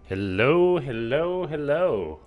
Hello, hello, hello.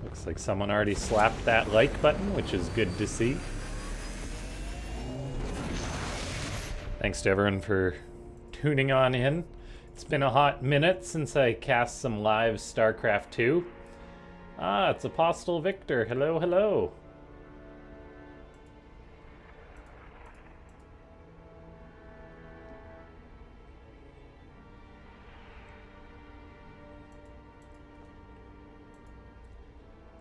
Looks like someone already slapped that like button, which is good to see. Thanks to everyone for tuning on in. It's been a hot minute since I cast some live StarCraft 2. Ah, it's Apostle Victor. Hello, hello.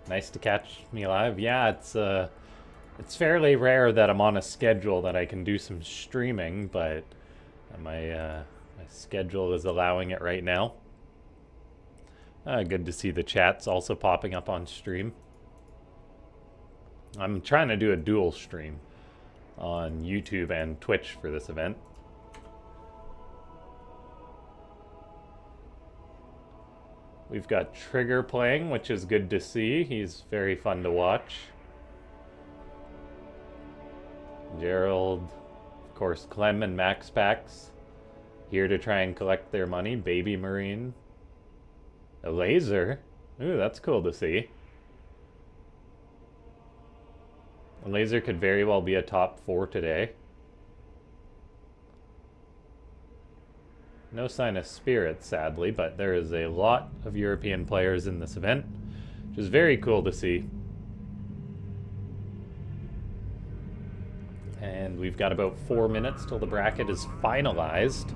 Nice to catch me live. Yeah, it's fairly rare that I'm on a schedule that I can do some streaming, but my schedule is allowing it right now. Good to see the chats also popping up on stream. I'm trying to do a dual stream on YouTube and Twitch for this event. We've got Trigger playing, which is good to see. He's very fun to watch. Gerald, of course, Clem and Max Pax here to try and collect their money. Baby Marine. A laser? Ooh, that's cool to see. A laser could very well be a top 4 today. No sign of Spirit, sadly, but there is a lot of European players in this event, which is very cool to see. And we've got about 4 minutes till the bracket is finalized.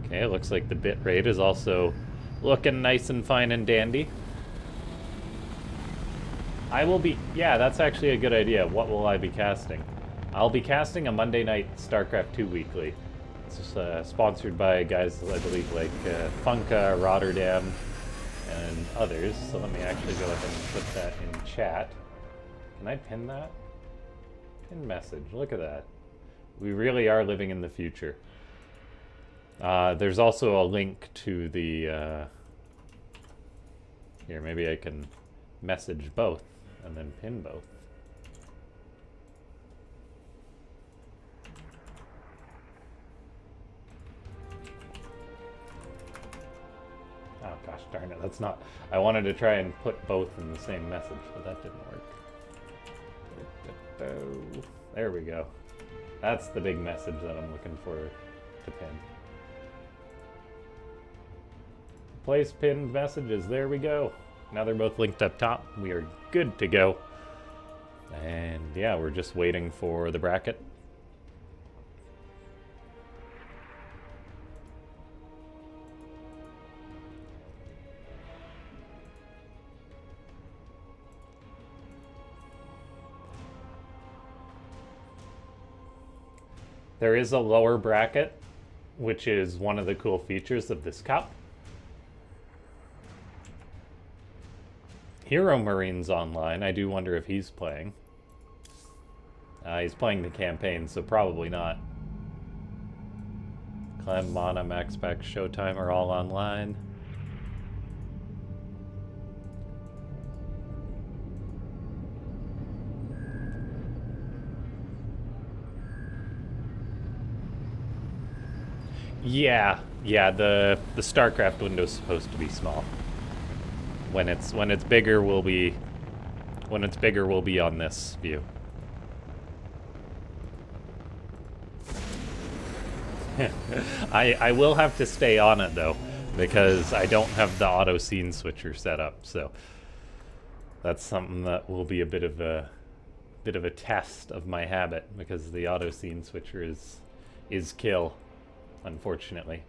Okay, it looks like the bit rate is also looking nice and fine and dandy. I will be... Yeah, that's actually a good idea. What will I be casting? I'll be casting a Monday night StarCraft 2 weekly. It's sponsored by guys, I believe, like Funka, Rotterdam, and others. So let me actually go ahead and put that in chat. Can I pin that? Pin message. Look at that. We really are living in the future. There's also a link to the... Here, maybe I can message both and then pin both. Oh gosh darn it, that's not... I wanted to try and put both in the same message, but that didn't work. There we go. That's the big message that I'm looking for to pin. Place pinned messages, there we go. Now they're both linked up top. We are good to go. And yeah, we're just waiting for the bracket. There is a lower bracket, which is one of the cool features of this cup. Hero Marine's online. I do wonder if he's playing. He's playing the campaign, so probably not. Clem, Mana, Max Pack, Showtime are all online. Yeah, the StarCraft window is supposed to be small. When it's bigger, we'll be on this view. I will have to stay on it though, because I don't have the auto scene switcher set up, so that's something that will be a bit of a bit of a test of my habit because the auto scene switcher is kill, unfortunately.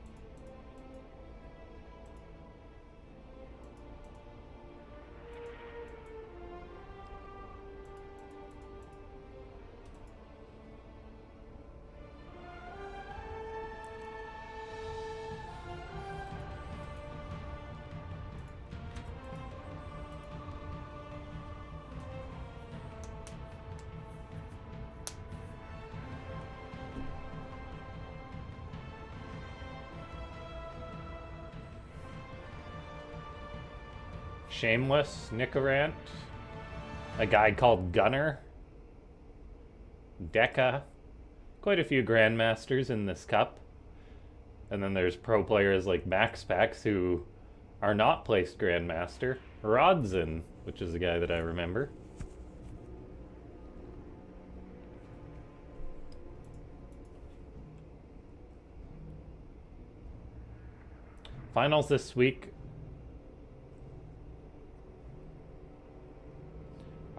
Shameless, Nicorant, a guy called Gunner, Deca, quite a few Grandmasters in this cup. And then there's pro players like MaxPax who are not placed Grandmaster. Rodzen, which is a guy that I remember. Finals this week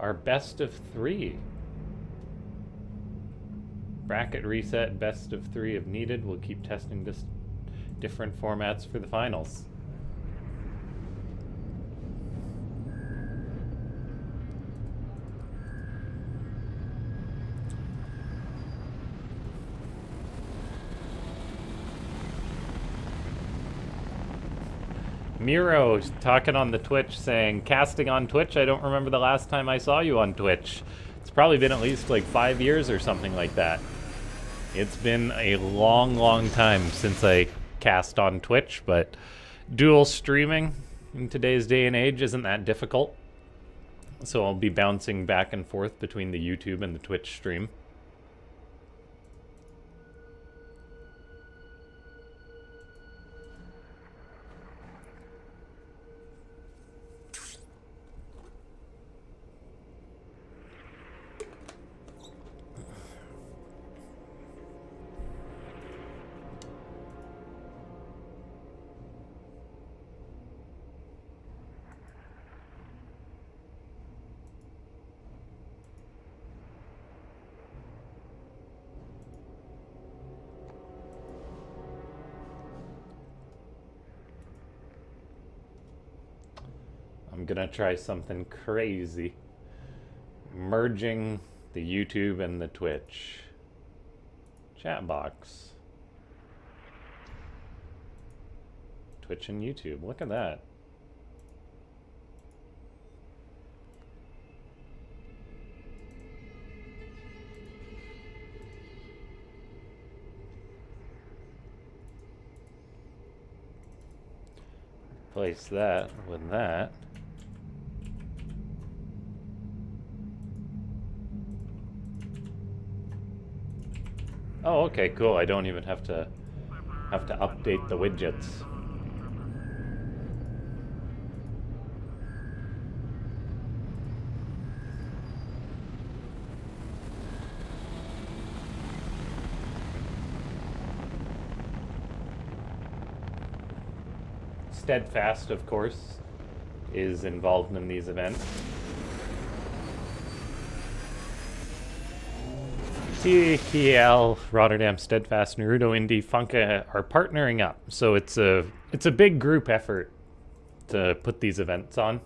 are best of 3. Bracket reset, best of 3 if needed. We'll keep testing this different formats for the finals. Miro talking on the Twitch saying, casting on Twitch, I don't remember the last time I saw you on Twitch. It's probably been at least like 5 years or something like that. It's been a long, long time since I cast on Twitch, but dual streaming in today's day and age isn't that difficult. So I'll be bouncing back and forth between the YouTube and the Twitch stream. I'm gonna try something crazy. Merging the YouTube and the Twitch chat box. Twitch and YouTube, look at that. Place that with that. Oh, okay, cool. I don't even have to update the widgets. Steadfast, of course, is involved in these events. TKL, Rotterdam, Steadfast, Naruto, Indie, Funka are partnering up. So it's a big group effort to put these events on.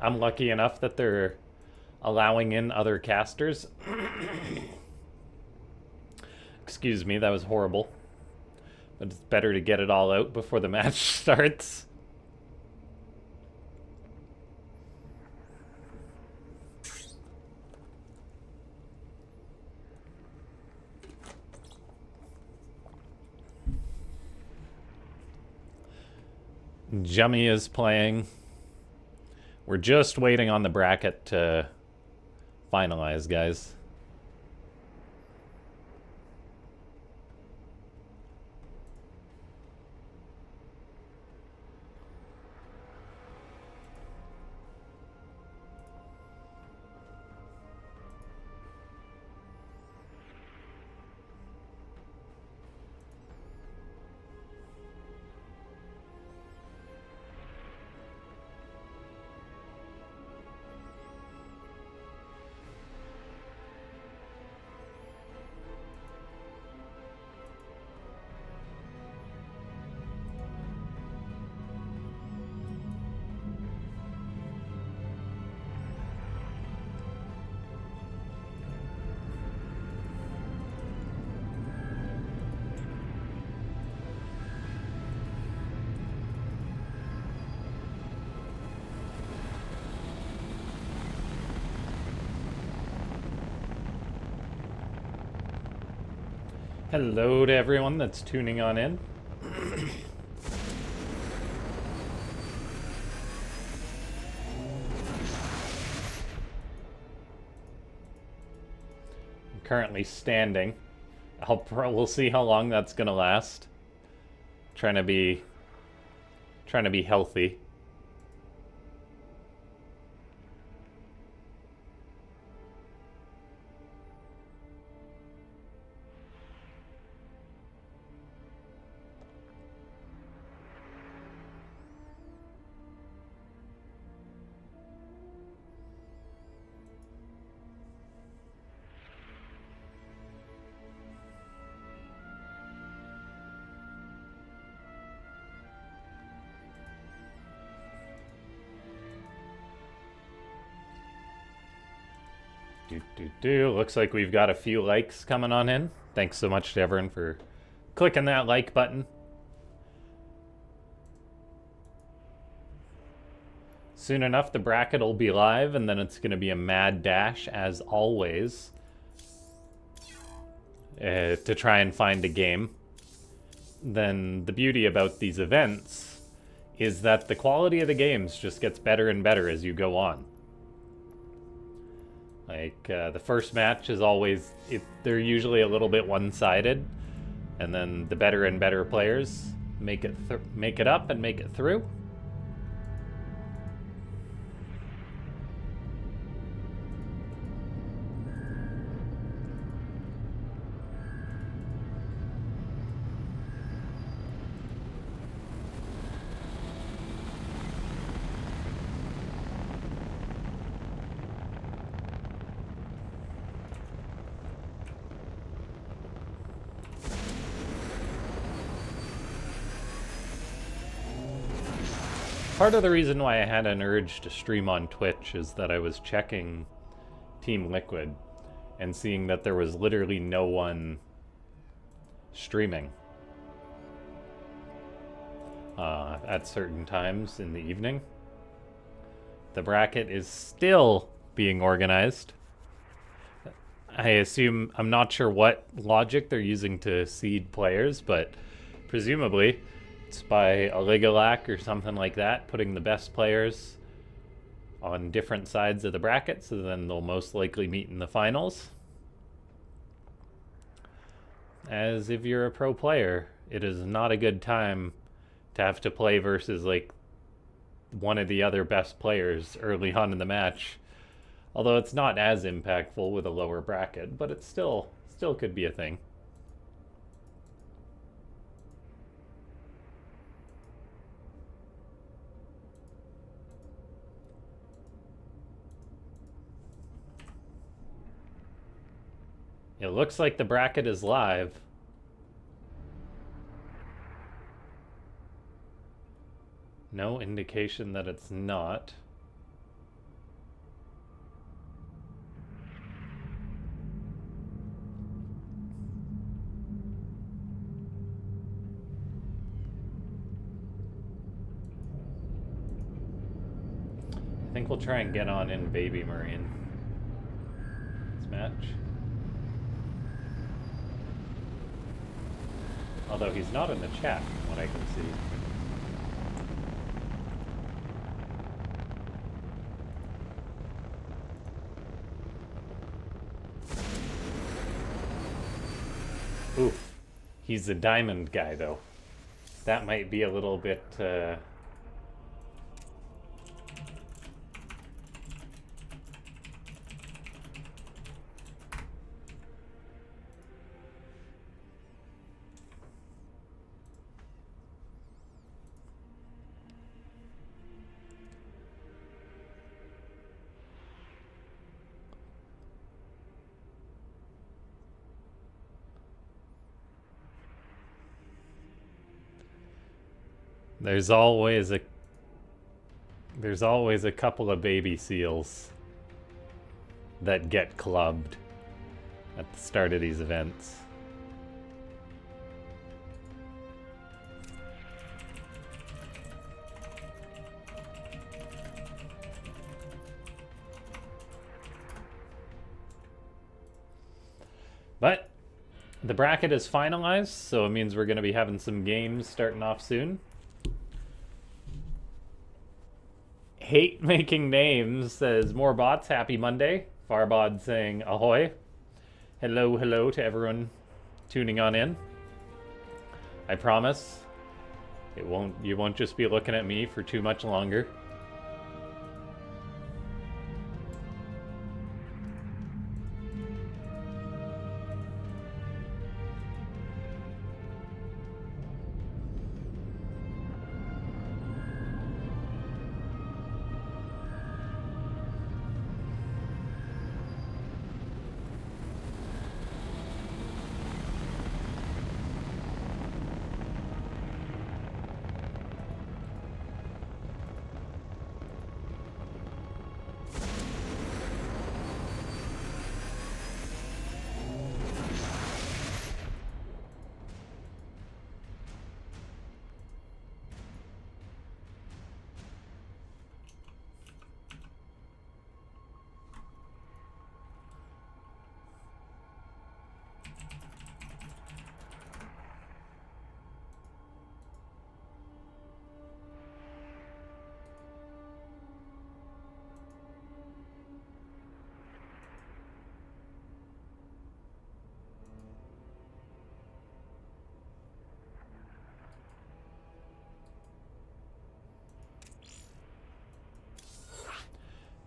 I'm lucky enough that they're allowing in other casters. Excuse me, that was horrible. But it's better to get it all out before the match starts. Jummy is playing. We're just waiting on the bracket to finalize, guys. Hello to everyone that's tuning on in. I'm currently standing. We'll see how long that's gonna last. Trying to be healthy. Looks like we've got a few likes coming on in. Thanks so much to everyone for clicking that like button. Soon enough, the bracket will be live, and then it's going to be a mad dash, as always, to try and find a game. Then the beauty about these events is that the quality of the games just gets better and better as you go on. Like, the first match is always, they're usually a little bit one-sided, and then the better and better players make it up and make it through. Part of the reason why I had an urge to stream on Twitch is that I was checking Team Liquid and seeing that there was literally no one streaming at certain times in the evening. The bracket is still being organized. I assume, I'm not sure what logic they're using to seed players, but presumably it's by a Ligalac or something like that, putting the best players on different sides of the bracket, so then they'll most likely meet in the finals. As if you're a pro player, it is not a good time to have to play versus like one of the other best players early on in the match. Although it's not as impactful with a lower bracket, but it still could be a thing. It looks like the bracket is live. No indication that it's not. I think we'll try and get on in Baby Marine this match. Although he's not in the chat, from what I can see. Oof. He's a diamond guy, though. That might be a little bit, There's always a couple of baby seals that get clubbed at the start of these events. But The bracket is finalized, so it means we're going to be having some games starting off soon. Hate making names says more bots. Happy Monday. Farbod saying ahoy. Hello, hello to everyone tuning on in. I promise you won't just be looking at me for too much longer.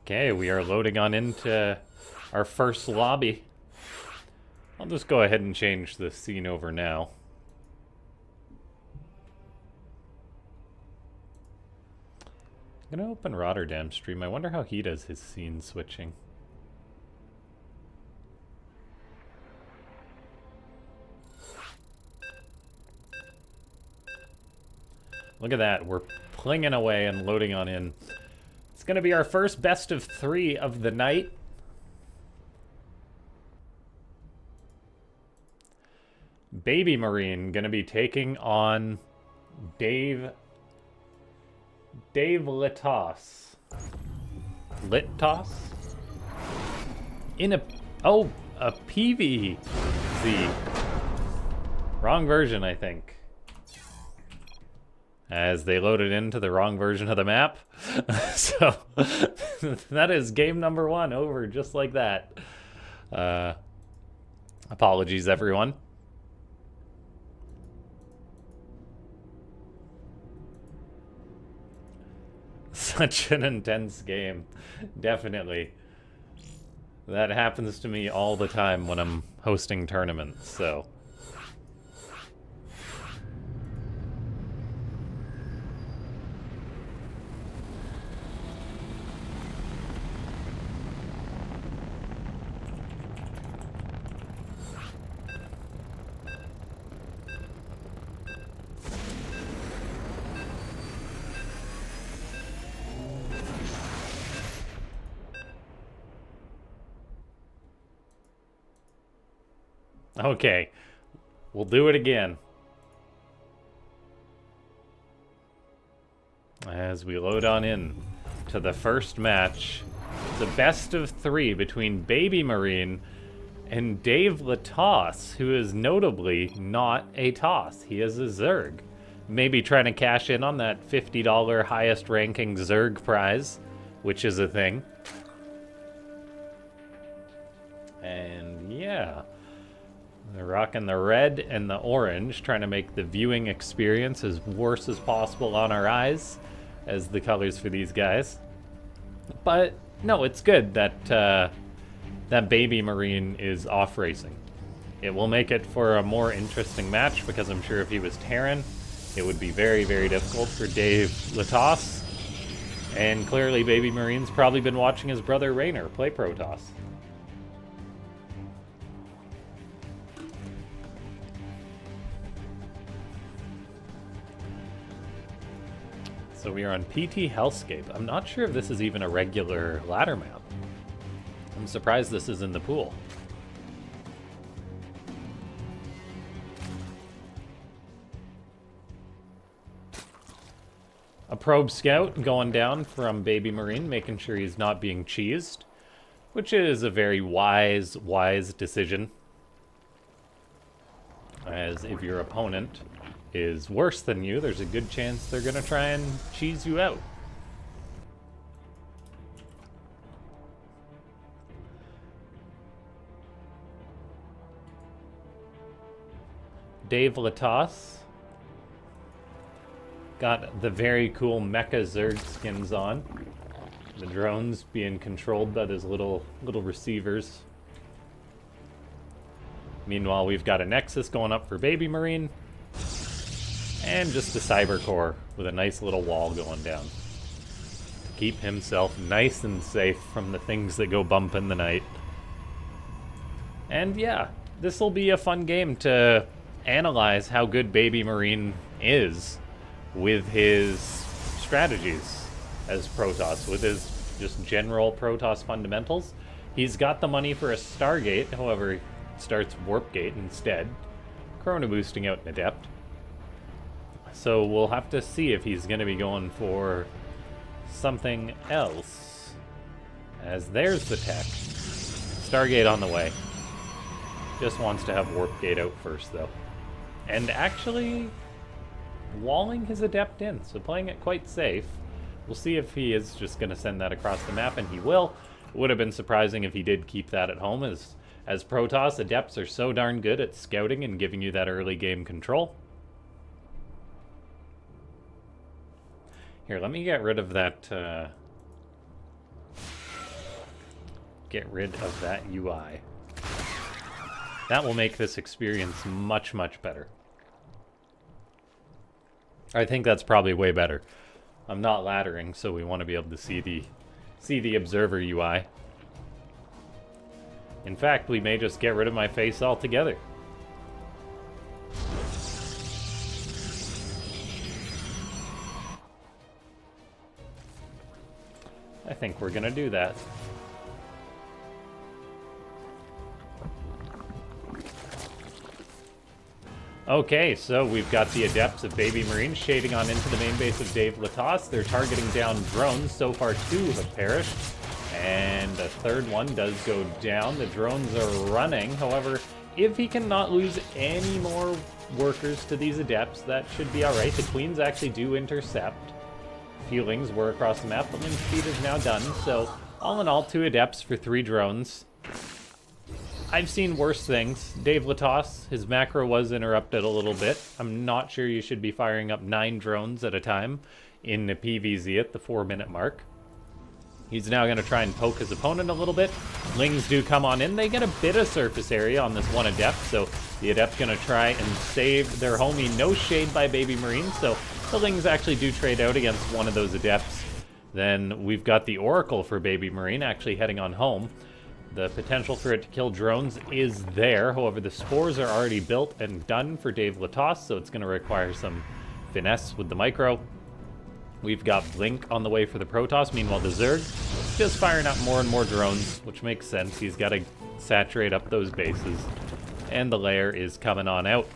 Okay, we are loading on into our first lobby. I'll just go ahead and change the scene over now. I'm gonna open Rotterdam stream. I wonder how he does his scene switching. Look at that, we're plinging away and loading on in. It's gonna be our first best of 3 of the night. Baby Marine gonna be taking on Dave Litos. Litos? In a PVZ. Wrong version, I think. As they loaded into the wrong version of the map. So, that is game number 1 over just like that. Apologies, everyone. Such an intense game. Definitely. That happens to me all the time when I'm hosting tournaments, so... Okay, we'll do it again. As we load on in to the first match, the best of 3 between Baby Marine and Dave Litos, who is notably not a Toss. He is a Zerg. Maybe trying to cash in on that $50 highest ranking Zerg prize, which is a thing. And yeah. They're rocking the red and the orange, trying to make the viewing experience as worse as possible on our eyes as the colors for these guys. But no, it's good that that Baby Marine is off racing. It will make it for a more interesting match, because I'm sure if he was Terran, it would be very, very difficult for Dave Litos. And clearly Baby Marine's probably been watching his brother Raynor play Protoss. So we are on PT Hellscape. I'm not sure if this is even a regular ladder map. I'm surprised this is in the pool. A probe scout going down from Baby Marine, making sure he's not being cheesed, which is a very wise decision. as if your opponent is worse than you, there's a good chance they're gonna try and cheese you out. Dave Latas got the very cool Mecha Zerg skins on. The drones being controlled by those little receivers. Meanwhile, we've got a Nexus going up for Baby Marine. And just a Cyber Core with a nice little wall going down. To keep himself nice and safe from the things that go bump in the night. And yeah, this will be a fun game to analyze how good Baby Marine is with his strategies as Protoss, with his just general Protoss fundamentals. He's got the money for a Stargate, however, he starts Warp Gate instead. Chrono boosting out an Adept. So we'll have to see if he's going to be going for something else. As there's the tech. Stargate on the way. Just wants to have Warp Gate out first, though. And actually walling his Adept in, so playing it quite safe. We'll see if he is just going to send that across the map, and he will. It would have been surprising if he did keep that at home, as Protoss, Adepts are so darn good at scouting and giving you that early game control. Here, let me get rid of that, UI. That will make this experience much, much better. I think that's probably way better. I'm not laddering, so we want to be able to see the observer UI. In fact, we may just get rid of my face altogether. I think we're gonna do that. Okay, so we've got the Adepts of Baby Marine shading on into the main base of Dave Latas. They're targeting down drones. So far, 2 have perished. And a third one does go down. The drones are running. However, if he cannot lose any more workers to these Adepts, that should be alright. The Queens actually do intercept. Feelings were across the map, but Link Speed is now done. So, all in all, 2 Adepts for 3 drones. I've seen worse things. Dave Latas, his macro was interrupted a little bit. I'm not sure you should be firing up 9 drones at a time in the PVZ at the 4-minute mark. He's now going to try and poke his opponent a little bit. Lings do come on in. They get a bit of surface area on this one Adept, so the Adept's going to try and save their homie. No shade by Baby Marine, so the Lings actually do trade out against one of those Adepts. Then we've got the Oracle for Baby Marine actually heading on home. The potential for it to kill drones is there. However, the spores are already built and done for Dave Latas, so it's going to require some finesse with the micro. We've got Blink on the way for the Protoss. Meanwhile, the Zerg just firing up more and more drones, which makes sense. He's got to saturate up those bases. And the lair is coming on out.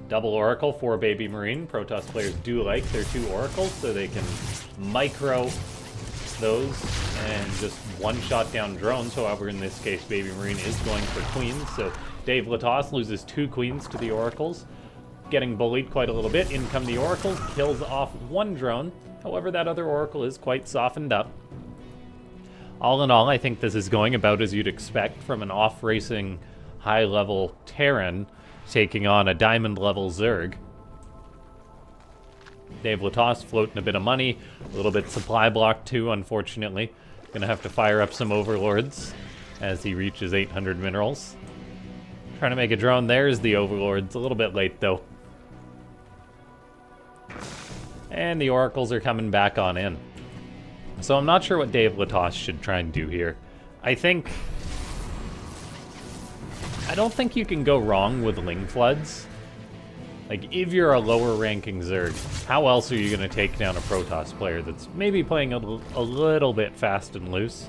Double Oracle for Baby Marine. Protoss players do like their 2 Oracles, so they can micro those and just one-shot down drones. However, in this case, Baby Marine is going for Queens, so Dave Latas loses 2 Queens to the Oracles. Getting bullied quite a little bit. In come the Oracles, kills off 1 drone. However, that other Oracle is quite softened up. All in all, I think this is going about as you'd expect from an off-racing, high-level Terran taking on a diamond-level Zerg. Dave Latas floating a bit of money, a little bit supply block too, unfortunately. Gonna have to fire up some Overlords as he reaches 800 minerals. Trying to make a drone. There's the Overlords. A little bit late, though. And the Oracles are coming back on in. So I'm not sure what Dave Latas should try and do here. I don't think you can go wrong with Ling Floods. Like, if you're a lower ranking Zerg, how else are you going to take down a Protoss player that's maybe playing a little bit fast and loose?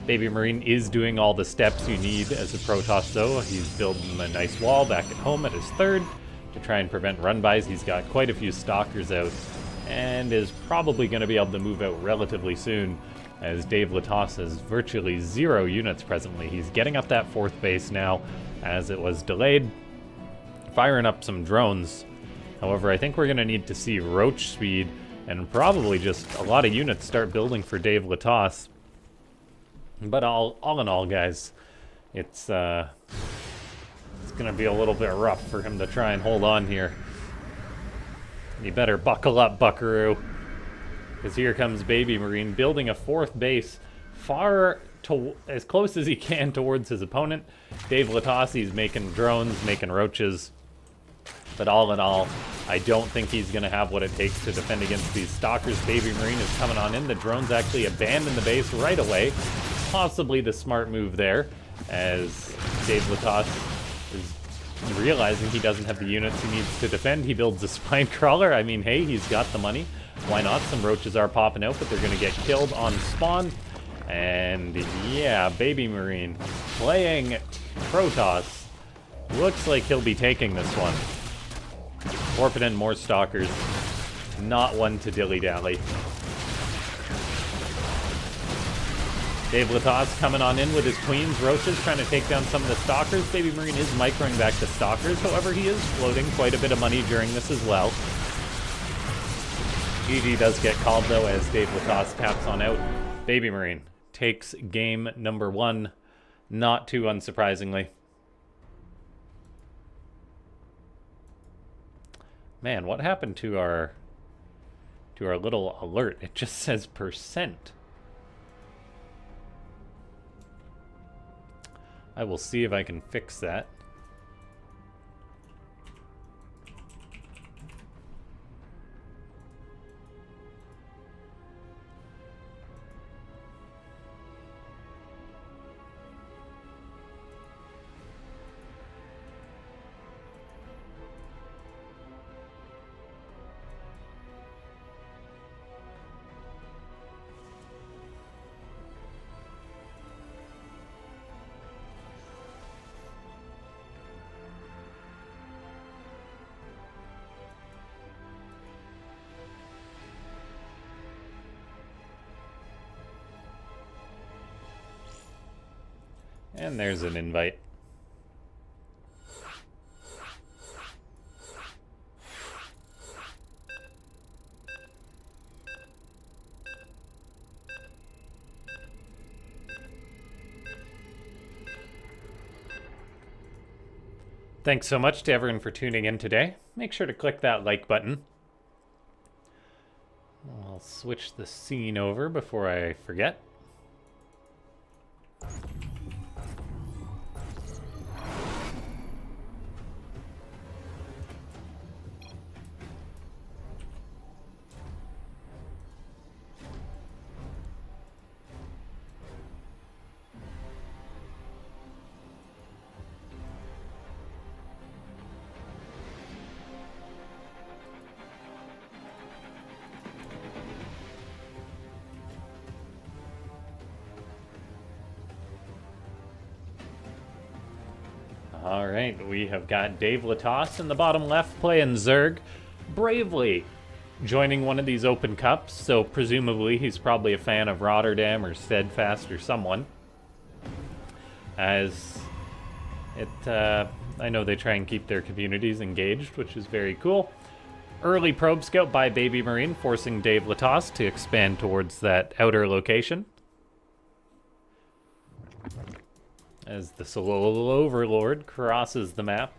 Baby Marine is doing all the steps you need as a Protoss, though. He's building a nice wall back at home at his 3rd to try and prevent run-bys. He's got quite a few Stalkers out and is probably going to be able to move out relatively soon, as Dave Latos has virtually 0 units presently. He's getting up that 4th base now, as it was delayed, firing up some drones. However, I think we're going to need to see roach speed, and probably just a lot of units start building for Dave Latos. But all in all, guys, it's going to be a little bit rough for him to try and hold on here. You better buckle up, buckaroo, because here comes Baby Marine building a 4th base as close as he can towards his opponent. Dave Latosi's making drones, making roaches. But all in all, I don't think he's going to have what it takes to defend against these stalkers. Baby Marine is coming on in. The drones actually abandon the base right away. Possibly the smart move there, as Dave Latos is realizing he doesn't have the units he needs to defend. He builds a spine crawler. I mean, hey, he's got the money. Why not? Some roaches are popping out, but they're going to get killed on spawn. And yeah, Baby Marine playing Protoss. Looks like he'll be taking this one. Forfeiting more stalkers. Not one to dilly-dally. Dave Latos coming on in with his queens, roaches, trying to take down some of the stalkers. Baby Marine is microing back the stalkers. However, he is floating quite a bit of money during this as well. GG does get called, though, as Dave Latos taps on out. Baby Marine takes game number 1, not too unsurprisingly. Man, what happened to our little alert? It just says %. I will see if I can fix that. And there's an invite. Thanks so much to everyone for tuning in today. Make sure to click that like button. I'll switch the scene over before I forget. All right, we have got Dave Latos in the bottom left playing Zerg, bravely joining one of these open cups, so presumably he's probably a fan of Rotterdam or Steadfast or someone. As it, I know they try and keep their communities engaged, which is very cool. Early probe scout by Baby Marine, forcing Dave Latos to expand towards that outer location. As the Solo Overlord crosses the map.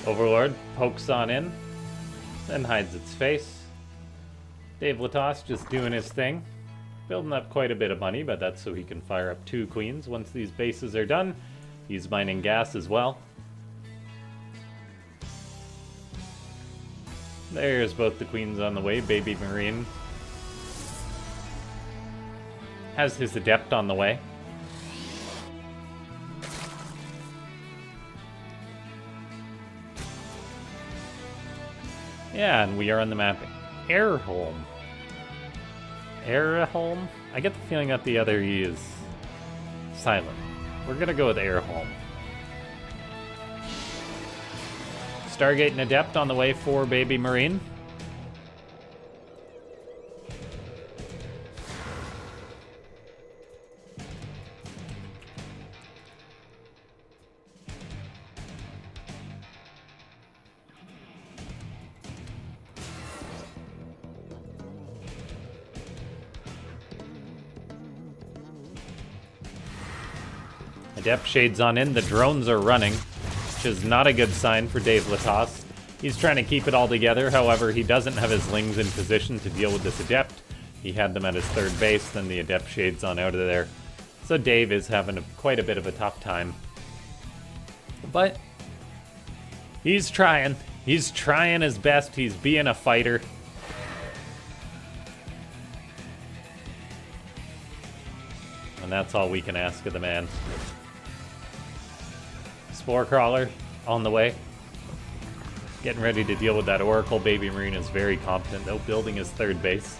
Overlord pokes on in, then hides its face. Dave Latos just doing his thing. Building up quite a bit of money, but that's so he can fire up 2 queens. Once these bases are done, he's mining gas as well. There's both the queens on the way. Baby Marine has his adept on the way. Yeah, and we are on the map. Airholm. Airholm? I get the feeling that the other E is silent. We're gonna go with Airholm. Stargate and Adept on the way for Baby Marine. Adept shades on in, the drones are running, which is not a good sign for Dave Latos. He's trying to keep it all together, however, he doesn't have his lings in position to deal with this Adept. He had them at his third base, then the Adept shades on out of there. So Dave is having quite a bit of a tough time. But he's trying. He's trying his best. He's being a fighter. And that's all we can ask of the man. Spore Crawler on the way. Getting ready to deal with that Oracle. Baby Marine is very competent, though, building his third base.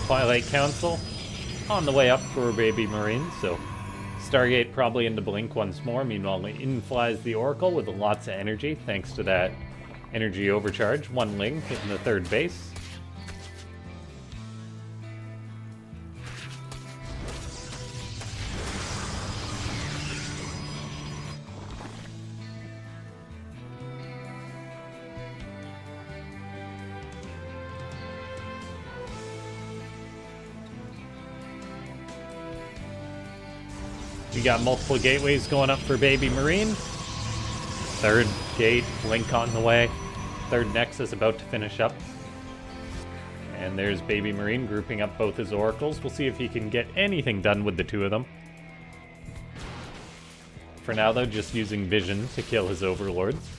Twilight Council on the way up for Baby Marine, so Stargate probably into blink once more. Meanwhile, in flies the Oracle with lots of energy, thanks to that energy overcharge. 1 ling hitting the third base. We got multiple gateways going up for Baby Marine. Third gate, Link on the way. Third Nexus about to finish up. And there's Baby Marine grouping up both his oracles. We'll see if he can get anything done with the 2 of them. For now, though, just using vision to kill his overlords.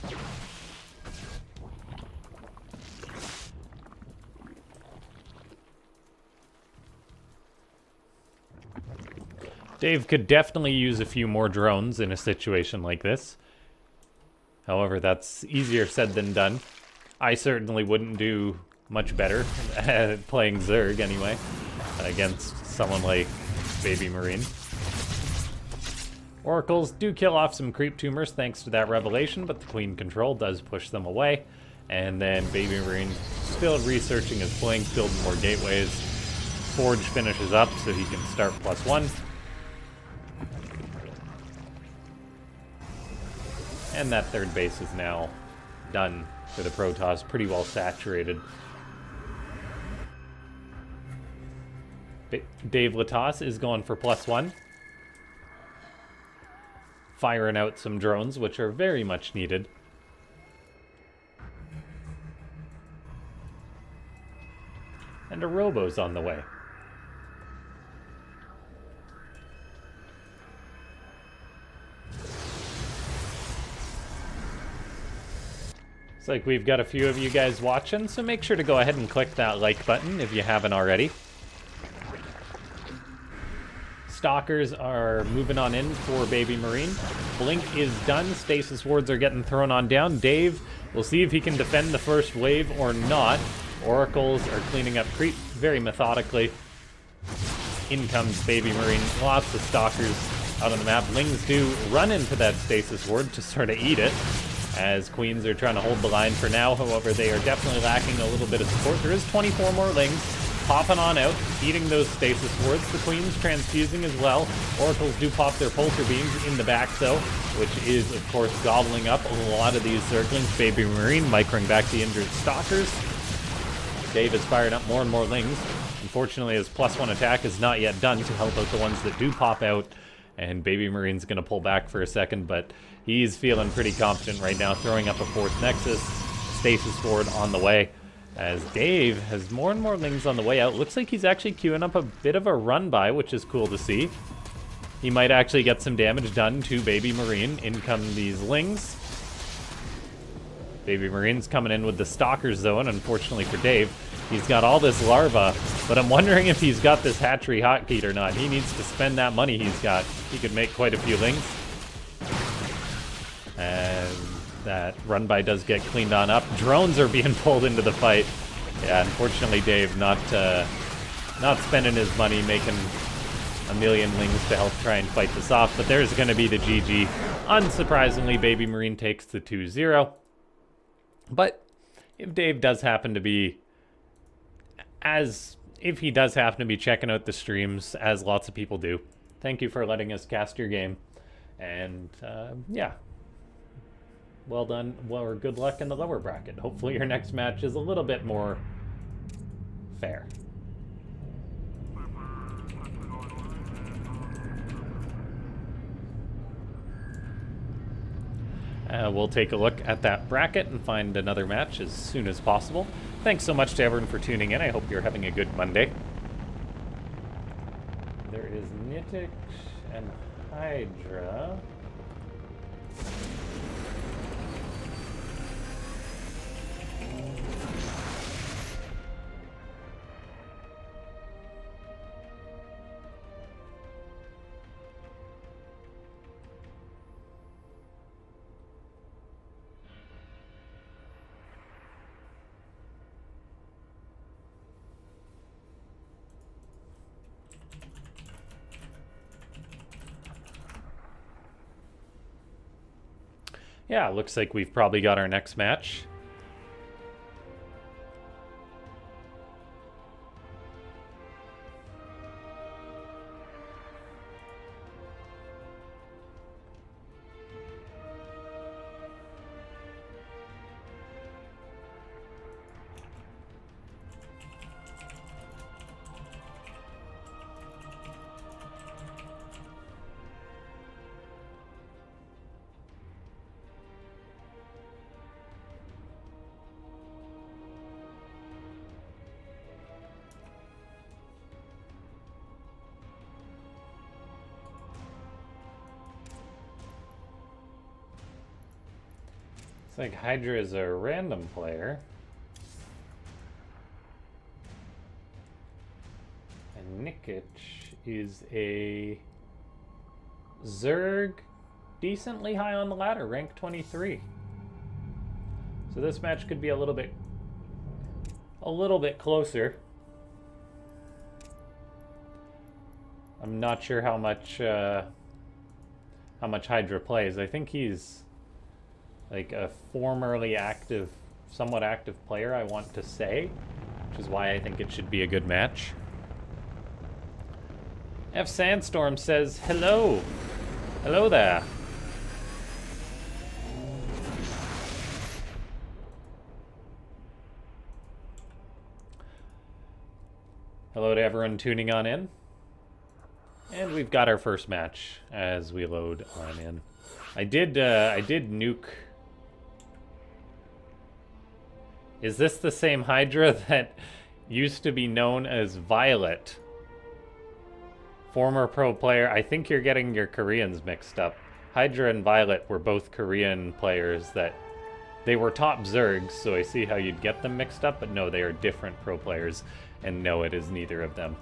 Dave could definitely use a few more drones in a situation like this. However, that's easier said than done. I certainly wouldn't do much better at playing Zerg anyway, against someone like Baby Marine. Oracles do kill off some creep tumors thanks to that revelation, but the Queen control does push them away. And then Baby Marine still researching his blink, building more gateways. Forge finishes up so he can start +1. And that third base is now done for the Protoss, pretty well saturated. Dave Latos is going for +1. Firing out some drones, which are very much needed. And a Robo's on the way. Looks like we've got a few of you guys watching, so make sure to go ahead and click that like button if you haven't already. Stalkers are moving on in for Baby Marine. Blink is done. Stasis wards are getting thrown on down. Dave, we'll see if he can defend the first wave or not. Oracles are cleaning up creep very methodically. In comes Baby Marine. Lots of Stalkers out on the map. Lings do run into that Stasis ward to sort of eat it, as Queens are trying to hold the line for now. However, they are definitely lacking a little bit of support. There is 24 more Lings. popping on out, eating those stasis wards. The Queen's transfusing as well. Oracles do pop their pulsar beams in the back, though, which is, of course, gobbling up a lot of these Zerglings. Baby Marine microing back the injured Stalkers. Dave is firing up more and more Lings. Unfortunately, his +1 attack is not yet done to help out the ones that do pop out. And Baby Marine's going to pull back for a second, but he's feeling pretty confident right now, throwing up a 4th Nexus. Stasis Ward on the way. As Dave has more and more Lings on the way out. Looks like he's actually queuing up a bit of a run by, which is cool to see. He might actually get some damage done to Baby Marine. In come these Lings. Baby Marine's coming in with the Stalkers, though, and unfortunately for Dave, he's got all this larva, but I'm wondering if he's got this hatchery hotkeyed or not. He needs to spend that money he's got. He could make quite a few Lings. And that run-by does get cleaned on up. Drones are being pulled into the fight. Yeah, unfortunately, Dave not spending his money making a million Lings to help try and fight this off, but there's going to be the GG. Unsurprisingly, Baby Marine takes the 2-0. But if Dave does happen to be if he does happen to be checking out the streams, as lots of people do, thank you for letting us cast your game. And yeah, well done, or good luck in the lower bracket. Hopefully your next match is a little bit more fair. We'll take a look at that bracket and find another match as soon as possible. Thanks so much to everyone for tuning in. I hope you're having a good Monday. There is Nitik and Hydra. Yeah, looks like we've probably got our next match. It's like Hydra is a random player. And Nikic is a Zerg, decently high on the ladder, rank 23. So this match could be a little bit closer. I'm not sure how much Hydra plays. I think he's like a formerly active, somewhat active player, I want to say, which is why I think it should be a good match. F Sandstorm says, hello. Hello there. Hello to everyone tuning on in. And we've got our first match as we load on in. I did nuke. Is this the same Hydra that used to be known as Violet? Former pro player. I think you're getting your Koreans mixed up. Hydra and Violet were both Korean players that they were top Zergs, so I see how you'd get them mixed up, but no, they are different pro players, and no, it is neither of them.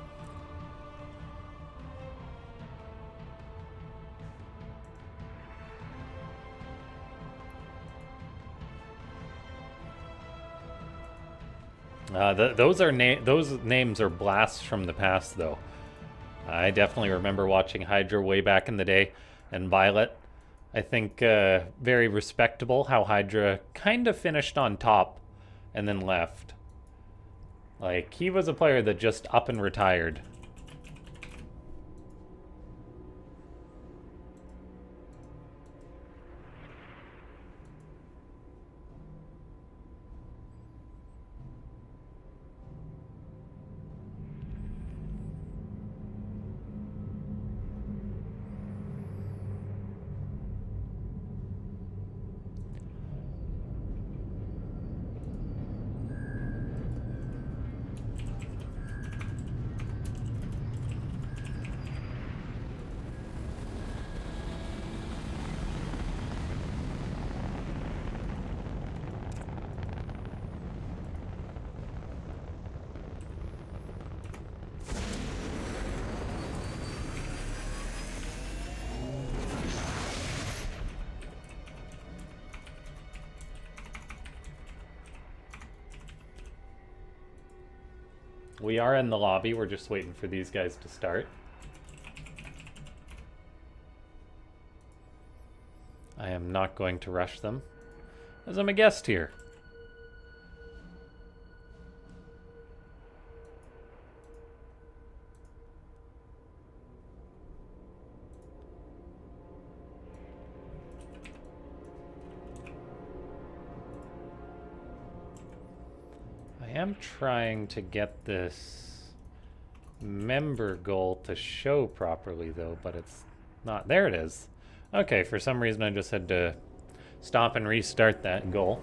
Those names are blasts from the past, though. I definitely remember watching Hydra way back in the day, and Violet. I think very respectable how Hydra kind of finished on top and then left. Like, he was a player that just up and retired. We are in the lobby. We're just waiting for these guys to start. I am not going to rush them, as I'm a guest here. I am trying to get this member goal to show properly though, but it's not. There it is. Okay, for some reason I just had to stop and restart that goal.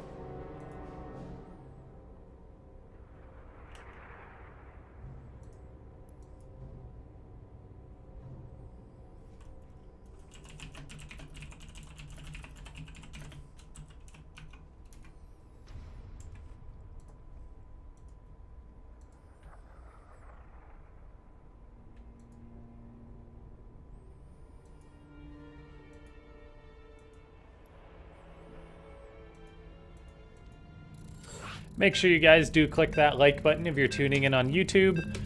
Make sure you guys do click that like button if you're tuning in on YouTube.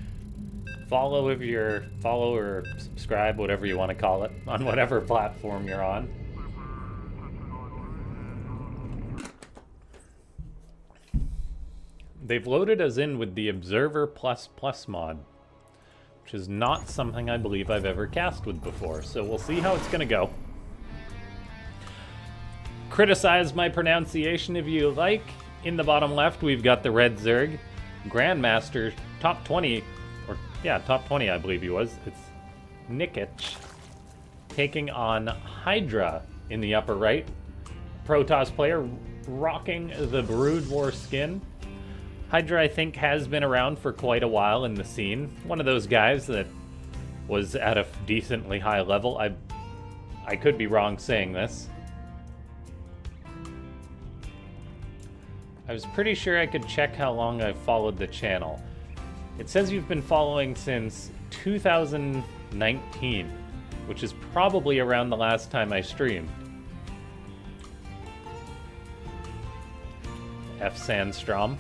Follow if you're or subscribe, whatever you want to call it, on whatever platform you're on. They've loaded us in with the Observer++ mod, which is not something I believe I've ever cast with before, so we'll see how it's gonna go. Criticize my pronunciation if you like. In the bottom left, we've got the Red Zerg. Grandmaster, top 20, or yeah, top 20 I believe he was. It's Nikich taking on Hydra in the upper right. Protoss player rocking the Brood War skin. Hydra, I think, has been around for quite a while in the scene. One of those guys that was at a decently high level. I could be wrong saying this. I was pretty sure I could check how long I've followed the channel. It says you've been following since 2019, which is probably around the last time I streamed. F. Sandstrom.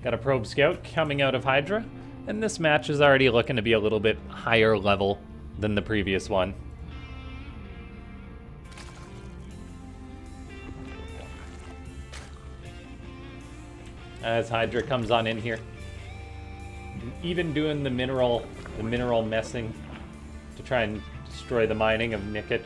Got a probe scout coming out of Hydra, and this match is already looking to be a little bit higher level than the previous one. As Hydra comes on in here, even doing the mineral messing to try and destroy the mining of Nikich.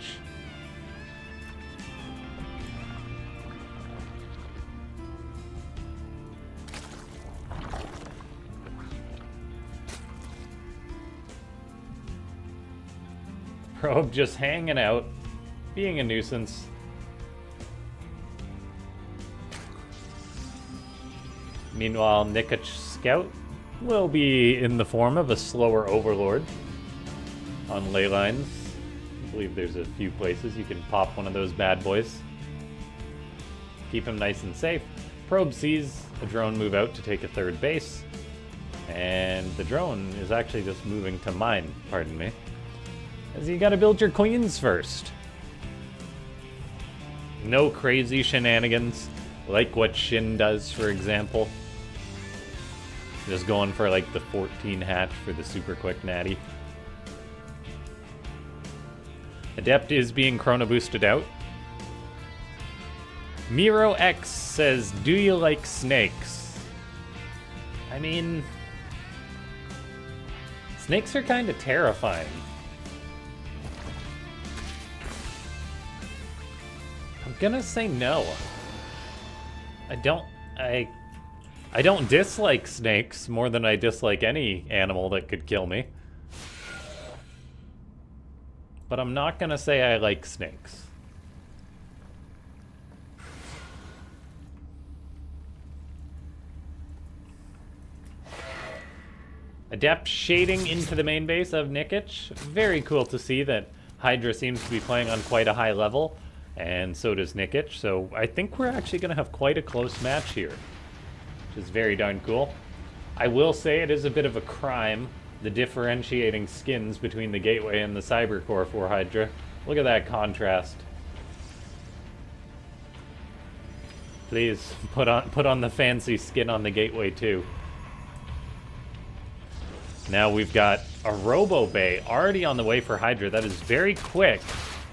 Probe just hanging out, being a nuisance. Meanwhile, Nikich Scout will be in the form of a slower Overlord on ley lines. I believe there's a few places you can pop one of those bad boys. Keep him nice and safe. Probe sees a drone move out to take a third base, and the drone is actually just moving to mine, pardon me. As you gotta build your queens first. No crazy shenanigans, like what Shin does, for example. Just going for like the 14 hatch for the super quick natty. Adept is being chrono boosted out. Miro X says, do you like snakes? I mean, snakes are kind of terrifying. I'm gonna say no. I don't dislike snakes more than I dislike any animal that could kill me. But I'm not gonna say I like snakes. Adept shading into the main base of Nikic. Very cool to see that Hydra seems to be playing on quite a high level, and so does Nikic. So I think we're actually going to have quite a close match here, which is very darn cool. I will say it is a bit of a crime, the differentiating skins between the Gateway and the Cybercore for Hydra. Look at that contrast. Please put on the fancy skin on the Gateway too. Now we've got a Robo Bay already on the way for Hydra. That is very quick.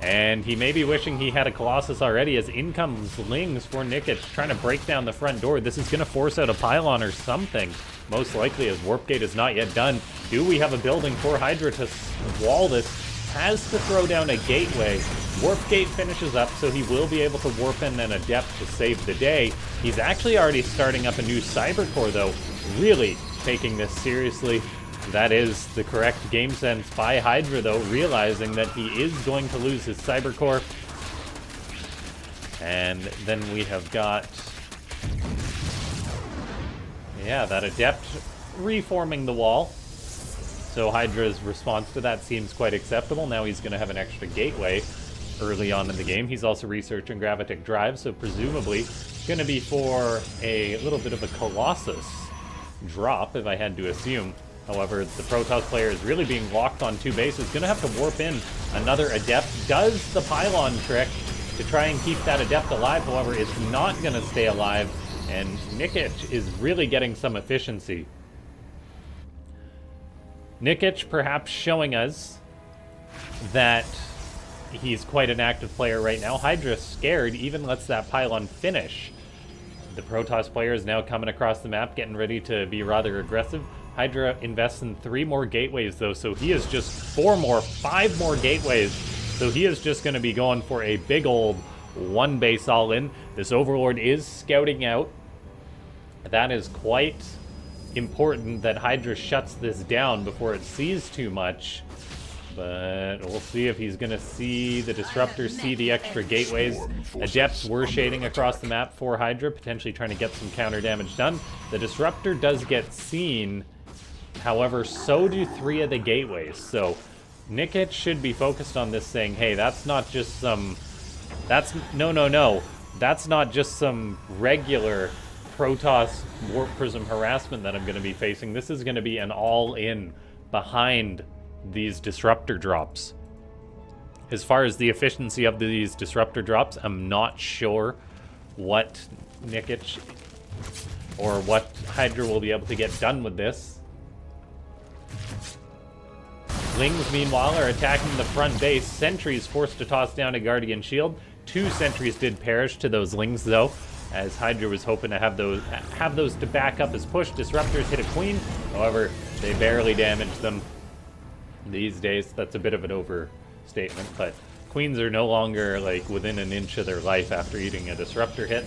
And he may be wishing he had a Colossus already, as in comes Lings for Nikic, trying to break down the front door. This is going to force out a pylon or something, most likely, as Warp Gate is not yet done. Do we have a building for Hydra to wall this? Has to throw down a Gateway. Warp Gate finishes up, so he will be able to warp in an Adept to save the day. He's actually already starting up a new Cybercore, though, really taking this seriously. That is the correct game sense by Hydra, though, realizing that he is going to lose his Cybercore. And then we have got, yeah, that Adept reforming the wall. So Hydra's response to that seems quite acceptable. Now he's going to have an extra Gateway early on in the game. He's also researching Gravitic Drive, so presumably going to be for a little bit of a Colossus drop, if I had to assume. However, the Protoss player is really being locked on two bases. Going to have to warp in another Adept. Does the pylon trick to try and keep that Adept alive. However, it's not going to stay alive. And Nikic is really getting some efficiency. Nikic perhaps showing us that he's quite an active player right now. Hydra scared, even lets that pylon finish. The Protoss player is now coming across the map, getting ready to be rather aggressive. Hydra invests in 3 more gateways, though, so he is just 5 more gateways. So he is just going to be going for a big old one base all-in. This Overlord is scouting out. That is quite important that Hydra shuts this down before it sees too much. But we'll see if he's going to see the Disruptors see the extra gateways. Adepts were shading across the map for Hydra, potentially trying to get some counter damage done. The Disruptor does get seen. However, so do 3 of the gateways. So Nikic should be focused on this, saying, hey, that's not just some... No. That's not just some regular Protoss Warp Prism harassment that I'm going to be facing. This is going to be an all-in behind these Disruptor drops. As far as the efficiency of these Disruptor drops, I'm not sure what Nikic or what Hydra will be able to get done with this. Lings, meanwhile, are attacking the front base. Sentries forced to toss down a Guardian Shield. 2 sentries did perish to those Lings, though, as Hydra was hoping to have those to back up his push. Disruptors hit a Queen. However, they barely damaged them. These days, that's a bit of an overstatement, but Queens are no longer, like, within an inch of their life after eating a Disruptor hit.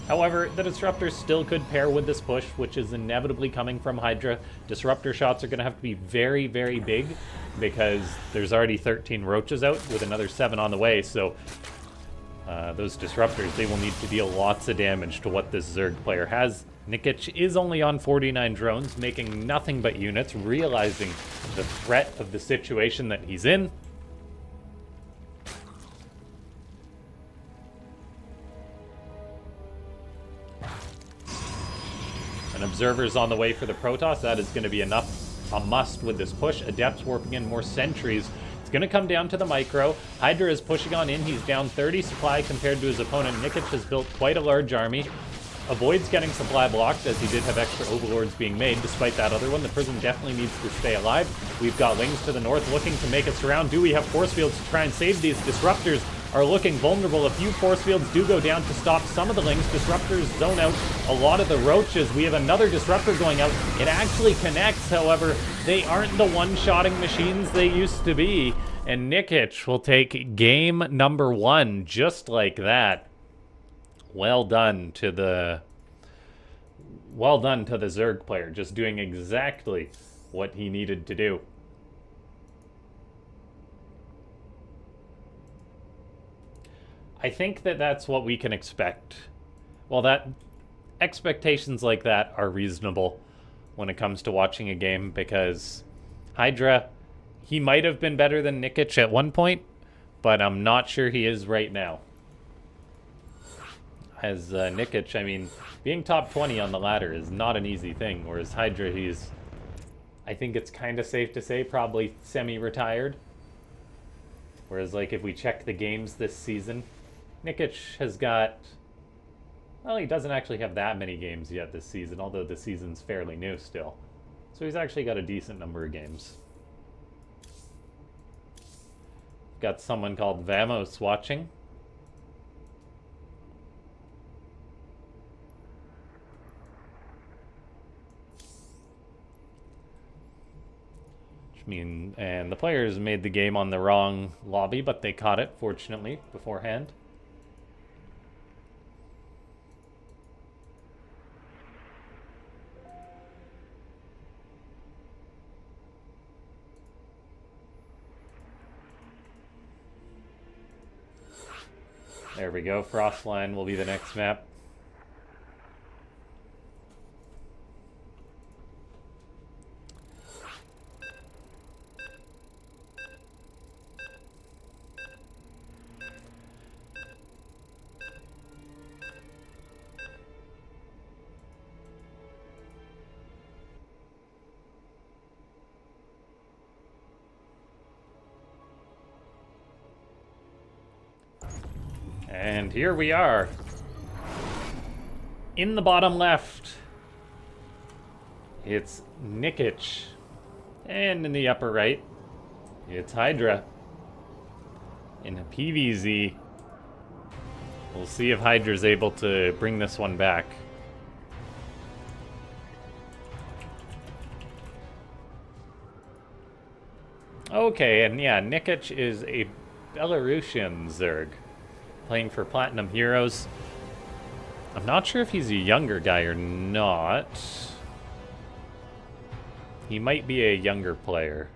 However, the Disruptors still could pair with this push, which is inevitably coming from Hydra. Disruptor shots are going to have to be very, very big, because there's already 13 Roaches out, with another 7 on the way, so those Disruptors, they will need to deal lots of damage to what this Zerg player has. Nikic is only on 49 drones, making nothing but units, realizing the threat of the situation that he's in. An Observer's on the way for the Protoss. That is going to be a must with this push. Adepts warping in more sentries. It's going to come down to the micro. Hydra is pushing on in. He's down 30 supply compared to his opponent. Nikic has built quite a large army. Avoids getting supply blocked, as he did have extra Overlords being made. Despite that other one, the Prism definitely needs to stay alive. We've got Lings to the north looking to make a surround. Do we have force fields to try and save these Disruptors? are looking vulnerable. A few force fields do go down to stop some of the lings. Disruptors zone out a lot of the roaches. We have another disruptor going out. It actually connects, however, they aren't the one-shotting machines they used to be. And Nikic will take game number 1 just like that. Well done to the Zerg player, just doing exactly what he needed to do. I think that that's what we can expect. Well, that expectations like that are reasonable when it comes to watching a game, because Hydra, he might have been better than Nikic at one point, but I'm not sure he is right now. As Nikic, I mean, being top 20 on the ladder is not an easy thing, whereas Hydra, I think it's kind of safe to say, probably semi-retired. Whereas, like, if we check the games this season, Nikic has got... Well, he doesn't actually have that many games yet this season, although the season's fairly new still. So he's actually got a decent number of games. Got someone called Vamos watching. And the players made the game on the wrong lobby, but they caught it, fortunately, beforehand. There we go. Frostline will be the next map. And here we are. In the bottom left, it's Nikic. And in the upper right, it's Hydra. In a PVZ, we'll see if Hydra's able to bring this one back. Okay, and yeah, Nikic is a Belarusian Zerg, playing for Platinum Heroes. I'm not sure if he's a younger guy or not. He might be a younger player.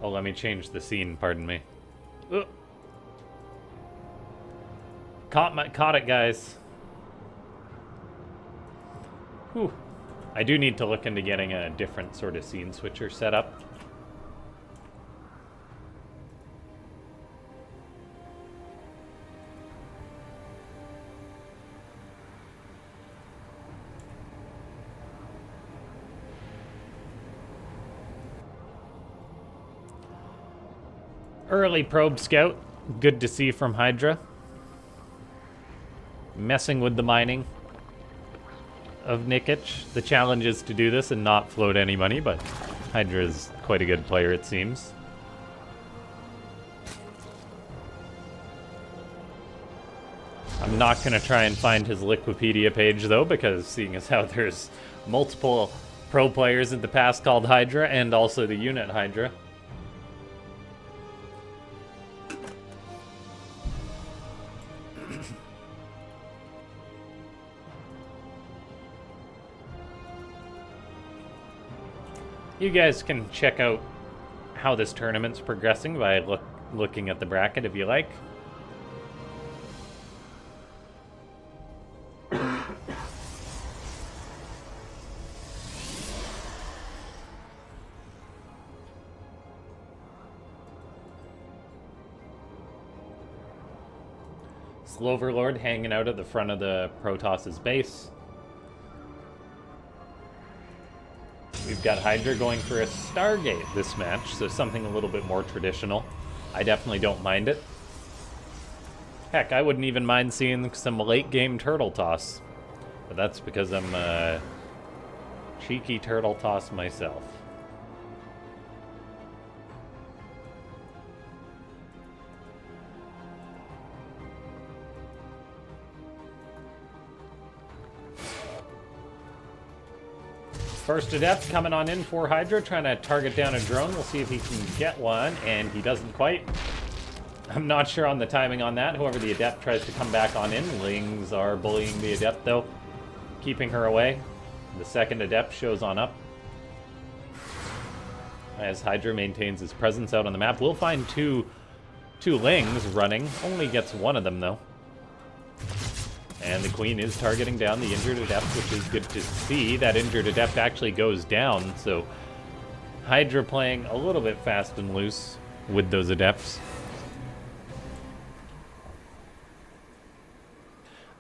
Oh, let me change the scene, pardon me. Ugh. Caught it, guys. Whew. I do need to look into getting a different sort of scene switcher set up. Early probe scout. Good to see from Hydra. Messing with the mining of Nikic. The challenge is to do this and not float any money, but Hydra is quite a good player, it seems. I'm not going to try and find his Liquipedia page, though, because seeing as how there's multiple pro players in the past called Hydra, and also the unit Hydra. You guys can check out how this tournament's progressing by looking at the bracket if you like. Sloverlord hanging out at the front of the Protoss's base. We've got Hydra going for a Stargate this match, so something a little bit more traditional. I definitely don't mind it. Heck, I wouldn't even mind seeing some late-game Turtle Toss. But that's because I'm Cheeky turtle toss myself. First adept coming on in for Hydra, trying to target down a drone. We'll see if he can get one, and he doesn't quite. I'm not sure on the timing on that. However, the adept tries to come back on in. Lings are bullying the adept, though, keeping her away. The second adept shows on up. As Hydra maintains his presence out on the map. We'll find two Lings running. Only gets one of them, though. And the Queen is targeting down the injured adept, which is good to see. That injured adept actually goes down, so Hydra playing a little bit fast and loose with those adepts.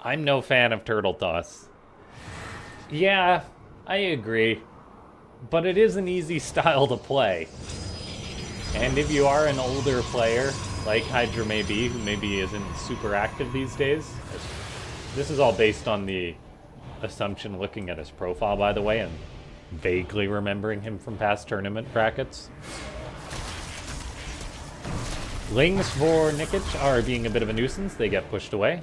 I'm no fan of turtle toss. Yeah, I agree. But it is an easy style to play. And if you are an older player, like Hydra may be, who maybe isn't super active these days, this is all based on the assumption looking at his profile, by the way, and vaguely remembering him from past tournament brackets. Lings for Nikic are being a bit of a nuisance. They get pushed away.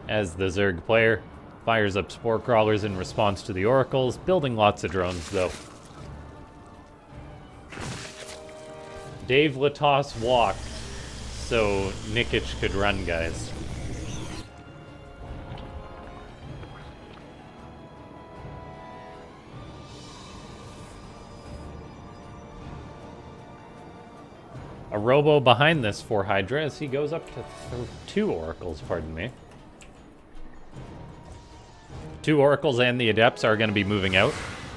As the Zerg player fires up spore crawlers in response to the oracles, building lots of drones, though. Dave Latos walked so Nikic could run, guys. A robo behind this for Hydra as he goes up to 2 oracles, pardon me. 2 oracles and the adepts are going to be moving out.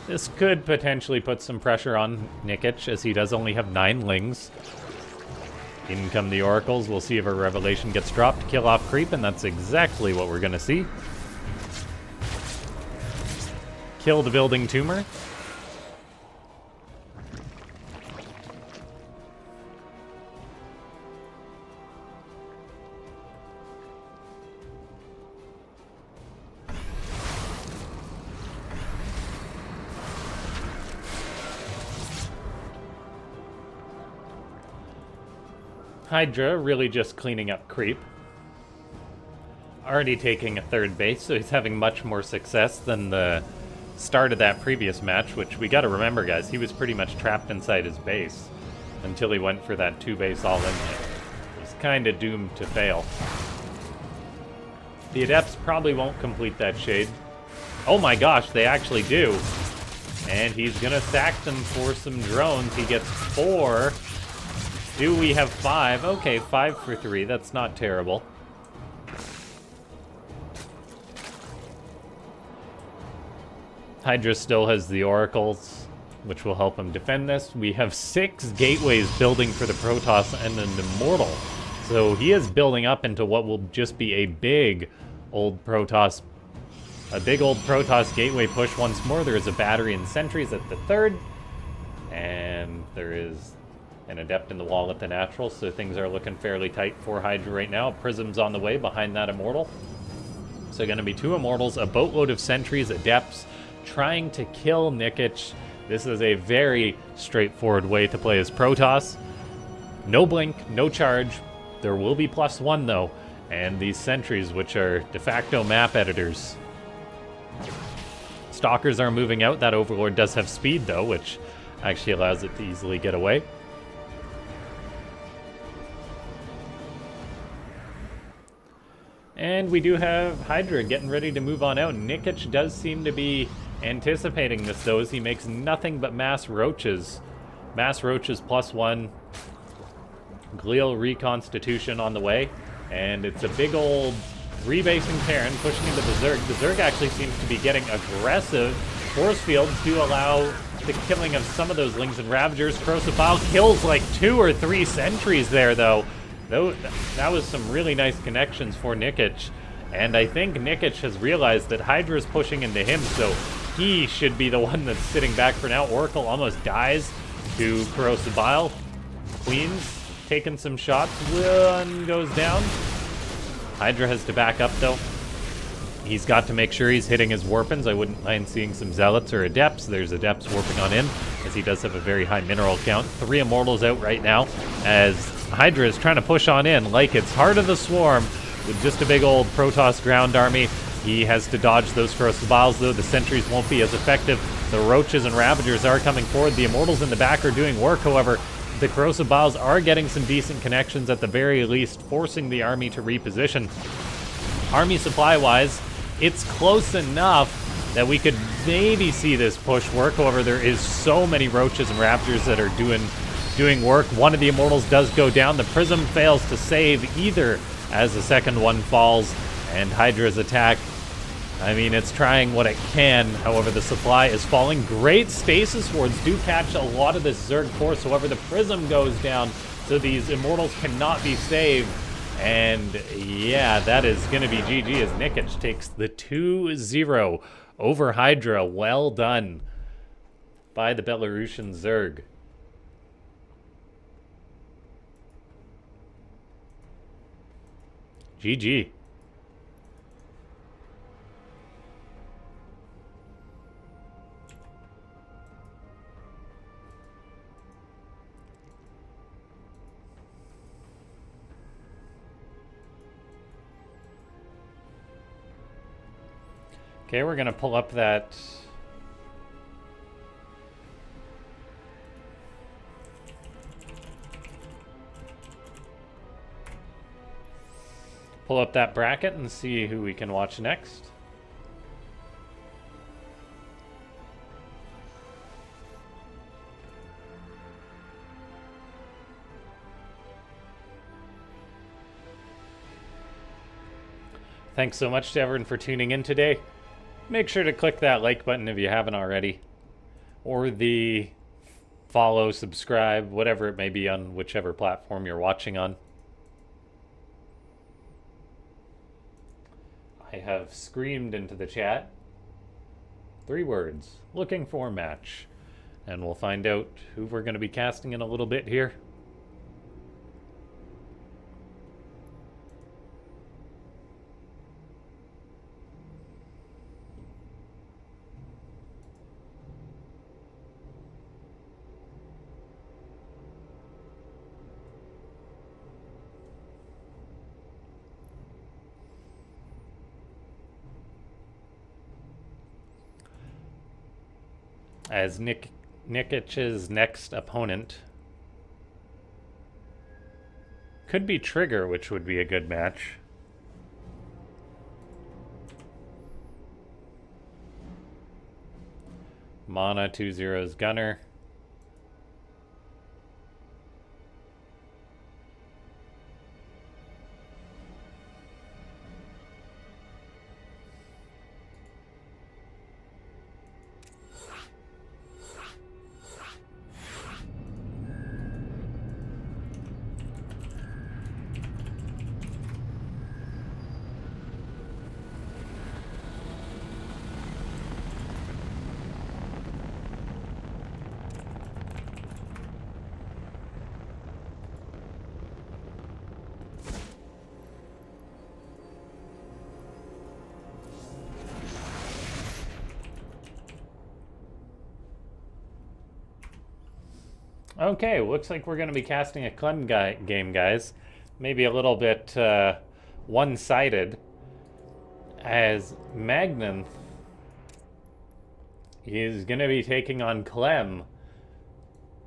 This could potentially put some pressure on Nikic as he does only have 9 Lings. In come the oracles. We'll see if a revelation gets dropped. Kill off creep, and that's exactly what we're going to see. Kill the building tumor. Hydra really just cleaning up creep. Already taking a 3rd base, so he's having much more success than the start of that previous match, which we gotta remember, guys, he was pretty much trapped inside his base until he went for that 2-base all-in hit. It was kinda doomed to fail. The adepts probably won't complete that shade. Oh my gosh, they actually do. And he's gonna sack them for some drones. He gets 4. Do we have 5? Okay, 5 for 3. That's not terrible. Hydra still has the oracles, which will help him defend this. We have 6 gateways building for the Protoss and an Immortal. So he is building up into what will just be a big old Protoss gateway push once more. There is a battery and sentries at the 3rd. And there is an adept in the wall at the natural, so things are looking fairly tight for Hydra right now. Prism's on the way behind that Immortal. So going to be 2 Immortals, a boatload of sentries, adepts, trying to kill Nikic. This is a very straightforward way to play as Protoss. No blink, no charge. There will be +1 though, and these sentries, which are de facto map editors. Stalkers are moving out. That Overlord does have speed though, which actually allows it to easily get away. And we do have Hydra getting ready to move on out. Nikic does seem to be anticipating this, though, as he makes nothing but mass roaches. Mass roaches +1. Glial reconstitution on the way. And it's a big old rebasing Terran pushing into the Zerg. The Zerg actually seems to be getting aggressive. Force field to allow the killing of some of those Lings and Ravagers. Corrosive Bile kills like 2 or 3 sentries there, though. That was some really nice connections for Nikic, and I think Nikic has realized that Hydra's pushing into him, so he should be the one that's sitting back for now. Oracle almost dies to Corrosive Bile. Queen's taking some shots. One goes down. Hydra has to back up, though. He's got to make sure he's hitting his warpins. I wouldn't mind seeing some Zealots or Adepts. There's Adepts warping on in, as he does have a very high mineral count. 3 Immortals out right now, as Hydra is trying to push on in like it's Heart of the Swarm, with just a big old Protoss ground army. He has to dodge those Corrosive Vials, though. The sentries won't be as effective. The Roaches and Ravagers are coming forward. The Immortals in the back are doing work, however. The Corrosive Vials are getting some decent connections, at the very least, forcing the army to reposition. Army supply-wise, it's close enough that we could maybe see this push work. However, there is so many Roaches and Ravagers that are doing work. One of the Immortals does go down. The Prism fails to save either, as the second one falls, and Hydra's attack, I mean, it's trying what it can. However, the supply is falling. Great stasis wards do catch a lot of this Zerg force. However, the Prism goes down, so these Immortals cannot be saved. And yeah, that is going to be GG, as Nikic takes the 2-0 over Hydra. Well done by the Belarusian Zerg. GG. Okay, we're going to pull up that bracket and see who we can watch next. Thanks so much to everyone for tuning in today. Make sure to click that like button if you haven't already, or the follow, subscribe, whatever it may be on whichever platform you're watching on. I have screamed into the chat 3 words: looking for match. And we'll find out who we're going to be casting in a little bit here. As Nikic's next opponent could be Trigger, which would be a good match. Mana 2-0's Gunner. Okay, looks like we're going to be casting a Clem game, guys. Maybe a little bit one-sided, as Magnum is going to be taking on Clem,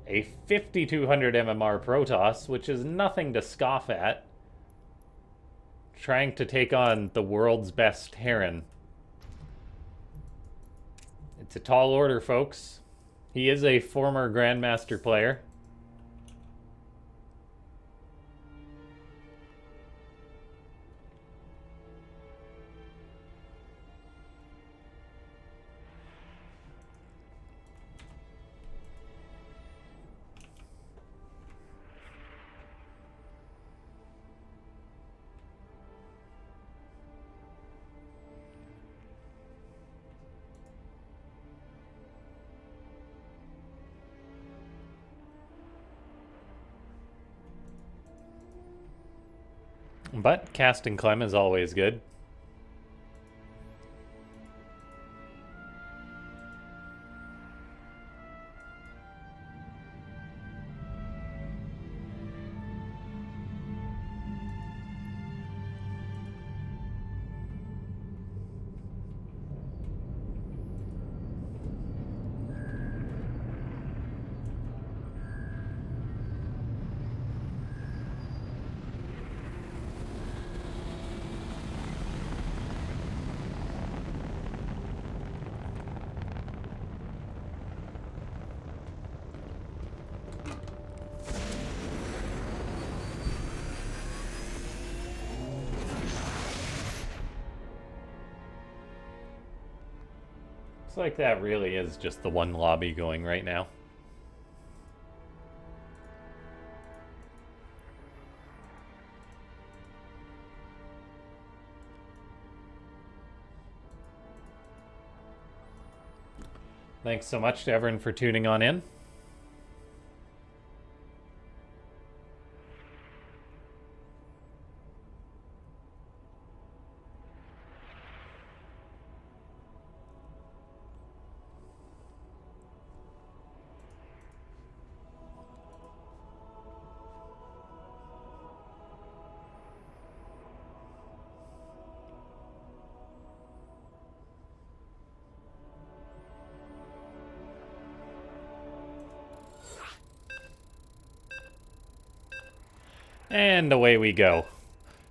a 5200 MMR Protoss, which is nothing to scoff at, trying to take on the world's best Terran. It's a tall order, folks. He is a former Grandmaster player. But casting Clem is always good. Looks like that really is just the one lobby going right now. Thanks so much to everyone for tuning on in. And away we go.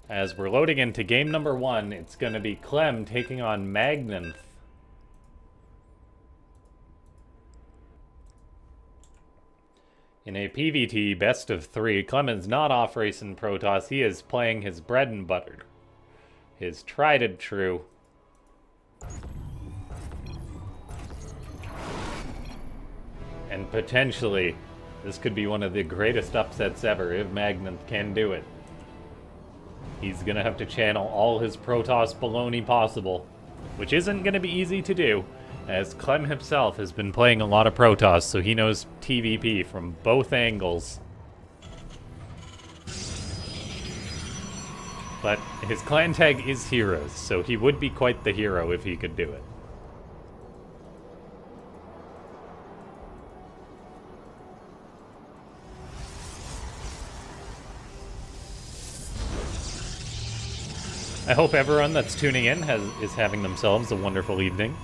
As we're loading into game number 1, it's going to be Clem taking on Magnanth. In a PvT best of 3, Clem is not off racing Protoss. He is playing his bread and butter. His tried and true. And potentially, this could be one of the greatest upsets ever if Magnanth can do it. He's gonna have to channel all his Protoss baloney possible, which isn't gonna be easy to do, as Clem himself has been playing a lot of Protoss, so he knows TVP from both angles. But his clan tag is Heroes, so he would be quite the hero if he could do it. I hope everyone that's tuning in is having themselves a wonderful evening.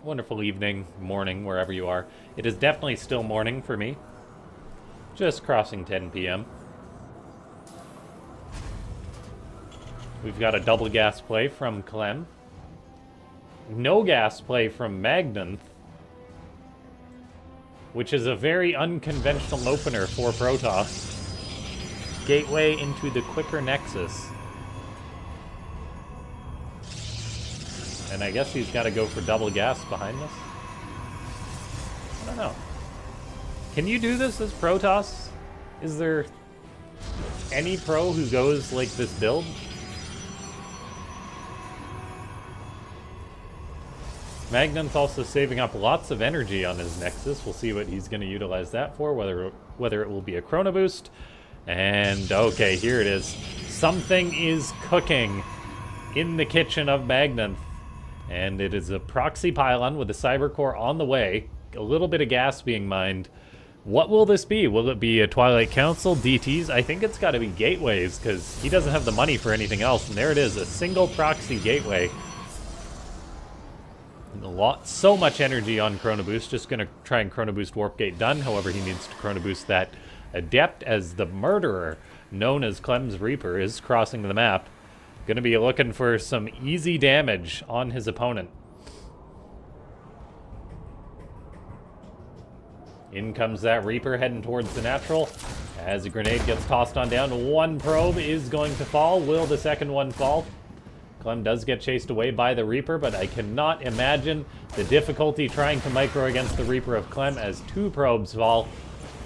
Wonderful evening, morning, wherever you are. It is definitely still morning for me. Just crossing 10 p.m. We've got a double gas play from Clem. No gas play from Magnanth, which is a very unconventional opener for Protoss. Gateway into the quicker Nexus. And I guess he's got to go for double gas behind this. I don't know. Can you do this as Protoss? Is there any pro who goes like this build? Magnanth also saving up lots of energy on his Nexus. We'll see what he's going to utilize that for, whether it will be a Chrono Boost. And, okay, here it is. Something is cooking in the kitchen of Magnanth. And it is a proxy pylon with a Cyber Core on the way. A little bit of gas being mined. What will this be? Will it be a Twilight Council, DTs? I think it's got to be gateways, because he doesn't have the money for anything else. And there it is, a single proxy gateway. So much energy on Chrono Boost. Just going to try and Chrono Boost Warp Gate done. However, he needs to Chrono Boost that Adept, as the murderer, known as Clem's Reaper, is crossing the map. Going to be looking for some easy damage on his opponent. In comes that Reaper heading towards the natural. As a grenade gets tossed on down, one probe is going to fall. Will the second one fall? Clem does get chased away by the Reaper, but I cannot imagine the difficulty trying to micro against the Reaper of Clem as two probes fall.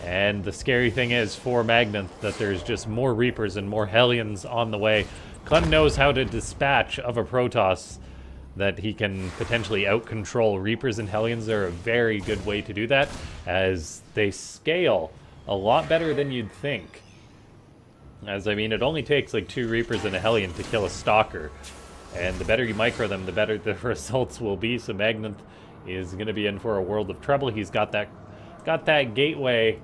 And the scary thing is for Magnanth that there's just more Reapers and more Hellions on the way. Clem knows how to dispatch of a Protoss that he can potentially out-control. Reapers and Hellions are a very good way to do that, as they scale a lot better than you'd think. As, I mean, it only takes like 2 Reapers and a Hellion to kill a Stalker. And the better you micro them, the better the results will be. So Magnanth is going to be in for a world of trouble. He's got that gateway,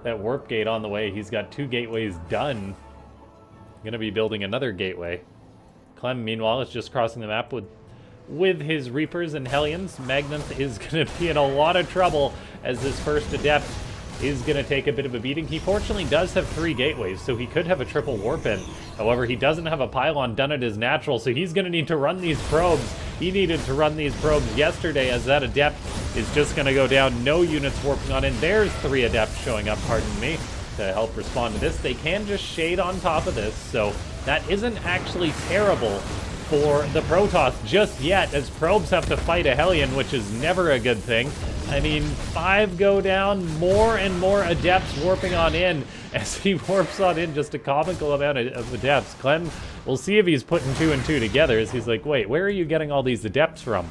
that warp gate on the way. He's got 2 gateways done. Going to be building another gateway. Clem, meanwhile, is just crossing the map with his Reapers and Hellions. Magnanth is going to be in a lot of trouble as his first Adept is going to take a bit of a beating. He fortunately does have 3 gateways, so he could have a triple warp in. However, he doesn't have a pylon done at his natural, so he's going to need to run these probes. He needed to run these probes yesterday, as that Adept is just going to go down. No units warping on in. There's 3 Adepts showing up, pardon me. to help respond to this. They can just shade on top of this, so that isn't actually terrible for the Protoss just yet, as probes have to fight a Hellion, which is never a good thing. I mean, 5 go down, more and more Adepts warping on in. As he warps on in, just a comical amount of Adepts. Clem, we'll see if he's putting 2 and 2 together, as he's like, wait, where are you getting all these Adepts from?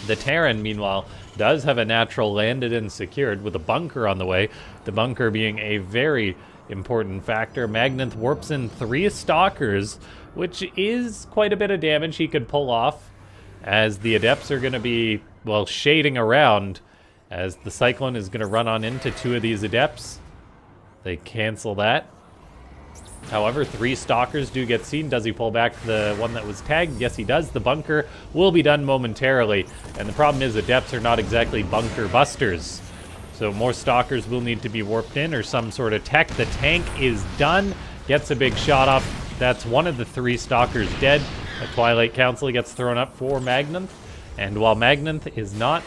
The Terran, meanwhile, does have a natural landed and secured with a bunker on the way. The bunker being a very important factor. Magnath warps in 3 Stalkers, which is quite a bit of damage he could pull off, as the Adepts are going to be, well, shading around, as the Cyclone is going to run on into 2 of these Adepts. They cancel that. However, 3 Stalkers do get seen. Does he pull back the one that was tagged? Yes, he does. The bunker will be done momentarily. And the problem is Adepts are not exactly bunker busters. So more Stalkers will need to be warped in, or some sort of tech. The tank is done. Gets a big shot off. That's one of the 3 Stalkers dead. A Twilight Council gets thrown up for Magnath. And while Magnath is not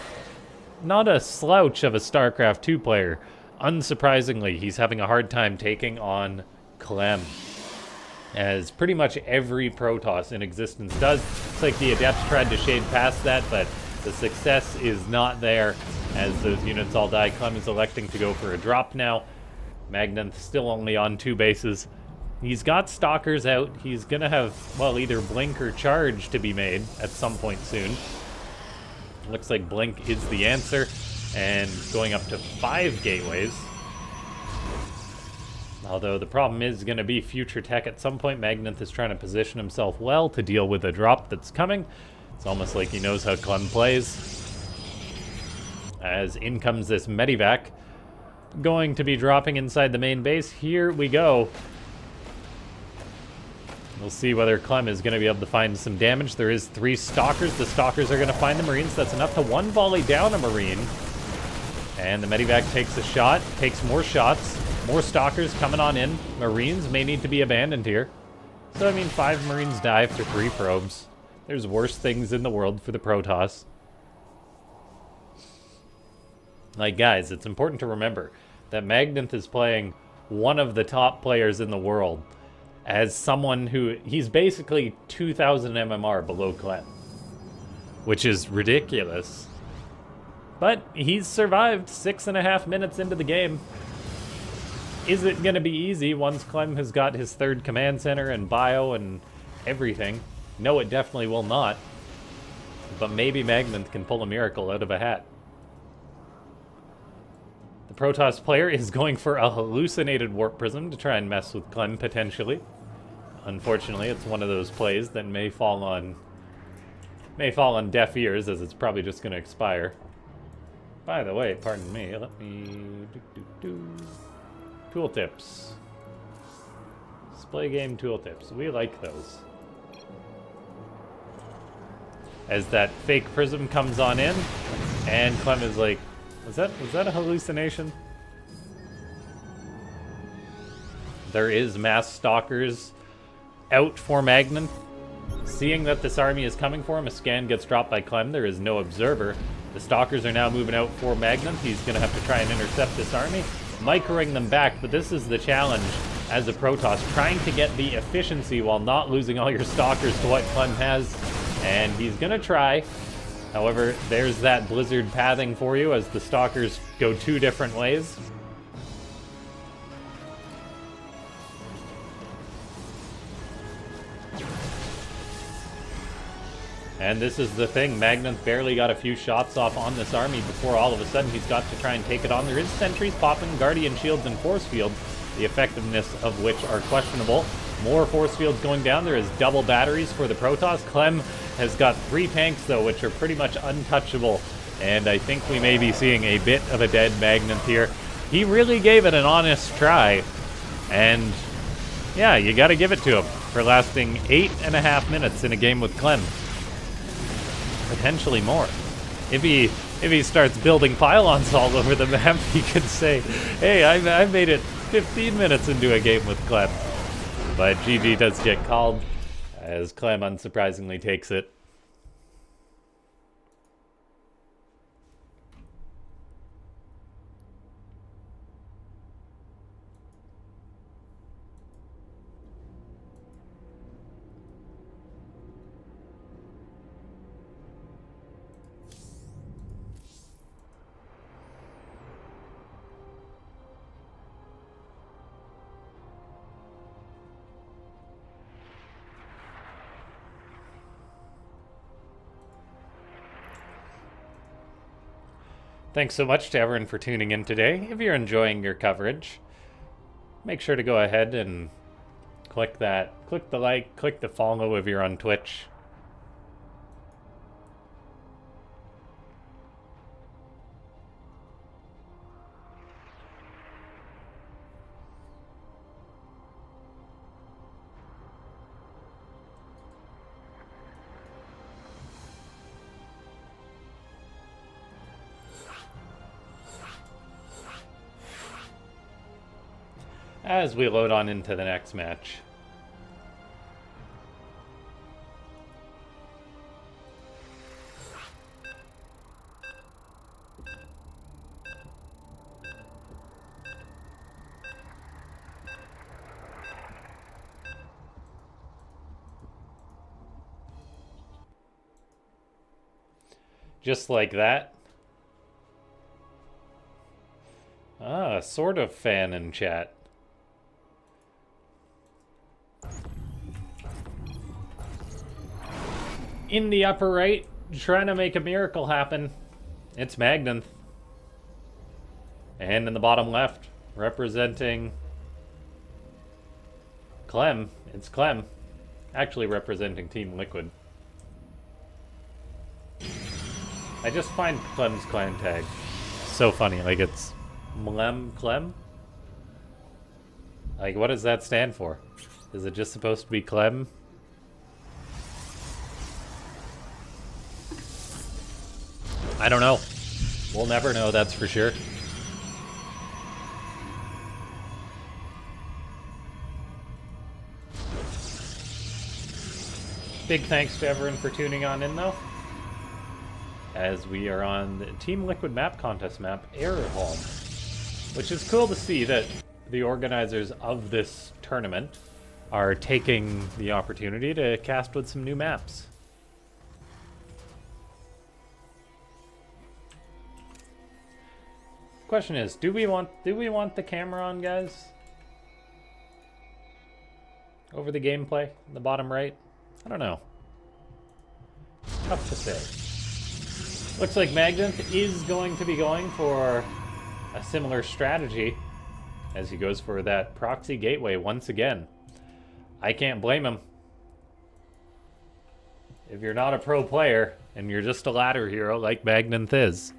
a slouch of a StarCraft 2 player, unsurprisingly, he's having a hard time taking on Clem, as pretty much every Protoss in existence does. It's like the Adepts tried to shade past that, but the success is not there, as those units all die. Clem is electing to go for a drop now. Magnath still only on 2 bases. He's got Stalkers out. He's gonna have, well, either Blink or Charge to be made at some point soon. Looks like Blink is the answer, and going up to 5 gateways. Although the problem is going to be future tech at some point. Magnath is trying to position himself well to deal with a drop that's coming. It's almost like he knows how Clem plays. As in comes this Medivac, going to be dropping inside the main base. Here we go. We'll see whether Clem is going to be able to find some damage. There is 3 Stalkers. The Stalkers are going to find the Marines. That's enough to 1 volley down a Marine. And the Medivac takes a shot, takes more shots. More Stalkers coming on in. Marines may need to be abandoned here. So, I mean, 5 Marines die for 3 probes. There's worse things in the world for the Protoss. Like, guys, it's important to remember that Magnath is playing one of the top players in the world as someone who... He's basically 2,000 MMR below Clem, which is ridiculous. But he's survived 6.5 minutes into the game. Is it going to be easy once Clem has got his 3rd command center and bio and everything? No, it definitely will not. But maybe Magnath can pull a miracle out of a hat. The Protoss player is going for a hallucinated Warp Prism to try and mess with Clem, potentially. Unfortunately, it's one of those plays that may fall on deaf ears, as it's probably just going to expire. By the way, pardon me, let me... Tooltips. Display game tooltips. We like those. As that fake prism comes on in, and Clem is like, was that a hallucination? There is mass Stalkers out for Magnath. Seeing that this army is coming for him, a scan gets dropped by Clem. There is no observer. The Stalkers are now moving out for Magnath. He's going to have to try and intercept this army, microing them back, but this is the challenge as a Protoss, trying to get the efficiency while not losing all your Stalkers to what Clem has, and he's going to try. However, there's that Blizzard pathing for you as the Stalkers go 2 different ways. And this is the thing, Magnath barely got a few shots off on this army before all of a sudden he's got to try and take it on. There is sentries popping, Guardian Shields, and Force Fields, the effectiveness of which are questionable. More Force Fields going down. There is double batteries for the Protoss. Clem has got 3 tanks, though, which are pretty much untouchable. And I think we may be seeing a bit of a dead Magnath here. He really gave it an honest try. And, yeah, you got to give it to him for lasting 8.5 minutes in a game with Clem. Potentially more. If he starts building pylons all over the map, he could say, hey, I made it 15 minutes into a game with Clem. But GG does get called, as Clem unsurprisingly takes it. Thanks so much to everyone for tuning in today. If you're enjoying your coverage, make sure to go ahead and click the like, click the follow if you're on Twitch. As we load on into the next match. Just like that. Ah, sort of fan in chat. In the upper right, trying to make a miracle happen, it's Magnan. And in the bottom left, representing Clem, it's Clem. Actually representing Team Liquid. I just find Clem's clan tag so funny. Like, it's Clem? Like, what does that stand for? Is it just supposed to be Clem? I don't know. We'll never know, that's for sure. Big thanks to everyone for tuning on in, though. As we are on the Team Liquid map contest map, Airholm. Which is cool to see that the organizers of this tournament are taking the opportunity to cast with some new maps. Question is, do we want the camera on, guys? Over the gameplay in the bottom right? I don't know. Tough to say. Looks like Magnan is going to be going for a similar strategy as he goes for that proxy gateway once again. I can't blame him. If you're not a pro player and you're just a ladder hero like Magnan is,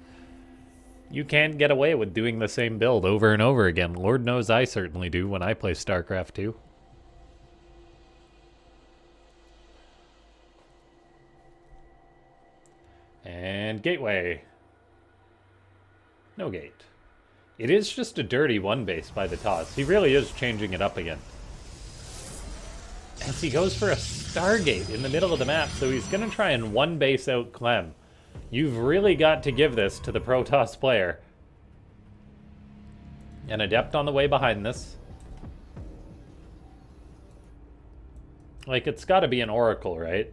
you can't get away with doing the same build over and over again. Lord knows I certainly do when I play StarCraft 2. And gateway. No gate. It is just a dirty one base by the toss. He really is changing it up again. As he goes for a Stargate in the middle of the map, so he's going to try and one base out Clem. You've really got to give this to the Protoss player. An Adept on the way behind this. Like, it's got to be an Oracle, right?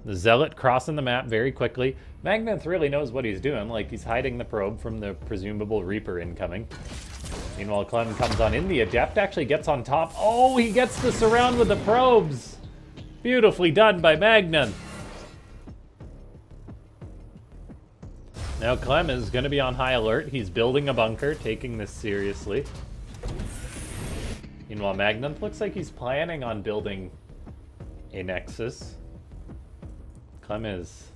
The Zealot crossing the map very quickly. Magnan really knows what he's doing. Like, he's hiding the probe from the presumable Reaper incoming. Meanwhile, Clem comes on in. The Adept actually gets on top. Oh, he gets the surround with the probes. Beautifully done by Magnan. Now Clem is going to be on high alert. He's building a bunker, taking this seriously. Meanwhile, Magnan looks like he's planning on building a Nexus. Clem is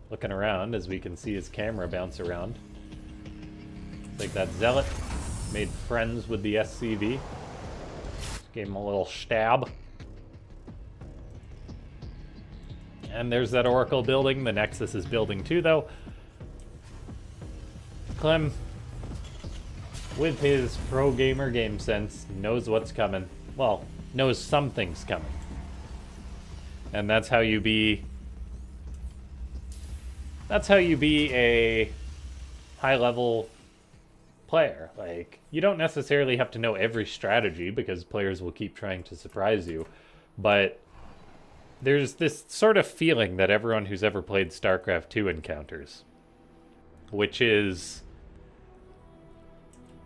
looking around as we can see his camera bounce around. It's like that Zealot made friends with the SCV. Gave him a little stab. And there's that Oracle building. The Nexus is building too, though. Clem, with his pro gamer game sense, knows what's coming. Well, knows something's coming. And that's how you be a high-level player. Like, you don't necessarily have to know every strategy because players will keep trying to surprise you. But there's this sort of feeling that everyone who's ever played StarCraft 2 encounters. Which is,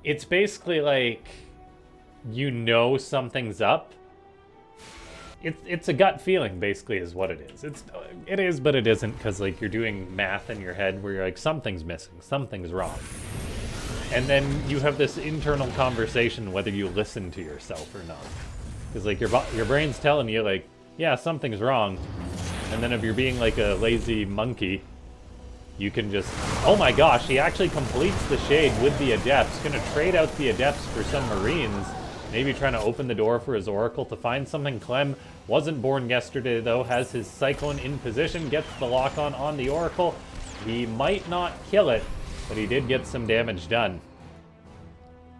it's basically like, you know something's up, It's a gut feeling, basically, is what it is. It is, but it isn't, because like you're doing math in your head where you're like, something's missing, something's wrong, and then you have this internal conversation whether you listen to yourself or not, because like your brain's telling you like, yeah, something's wrong, and then if you're being like a lazy monkey, you can just, oh my gosh, he actually completes the shade with the adepts, gonna trade out the adepts for some marines. Maybe trying to open the door for his oracle to find something. Clem wasn't born yesterday, though. Has his cyclone in position. Gets the lock on the oracle. He might not kill it, but he did get some damage done.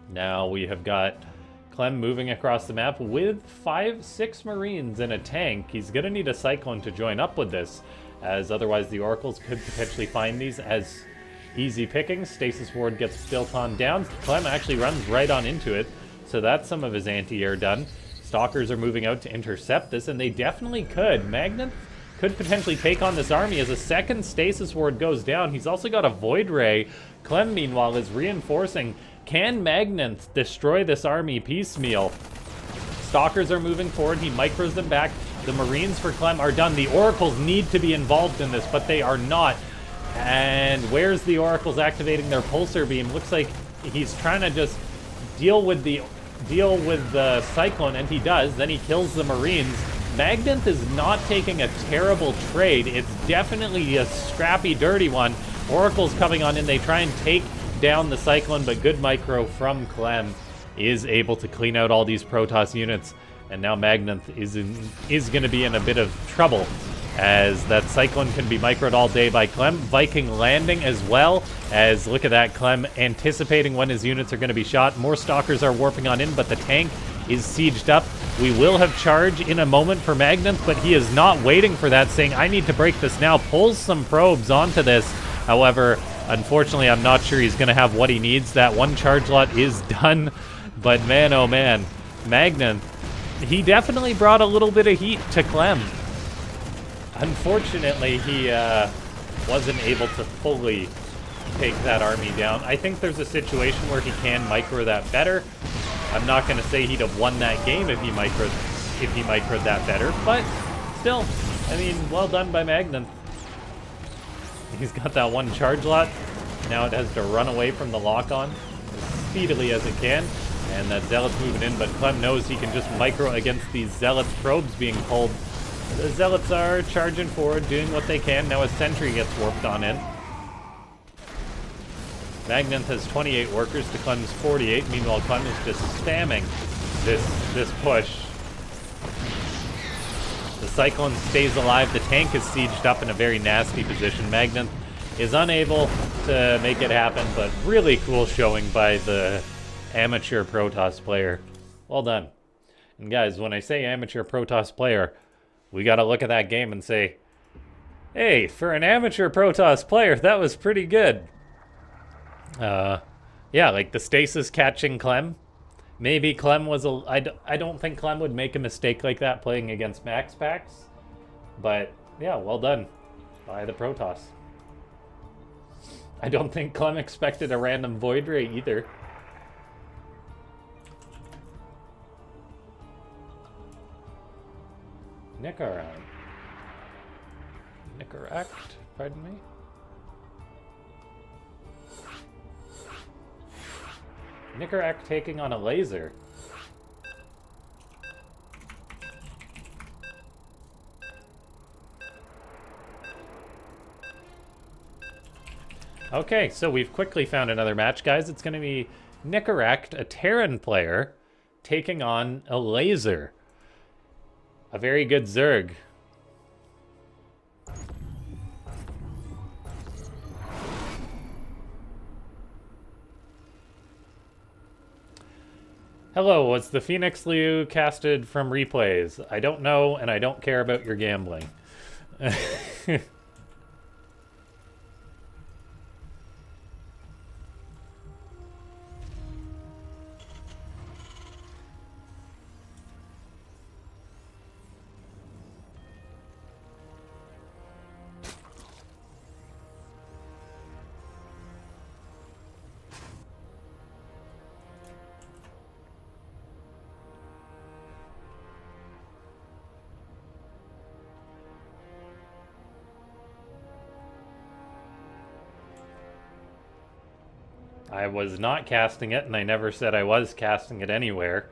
Now we have got Clem moving across the map with 5-6 marines and a tank. He's going to need a cyclone to join up with this, as otherwise the oracles could potentially find these as easy pickings. Stasis ward gets built on down. Clem actually runs right on into it. So that's some of his anti-air done. Stalkers are moving out to intercept this, and they definitely could. Magnet could potentially take on this army as a second stasis ward goes down. He's also got a void ray. Clem, meanwhile, is reinforcing. Can Magnet destroy this army piecemeal? Stalkers are moving forward. He micros them back. The marines for Clem are done. The oracles need to be involved in this, but they are not. And where's the oracles activating their pulsar beam? Looks like he's trying to just deal with the cyclone, and he does. Then he kills the marines. Magdanth is not taking a terrible trade. It's definitely a scrappy, dirty one. Oracle's coming on in. They try and take down the cyclone, but good micro from Clem is able to clean out all these Protoss units. And now Magdanth is going to be in a bit of trouble, as that cyclone can be microed all day by Clem. Viking landing as well, as look at that, Clem anticipating when his units are going to be shot. More stalkers are warping on in, but the tank is sieged up. We will have charge in a moment for Magdanth, but he is not waiting for that, saying, I need to break this now. Pulls some probes onto this. However, unfortunately, I'm not sure he's going to have what he needs. That one charge lot is done, but man, oh man, Magdanth, he definitely brought a little bit of heat to Clem. Unfortunately, he wasn't able to fully take that army down. I think there's a situation where he can micro that better. I'm not going to say he'd have won that game if he microed that better, but still, I mean, well done by Magdanth. He's got that one charge lot. Now it has to run away from the lock-on as speedily as it can, and that Zealot's moving in, but Clem knows he can just micro against these Zealot probes being pulled. The Zealots are charging forward, doing what they can. Now a sentry gets warped on in. Magdanth has 28 workers to Clem's 48. Meanwhile, Clem is just spamming this push. The Cyclone stays alive. The tank is sieged up in a very nasty position. Magdanth is unable to make it happen, but really cool showing by the amateur Protoss player. Well done. And guys, when I say amateur Protoss player, we got to look at that game and say, hey, for an amateur Protoss player, that was pretty good. Yeah, like the stasis catching Clem. Maybe Clem was I don't think Clem would make a mistake like that playing against Max Packs. But, yeah, well done by the Protoss. I don't think Clem expected a random Void Ray either. Nicaract, pardon me. Nicaract taking on a laser. Okay, so we've quickly found another match, guys. It's going to be Nicaract, a Terran player, taking on a laser. A very good Zerg. Hello, was the Phoenix Liu casted from replays? I don't know, and I don't care about your gambling. I was not casting it, and I never said I was casting it anywhere.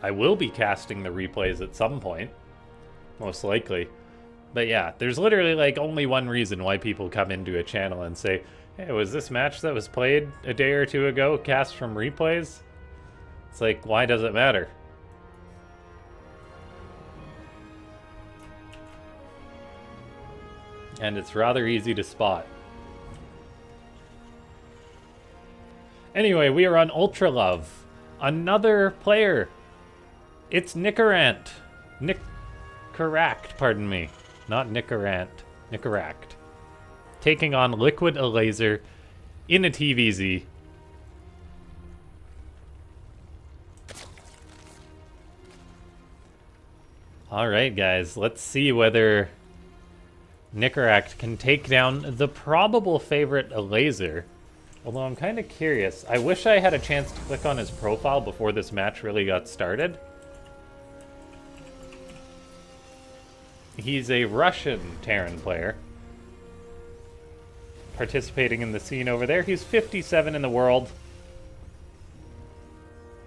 I will be casting the replays at some point, most likely. But yeah, there's literally like only one reason why people come into a channel and say, hey, was this match that was played a day or two ago cast from replays? It's like, why does it matter? And it's rather easy to spot. Anyway, we are on Ultra Love. Another player. It's Nickerant. Nickerant, pardon me. Not Nickerant. Nickerant. Taking on Liquid a Laser in a TVZ. Alright, guys. Let's see whether Nickerant can take down the probable favorite a Laser. Although I'm kind of curious. I wish I had a chance to click on his profile before this match really got started. He's a Russian Terran player. Participating in the scene over there. He's 57 in the world.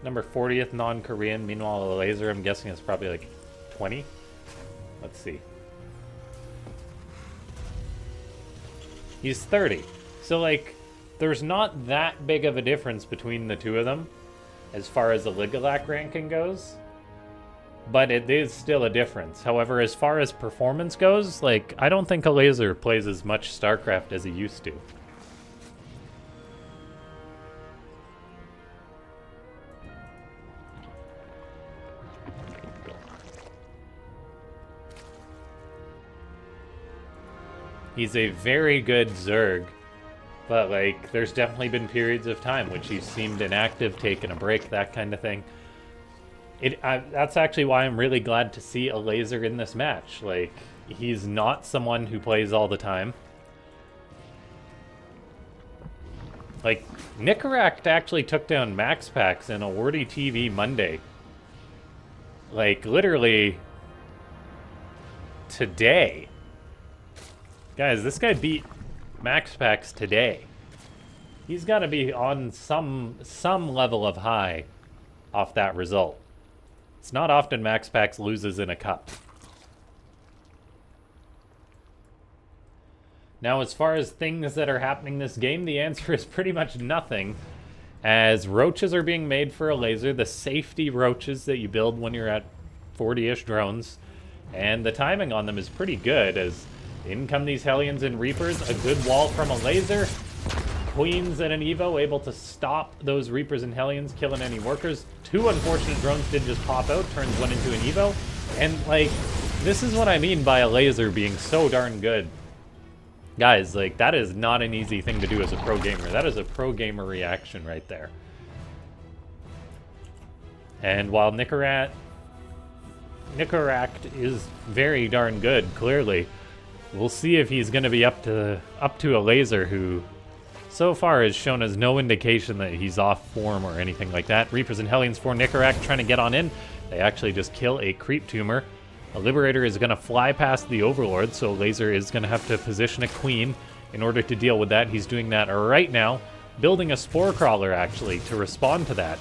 Number 40th non-Korean. Meanwhile, a Laser, I'm guessing, is probably like 20. Let's see. He's 30. So, like, there's not that big of a difference between the two of them as far as the Ligalac ranking goes. But it is still a difference. However, as far as performance goes, like, I don't think a Laser plays as much StarCraft as he used to. He's a very good Zerg, but, like, there's definitely been periods of time which he seemed inactive, taking a break, that kind of thing. That's actually why I'm really glad to see a Laser in this match. Like, he's not someone who plays all the time. Like, Nickerant actually took down MaxPax in a Wordy TV Monday. Like, literally today. Guys, this guy beat MaxPax today. He's got to be on some level of high off that result. It's not often MaxPax loses in a cup. Now, as far as things that are happening this game, the answer is pretty much nothing. As roaches are being made for a Laser, the safety roaches that you build when you're at 40-ish drones. And the timing on them is pretty good, as in come these Hellions and Reapers, a good wall from a Laser. Queens and an Evo able to stop those Reapers and Hellions, killing any workers. Two unfortunate drones did just pop out, turns one into an Evo. And, like, this is what I mean by a Laser being so darn good. Guys, like, that is not an easy thing to do as a pro gamer. That is a pro gamer reaction right there. And while Nickerant is very darn good, clearly, we'll see if he's going to be up to a Laser who so far has shown us no indication that he's off form or anything like that. Reapers and Hellions for Nickerant trying to get on in. They actually just kill a Creep Tumor. A Liberator is going to fly past the Overlord, so Laser is going to have to position a Queen in order to deal with that. He's doing that right now, building a Spore Crawler, actually, to respond to that.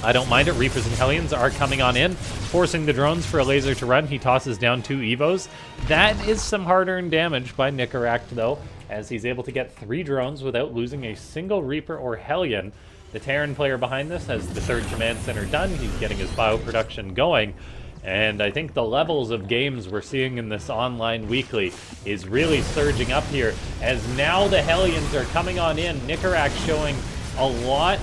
I don't mind it. Reapers and Hellions are coming on in, forcing the drones for a Laser to run. He tosses down two Evos. That is some hard-earned damage by Nickerant, though, as he's able to get 3 drones without losing a single Reaper or Hellion. The Terran player behind this has the 3rd command center done. He's getting his bioproduction going. And I think the levels of games we're seeing in this online weekly is really surging up here, as now the Hellions are coming on in. Nickerant showing a lot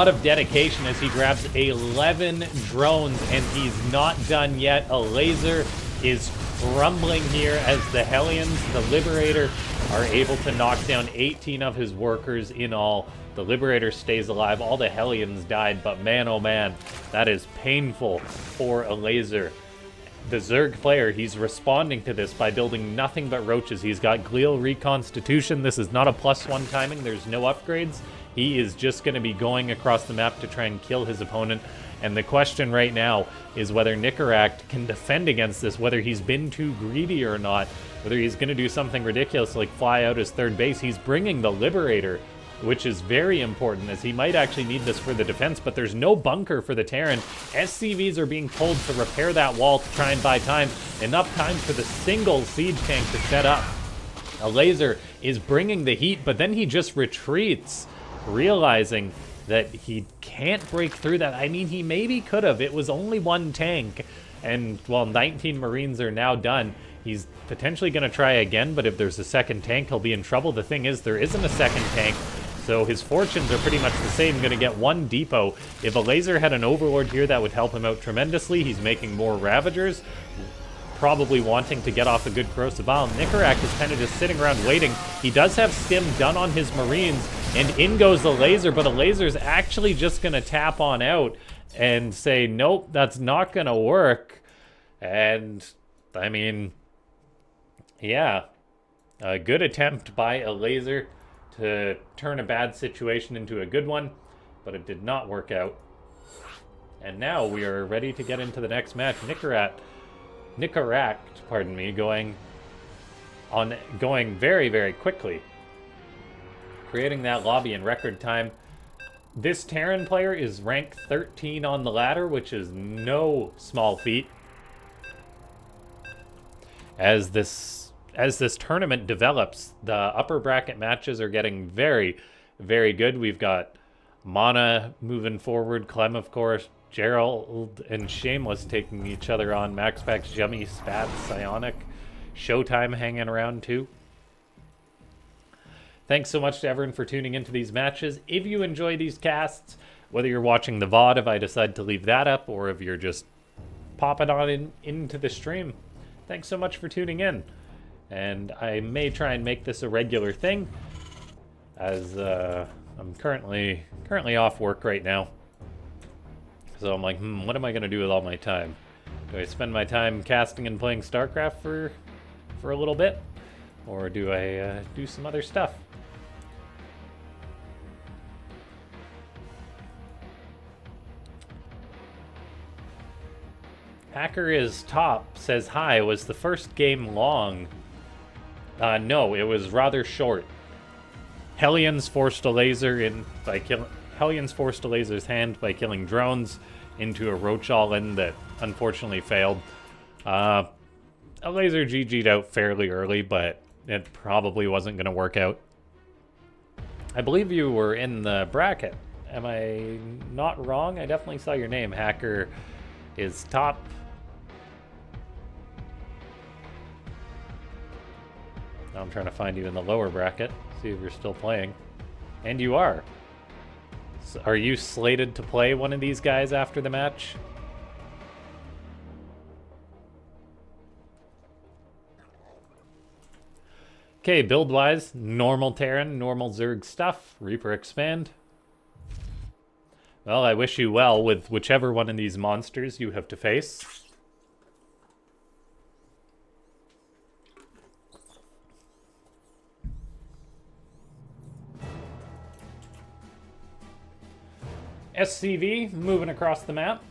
of dedication as he grabs 11 drones, and he's not done yet. A Laser is crumbling here as the Hellions, the Liberator, are able to knock down 18 of his workers in all. The Liberator stays alive. All the Hellions died, but man, oh man, that is painful for a laser. The Zerg player, he's responding to this by building nothing but roaches. He's got Glial Reconstitution. This is not a +1 timing. There's no upgrades. He is just going to be going across the map to try and kill his opponent. And the question right now is whether Nicaract can defend against this, whether he's been too greedy or not, whether he's going to do something ridiculous like fly out his third base. He's bringing the Liberator, which is very important, as he might actually need this for the defense, but there's no bunker for the Terran. SCVs are being told to repair that wall to try and buy time. Enough time for the single siege tank to set up. A laser is bringing the heat, but then he just retreats, realizing that he can't break through that. I mean, he maybe could have. It was only one tank, and, well, 19 Marines are now done. He's potentially going to try again, but if there's a second tank, he'll be in trouble. The thing is, there isn't a second tank, so his fortunes are pretty much the same. Going to get one depot. If a laser had an Overlord here, that would help him out tremendously. He's making more Ravagers, probably wanting to get off a good Corrosive Vial. Nicaract is kind of just sitting around waiting. He does have Stim done on his Marines, and in goes the laser, but a laser's actually just going to tap on out and say, nope, that's not going to work. And, I mean, yeah, a good attempt by a laser to turn a bad situation into a good one, but it did not work out. And now we are ready to get into the next match. Nicaract, pardon me, going very, very quickly, creating that lobby in record time. This Terran player is ranked 13 on the ladder, which is no small feat. As this tournament develops, the upper bracket matches are getting very, very good. We've got Mana moving forward, Clem, of course, Gerald and Shameless taking each other on, Max Pax, Jummy, Spat, Psionic, Showtime hanging around too. Thanks so much to everyone for tuning into these matches. If you enjoy these casts, whether you're watching the VOD if I decide to leave that up, or if you're just popping on into the stream, thanks so much for tuning in. And I may try and make this a regular thing, as I'm currently off work right now. So I'm like, what am I going to do with all my time? Do I spend my time casting and playing StarCraft for a little bit? Or do I do some other stuff? Hacker is top, says hi. Was the first game long? No, it was rather short. Hellions forced a laser's hand by killing drones into a roach all-in that unfortunately failed. A laser GG'd out fairly early, but it probably wasn't going to work out. I believe you were in the bracket. Am I not wrong? I definitely saw your name. Hacker is top. Now I'm trying to find you in the lower bracket, see if you're still playing. And you are. So are you slated to play one of these guys after the match? Okay, build-wise, normal Terran, normal Zerg stuff, Reaper Expand. Well, I wish you well with whichever one of these monsters you have to face. SCV moving across the map.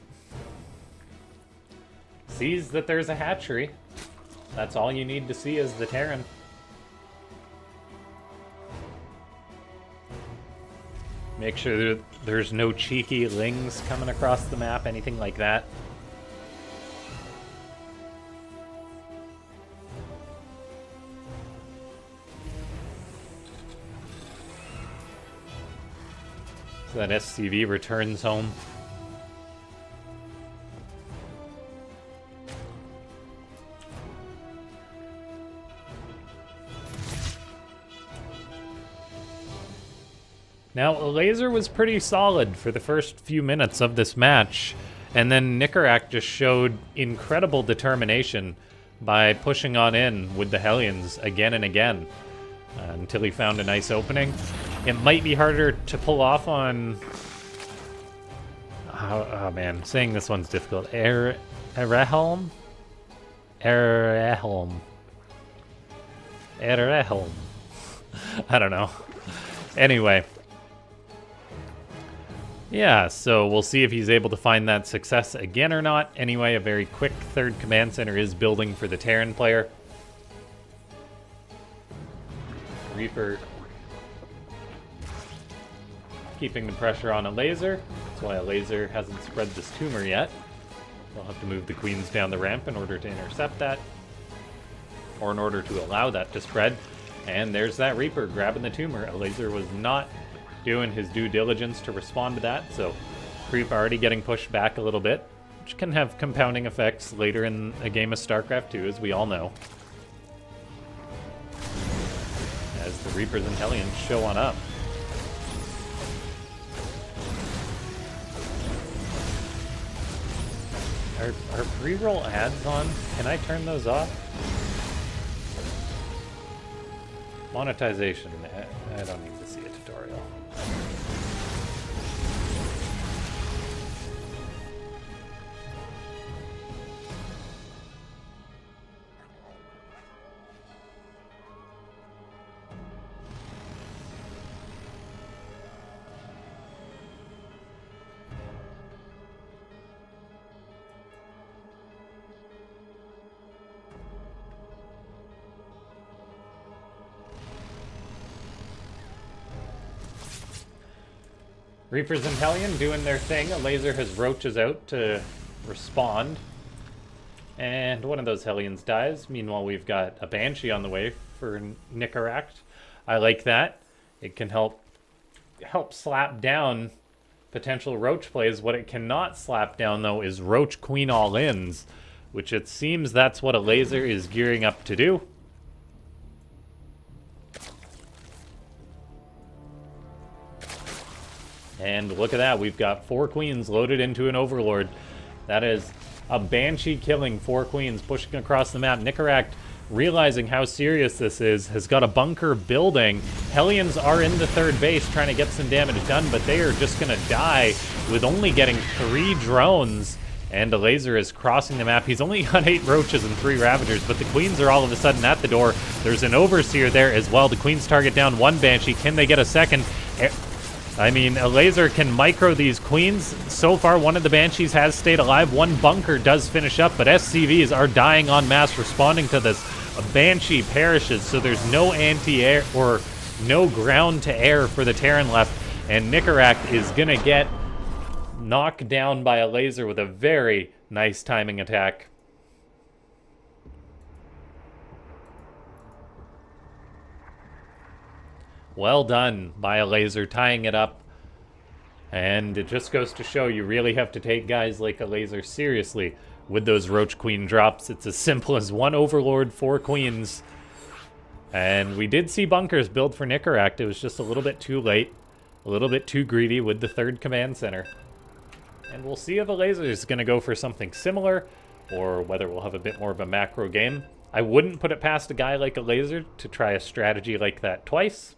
Sees that there's a hatchery. That's all you need to see is the Terran. Make sure there's no cheeky lings coming across the map, anything like that. So that SCV returns home. Now, Laser was pretty solid for the first few minutes of this match, and then Nicaract just showed incredible determination by pushing on in with the Hellions again and again. until he found a nice opening. It might be harder to pull off on... Oh man, saying this one's difficult. Erehelm? Erehelm. Erehelm. I don't know. Anyway. Yeah, so we'll see if he's able to find that success again or not. Anyway, a very quick third command center is building for the Terran player. Reaper keeping the pressure on a laser. That's why a laser hasn't spread this tumor yet. They'll have to move the queens down the ramp in order to intercept that, or in order to allow that to spread. And there's that Reaper grabbing the tumor. A laser was not doing his due diligence to respond to that, so Creep already getting pushed back a little bit, which can have compounding effects later in a game of StarCraft 2, as we all know. As the Reapers and Hellions show on up. Are pre-roll ads on? Can I turn those off? Monetization. I don't need to see a tutorial. Reapers and Hellion doing their thing. A laser has roaches out to respond. And one of those Hellions dies. Meanwhile, we've got a Banshee on the way for Nicaract. I like that. It can help slap down potential roach plays. What it cannot slap down, though, is roach queen all-ins, which it seems that's what a laser is gearing up to do. And look at that, we've got 4 queens loaded into an Overlord. That is a Banshee killing 4 queens, pushing across the map. Nicaract, realizing how serious this is, has got a bunker building. Hellions are in the third base trying to get some damage done, but they are just going to die with only getting 3 drones. And a laser is crossing the map. He's only got 8 roaches and 3 ravagers, but the queens are all of a sudden at the door. There's an overseer there as well. The queens target down 1 Banshee. Can they get a second? I mean, a laser can micro these queens. So far, one of the Banshees has stayed alive. 1 bunker does finish up, but SCVs are dying en masse responding to this. A Banshee perishes, so there's no anti-air or no ground to air for the Terran left, and Nicaract is going to get knocked down by a laser with a very nice timing attack. Well done by a laser, tying it up. And it just goes to show you really have to take guys like a laser seriously with those Roach Queen drops. It's as simple as 1 Overlord, 4 queens. And we did see bunkers build for Nicaract. It was just a little bit too late, a little bit too greedy with the 3rd command center. And we'll see if a laser is going to go for something similar, or whether we'll have a bit more of a macro game. I wouldn't put it past a guy like a laser to try a strategy like that twice.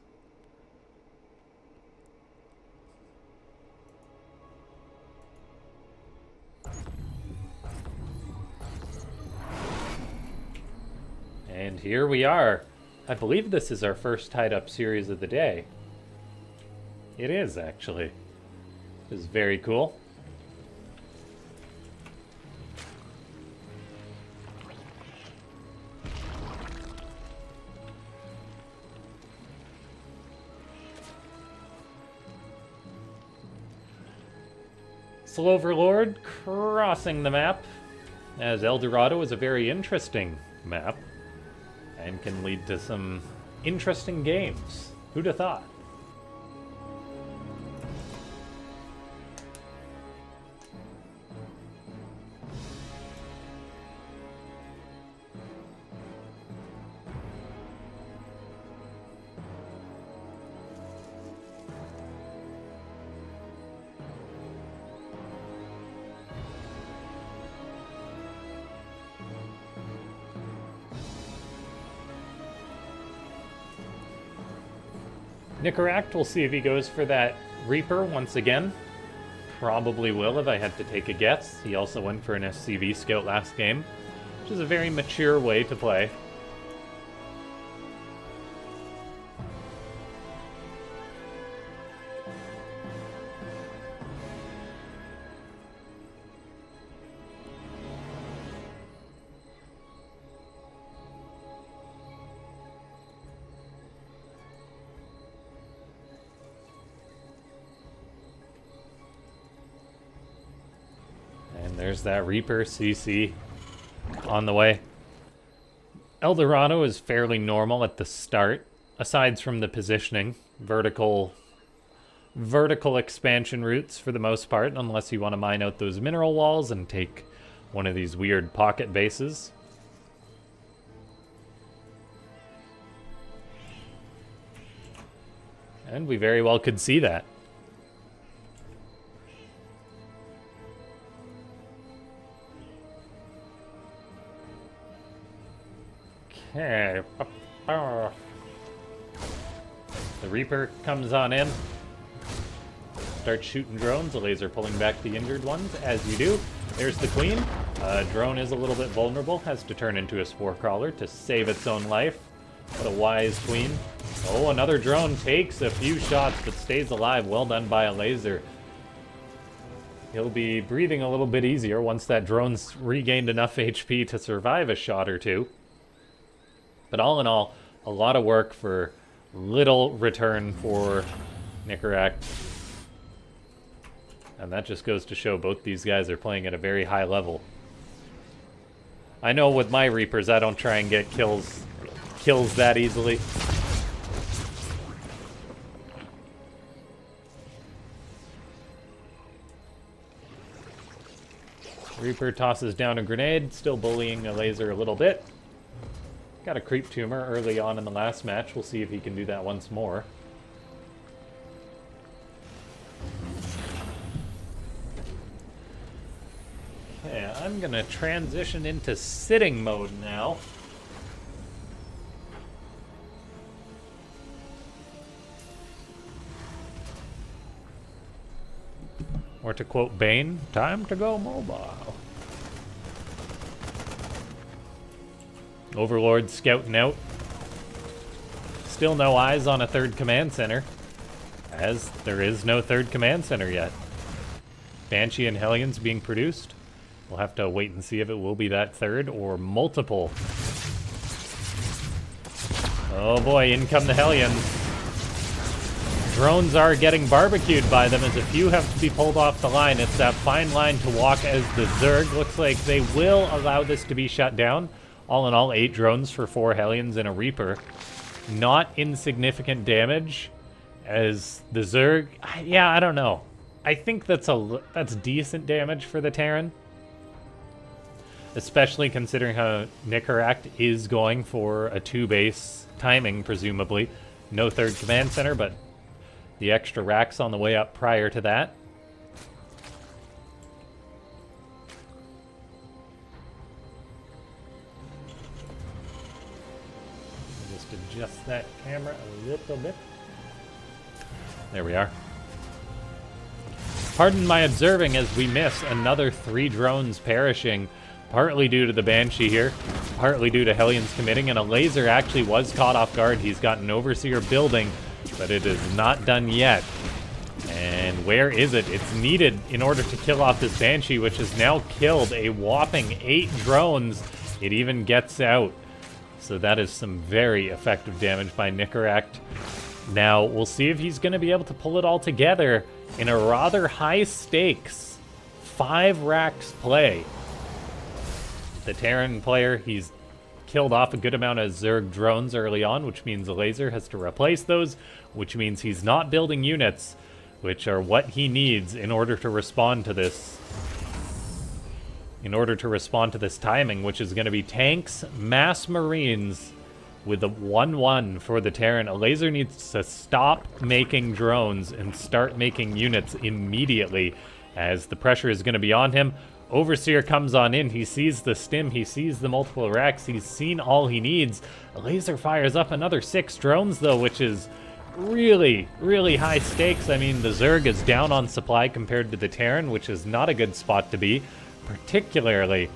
And here we are. I believe this is our first tied-up series of the day. It is, actually. This is very cool. Overlord crossing the map, as El Dorado is a very interesting map and can lead to some interesting games. Who'd have thought? Nicaract, we'll see if he goes for that Reaper once again. Probably will if I had to take a guess. He also went for an SCV Scout last game, which is a very mature way to play. There's that Reaper CC on the way. Eldorado is fairly normal at the start, aside from the positioning. Vertical expansion routes for the most part, unless you want to mine out those mineral walls and take one of these weird pocket bases. And we very well could see that. Okay. The Reaper comes on in. Starts shooting drones. The laser pulling back the injured ones, as you do. There's the Queen. Drone is a little bit vulnerable. Has to turn into a Spore Crawler to save its own life. What a wise Queen. Oh, another drone takes a few shots but stays alive. Well done by a laser. He'll be breathing a little bit easier once that drone's regained enough HP to survive a shot or two. But all in all, a lot of work for little return for Nicaract. And that just goes to show both these guys are playing at a very high level. I know with my Reapers, I don't try and get kills that easily. Reaper tosses down a grenade, still bullying a laser a little bit. Got a creep tumor early on in the last match. We'll see if he can do that once more. Okay, I'm gonna transition into sitting mode now. Or to quote Bane, time to go mobile. Overlord scouting out. Still no eyes on a third command center, as there is no third command center yet. Banshee and Hellions being produced. We'll have to wait and see if it will be that third or multiple. Oh boy, in come the Hellions. Drones are getting barbecued by them as a few have to be pulled off the line. It's that fine line to walk as the Zerg. Looks like they will allow this to be shut down. All in all, 8 drones for 4 Hellions and a Reaper. Not insignificant damage as the Zerg... Yeah, I don't know. I think that's decent damage for the Terran. Especially considering how Nicaract is going for a 2-base timing, presumably. No third command center, but the extra racks on the way up prior to that. Adjust that camera a little bit. There we are. Pardon my observing as we miss another 3 drones perishing, partly due to the Banshee here, partly due to Hellions committing, and a laser actually was caught off guard. He's got an Overseer building, but it is not done yet. And where is it? It's needed in order to kill off this Banshee, which has now killed a whopping 8 drones. It even gets out. So that is some very effective damage by Nicaract. Now, we'll see if he's going to be able to pull it all together in a rather high stakes 5 racks play. The Terran player, he's killed off a good amount of Zerg drones early on, which means the laser has to replace those, which means he's not building units, which are what he needs in order to respond to this. In order to respond to this timing, which is going to be tanks, mass marines, with a 1-1 for the Terran. A laser needs to stop making drones and start making units immediately, as the pressure is going to be on him. Overseer comes on in. He sees the stim. He sees the multiple racks. He's seen all he needs. A laser fires up another 6 drones, though, which is really, really high stakes. I mean, the Zerg is down on supply compared to the Terran, which is not a good spot to be, particularly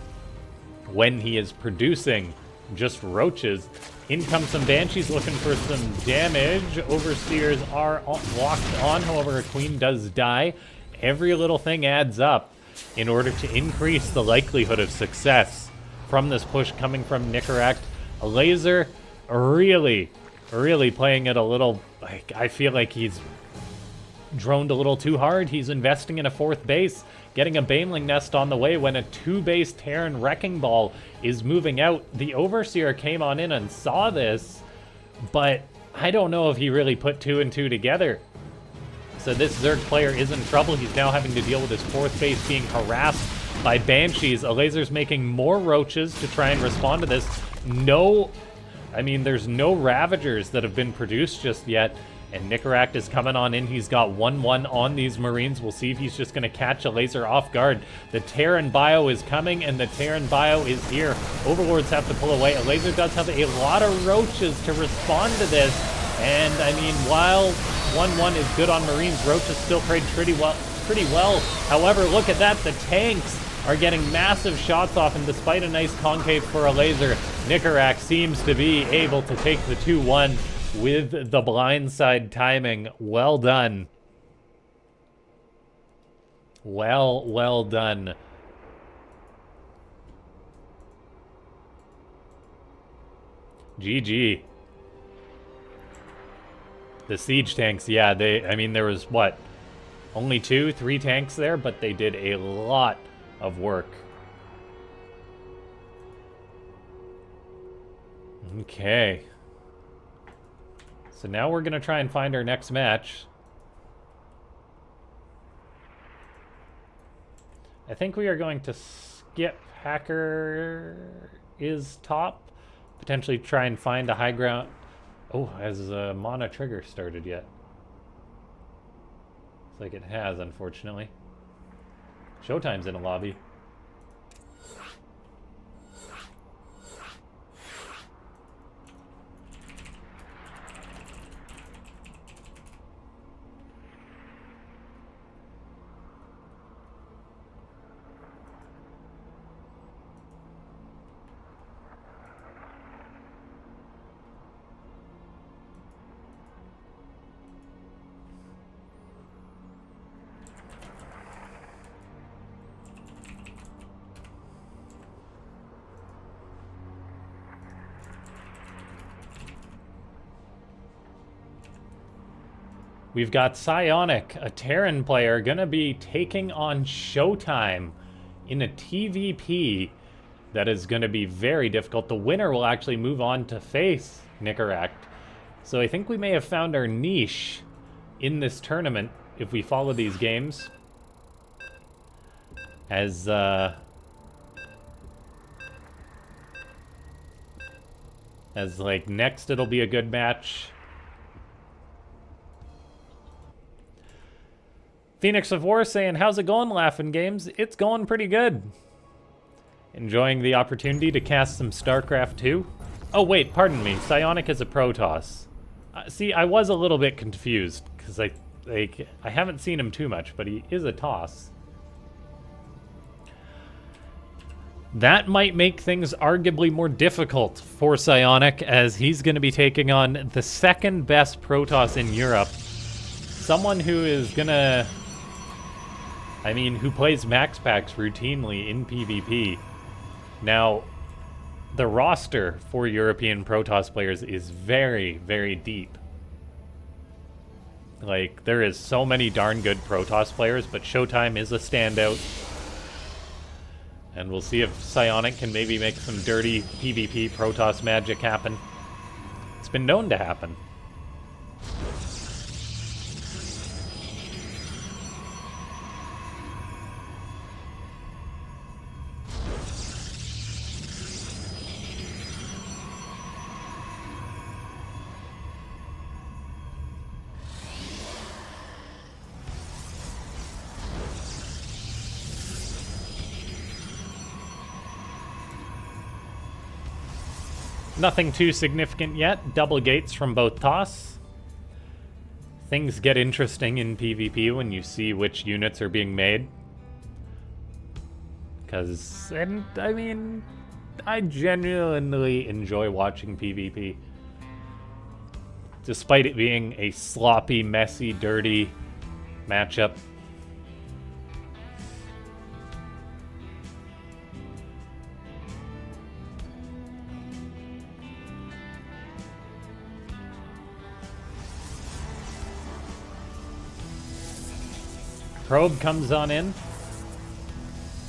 when he is producing just roaches. In comes some Banshees looking for some damage. Overseers are locked on, however, a Queen does die. Every little thing adds up in order to increase the likelihood of success from this push coming from Nicaract. A laser really playing it a little, like, I feel like he's droned a little too hard. He's investing in a 4th base, getting a Baneling Nest on the way when a 2-base Terran Wrecking Ball is moving out. The Overseer came on in and saw this, but I don't know if he really put 2 and 2 together. So this Zerg player is in trouble. He's now having to deal with his 4th base being harassed by Banshees. A laser's making more roaches to try and respond to this. There's no Ravagers that have been produced just yet. And Nicaract is coming on in. He's got 1-1 on these Marines. We'll see if he's just going to catch a laser off guard. The Terran Bio is coming, and the Terran Bio is here. Overlords have to pull away. A laser does have a lot of roaches to respond to this. And, while 1-1 is good on Marines, roaches still played pretty well. However, look at that. The tanks are getting massive shots off, and despite a nice concave for a laser, Nicaract seems to be able to take the 2-1 with the blindside timing. Well done. Well done. GG. The siege tanks, yeah, there was, what, only 2, 3 tanks there, but they did a lot of work. Okay. So now we're going to try and find our next match. I think we are going to skip Hacker is top. Potentially try and find a high ground. Oh, has Mana Trigger started yet? Looks like it has, unfortunately. Showtime's in a lobby. We've got Psionic, a Terran player, gonna be taking on Showtime in a TVP that is gonna be very difficult. The winner will actually move on to face Nicaract. So I think we may have found our niche in this tournament if we follow these games. As like next it'll be a good match. Phoenix of War saying, how's it going, LaughNgamez? It's going pretty good. Enjoying the opportunity to cast some StarCraft 2. Oh, wait, pardon me. Psionic is a Protoss. See, I was a little bit confused, because I haven't seen him too much, but he is a Toss. That might make things arguably more difficult for Psionic, as he's going to be taking on the second best Protoss in Europe. Someone who is going to... who plays max packs routinely in PvP. Now, the roster for European Protoss players is very, very deep. Like, there is so many darn good Protoss players, but Showtime is a standout. And we'll see if Psionic can maybe make some dirty PvP Protoss magic happen. It's been known to happen. Nothing too significant yet. Double gates from both Toss. things get interesting in PvP when you see which units are being made. Because, and I mean, I genuinely enjoy watching PvP. Despite it being a sloppy, messy, dirty matchup. Probe comes on in.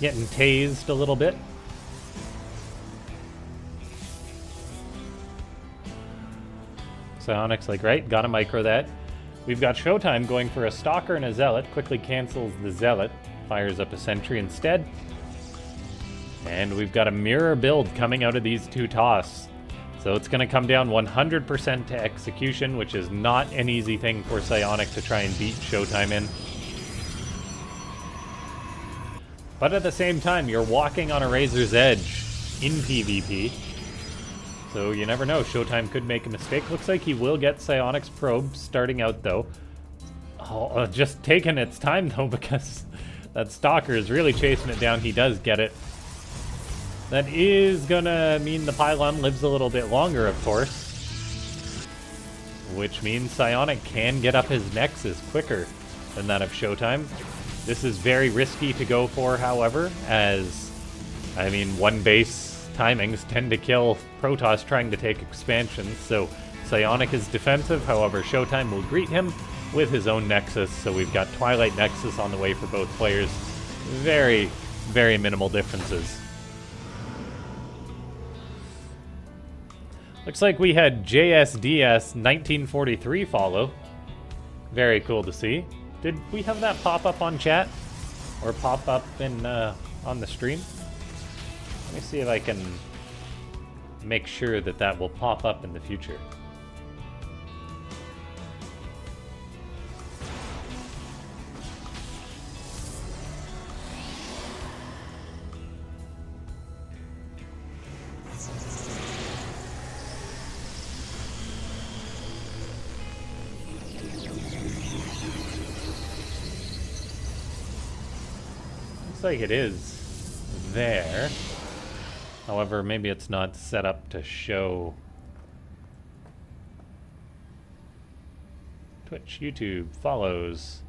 Getting tased a little bit. Psionic's like, right, gotta micro that. We've got Showtime going for a Stalker and a Zealot. Quickly cancels the Zealot. Fires up a Sentry instead. And we've got a mirror build coming out of these two toss. So it's going to come down 100% to execution, which is not an easy thing for Psionic to try and beat Showtime in. But at the same time, you're walking on a razor's edge in PvP. So you never know, Showtime could make a mistake. Looks like he will get Psionic's probe starting out, though. Oh, just taking its time, though, because that Stalker is really chasing it down. He does get it. That is gonna mean the pylon lives a little bit longer, of course. Which means Psionic can get up his Nexus quicker than that of Showtime. This is very risky to go for, however, as, I mean, one base timings tend to kill Protoss trying to take expansion, so Psionic is defensive, however Showtime will greet him with his own Nexus, so we've got Twilight Nexus on the way for both players. Very, very minimal differences. Looks like we had JSDS 1943 follow. Very cool to see. Did we have that pop up on chat? Or pop up in on the stream? Let me see if I can make sure that that will pop up in the future. Looks like it is there. However, maybe it's not set up to show. Twitch, YouTube, follows.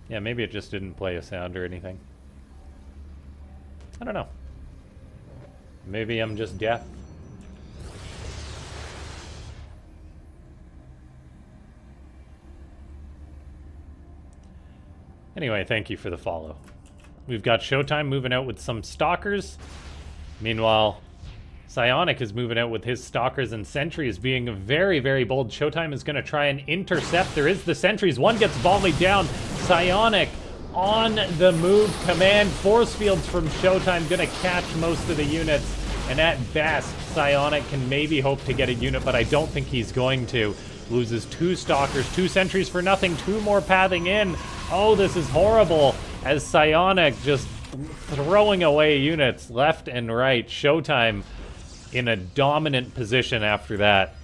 Yeah, maybe it just didn't play a sound or anything. I don't know. Maybe I'm just deaf. Anyway, thank you for the follow. We've got Showtime moving out with some Stalkers. Meanwhile, Psionic is moving out with his Stalkers and Sentries, being very, very bold. Showtime is going to try and intercept. There is the Sentries. One gets volleyed down. Psionic on the move. Command force fields from Showtime. Going to catch most of the units. And at best, Psionic can maybe hope to get a unit, but I don't think he's going to. Loses 2 Stalkers, 2 Sentries for nothing, 2 more pathing in. Oh, this is horrible, as Psionic just throwing away units left and right. Showtime in a dominant position after that.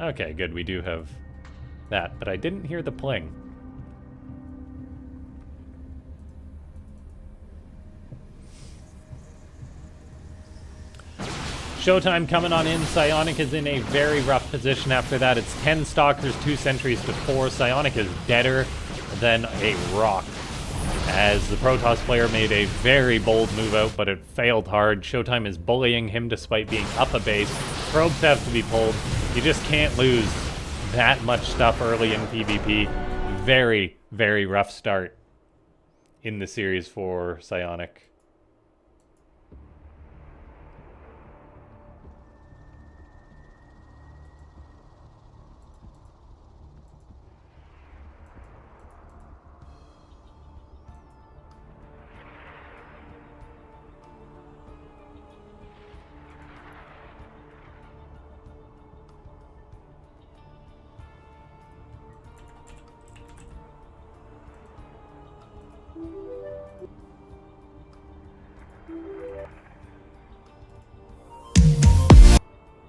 Okay, good, we do have that, but I didn't hear the pling. Showtime coming on in. Psionic is in a very rough position after that. It's 10 Stalkers, 2 Sentries to 4. Psionic is deader than a rock, as the Protoss player made a very bold move out, but it failed hard. Showtime is bullying him despite being up a base. Probes have to be pulled. You just can't lose that much stuff early in PvP. Very, very rough start in the series for Psionic.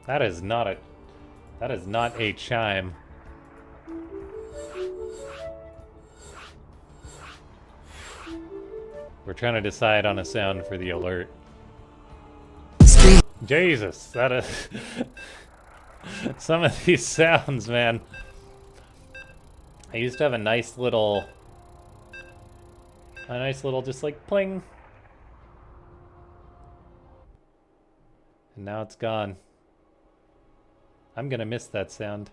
That is not a chime. We're trying to decide on a sound for the alert. Jesus, that is... Some of these sounds, man. I used to have a nice little just like pling. And now it's gone. I'm gonna miss that sound.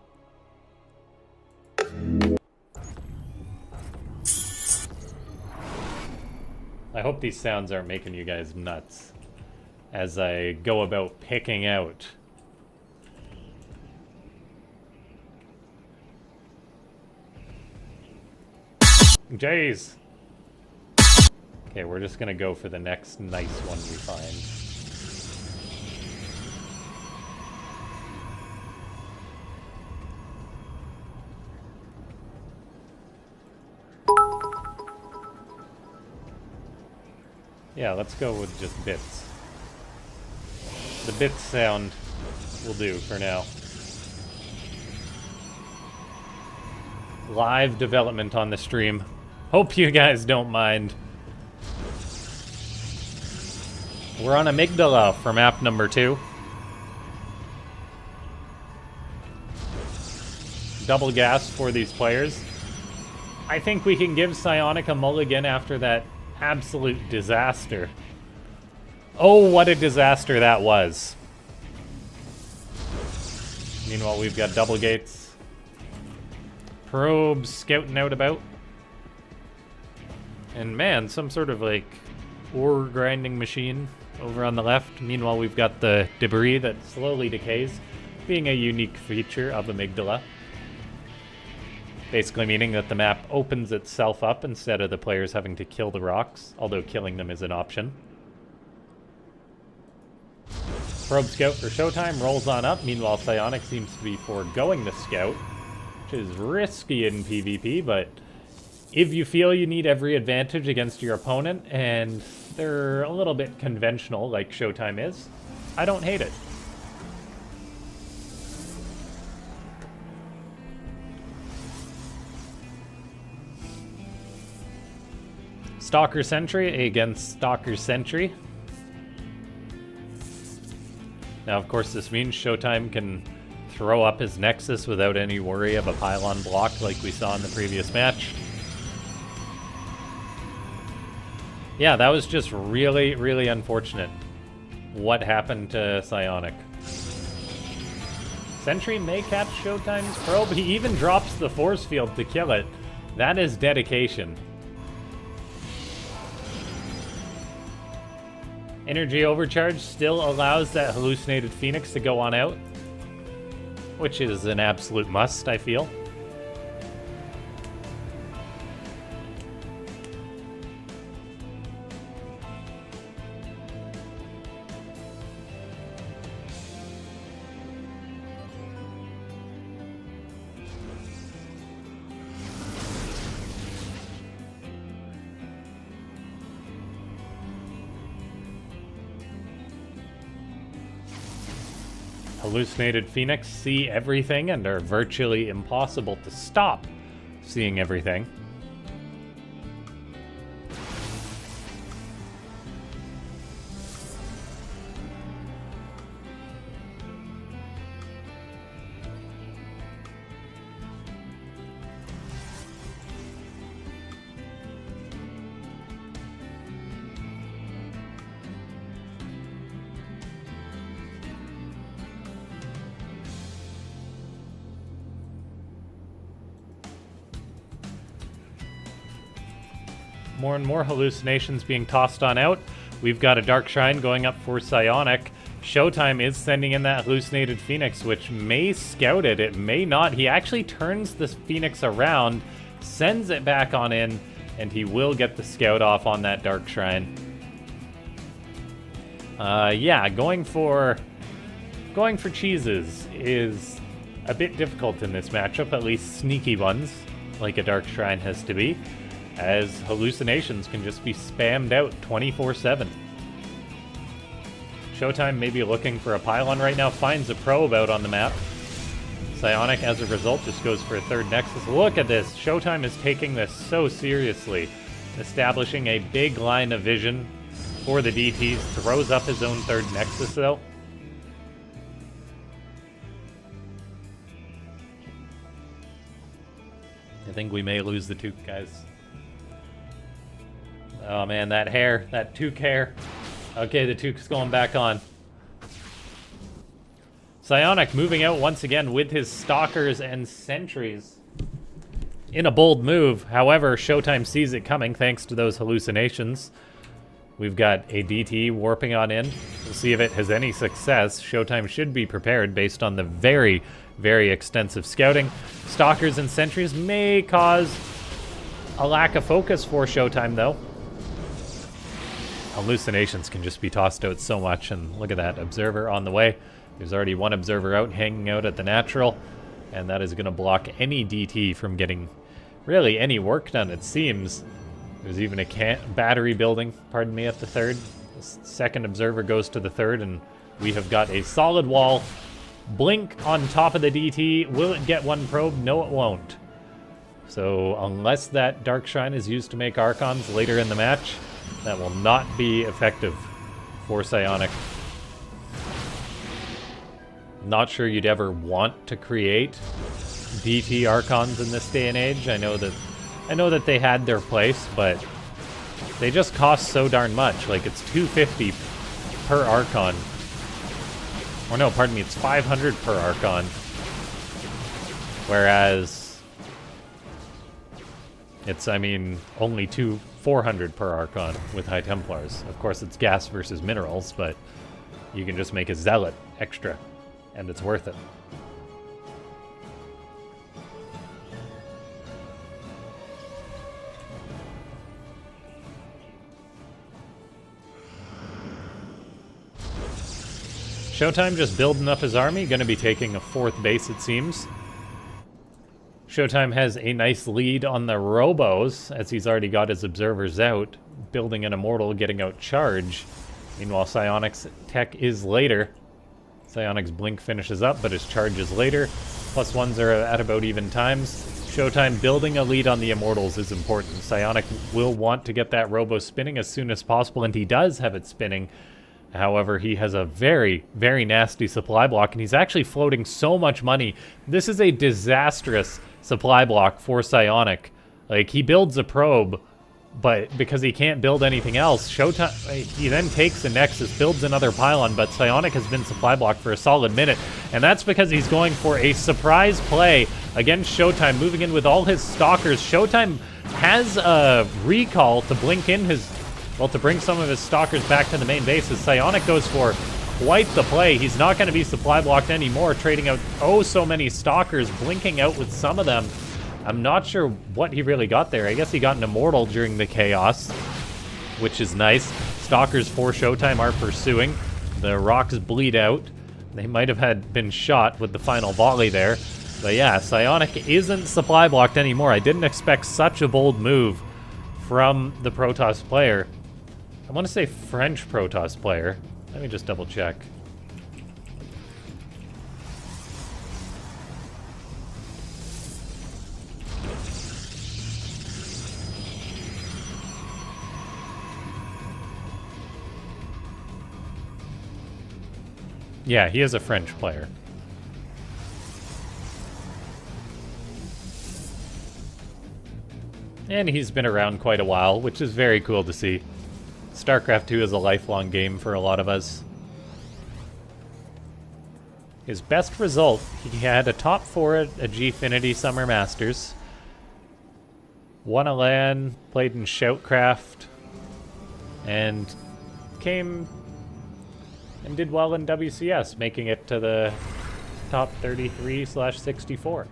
I hope these sounds aren't making you guys nuts as I go about picking out. Jeez! Okay, we're just gonna go for the next nice one we find. Yeah, let's go with just bits. The bits sound will do for now. Live development on the stream. Hope you guys don't mind. We're on Amygdala for map number 2. Double gas for these players. I think we can give Psionic a mulligan after that absolute disaster. Oh, what a disaster that was. Meanwhile, we've got double gates. Probes scouting out about. And man, some sort of like ore grinding machine over on the left. Meanwhile, we've got the debris that slowly decays, being a unique feature of Amygdala. Basically meaning that the map opens itself up instead of the players having to kill the rocks, although killing them is an option. Probe scout for showtime rolls on up. Meanwhile, Psionic seems to be foregoing the scout, which is risky in PvP, but if you feel you need every advantage against your opponent and they're a little bit conventional like showtime is, I don't hate it. Stalker Sentry against Stalker Sentry. Now, of course, this means Showtime can throw up his Nexus without any worry of a pylon block like we saw in the previous match. Yeah, that was just really, really unfortunate what happened to Psionic. Sentry may catch Showtime's probe. He even drops the force field to kill it. That is dedication. Energy overcharge still allows that hallucinated Phoenix to go on out, which is an absolute must, I feel. Hallucinated Phoenix see everything and are virtually impossible to stop seeing everything. More and more hallucinations being tossed on out. We've got a Dark Shrine going up for Psionic. Showtime is sending in that hallucinated Phoenix, which may scout it. It may not. He actually turns this Phoenix around, sends it back on in, and he will get the scout off on that Dark Shrine. Yeah, going for cheeses is a bit difficult in this matchup, at least sneaky ones, like a Dark Shrine has to be, as hallucinations can just be spammed out 24/7. Showtime may be looking for a pylon right now, finds a probe out on the map. Psionic, as a result, just goes for a third Nexus. Look at this. Showtime is taking this so seriously. Establishing a big line of vision for the DTs. Throws up his own third Nexus, though. I think we may lose the Toque, guys. Oh, man, that hair. That Toque hair. Okay, the Toque's going back on. Psionic moving out once again with his Stalkers and Sentries in a bold move. However, Showtime sees it coming thanks to those hallucinations. We've got a DT warping on in. We'll see if it has any success. Showtime should be prepared based on the very, very extensive scouting. Stalkers and Sentries may cause a lack of focus for Showtime, though. Hallucinations can just be tossed out so much, and look at that. Observer on the way. There's already one observer out, hanging out at the natural, and that is going to block any DT from getting really any work done, it seems. There's even a battery building, pardon me, at the third. The second observer goes to the third, and we have got a solid wall. Blink on top of the DT. Will it get one probe? No, it won't. So unless that Dark Shrine is used to make Archons later in the match, that will not be effective for Psionic. Not sure you'd ever want to create DT Archons in this day and age. I know that they had their place, but they just cost so darn much. Like, it's $250 per Archon. Or no, pardon me, it's $500 per Archon. Whereas it's, I mean, only $400 per Archon with High Templars. Of course, it's gas versus minerals, but you can just make a Zealot extra, and it's worth it. Showtime just building up his army, going to be taking a fourth base, it seems. Showtime has a nice lead on the Robos, as he's already got his observers out, building an Immortal, getting out Charge. Meanwhile, Psionic's tech is later. Psionic's Blink finishes up, but his Charge is later. +1s are at about even times. Showtime building a lead on the Immortals is important. Psionic will want to get that Robo spinning as soon as possible, and he does have it spinning. However, he has a very, very nasty supply block, and he's actually floating so much money. This is a disastrous supply block for Psionic. Like, he builds a probe, but because he can't build anything else, Showtime, he then takes the Nexus, builds another pylon, but Psionic has been supply blocked for a solid minute, and that's because he's going for a surprise play against Showtime, moving in with all his Stalkers. Showtime has a recall to blink in his... well, to bring some of his Stalkers back to the main base, as Psionic goes for quite the play. He's not going to be supply blocked anymore, trading out oh so many Stalkers, blinking out with some of them. I'm not sure what he really got there. I guess he got an Immortal during the chaos, which is nice. Stalkers for Showtime are pursuing. The rocks bleed out. They might have been shot with the final volley there. But yeah, Psionic isn't supply blocked anymore. I didn't expect such a bold move from the Protoss player. I want to say French Protoss player. Let me just double check. Yeah, he is a French player. And he's been around quite a while, which is very cool to see. StarCraft 2 is a lifelong game for a lot of us. His best result, he had a top 4 at a Gfinity Summer Masters. Won a LAN, played in Shoutcraft, and came and did well in WCS, making it to the top 33/64,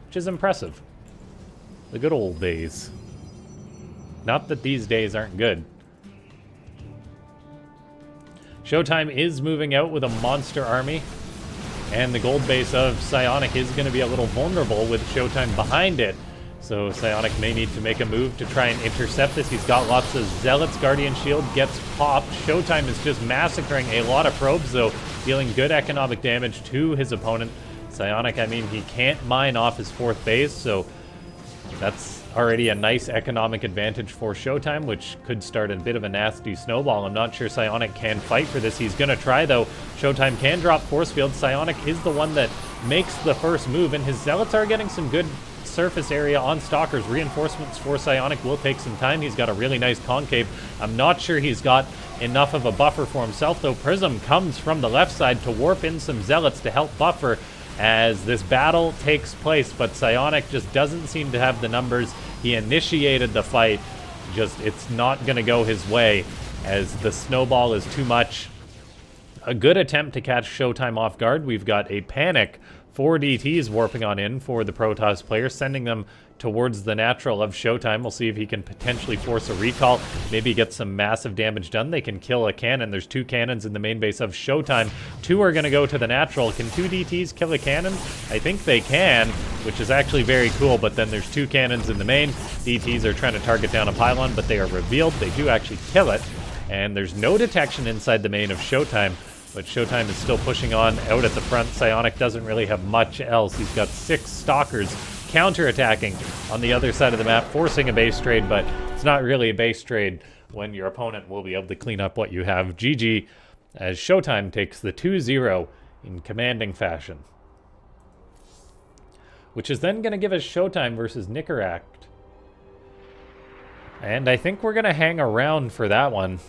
which is impressive. The good old days. Not that these days aren't good. Showtime is moving out with a monster army, and the gold base of Psionic is going to be a little vulnerable with Showtime behind it. So Psionic may need to make a move to try and intercept this. He's got lots of Zealots. Guardian Shield gets popped. Showtime is just massacring a lot of probes, though, dealing good economic damage to his opponent. Psionic, I mean, he can't mine off his 4th base, so that's already a nice economic advantage for Showtime, which could start a bit of a nasty snowball. I'm not sure Psionic can fight for this. He's going to try, though. Showtime can drop Force Field. Psionic is the one that makes the first move, and his Zealots are getting some good surface area on Stalkers. Reinforcements for Psionic will take some time. He's got a really nice concave. I'm not sure he's got enough of a buffer for himself, though. Prism comes from the left side to warp in some Zealots to help buffer as this battle takes place, but Psionic just doesn't seem to have the numbers. He initiated the fight, just it's not going to go his way as the snowball is too much. A good attempt to catch Showtime off guard. We've got a panic. 4 DTs warping on in for the Protoss player, sending them towards the natural of Showtime. We'll see if he can potentially force a recall, maybe get some massive damage done. They can kill a cannon. There's 2 cannons in the main base of Showtime. 2 are going to go to the natural. Can 2 DTs kill a cannon? I think they can, which is actually very cool, but then there's 2 cannons in the main. DTs are trying to target down a pylon, but they are revealed. They do actually kill it, and there's no detection inside the main of Showtime. But Showtime is still pushing on out at the front. Psionic doesn't really have much else. He's got 6 Stalkers counterattacking on the other side of the map, forcing a base trade, but it's not really a base trade when your opponent will be able to clean up what you have. GG, as Showtime takes the 2-0 in commanding fashion. Which is then going to give us Showtime versus Nicaract. And I think we're going to hang around for that one.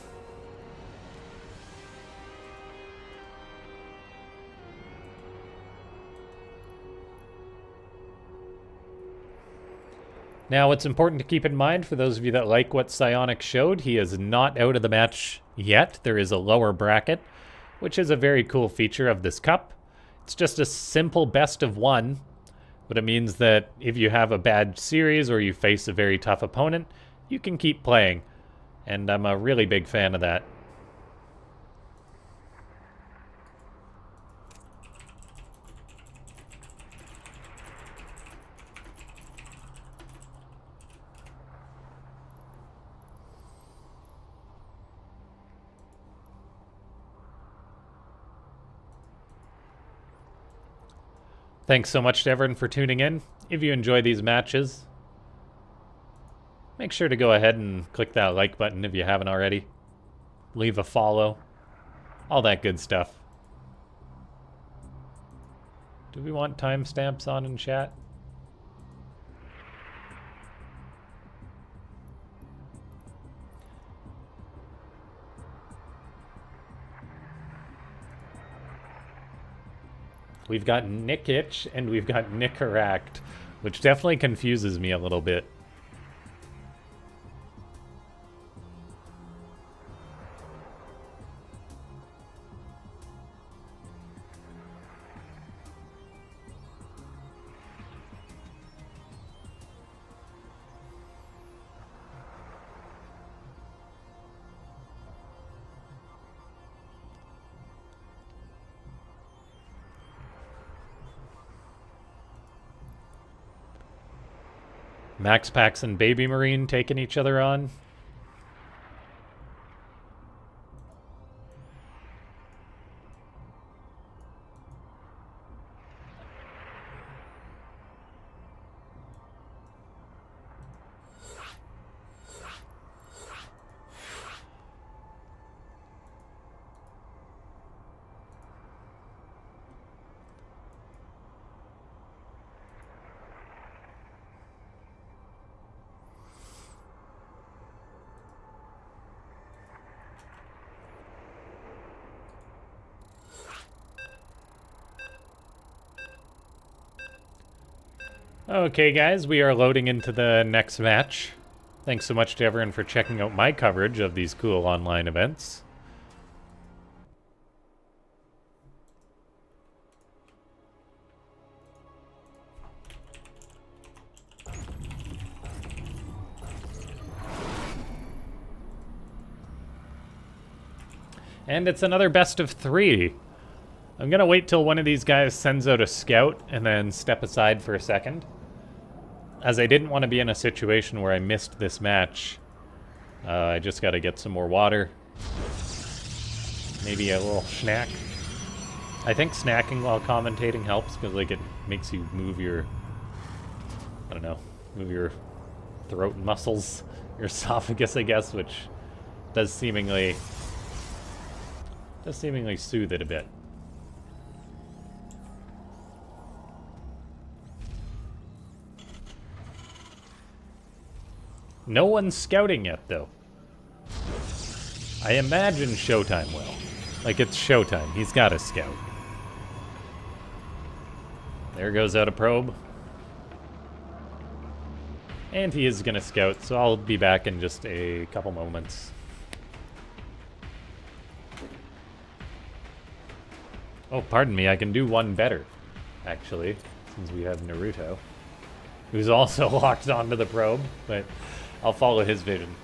Now, what's important to keep in mind for those of you that like what Psionic showed, he is not out of the match yet. There is a lower bracket, which is a very cool feature of this cup. It's just a simple best of 1, but it means that if you have a bad series or you face a very tough opponent, you can keep playing. And I'm a really big fan of that. Thanks so much to everyone for tuning in. If you enjoy these matches, make sure to go ahead and click that like button if you haven't already. Leave a follow. All that good stuff. Do we want timestamps on in chat? We've got Nickitch and we've got Nicaract, which definitely confuses me a little bit. Max Pax and Baby Marine taking each other on. Okay, guys, we are loading into the next match. Thanks so much to everyone for checking out my coverage of these cool online events. And it's another best of 3. I'm gonna wait till one of these guys sends out a scout and then step aside for a second. as I didn't want to be in a situation where I missed this match, I just got to get some more water. Maybe a little snack. I think snacking while commentating helps because, like, it makes you move your, I don't know, move your throat muscles, your esophagus, I guess, which does seemingly soothe it a bit. No one's scouting yet, though. I imagine Showtime will. Like, it's Showtime. He's got to scout. There goes out a probe. And he is going to scout, so I'll be back in just a couple moments. Oh, pardon me, I can do one better, actually, since we have Naruto, who's also locked onto the probe, but I'll follow his vision.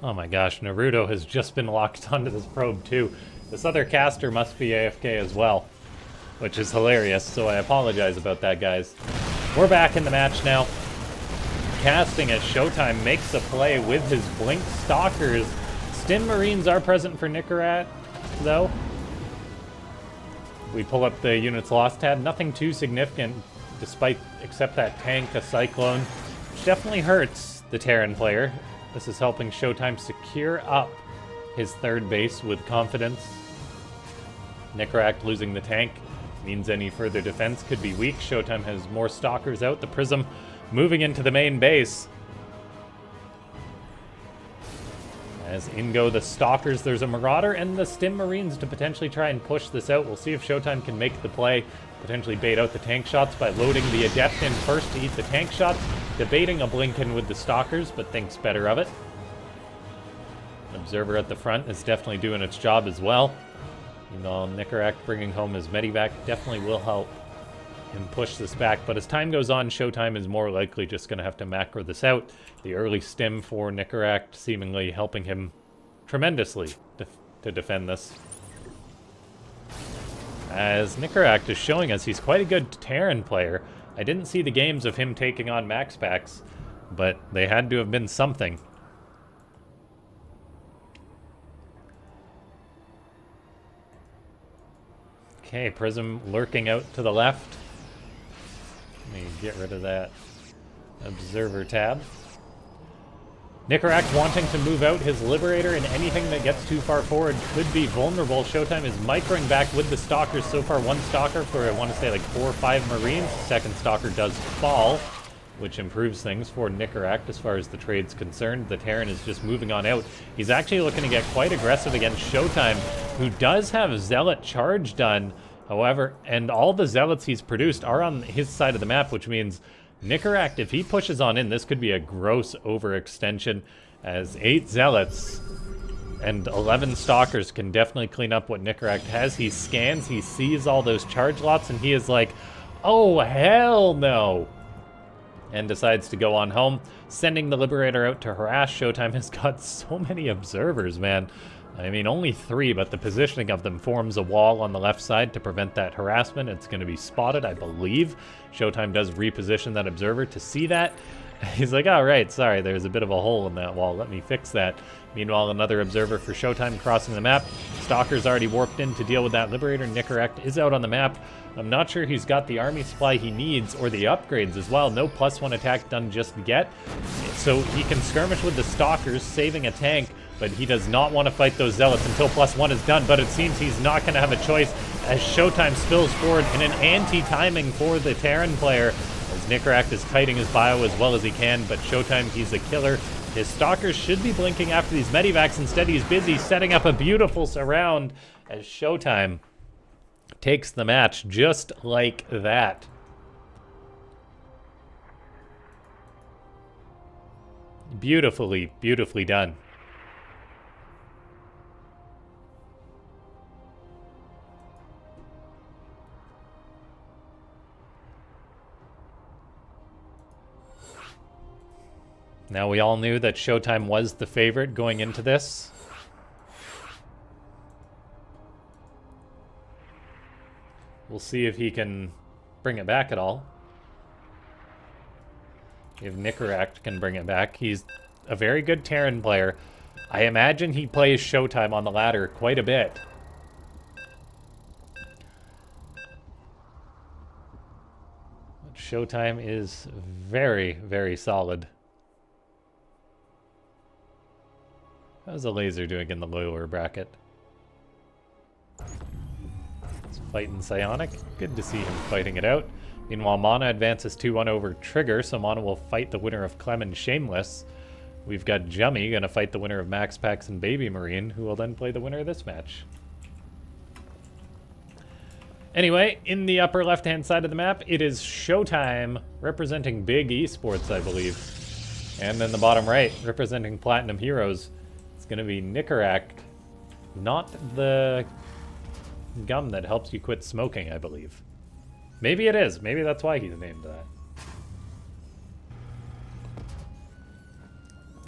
Oh my gosh, Naruto has just been locked onto this probe too. This other caster must be AFK as well, which is hilarious, so I apologize about that, guys. We're back in the match now. casting as Showtime makes a play with his Blink Stalkers. Stim Marines are present for Nicorette, though. We pull up the units lost tab. Nothing too significant, except that tank, a Cyclone, which definitely hurts the Terran player. This is helping Showtime secure up his third base with confidence. Nicorette losing the tank means any further defense could be weak. Showtime has more Stalkers out. The Prism moving into the main base. As in go the Stalkers, there's a Marauder and the Stim Marines to potentially try and push this out. We'll see if Showtime can make the play, potentially bait out the tank shots by loading the Adept in first to eat the tank shots, debating a blink in with the Stalkers, but thinks better of it. Observer at the front is definitely doing its job as well. You know, Nicorette bringing home his Medivac definitely will help him push this back, but as time goes on, Showtime is more likely just going to have to macro this out. The early stim for Nicorette seemingly helping him tremendously to defend this. As Nicorette is showing us he's quite a good Terran player. I didn't see the games of him taking on Max Packs, but they had to have been something. Okay, Prism lurking out to the left. Let me get rid of that Observer tab. Nicorette wanting to move out his Liberator, and anything that gets too far forward could be vulnerable. Showtime is microing back with the Stalkers. So far, one Stalker for, I want to say, like 4 or 5 Marines. Second Stalker does fall, which improves things for Nicorette as far as the trade's concerned. The Terran is just moving on out. He's actually looking to get quite aggressive against Showtime, who does have Zealot charge done, however, and all the Zealots he's produced are on his side of the map, which means Nicorette, if he pushes on in, this could be a gross overextension, as 8 Zealots and 11 Stalkers can definitely clean up what Nicorette has. He scans, he sees all those charge lots, and he is like, oh, hell no, and decides to go on home, sending the Liberator out to harass. Showtime has got so many observers, man. I mean, only 3, but the positioning of them forms a wall on the left side to prevent that harassment. It's going to be spotted, I believe. Showtime does reposition that observer to see that. He's like, oh, right, sorry, there's a bit of a hole in that wall. Let me fix that. Meanwhile, another observer for Showtime crossing the map. Stalker's already warped in to deal with that Liberator. Nicorette is out on the map. I'm not sure he's got the army supply he needs, or the upgrades as well. No +1 attack done just yet. So he can skirmish with the Stalkers, saving a tank, but he does not want to fight those Zealots until +1 is done. But it seems he's not going to have a choice as Showtime spills forward in an anti-timing for the Terran player, as Nicorette is kiting his bio as well as he can, but Showtime, he's a killer. His Stalkers should be blinking after these Medivacs. Instead, he's busy setting up a beautiful surround as Showtime takes the match just like that. Beautifully, beautifully done. Now, we all knew that Showtime was the favorite going into this. We'll see if he can bring it back at all. If Nicorette can bring it back. He's a very good Terran player. I imagine he plays Showtime on the ladder quite a bit. But Showtime is very, very solid. How's the laser doing in the lower bracket? It's fighting Psionic. Good to see him fighting it out. Meanwhile, Mana advances 2-1 over Trigger, so Mana will fight the winner of Clem and Shameless. We've got Jummy going to fight the winner of Max Pax and Baby Marine, who will then play the winner of this match. Anyway, in the upper left-hand side of the map, it is Showtime, representing Big Esports, I believe. And in the bottom right, representing Platinum Heroes, it's going to be Nicorette, not the gum that helps you quit smoking, I believe. Maybe it is. Maybe that's why he's named that.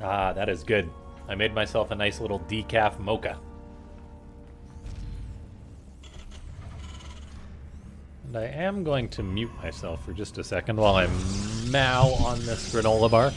Ah, that is good. I made myself a nice little decaf mocha. And I am going to mute myself for just a second while I mow on this granola bar.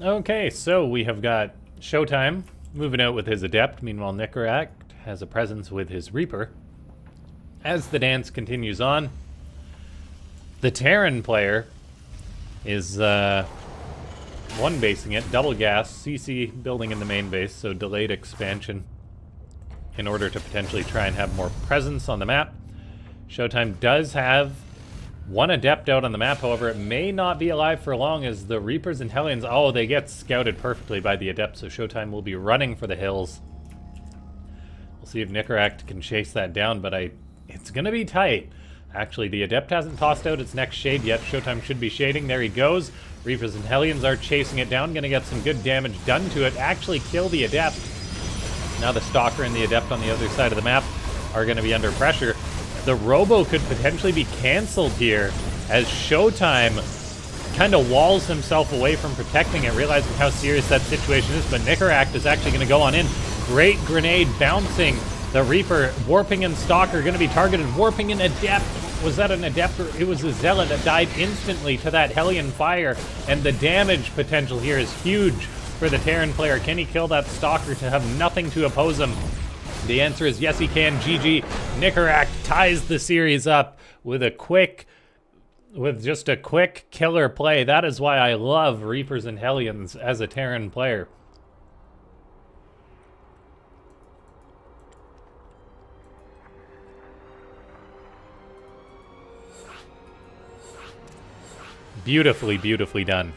Okay, so we have got Showtime moving out with his Adept. Meanwhile, Nicaract has a presence with his Reaper. As the dance continues on, the Terran player is one basing it, double gas, CC building in the main base, so delayed expansion in order to potentially try and have more presence on the map. Showtime does have one Adept out on the map, however, it may not be alive for long as the Reapers and Hellions, oh, they get scouted perfectly by the Adept, so Showtime will be running for the hills. We'll see if Nicaract can chase that down, but it's going to be tight. Actually, the Adept hasn't tossed out its next shade yet. Showtime should be shading. There he goes. Reapers and Hellions are chasing it down. Going to get some good damage done to it. Actually kill the Adept. Now the Stalker and the Adept on the other side of the map are going to be under pressure. The Robo could potentially be cancelled here as Showtime kind of walls himself away from protecting it, realizing how serious that situation is, but Nicaract is actually going to go on in. Great grenade bouncing. The Reaper, Warping and Stalker going to be targeted. Warping and Adept. Was that an Adept or it was a Zealot that died instantly to that Hellion fire? And the damage potential here is huge for the Terran player. Can he kill that Stalker to have nothing to oppose him? The answer is yes, he can. GG. Nicaract ties the series up with just a quick killer play. That is why I love Reapers and Hellions as a Terran player. Beautifully, beautifully done.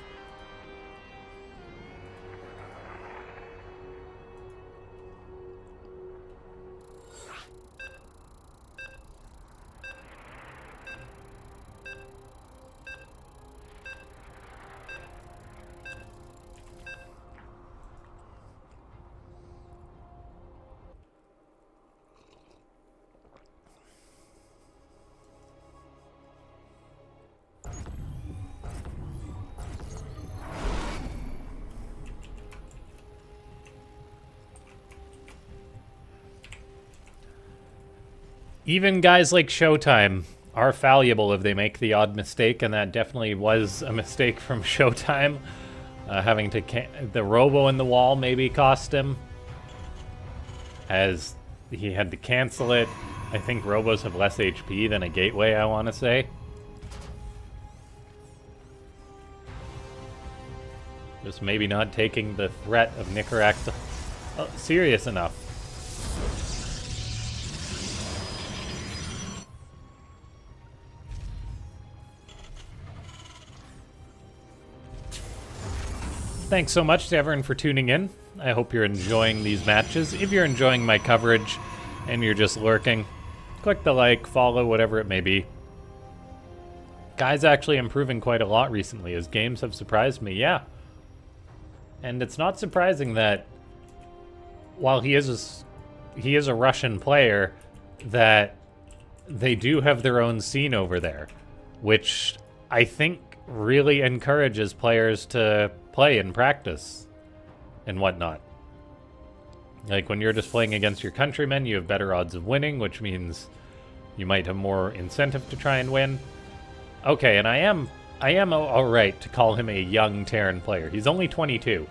Even guys like Showtime are fallible if they make the odd mistake, and that definitely was a mistake from Showtime. Having to the Robo in the wall maybe cost him, as he had to cancel it. I think Robos have less HP than a Gateway, I want to say. Just maybe not taking the threat of Nicaract serious enough. thanks so much to everyone for tuning in. I hope you're enjoying these matches. If you're enjoying my coverage and you're just lurking, click the like, follow, whatever it may be. Guy's actually improving quite a lot recently. His games have surprised me, yeah. And it's not surprising that while he is a Russian player, that they do have their own scene over there, which I think really encourages players to play and practice and whatnot. Like when you're just playing against your countrymen, you have better odds of winning, which means you might have more incentive to try and win. Okay, and I am alright to call him a young Terran player. He's only 22,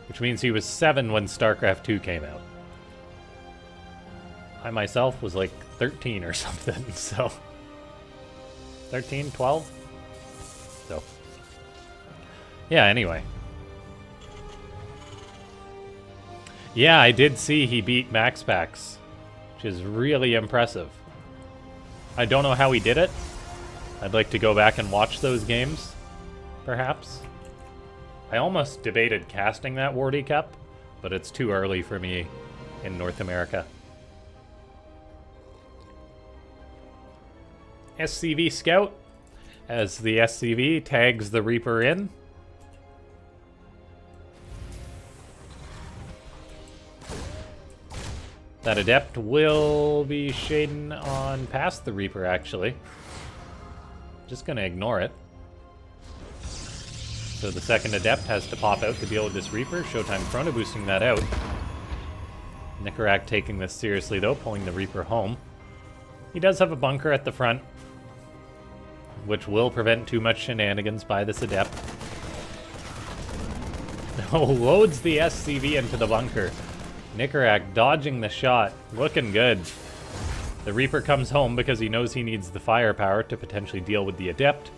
which means he was 7 when StarCraft 2 came out. I myself was like 13 or something, so 13, 12? So yeah, anyway. Yeah, I did see he beat MaxPax, which is really impressive. I don't know how he did it. I'd like to go back and watch those games, perhaps. I almost debated casting that Wardy Cup, but it's too early for me in North America. SCV Scout, as the SCV tags the Reaper in. That Adept will be shading on past the Reaper, actually. Just gonna ignore it. So the second Adept has to pop out to deal with this Reaper. Showtime Chrono boosting that out. Nicorak taking this seriously, though, pulling the Reaper home. He does have a bunker at the front, which will prevent too much shenanigans by this Adept. Oh, loads the SCV into the bunker. Nicorak dodging the shot. Looking good. The Reaper comes home because he knows he needs the firepower to potentially deal with the Adept.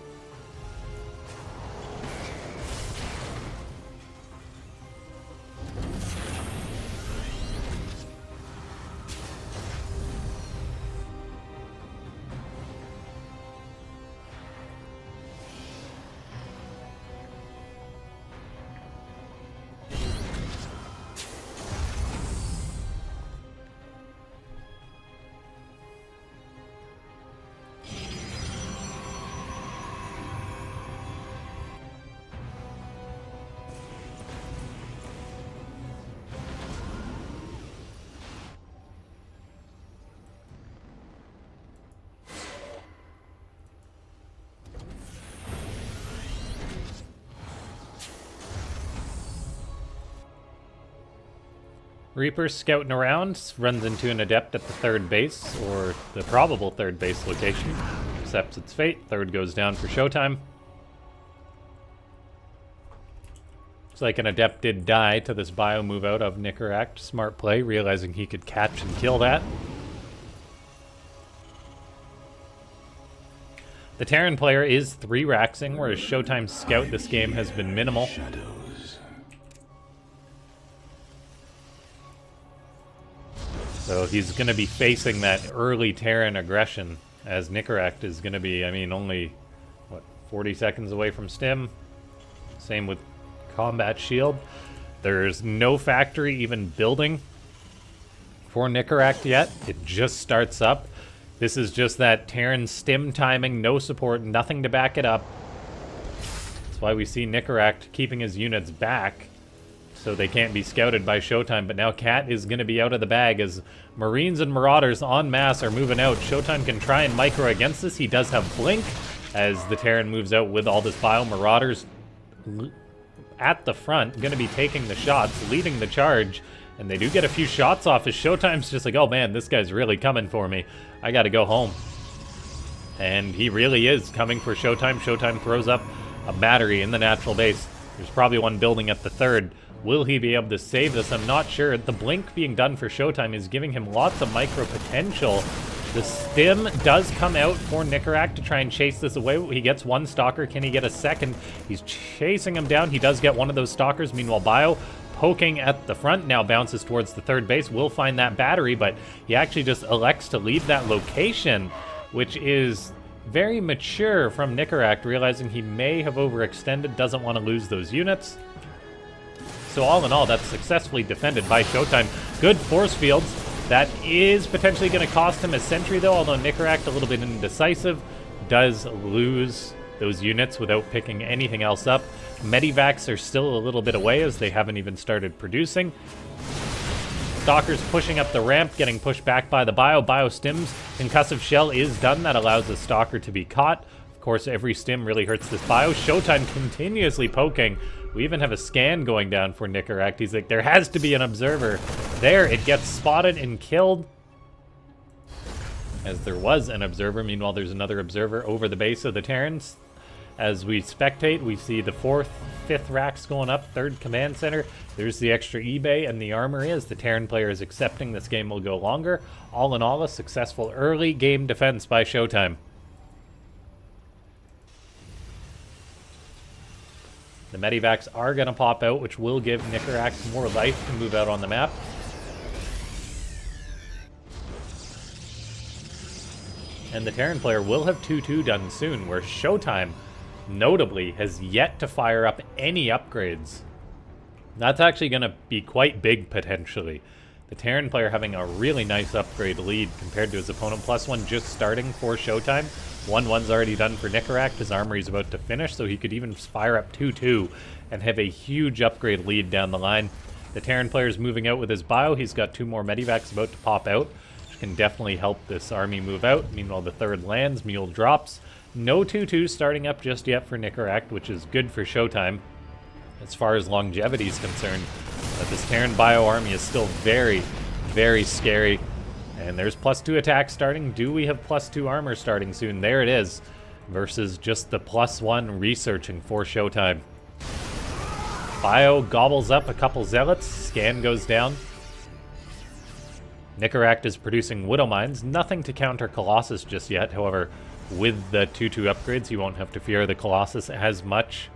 Reaper scouting around, runs into an Adept at the third base, or the probable third base location. Accepts its fate. Third goes down for Showtime. Looks like an Adept did die to this bio move out of Nicorak. Smart play, realizing he could catch and kill that. The Terran player is 3-raxing, whereas Showtime's scout this game has been minimal. So he's going to be facing that early Terran aggression, as Nicorak is going to be, I mean, only, what, 40 seconds away from Stim? Same with Combat Shield. There's no factory even building for Nicorak yet. It just starts up. This is just that Terran Stim timing, no support, nothing to back it up. That's why we see Nicorak keeping his units back, so they can't be scouted by Showtime. But now Cat is going to be out of the bag as Marines and Marauders en masse are moving out. Showtime can try and micro against this. He does have Blink as the Terran moves out with all this bio. Marauders at the front, going to be taking the shots, leading the charge. And they do get a few shots off as Showtime's just like, oh man, this guy's really coming for me. I got to go home. And he really is coming for Showtime. Showtime throws up a battery in the natural base. There's probably one building at the third. Will he be able to save this? I'm not sure. The Blink being done for Showtime is giving him lots of micro potential. The Stim does come out for Nicorak to try and chase this away. He gets one Stalker. Can he get a second? He's chasing him down. He does get one of those Stalkers. Meanwhile, Bio poking at the front now bounces towards the third base. Will find that battery, but he actually just elects to leave that location, which is very mature from Nicorak, realizing he may have overextended, doesn't want to lose those units. So all in all, that's successfully defended by Showtime. Good force fields. That is potentially going to cost him a sentry, though, although Nicaract, a little bit indecisive, does lose those units without picking anything else up. Medivacs are still a little bit away, as they haven't even started producing. Stalker's pushing up the ramp, getting pushed back by the Bio. Bio stims. Concussive Shell is done. That allows the Stalker to be caught. Of course, every stim really hurts this Bio. Showtime continuously poking. We even have a scan going down for Nicaract. He's like, there has to be an observer. There, it gets spotted and killed. As there was an observer. Meanwhile, there's another observer over the base of the Terrans. As we spectate, we see the 4th, 5th racks going up, 3rd command center. There's the extra eBay and the armory as the Terran player is accepting this game will go longer. All in all, a successful early game defense by Showtime. The Medivacs are going to pop out, which will give Nicaract more life to move out on the map. And the Terran player will have 2-2 done soon, where Showtime, notably, has yet to fire up any upgrades. That's actually going to be quite big, potentially. The Terran player having a really nice upgrade lead compared to his opponent. +1 just starting for Showtime. 1-1's already done for Nicaract. His armory's about to finish, so he could even fire up 2-2 and have a huge upgrade lead down the line. The Terran player's moving out with his Bio. He's got 2 more Medivacs about to pop out, which can definitely help this army move out. Meanwhile, the 3rd lands, Mule drops. No 2-2 starting up just yet for Nicaract, which is good for Showtime. As far as longevity is concerned, this Terran Bio army is still very, very scary. And there's +2 attack starting. Do we have +2 armor starting soon? There it is. Versus just the +1 researching for Showtime. Bio gobbles up a couple zealots. Scan goes down. Nicaract is producing Widow Mines. Nothing to counter Colossus just yet. However, with the 2-2 upgrades, you won't have to fear the Colossus as much.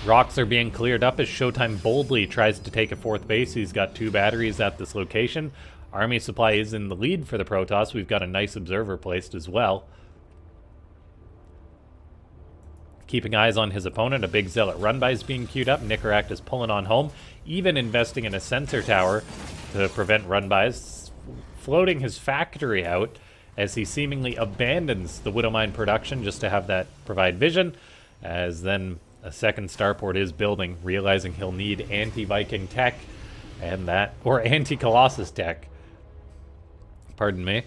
Rocks are being cleared up as Showtime boldly tries to take a 4th base. He's got 2 batteries at this location. Army supply is in the lead for the Protoss. We've got a nice observer placed as well. Keeping eyes on his opponent, a big zealot run-by is being queued up. Nicaract is pulling on home, even investing in a sensor tower to prevent run-bys, floating his factory out as he seemingly abandons the Widow Mine production just to have that provide vision, as then a 2nd starport is building, realizing he'll need anti-Viking tech and that, or anti-Colossus tech. Pardon me.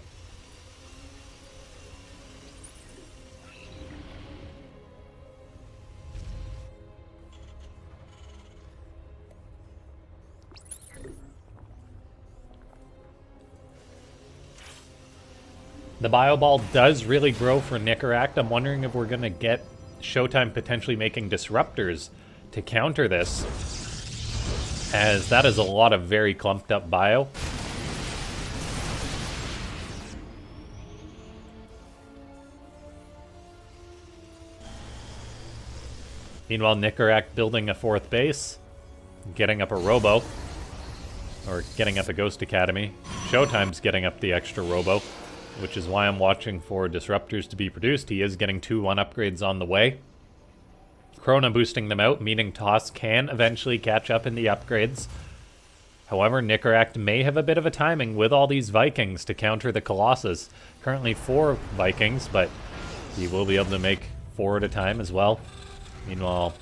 The Bio Ball does really grow for Nicaract. I'm wondering if we're going to get Showtime potentially making disruptors to counter this, as that is a lot of very clumped up Bio. Meanwhile, Nicaract building a 4th base, getting up a Robo, or getting up a Ghost Academy. Showtime's getting up the extra Robo, which is why I'm watching for disruptors to be produced. He is getting 2-1 upgrades on the way. Krona boosting them out, meaning Toss can eventually catch up in the upgrades. However, Nicaract may have a bit of a timing with all these Vikings to counter the Colossus. Currently 4 Vikings, but he will be able to make 4 at a time as well. Meanwhile,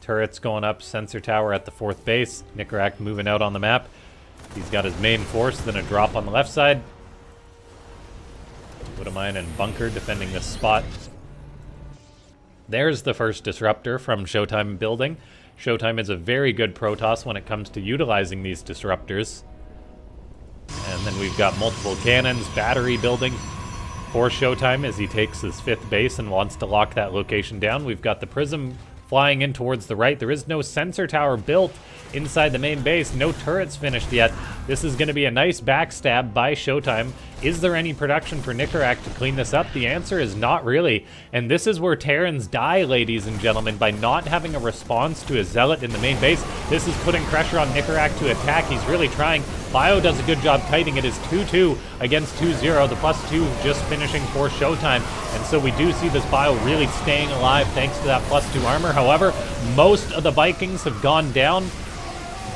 turrets going up, sensor tower at the 4th base. Nicaract moving out on the map. He's got his main force, then a drop on the left side. Widow Mine and Bunker defending this spot. There's the first disruptor from Showtime building. Showtime is a very good Protoss when it comes to utilizing these disruptors. And then we've got multiple cannons, battery building for Showtime as he takes his 5th base and wants to lock that location down. We've got the Prism flying in towards the right. There is no sensor tower built inside the main base. No turrets finished yet. This is going to be a nice backstab by Showtime Is there any production for Nicorak to clean this up? The answer is not really. And this is where Terrans die, ladies and gentlemen, by not having a response to a Zealot in the main base. This is putting pressure on Nicorak to attack. He's really trying. Bio does a good job kiting. It is 2-2 against 2-0. The +2 just finishing for Showtime. And so we do see this Bio really staying alive thanks to that +2 armor. However, most of the Vikings have gone down.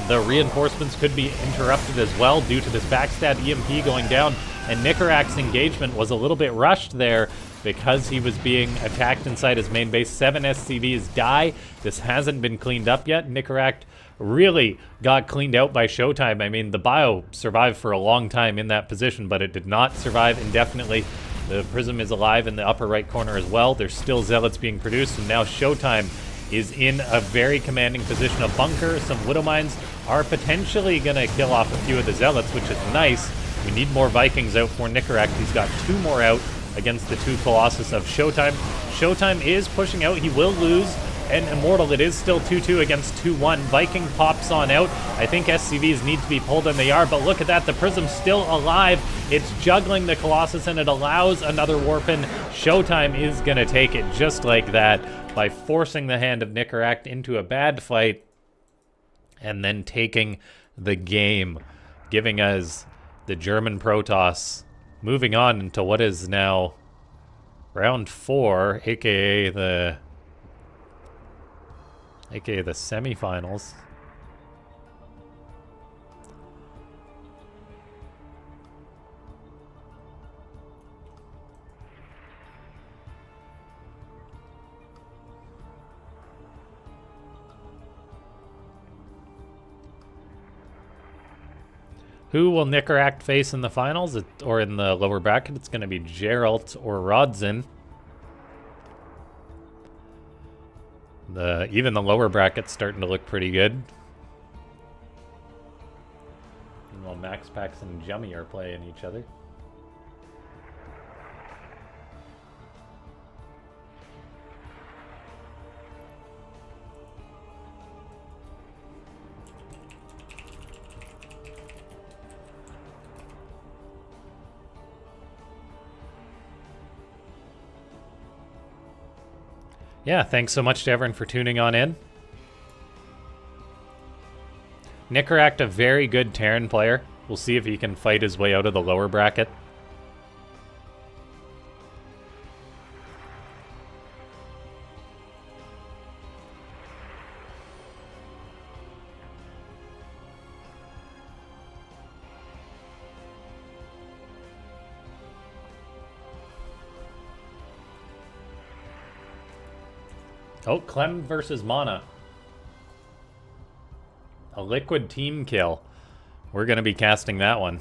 The reinforcements could be interrupted as well due to this backstab EMP going down. And Nicorak's engagement was a little bit rushed there because he was being attacked inside his main base. 7 SCVs die. This hasn't been cleaned up yet. Nicorak really got cleaned out by Showtime. I mean, the Bio survived for a long time in that position, but it did not survive indefinitely. The Prism is alive in the upper right corner as well. There's still Zealots being produced, and now Showtime is in a very commanding position. A bunker, some Widow Mines are potentially going to kill off a few of the Zealots, which is nice. We need more Vikings out for Nicorak. He's got 2 more out against the 2 Colossus of Showtime. Showtime is pushing out. He will lose. And Immortal, it is still 2-2 against 2-1. Viking pops on out. I think SCVs need to be pulled, and they are, but look at that. The Prism's still alive. It's juggling the Colossus, and it allows another Warpin. Showtime is going to take it just like that by forcing the hand of Nicorak into a bad fight and then taking the game, giving us the German Protoss moving on into what is now round 4, aka the semifinals. Who will Nicorak face in the finals or in the lower bracket? It's going to be Geralt or Rodzin. Even the lower bracket's starting to look pretty good. While Max Pax and Jummy are playing each other. Yeah, thanks so much to everyone for tuning on in. Nicorak, a very good Terran player. We'll see if he can fight his way out of the lower bracket. Oh, Clem versus Mana. A liquid team kill. We're going to be casting that one.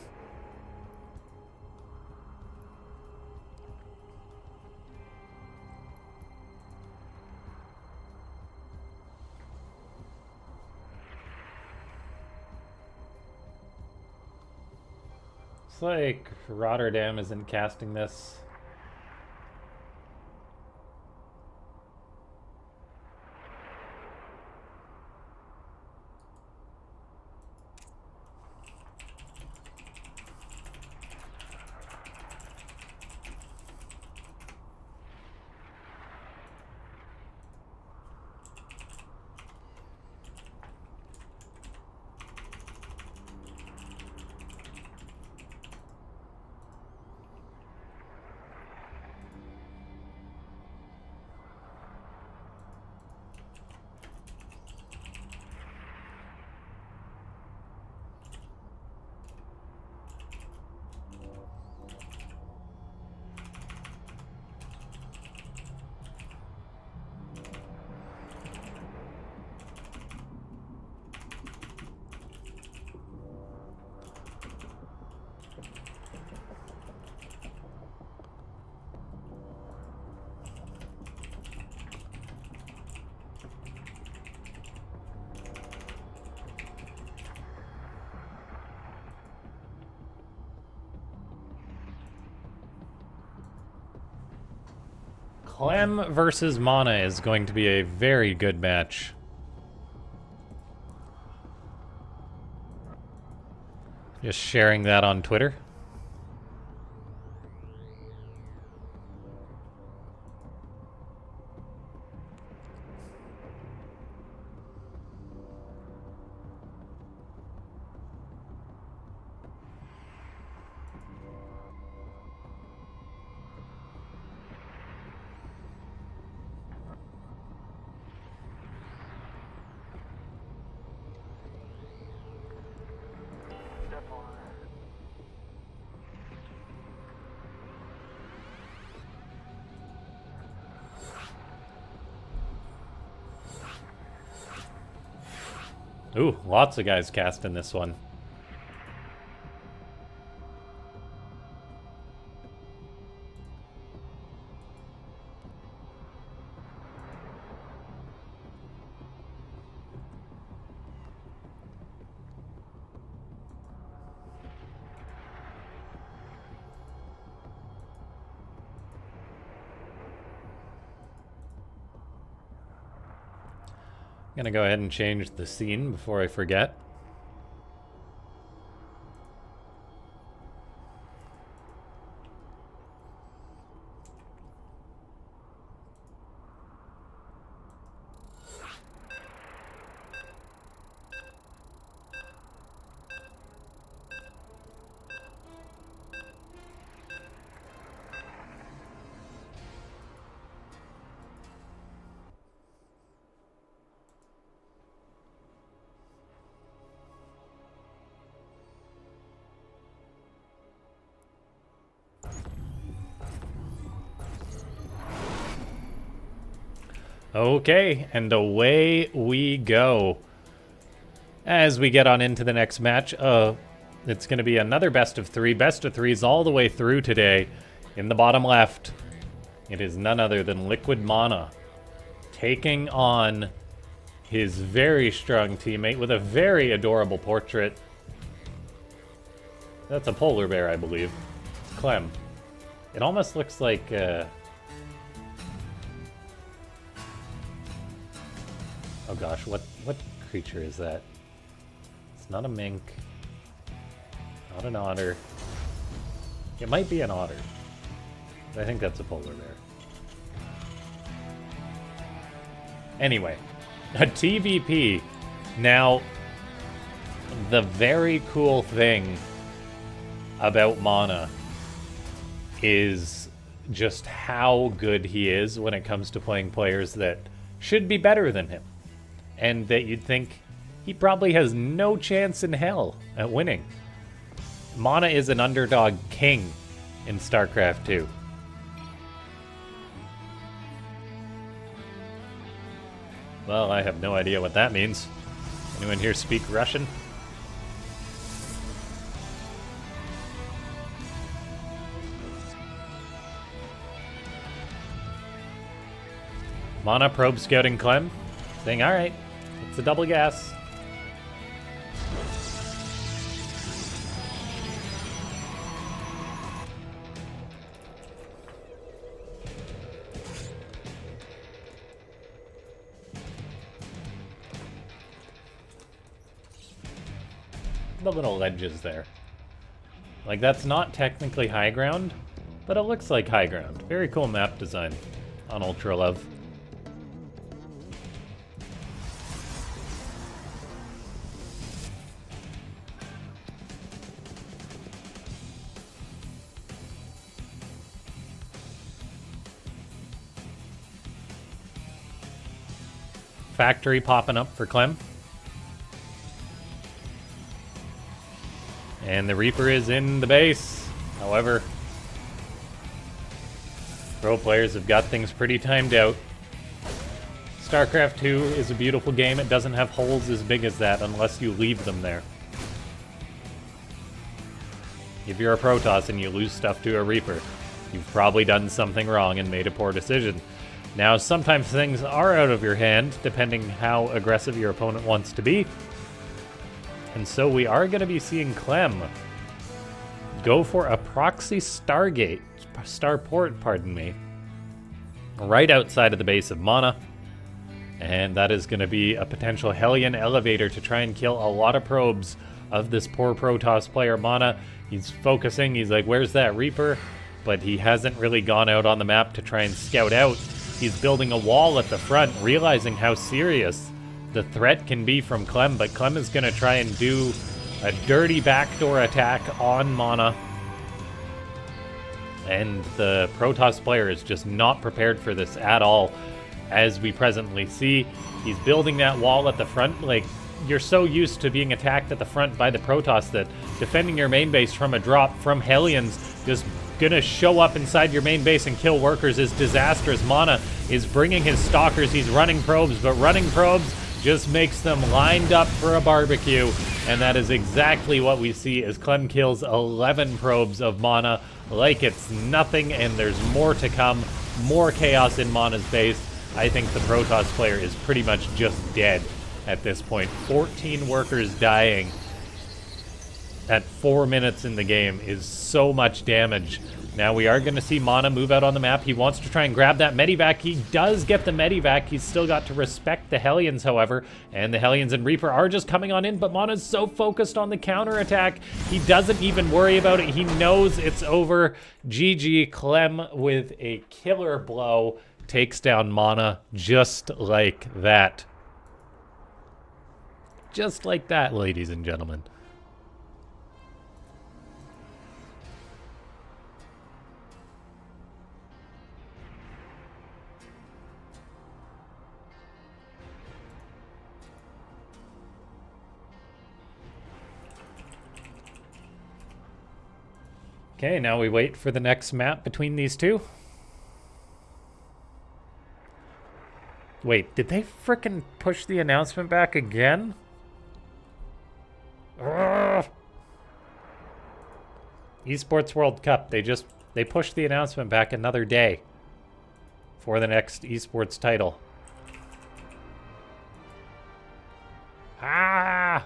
Looks like Rotterdam isn't casting this. Clem versus Mana is going to be a very good match. Just sharing that on Twitter. Ooh, lots of guys casting this one. I'm gonna go ahead and change the scene before I forget. Okay, and away we go. As we get on into the next match, it's going to be another best of three. Best of threes all the way through today. In the bottom left, it is none other than Liquid Mana taking on his very strong teammate with a very adorable portrait. That's a polar bear, I believe. It's Clem. It almost looks like... Oh gosh, what creature is that? It's not a mink. Not an otter. It might be an otter. But I think that's a polar bear. Anyway, a TVP. Now, the very cool thing about Mana is just how good he is when it comes to playing players that should be better than him. And that you'd think he probably has no chance in hell at winning. Mana is an underdog king in StarCraft 2. Well, I have no idea what that means. Anyone here speak Russian? Mana probe scouting Clem, saying, alright, it's a double gas. The little ledges there. Like, that's not technically high ground, but it looks like high ground. Very cool map design on Ultra Love. Factory popping up for Clem. And the Reaper is in the base. However, pro players have got things pretty timed out. StarCraft 2 is a beautiful game. It doesn't have holes as big as that unless you leave them there. If you're a Protoss and you lose stuff to a Reaper, you've probably done something wrong and made a poor decision. Now, sometimes things are out of your hand, depending how aggressive your opponent wants to be. And so we are going to be seeing Clem go for a proxy starport, pardon me, right outside of the base of Mana. And that is going to be a potential Hellion elevator to try and kill a lot of probes of this poor Protoss player Mana. He's focusing, he's like, where's that Reaper? But he hasn't really gone out on the map to try and scout out. He's building a wall at the front, realizing how serious the threat can be from Clem, but Clem is going to try and do a dirty backdoor attack on Mana. And the Protoss player is just not prepared for this at all. As we presently see, he's building that wall at the front. Like, you're so used to being attacked at the front by the Protoss that defending your main base from a drop from Hellions just gonna show up inside your main base and kill workers is disastrous. Mana is bringing his stalkers, he's running probes, but running probes just makes them lined up for a barbecue, and that is exactly what we see as Clem kills 11 probes of mana like it's nothing, and there's more to come. More chaos in Mana's base. I think the Protoss player is pretty much just dead at this point. 14 workers dying at 4 minutes in the game is so much damage. Now we are going to see Mana move out on the map. He wants to try and grab that Medivac. He does get the Medivac. He's still got to respect the Hellions, however. And the Hellions and Reaper are just coming on in, but Mana's so focused on the counterattack, he doesn't even worry about it. He knows it's over. GG, Clem with a killer blow takes down Mana just like that. Just like that, ladies and gentlemen. Okay, now we wait for the next map between these two. Wait, did they frickin' push the announcement back again? Ugh. Esports World Cup, they pushed the announcement back another day for the next esports title. Ah!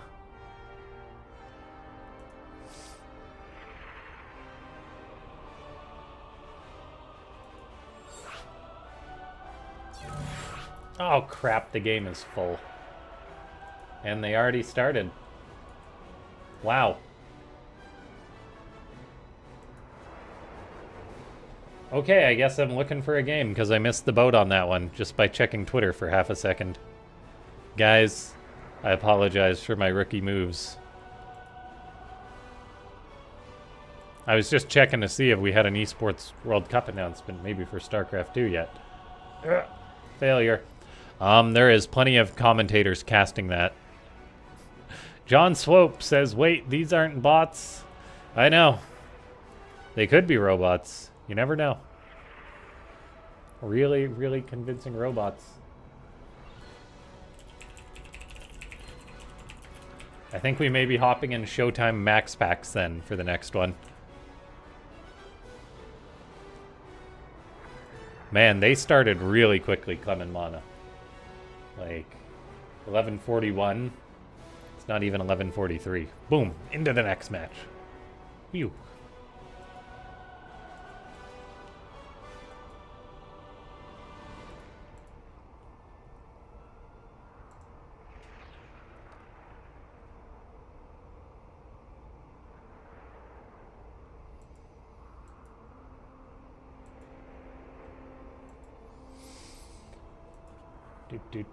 Oh crap, the game is full. And they already started. Wow. Okay, I guess I'm looking for a game because I missed the boat on that one just by checking Twitter for half a second. Guys, I apologize for my rookie moves. I was just checking to see if we had an Esports World Cup announcement, maybe for StarCraft 2 yet. Ugh, failure. There is plenty of commentators casting that. John Swope says, wait, these aren't bots. I know. They could be robots. You never know. Really, really convincing robots. I think we may be hopping in Showtime Max Packs then for the next one. Man, they started really quickly, Clem and Mana. Like, 11:41. It's not even 11:43. Boom, into the next match. Phew.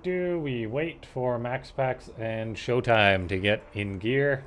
We wait for Max Packs and Showtime to get in gear.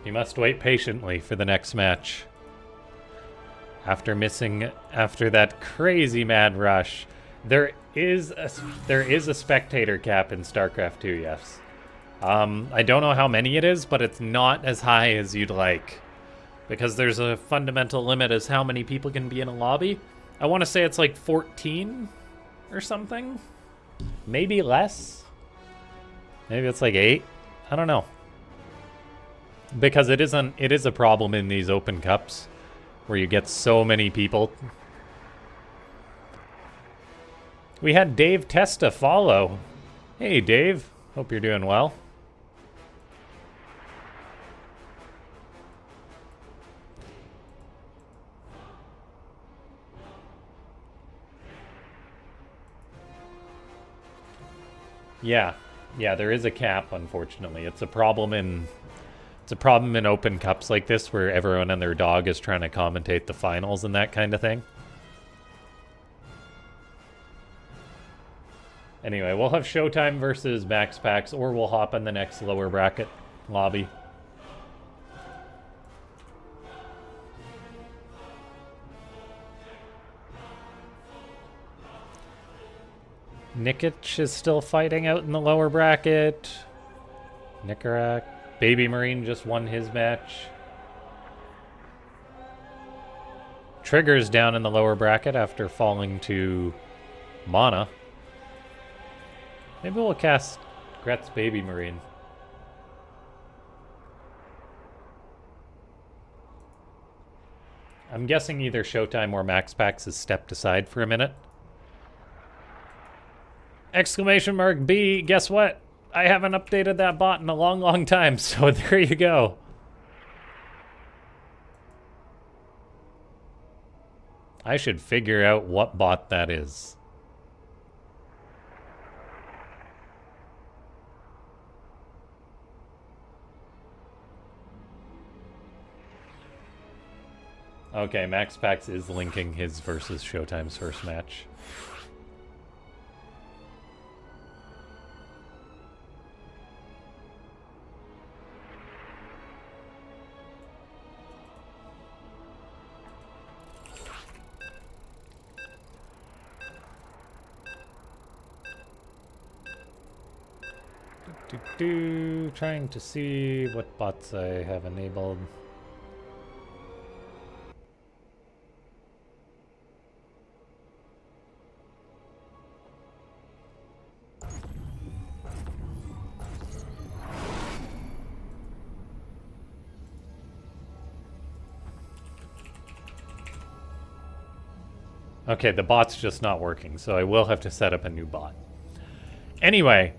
You must wait patiently for the next match. After that crazy mad rush, there is a spectator cap in StarCraft 2, yes. I don't know how many it is, but it's not as high as you'd like. Because there's a fundamental limit as how many people can be in a lobby. I want to say it's like 14 or something. Maybe less. Maybe it's like 8. I don't know. Because it is a problem in these open cups where you get so many people. We had Dave Testa follow. Hey Dave, hope you're doing well. Yeah. Yeah, there is a cap, unfortunately. It's a problem in open cups like this where everyone and their dog is trying to commentate the finals and that kind of thing. Anyway, we'll have Showtime versus Max Packs, or we'll hop in the next lower bracket lobby. Nikic is still fighting out in the lower bracket. Nicarak. Baby Marine just won his match. Trigger's down in the lower bracket after falling to Mana. Maybe we'll cast Gret's Baby Marine. I'm guessing either Showtime or Max Packs has stepped aside for a minute. Exclamation mark B, guess what? I haven't updated that bot in a long, long time, so there you go. I should figure out what bot that is. Okay, Max Pax is linking his versus Showtime's first match. Trying to see what bots I have enabled. Okay, the bot's just not working, so I will have to set up a new bot. Anyway,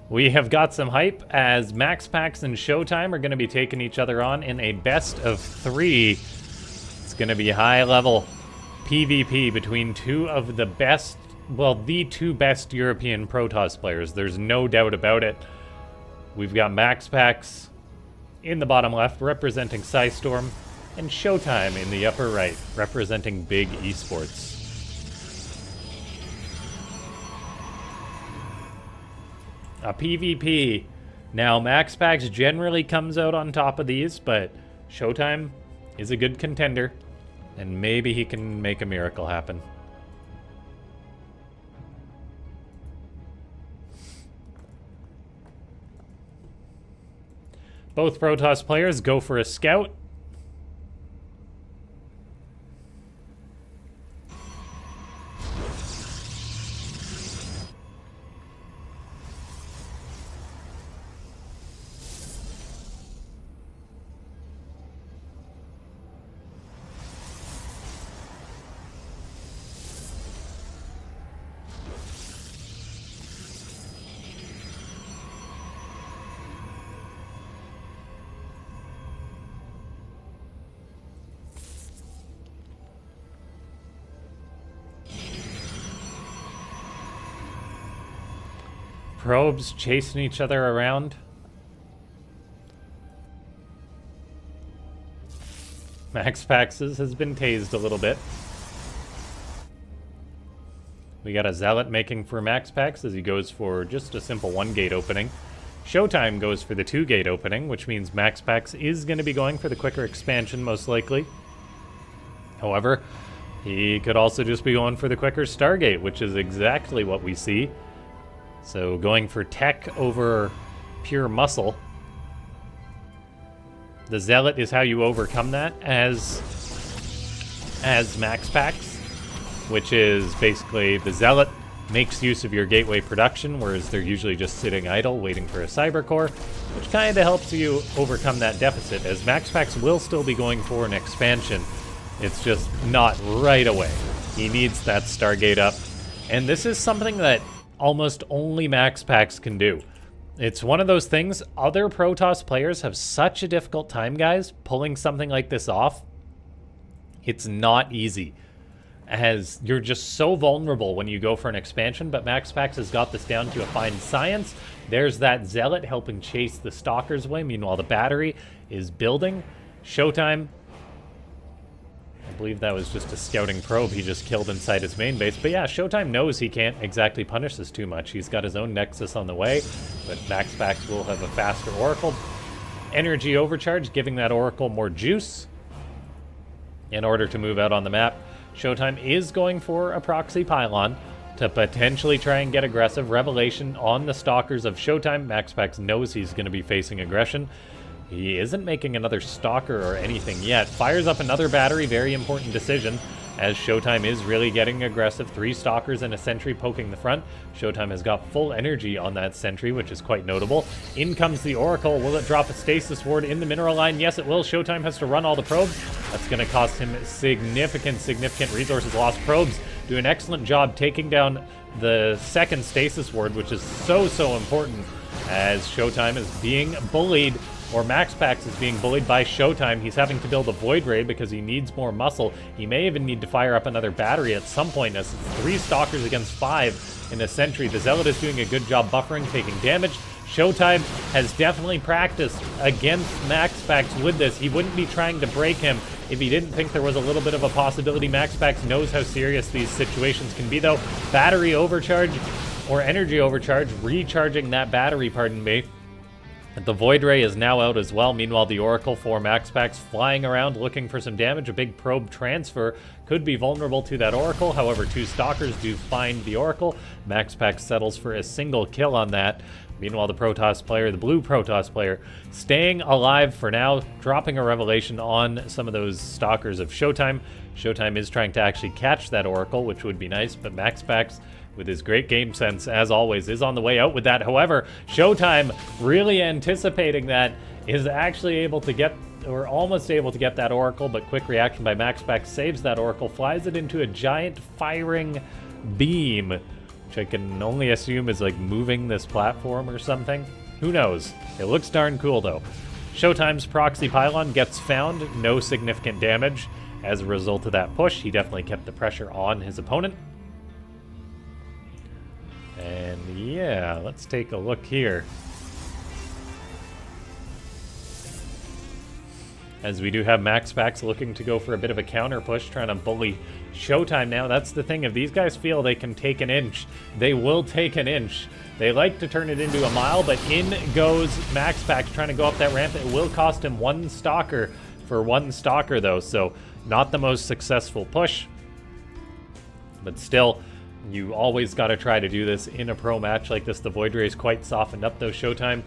we have got some hype as Max Pax and Showtime are going to be taking each other on in a best of 3. It's going to be high level PvP between two of the best, well, the two best European Protoss players. There's no doubt about it. We've got Max Pax in the bottom left representing Psystorm, and Showtime in the upper right representing Big Esports. A PvP. Now, Max Pax generally comes out on top of these, but Showtime is a good contender, and maybe he can make a miracle happen. Both Protoss players go for a scout. Probes chasing each other around. Max Pax's has been tased a little bit. We got a Zealot making for Max Pax as he goes for just a simple 1-gate opening. Showtime goes for the 2-gate opening, which means Max Pax is going to be going for the quicker expansion most likely. However, he could also just be going for the quicker Stargate, which is exactly what we see. So going for tech over pure muscle. The Zealot is how you overcome that as Max Pax, which is basically the Zealot makes use of your gateway production, whereas they're usually just sitting idle waiting for a cyber core, which kind of helps you overcome that deficit, as Max Pax will still be going for an expansion. It's just not right away. He needs that Stargate up, and this is something that almost only Max Pax can do. It's one of those things, other Protoss players have such a difficult time, guys, pulling something like this off. It's not easy. as you're just so vulnerable when you go for an expansion, but MaxPax has got this down to a fine science. There's that Zealot helping chase the Stalkers away. Meanwhile, the battery is building. Showtime, I believe that was just a scouting probe he just killed inside his main base. But yeah, Showtime knows he can't exactly punish this too much. He's got his own Nexus on the way, but MaxPax will have a faster Oracle. Energy overcharge, giving that Oracle more juice in order to move out on the map. Showtime is going for a proxy pylon to potentially try and get aggressive. Revelation on the Stalkers of Showtime. MaxPax knows he's going to be facing aggression. He isn't making another Stalker or anything yet. Fires up another battery, very important decision, as Showtime is really getting aggressive. 3 Stalkers and a Sentry poking the front. Showtime has got full energy on that Sentry, which is quite notable. In comes the Oracle. Will it drop a Stasis Ward in the mineral line? Yes, it will. Showtime has to run all the probes. That's going to cost him significant resources lost. Probes do an excellent job taking down the second Stasis Ward, which is so important, as Showtime is being bullied, or MaxPax is being bullied by Showtime. He's having to build a Void Ray because he needs more muscle. He may even need to fire up another battery at some point, as it's 3 Stalkers against 5 in a Sentry. The Zealot is doing a good job buffering, taking damage. Showtime has definitely practiced against MaxPax with this. He wouldn't be trying to break him if he didn't think there was a little bit of a possibility. MaxPax knows how serious these situations can be, though. Battery overcharge, or energy overcharge, recharging that battery, pardon me. The Void Ray is now out as well. Meanwhile, the Oracle for MaxPax flying around looking for some damage. A big probe transfer could be vulnerable to that Oracle. However, 2 Stalkers do find the Oracle. MaxPax settles for a single kill on that. Meanwhile, the Protoss player, the blue Protoss player, staying alive for now, dropping a Revelation on some of those Stalkers of Showtime. Showtime is trying to actually catch that Oracle, which would be nice, but MaxPax, with his great game sense, as always, is on the way out with that. However, Showtime, really anticipating that, is actually able to get, or almost able to get that Oracle, but quick reaction by MaxPax saves that Oracle, flies it into a giant firing beam, which I can only assume is like moving this platform or something. Who knows? It looks darn cool, though. Showtime's proxy pylon gets found, no significant damage as a result of that push. He definitely kept the pressure on his opponent. And yeah, let's take a look here. As we do have MaxPax looking to go for a bit of a counter push, trying to bully Showtime now. That's the thing. If these guys feel they can take an inch, they will take an inch. They like to turn it into a mile, but in goes MaxPax trying to go up that ramp. It will cost him 1 Stalker for 1 Stalker, though, so not the most successful push. But still, you always got to try to do this in a pro match like this. The Void Ray is quite softened up, though. Showtime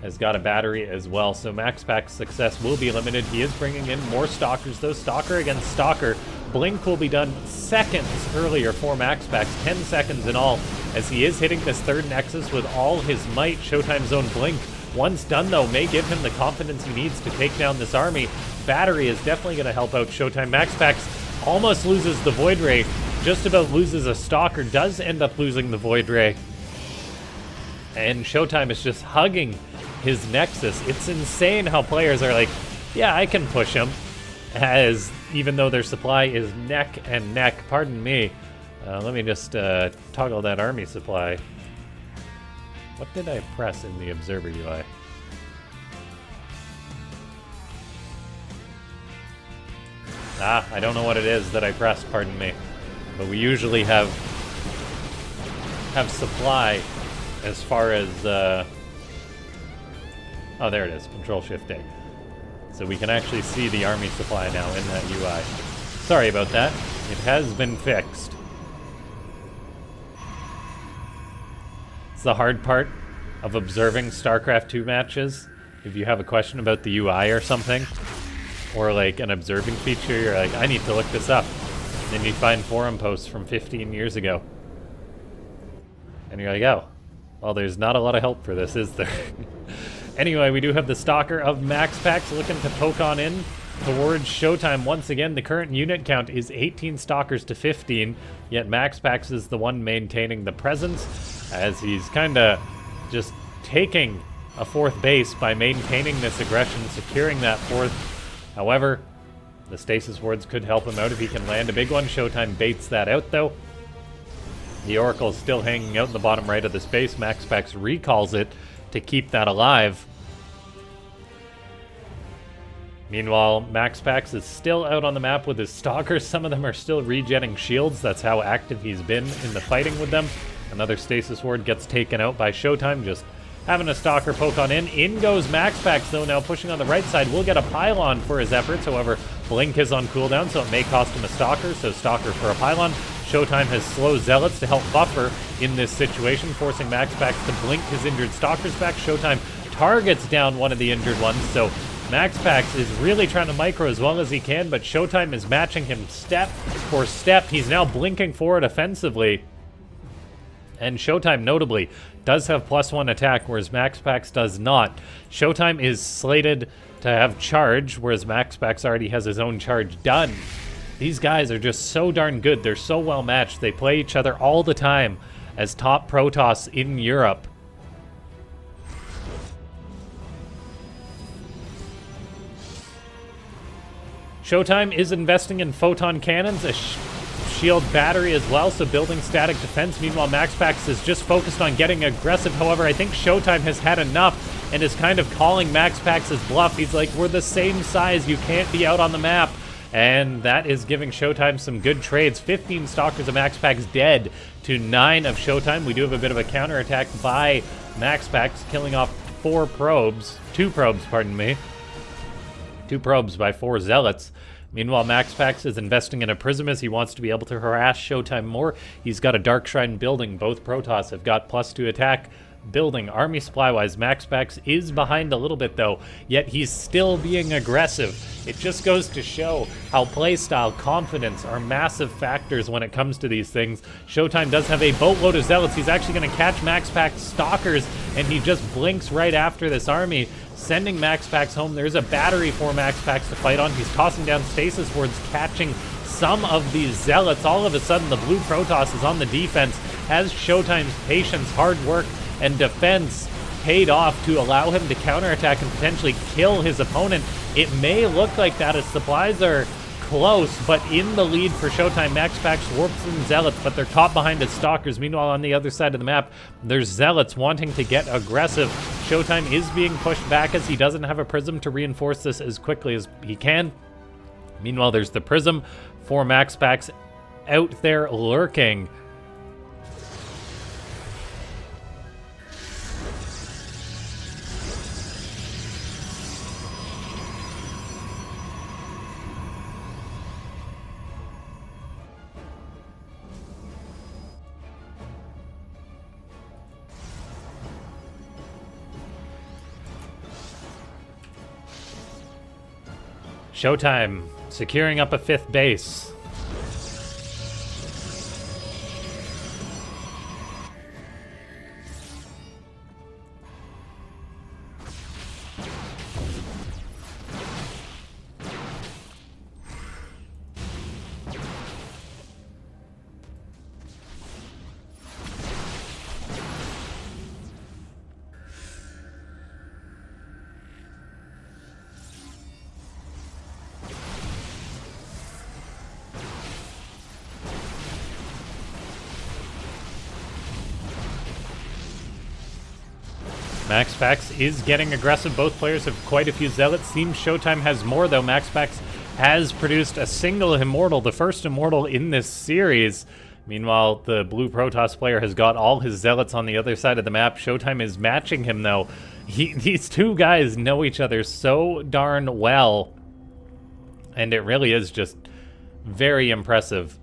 has got a battery as well, so MaxPax's success will be limited. He is bringing in more Stalkers, though. Stalker against Stalker. Blink will be done seconds earlier for MaxPax, 10 seconds in all, as he is hitting this 3rd Nexus with all his might. Showtime's own Blink, once done, though, may give him the confidence he needs to take down this army. Battery is definitely going to help out Showtime. MaxPax almost loses the Void Ray, just about loses a Stalker, does end up losing the Void Ray. And Showtime is just hugging his Nexus. It's insane how players are like, yeah, I can push him, as even though their supply is neck and neck. Pardon me. Let me just toggle that army supply. What did I press in the Observer UI? I don't know what it is that I pressed, pardon me. But we usually have supply as far as... Oh, there it is. Control-Shift-A. So we can actually see the army supply now in that UI. Sorry about that. It has been fixed. It's the hard part of observing StarCraft 2 matches. If you have a question about the UI or something, or like an observing feature, you're like, I need to look this up. And then you find forum posts from 15 years ago. And you're like, oh, well, there's not a lot of help for this, is there? Anyway, we do have the Stalker of MaxPax looking to poke on in towards Showtime. Once again, the current unit count is 18 Stalkers to 15, yet MaxPax is the one maintaining the presence, as he's kind of just taking a 4th base by maintaining this aggression, securing that 4th. However, The stasis wards could help him out if he can land a big one. Showtime baits that out, though. The Oracle's still hanging out in the bottom right of the space. MaxPax recalls it to keep that alive. Meanwhile, MaxPax is still out on the map with his stalkers. Some of them are still regenning shields. That's how active he's been in the fighting with them. Another stasis ward gets taken out by Showtime, just having a stalker poke on in. In goes MaxPax, though, now pushing on the right side. Will get a pylon for his efforts. However, Blink is on cooldown, so it may cost him a stalker. So stalker for a pylon. Showtime has slow zealots to help buffer in this situation, forcing MaxPax to blink his injured stalkers back. Showtime targets down one of the injured ones, so MaxPax is really trying to micro as well as he can, but Showtime is matching him step for step. He's now blinking forward offensively. And Showtime, notably, does have +1 attack, whereas MaxPax does not. Showtime is slated to have charge, whereas MaxPax already has his own charge done. These guys are just so darn good. They're so well matched. They play each other all the time as top Protoss in Europe. Showtime is investing in photon cannons, a shield battery as well, so building static defense. Meanwhile, MaxPax is just focused on getting aggressive. However, I think Showtime has had enough and is kind of calling MaxPax's bluff. He's like, we're the same size, you can't be out on the map. And that is giving Showtime some good trades. 15 stalkers of MaxPax dead to 9 of Showtime. We do have a bit of a counterattack by MaxPax, killing off 2 probes, pardon me. 2 probes by 4 zealots. Meanwhile, MaxPax is investing in a Prism as he wants to be able to harass Showtime more. He's got a Dark Shrine building. Both Protoss have got +2 attack building. Army supply-wise, MaxPax is behind a little bit, though, yet he's still being aggressive. It just goes to show how playstyle, confidence are massive factors when it comes to these things. Showtime does have a boatload of zealots. He's actually going to catch MaxPax stalkers, and he just blinks right after this army, sending MaxPax home. There's a battery for MaxPax to fight on. He's tossing down stasis wards, catching some of these zealots. All of a sudden, the blue Protoss is on the defense. Has Showtime's patience, hard work, and defense paid off to allow him to counterattack and potentially kill his opponent? It may look like that as supplies are close, but in the lead for Showtime, MaxPax warps and zealots, but they're caught behind his stalkers. Meanwhile, on the other side of the map, there's zealots wanting to get aggressive. Showtime is being pushed back as he doesn't have a Prism to reinforce this as quickly as he can. Meanwhile, there's the Prism for MaxPax out there lurking. Showtime securing up a 5th base. MaxPax is getting aggressive. Both players have quite a few zealots. Seems Showtime has more, though. MaxPax has produced a single immortal, the first immortal in this series. Meanwhile, the blue Protoss player has got all his zealots on the other side of the map. Showtime is matching him, though. These two guys know each other so darn well. And it really is just very impressive.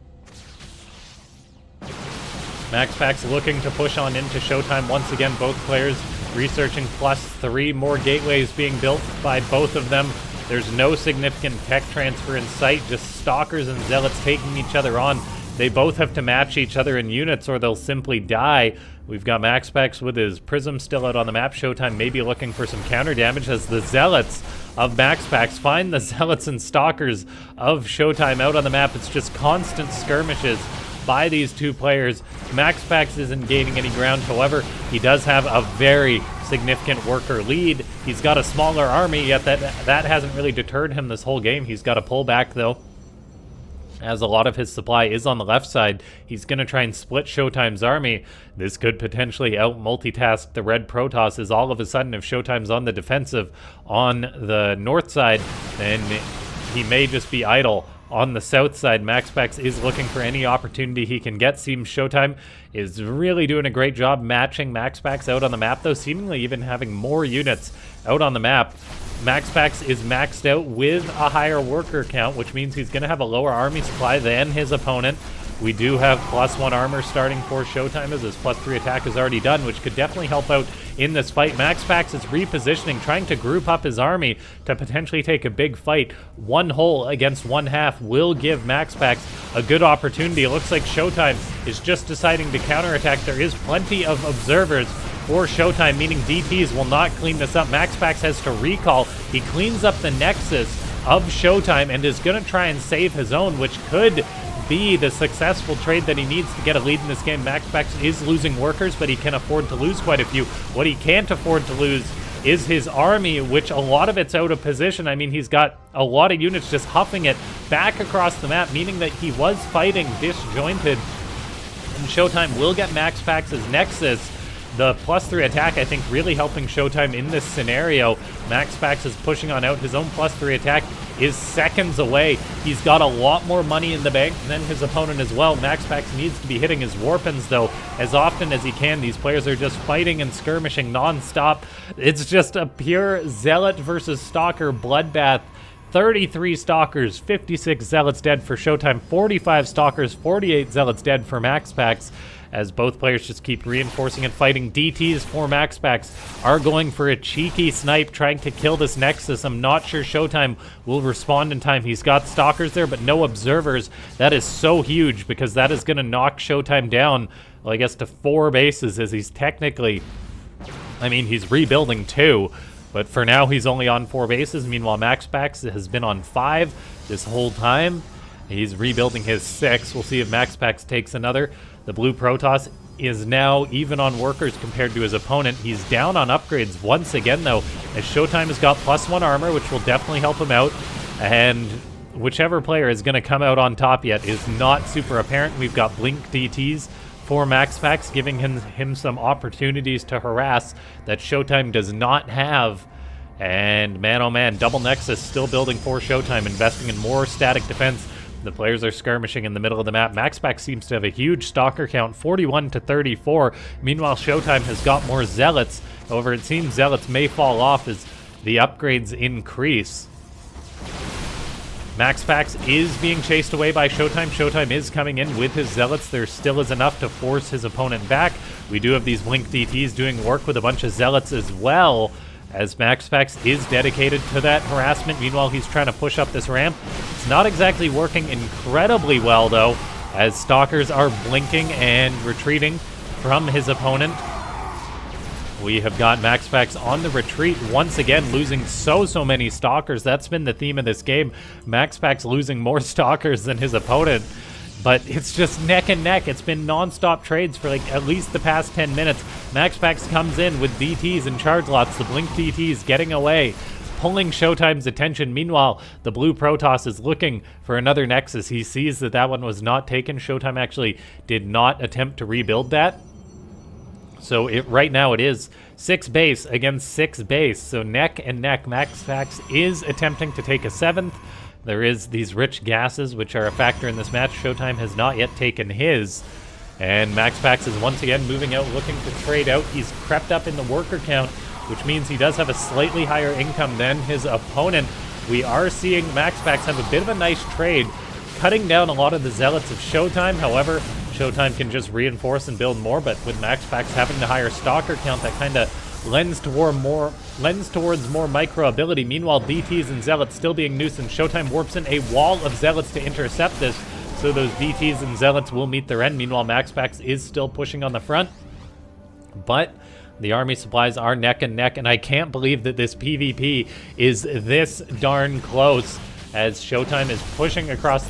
MaxPax looking to push on into Showtime once again. Both players researching +3 more gateways being built by both of them. There's no significant tech transfer in sight, just stalkers and zealots taking each other on. They both have to match each other in units or they'll simply die. We've got MaxPax with his Prism still out on the map. Showtime may be looking for some counter damage as the zealots of MaxPax find the zealots and stalkers of Showtime out on the map. It's just constant skirmishes by these two players. MaxPax isn't gaining any ground. However, he does have a very significant worker lead. He's got a smaller army, yet that hasn't really deterred him this whole game. He's got to pull back, though, as a lot of his supply is on the left side. He's going to try and split Showtime's army. This could potentially out-multitask the red Protoss, as all of a sudden, if Showtime's on the defensive on the north side, then he may just be idle. On the south side, MaxPax is looking for any opportunity he can get. Seems Showtime is really doing a great job matching MaxPax out on the map, though, seemingly even having more units out on the map. MaxPax is maxed out with a higher worker count, which means he's going to have a lower army supply than his opponent. We do have +1 armor starting for Showtime, as his +3 attack is already done, which could definitely help out in this fight. MaxPax is repositioning, trying to group up his army to potentially take a big fight. One whole against one half will give MaxPax a good opportunity. It looks like Showtime is just deciding to counterattack. There is plenty of observers for Showtime, meaning DTs will not clean this up. MaxPax has to recall. He cleans up the nexus of Showtime and is going to try and save his own, which could be the successful trade that he needs to get a lead in this game. MaxPax is losing workers, but he can afford to lose quite a few. What he can't afford to lose is his army, which a lot of it's out of position. I mean, he's got a lot of units just huffing it back across the map, meaning that he was fighting disjointed. And Showtime will get MaxPax's nexus. The +3 attack, I think, really helping Showtime in this scenario. MaxPax is pushing on out. His own +3 attack is seconds away. He's got a lot more money in the bank than his opponent as well. MaxPax needs to be hitting his warpins, though, as often as he can. These players are just fighting and skirmishing non-stop. It's just a pure Zealot versus Stalker bloodbath. 33 Stalkers, 56 Zealots dead for Showtime, 45 Stalkers, 48 Zealots dead for MaxPax, as both players just keep reinforcing and fighting. DTs for MaxPax are going for a cheeky snipe, trying to kill this Nexus. I'm not sure Showtime will respond in time. He's got Stalkers there, but no observers. That is so huge, because that is going to knock Showtime down, well, I guess, to 4 bases, as he's technically, I mean, he's rebuilding 2. But for now, he's only on 4 bases. Meanwhile, MaxPax has been on 5 this whole time. He's rebuilding his 6. We'll see if MaxPax takes another. The blue Protoss is now even on workers compared to his opponent. He's down on upgrades once again, though, as Showtime has got +1 armor, which will definitely help him out. And whichever player is going to come out on top yet is not super apparent. We've got Blink DTs for MaxPax, giving him some opportunities to harass that Showtime does not have. And man, oh man, double Nexus still building for Showtime, investing in more static defense. The players are skirmishing in the middle of the map. MaxPax seems to have a huge Stalker count, 41 to 34. Meanwhile, Showtime has got more Zealots. However, it seems Zealots may fall off as the upgrades increase. MaxPax is being chased away by Showtime. Showtime is coming in with his Zealots. There still is enough to force his opponent back. We do have these Blink DTs doing work with a bunch of Zealots as well, as MaxPax is dedicated to that harassment. Meanwhile, he's trying to push up this ramp. It's not exactly working incredibly well, though, as Stalkers are blinking and retreating from his opponent. We have got MaxPax on the retreat once again, losing so many Stalkers. That's been the theme of this game. MaxPax losing more Stalkers than his opponent. But it's just neck and neck. It's been non-stop trades for like at least the past 10 minutes. MaxPax comes in with DTs and charge lots. The Blink DTs getting away, pulling Showtime's attention. Meanwhile, the blue Protoss is looking for another Nexus. He sees that that one was not taken. Showtime actually did not attempt to rebuild that. So right now it is 6 base against 6 base. So neck and neck. MaxPax is attempting to take a 7th. There is these rich gases, which are a factor in this match. Showtime has not yet taken his. And MaxPax is once again moving out, looking to trade out. He's crept up in the worker count, which means he does have a slightly higher income than his opponent. We are seeing MaxPax have a bit of a nice trade, cutting down a lot of the Zealots of Showtime. However, Showtime can just reinforce and build more, but with MaxPax having the higher Stalker count, that kind of lends towards more micro ability. Meanwhile, DTs and Zealots still being nuisance. Showtime warps in a wall of Zealots to intercept this, so those DTs and Zealots will meet their end. Meanwhile, MaxPax is still pushing on the front, but the army supplies are neck and neck, and I can't believe that this PvP is this darn close, as Showtime is pushing across.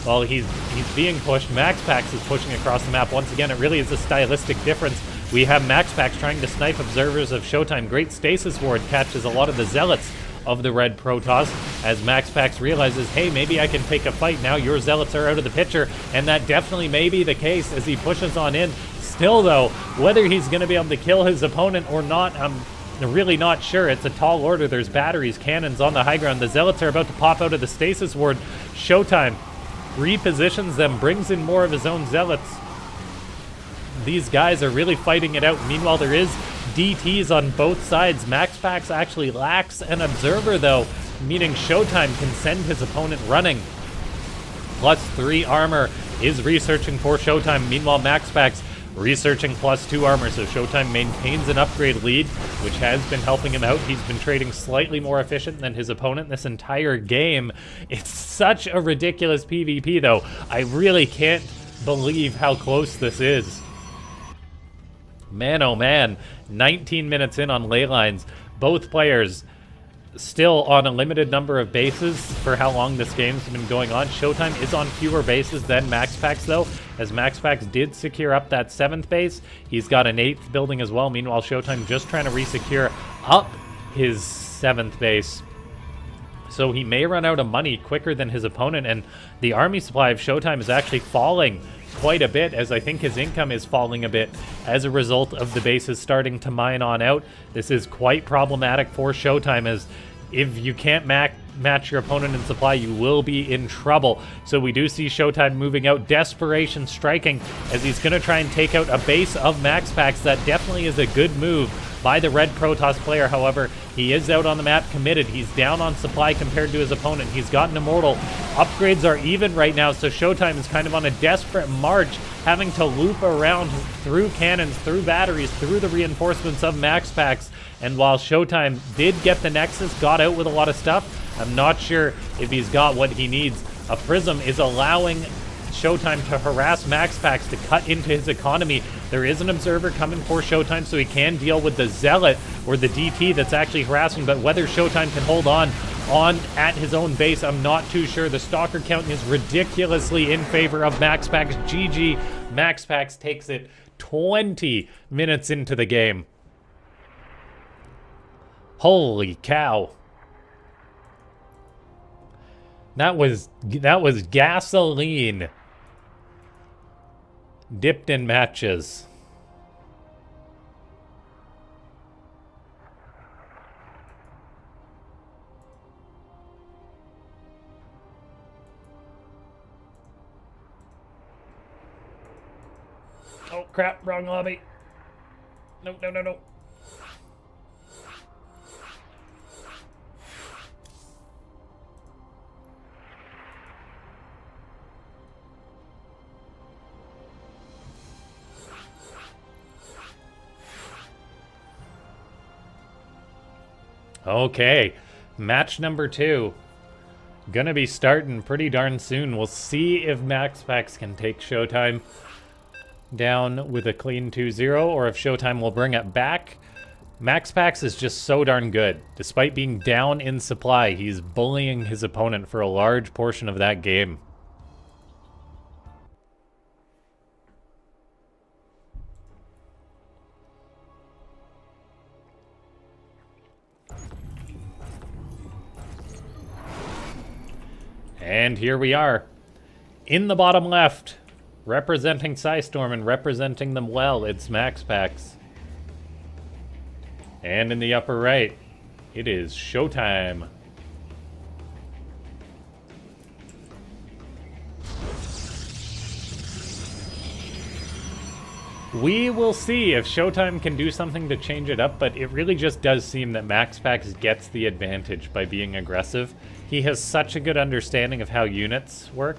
Well, he's being pushed. MaxPax is pushing across the map once again. It really is a stylistic difference We have MaxPax trying to snipe observers of Showtime. Great stasis ward catches a lot of the zealots of the red Protoss as MaxPax realizes, hey, maybe I can take a fight now. Your zealots are out of the picture, and that definitely may be the case as he pushes on in. Still, though, whether he's going to be able to kill his opponent or not, I'm really not sure. It's a tall order. There's batteries, cannons on the high ground. The zealots are about to pop out of the stasis ward. Showtime repositions them, brings in more of his own zealots. These guys are really fighting it out. Meanwhile, there is DTs on both sides. MaxPax actually lacks an observer, though, meaning Showtime can send his opponent running. +3 armor is researching for Showtime. Meanwhile, MaxPax researching +2 armor, so Showtime maintains an upgrade lead, which has been helping him out. He's been trading slightly more efficient than his opponent this entire game. It's such a ridiculous PvP, though. I really can't believe how close this is. Man, oh man, 19 minutes in on ley lines. Both players still on a limited number of bases for how long this game's been going on. Showtime is on fewer bases than MaxPax, though, as MaxPax did secure up that 7th base. He's got an 8th building as well. Meanwhile, Showtime just trying to resecure up his 7th base. So he may run out of money quicker than his opponent, and the army supply of Showtime is actually falling quite a bit, as I think his income is falling a bit as a result of the bases starting to mine on out. This is quite problematic for Showtime, as if you can't match your opponent in supply, you will be in trouble. So we do see Showtime moving out, desperation striking, as he's going to try and take out a base of MaxPax. That definitely is a good move by the red Protoss player. However, he is out on the map committed. He's down on supply compared to his opponent. He's got an immortal. Upgrades are even right now, so Showtime is kind of on a desperate march, having to loop around through cannons, through batteries, through the reinforcements of MaxPax. And while Showtime did get the Nexus, got out with a lot of stuff, I'm not sure if he's got what he needs. A Prism is allowing Showtime to harass MaxPax, to cut into his economy. There is an observer coming for Showtime, so he can deal with the Zealot or the DT that's actually harassing, but whether Showtime can hold on at his own base, I'm not too sure. The Stalker count is ridiculously in favor of MaxPax. GG. MaxPax takes it 20 minutes into the game. Holy cow. That was gasoline dipped in matches. Oh crap, wrong lobby. No, no, no, no. Okay, match number 2. Gonna be starting pretty darn soon. We'll see if MaxPax can take Showtime down with a clean 2-0, or if Showtime will bring it back. MaxPax is just so darn good. Despite being down in supply, he's bullying his opponent for a large portion of that game. And here we are, in the bottom left, representing Psystorm and representing them well, it's MaxPax. And in the upper right, it is Showtime. We will see if Showtime can do something to change it up, but it really just does seem that MaxPax gets the advantage by being aggressive. He has such a good understanding of how units work.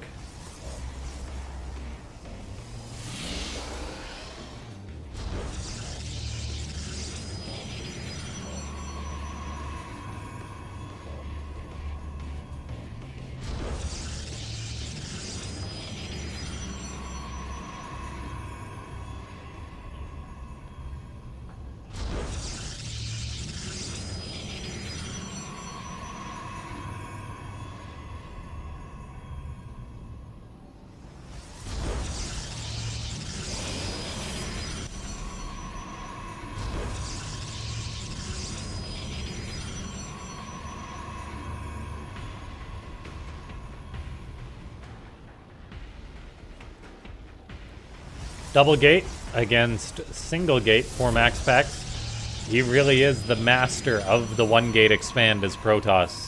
Double gate against single gate for max packs. He really is the master of the one gate expand as Protoss.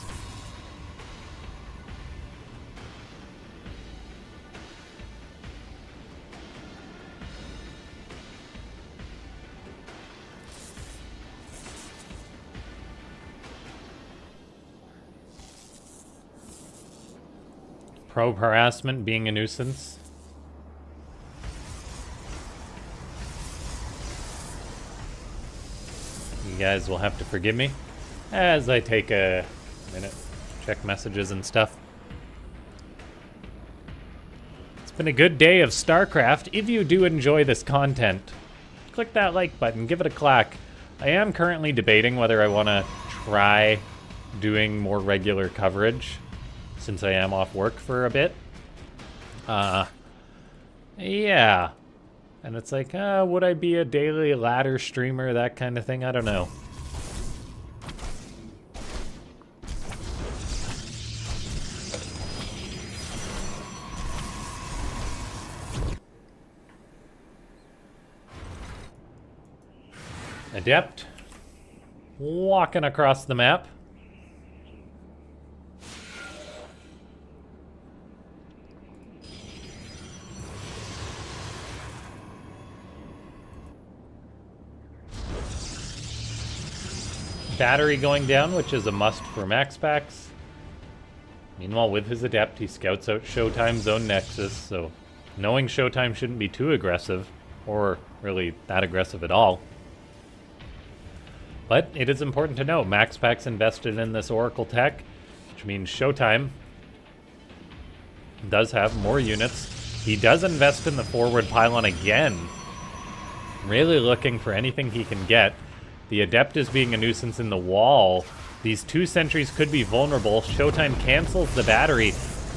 Probe harassment being a nuisance. You guys will have to forgive me as I take a minute, check messages and stuff. It's been a good day of StarCraft. If you do enjoy this content, click that like button, give it a clack. I am currently debating whether I want to try doing more regular coverage since I am off work for a bit. Yeah. And it's like, would I be a daily ladder streamer, that kind of thing? I don't know. Adept. Walking across the map. Battery going down, which is a must for max packs. Meanwhile, with his Adept, he scouts out Showtime's own Nexus, so knowing Showtime shouldn't be too aggressive, or really that aggressive at all. But it is important to know, max packs invested in this Oracle tech, which means Showtime does have more units. He does invest in the forward pylon again, really looking for anything he can get. The Adept is being a nuisance in the wall. These 2 sentries could be vulnerable. Showtime cancels the battery.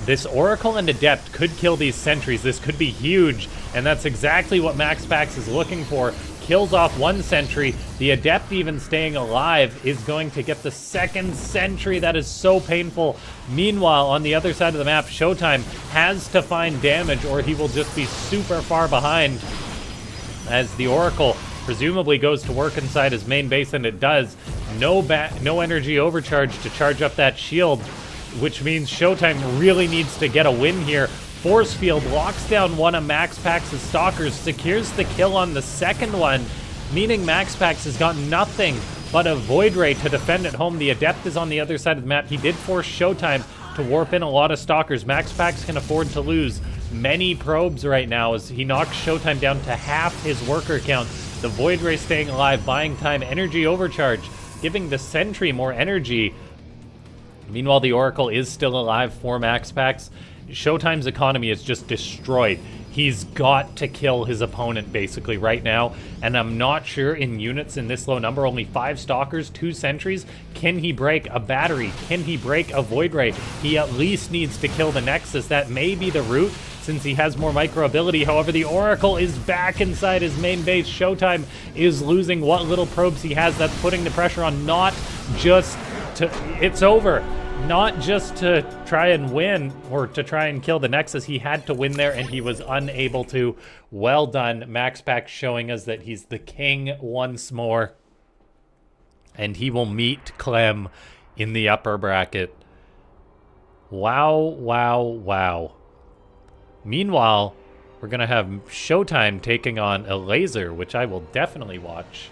This Oracle and Adept could kill these sentries. This could be huge, and that's exactly what Max Pax is looking for. Kills off 1 sentry. The Adept, even staying alive, is going to get the 2nd sentry. That is so painful. Meanwhile, on the other side of the map, Showtime has to find damage, or he will just be super far behind as the Oracle presumably goes to work inside his main base, and it does. No energy overcharge to charge up that shield, which means Showtime really needs to get a win here. Force Field locks down one of Max Pax's Stalkers, secures the kill on the second one, meaning Max Pax has got nothing but a Void Ray to defend at home. The Adept is on the other side of the map. He did force Showtime to warp in a lot of Stalkers. Max Pax can afford to lose many probes right now as he knocks Showtime down to half his worker count. The Void Ray staying alive, buying time, energy overcharge, giving the Sentry more energy. Meanwhile, the Oracle is still alive for Max Pax. Showtime's economy is just destroyed. He's got to kill his opponent basically right now, and I'm not sure in units in this low number, only 5 Stalkers, 2 Sentries. Can he break a battery? Can he break a Void Ray? He at least needs to kill the Nexus. That may be the route since he has more micro ability. However, the Oracle is back inside his main base. Showtime is losing what little probes he has. That's putting the pressure on not just to... It's over. Not just to try and win or to try and kill the Nexus. He had to win there and he was unable to. Well done. Max Pax showing us that he's the king once more. And he will meet Clem in the upper bracket. Wow, wow, wow. Meanwhile, we're going to have Showtime taking on a Laser, which I will definitely watch.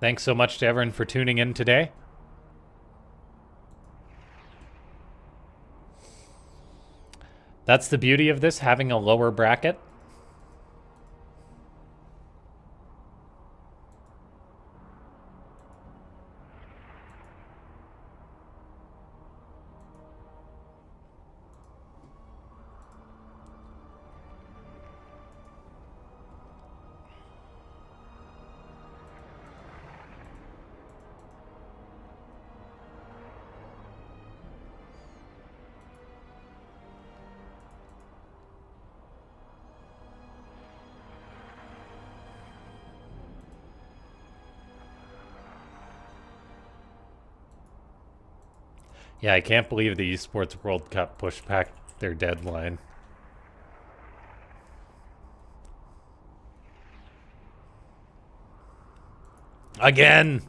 Thanks so much to everyone for tuning in today. That's the beauty of this, having a lower bracket. Yeah, I can't believe the Esports World Cup pushed back their deadline. Again!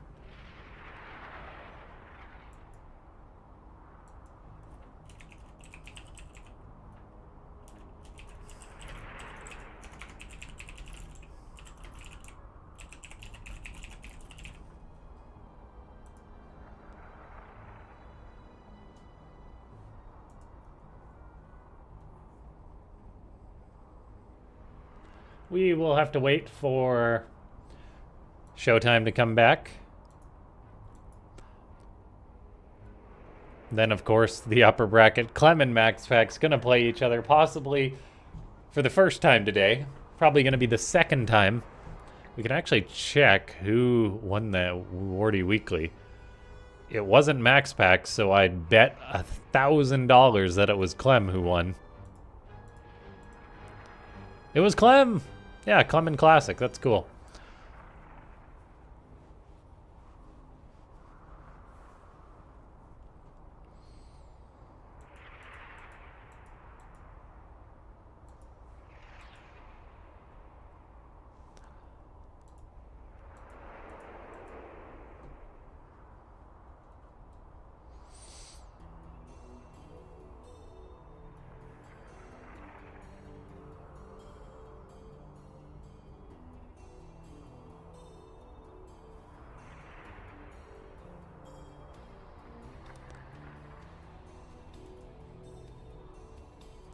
We will have to wait for Showtime to come back. Then, of course, the upper bracket, Clem and MaxPack's gonna play each other, possibly for the first time today. Probably gonna be the second time. We can actually check who won the Wardy Weekly. It wasn't MaxPack, so I'd bet $1,000 that it was Clem who won. It was Clem! Yeah, Clem in Classic, that's cool.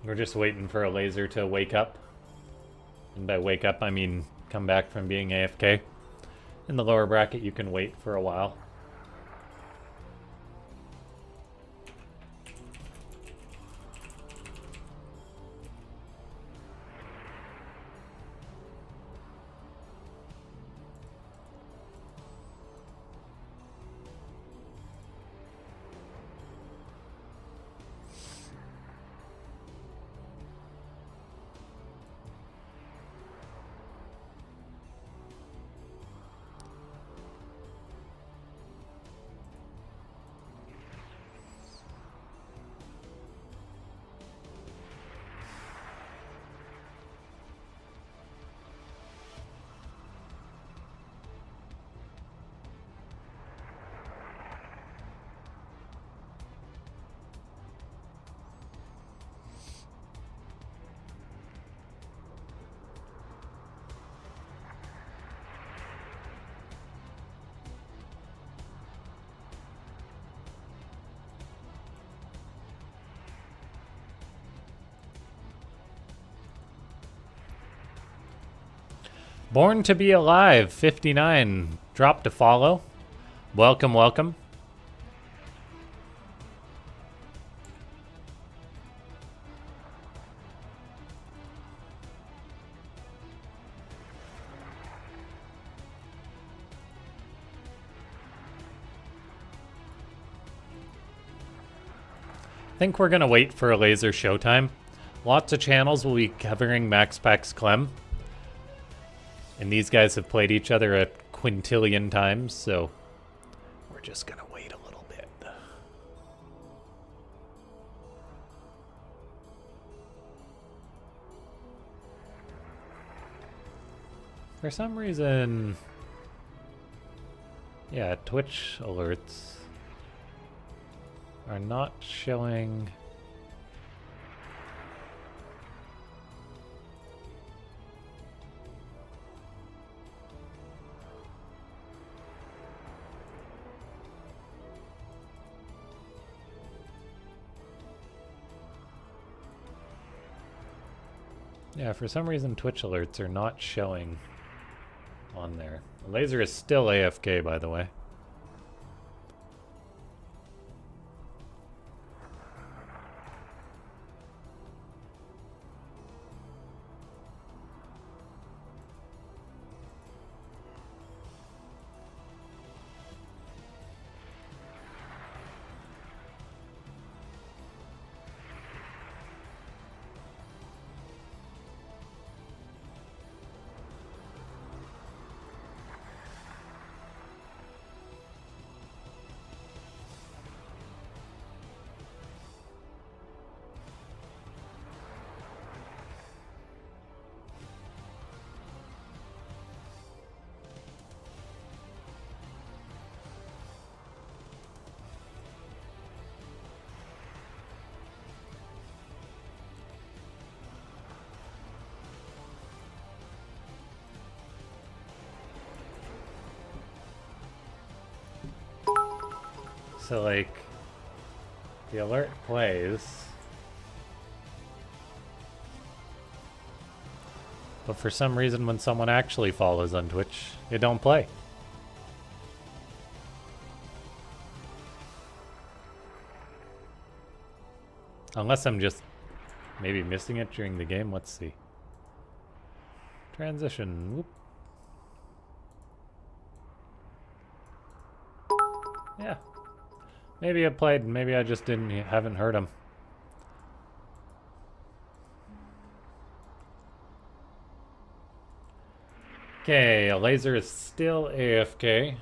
We're just waiting for a laser to wake up. And by wake up, I mean come back from being AFK. In the lower bracket, you can wait for a while. Born to be Alive, 59. Drop to follow. Welcome, welcome. I think we're going to wait for a laser showtime. Lots of channels will be covering MaxPack's Clem. And these guys have played each other a quintillion times, so we're just going to wait a little bit. For some reason, yeah, Twitch alerts are not showing. Yeah, for some reason Twitch alerts are not showing on there. The laser is still AFK, by the way. So, like, the alert plays. But for some reason, when someone actually follows on Twitch, it don't play. Unless I'm just maybe missing it during the game. Let's see. Transition. Whoop. Yeah. Maybe it played, maybe I just haven't heard him. Okay, a laser is still AFK.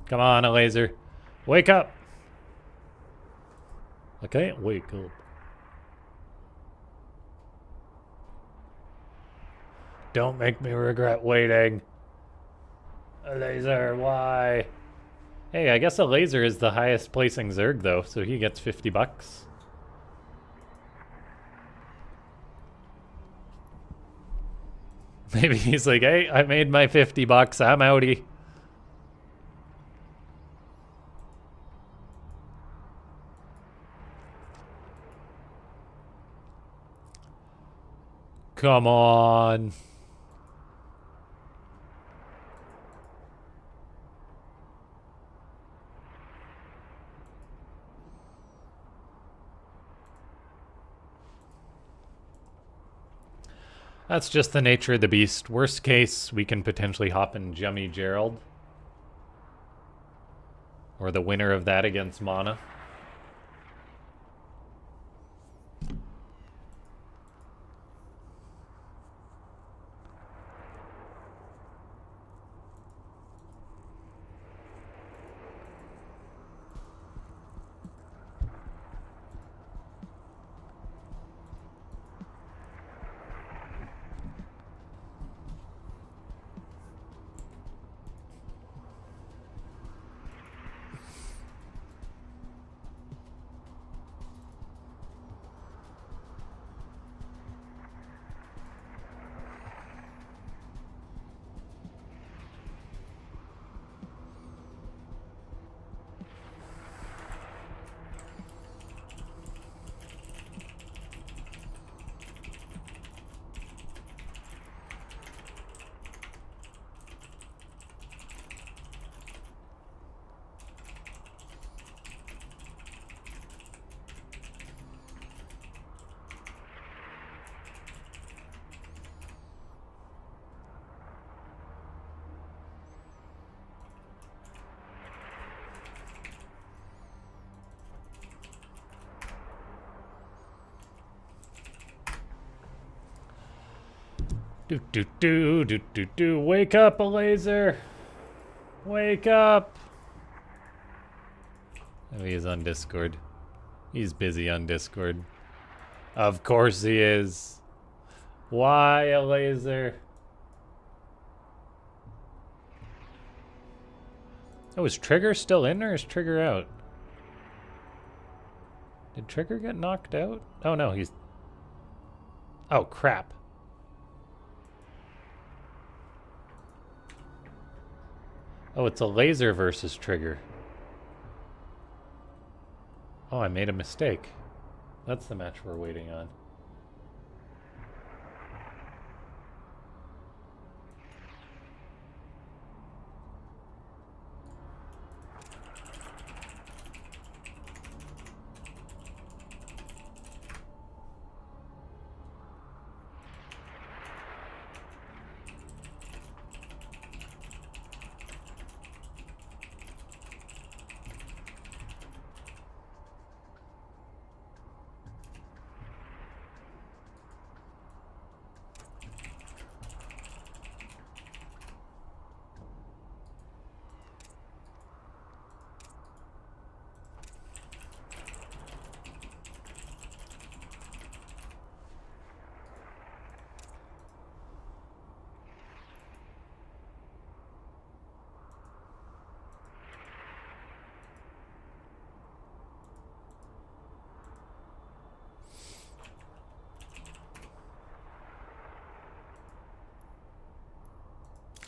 Come on, a laser. Wake up! I can't wake up. Don't make me regret waiting. A laser, why? Hey, I guess a laser is the highest placing Zerg though, so he gets 50 bucks. Maybe he's like, hey, I made my 50 bucks, I'm outie. Come on. That's just the nature of the beast. Worst case, we can potentially hop in Jummy Gerald. Or the winner of that against Mana. Do. Wake up, a laser. Wake up. Oh, he's on Discord. He's busy on Discord. Of course he is. Why a laser? Oh, is Trigger still in or is Trigger out? Did Trigger get knocked out? Oh no, he's... Oh, crap. Oh, it's a laser versus Trigger. Oh, I made a mistake. That's the match we're waiting on.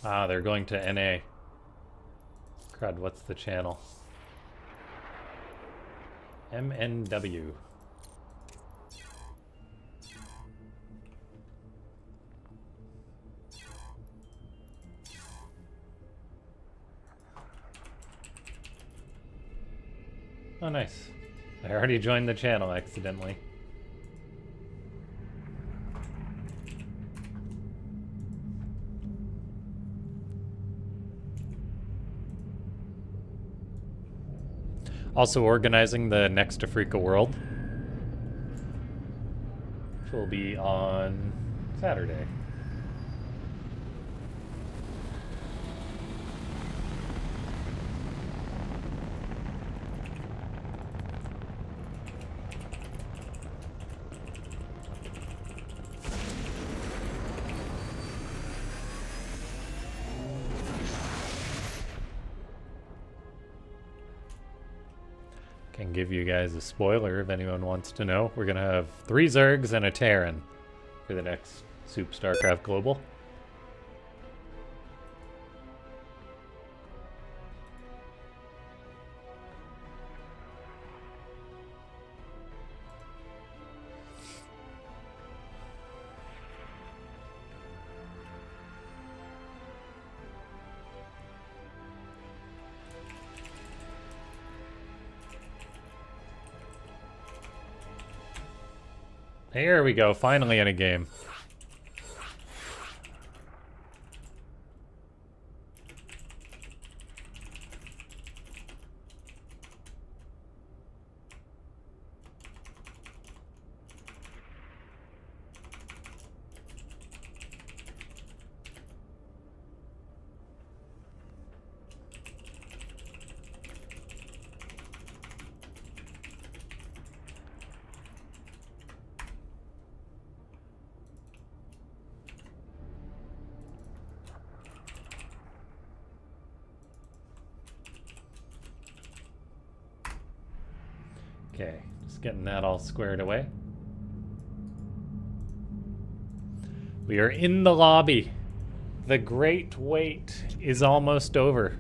Ah, they're going to NA. Crud, what's the channel? MNW. Oh, nice. I already joined the channel accidentally. Also organizing the next Africa World, which will be on Saturday. Can give you guys a spoiler if anyone wants to know. We're gonna have 3 Zergs and a Terran for the next Soup StarCraft Global. Here we go, finally in a game. Okay, just getting that all squared away. We are in the lobby. The great wait is almost over.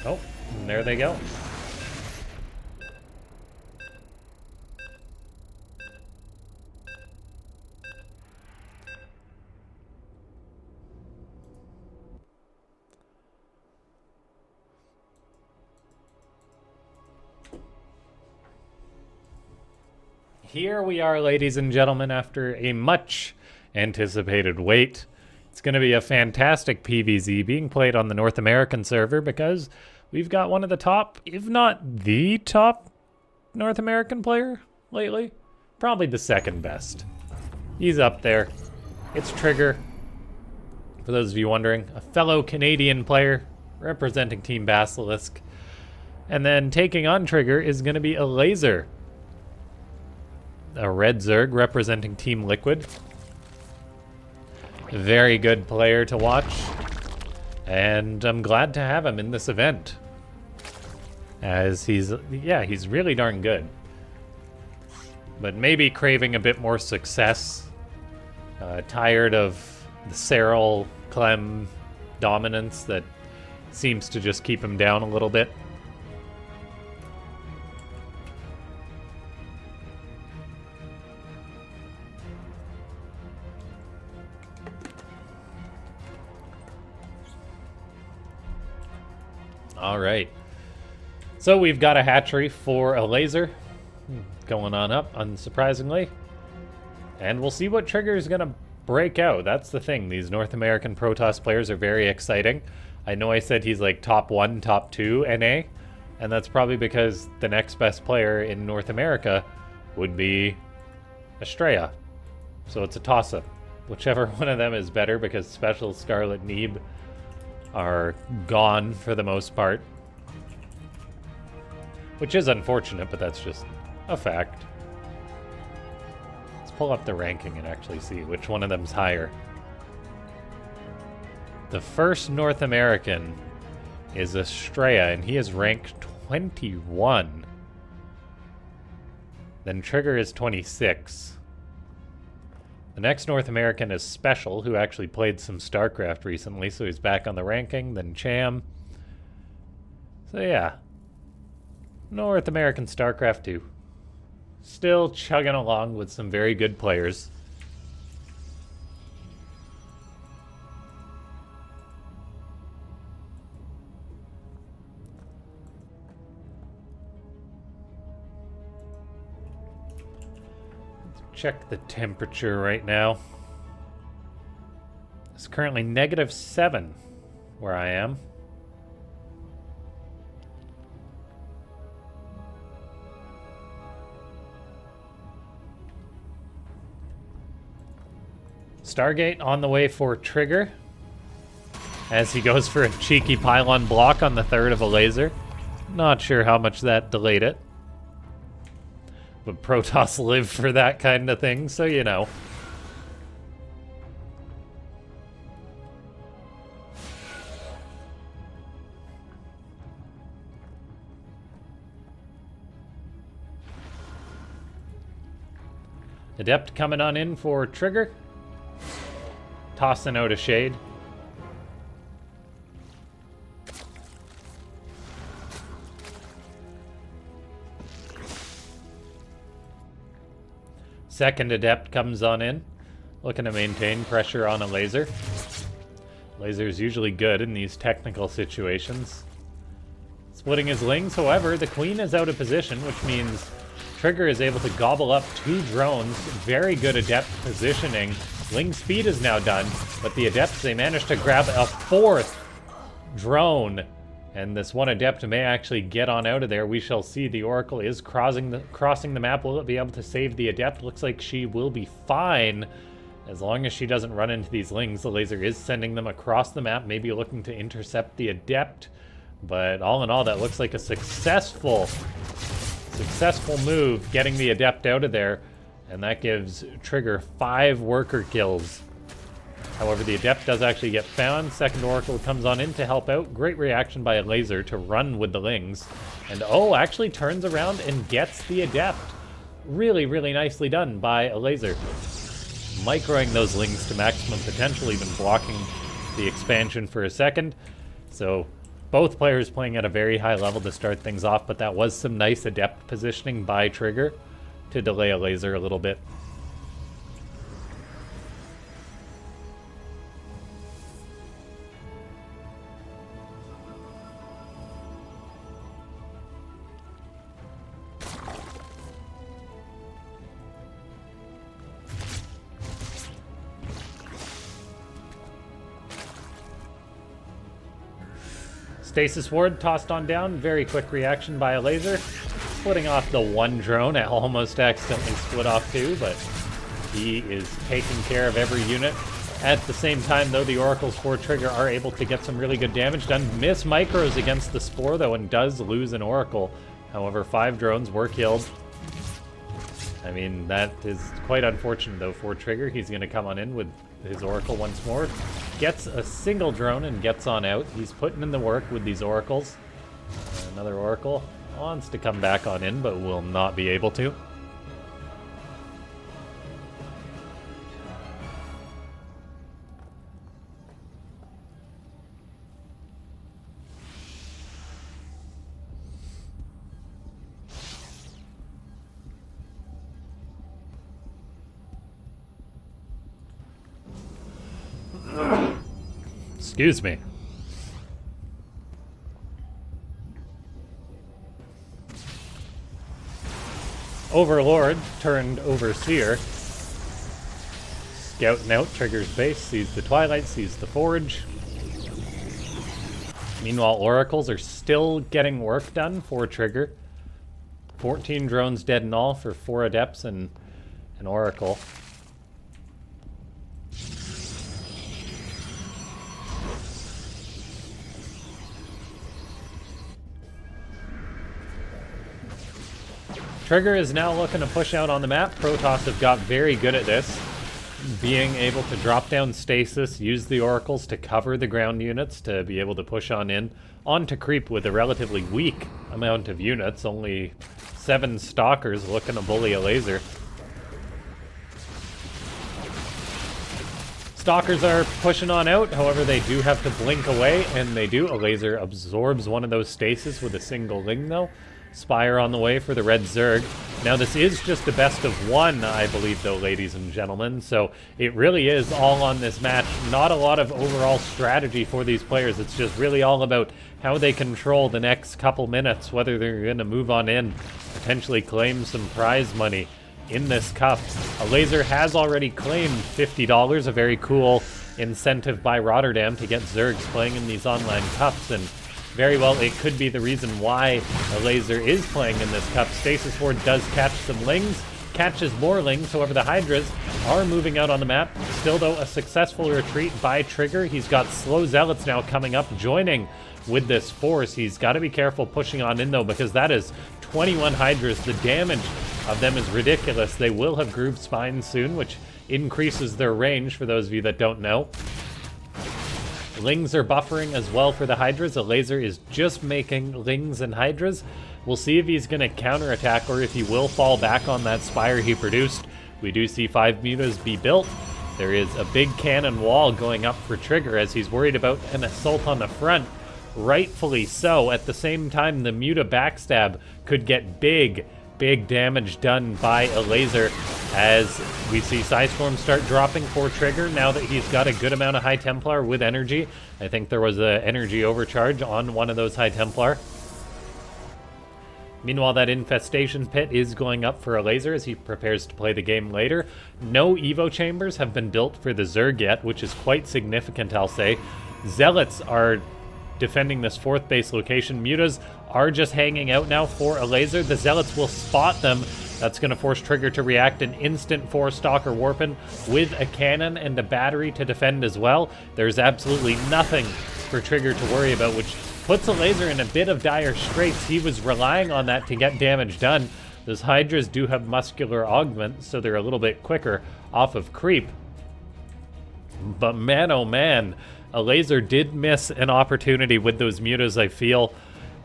Oh, and there they go. Here we are, ladies and gentlemen, after a much anticipated wait. It's going to be a fantastic PvZ being played on the North American server because we've got one of the top, if not the top, North American player lately. Probably the second best. He's up there. It's Trigger. For those of you wondering, a fellow Canadian player representing Team Basilisk. And then taking on Trigger is going to be a Laser. A Red Zerg representing Team Liquid. Very good player to watch. And I'm glad to have him in this event. As he's really darn good. But maybe craving a bit more success. Tired of the Cyril Clem dominance that seems to just keep him down a little bit. All right. So we've got a hatchery for a Laser going on up, unsurprisingly. And we'll see what Trigger is going to break out. That's the thing. These North American Protoss players are very exciting. I know I said he's like top 1, top 2 NA. And that's probably because the next best player in North America would be Estrella. So it's a toss-up. Whichever one of them is better, because Special, Scarlet, Neeb are gone for the most part. Which is unfortunate, but that's just a fact. Let's pull up the ranking and actually see which one of them's higher. The first North American is Estrella, and he is ranked 21. Then Trigger is 26. The next North American is Special, who actually played some StarCraft recently, so he's back on the ranking. Then Cham. So yeah. North American StarCraft 2. Still chugging along with some very good players. Check the temperature right now. It's currently -7 where I am. Stargate on the way for Trigger as he goes for a cheeky pylon block on the third of a laser. Not sure how much that delayed it. But Protoss live for that kind of thing, so you know. Adept coming on in for Trigger. Tossing out a shade. Second Adept comes on in, looking to maintain pressure on a laser. Laser is usually good in these technical situations. Splitting his lings, however, the Queen is out of position, which means Trigger is able to gobble up 2 drones. Very good Adept positioning. Ling speed is now done, but the Adepts, they managed to grab a 4th drone. And this one Adept may actually get on out of there. We shall see. The Oracle is crossing the map. Will it be able to save the Adept? Looks like she will be fine. As long as she doesn't run into these Lings. The laser is sending them across the map, maybe looking to intercept the Adept. But all in all, that looks like a successful move, getting the Adept out of there. And that gives Trigger 5 worker kills. However, the Adept does actually get found. Second Oracle comes on in to help out. Great reaction by a laser to run with the Lings. And oh, actually turns around and gets the Adept. Really, really nicely done by a laser. Microing those Lings to maximum potential, even blocking the expansion for a second. So both players playing at a very high level to start things off, but that was some nice Adept positioning by Trigger to delay a laser a little bit. Stasis Ward tossed on down. Very quick reaction by a laser. Splitting off the 1 drone. It almost accidentally split off 2, but he is taking care of every unit. At the same time, though, the Oracles for Trigger are able to get some really good damage done. Miss micros against the Spore, though, and does lose an Oracle. However, 5 drones were killed. I mean, that is quite unfortunate, though, for Trigger. He's going to come on in with his Oracle once more. Gets a single drone and gets on out. He's putting in the work with these Oracles. Another Oracle wants to come back on in, but will not be able to. Excuse me. Overlord turned Overseer. Scouting out Trigger's base, sees the Twilight, sees the Forge. Meanwhile, Oracles are still getting work done for Trigger. 14 drones dead in all for 4 Adepts and an Oracle. Trigger is now looking to push out on the map. Protoss have got very good at this, being able to drop down stasis, use the oracles to cover the ground units to be able to push on in onto creep with a relatively weak amount of units. Only 7 stalkers looking to bully a laser. Stalkers are pushing on out, however they do have to blink away, and they do. A laser absorbs one of those stasis with a single ling though. Spire on the way for the red Zerg. Now this is just a best of 1, I believe though, ladies and gentlemen, so it really is all on this match. Not a lot of overall strategy for these players. It's just really all about how they control the next couple minutes, whether they're going to move on in, potentially claim some prize money in this cup. A laser has already claimed $50, a very cool incentive by Rotterdam to get Zergs playing in these online cups, and very well it could be the reason why a laser is playing in this cup. Stasis Ward does catch some lings, catches more lings, however the Hydras are moving out on the map. Still though, a successful retreat by Trigger. He's got slow Zealots now coming up, joining with this force. He's got to be careful pushing on in though, because that is 21 Hydras. The damage of them is ridiculous. They will have grooved spines soon, which increases their range for those of you that don't know. Lings are buffering as well for the Hydras. A laser is just making Lings and Hydras. We'll see if he's going to counterattack or if he will fall back on that Spire he produced. We do see 5 mutas be built. There is a big cannon wall going up for Trigger as he's worried about an assault on the front. Rightfully so. At the same time, the muta backstab could get big damage done by a laser as we see Psystorm start dropping for Trigger now that he's got a good amount of High Templar with energy. I think there was an energy overcharge on one of those High Templar. Meanwhile, that infestation pit is going up for a laser as he prepares to play the game later. No Evo chambers have been built for the Zerg yet, which is quite significant, I'll say. Zealots are defending this 4th base location. Mutas are just hanging out now for a laser. The Zealots will spot them. That's going to force Trigger to react an instant 4-Stalker Warpin with a cannon and a battery to defend as well. There's absolutely nothing for Trigger to worry about, which puts a laser in a bit of dire straits. He was relying on that to get damage done. Those Hydras do have muscular augment, so they're a little bit quicker off of creep. But man, oh man, a laser did miss an opportunity with those mutas, I feel,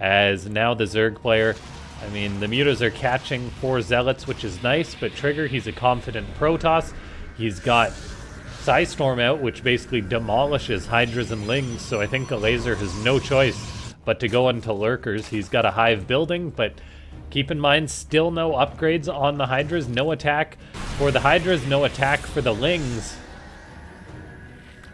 as now the Zerg player, I mean, the mutas are catching 4 Zealots, which is nice, but Trigger, he's a confident Protoss. He's got Psystorm out, which basically demolishes Hydras and Lings, so I think a laser has no choice but to go into Lurkers. He's got a Hive building, but keep in mind, still no upgrades on the Hydras, no attack for the Hydras, no attack for the Lings,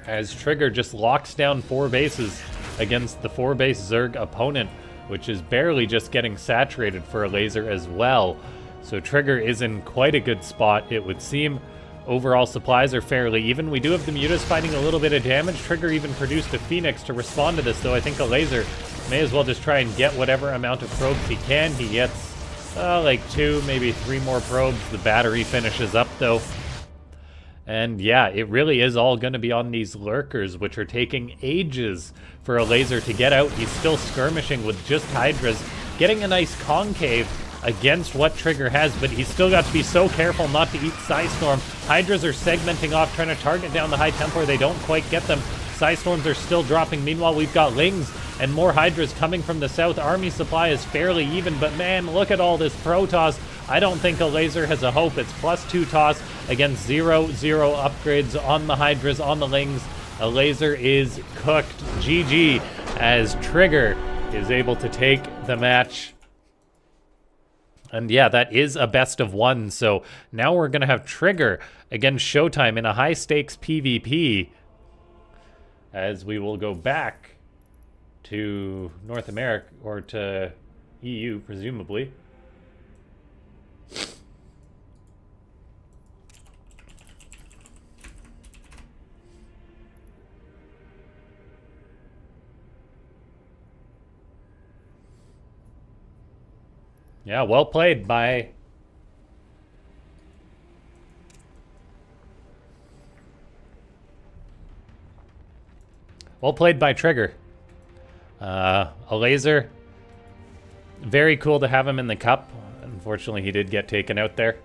as Trigger just locks down 4 bases against the 4-base Zerg opponent, which is barely just getting saturated for a laser as well. So Trigger is in quite a good spot, it would seem. Overall supplies are fairly even. We do have the mutas fighting a little bit of damage. Trigger even produced a Phoenix to respond to this, though I think a laser may as well just try and get whatever amount of probes he can. He gets like 2, maybe 3 more probes. The battery finishes up though. And yeah, it really is all going to be on these Lurkers, which are taking ages for a laser to get out. He's still skirmishing with just Hydras, getting a nice concave against what Trigger has, but he's still got to be so careful not to eat Psystorm. Hydras are segmenting off, trying to target down the High Templar. They don't quite get them. Psystorms are still dropping. Meanwhile, we've got Lings and more Hydras coming from the south. Army supply is fairly even, but man, look at all this Protoss. I don't think a laser has a hope. It's +2 toss against 0-0 upgrades on the Hydras, on the Lings. A laser is cooked. GG, as Trigger is able to take the match. And yeah, that is a best of 1. So now we're going to have Trigger against Showtime in a high-stakes PvP, as we will go back to North America, or to EU, presumably. Yeah, well played by... Well played by Trigger. A laser. Very cool to have him in the cup. Unfortunately, he did get taken out there.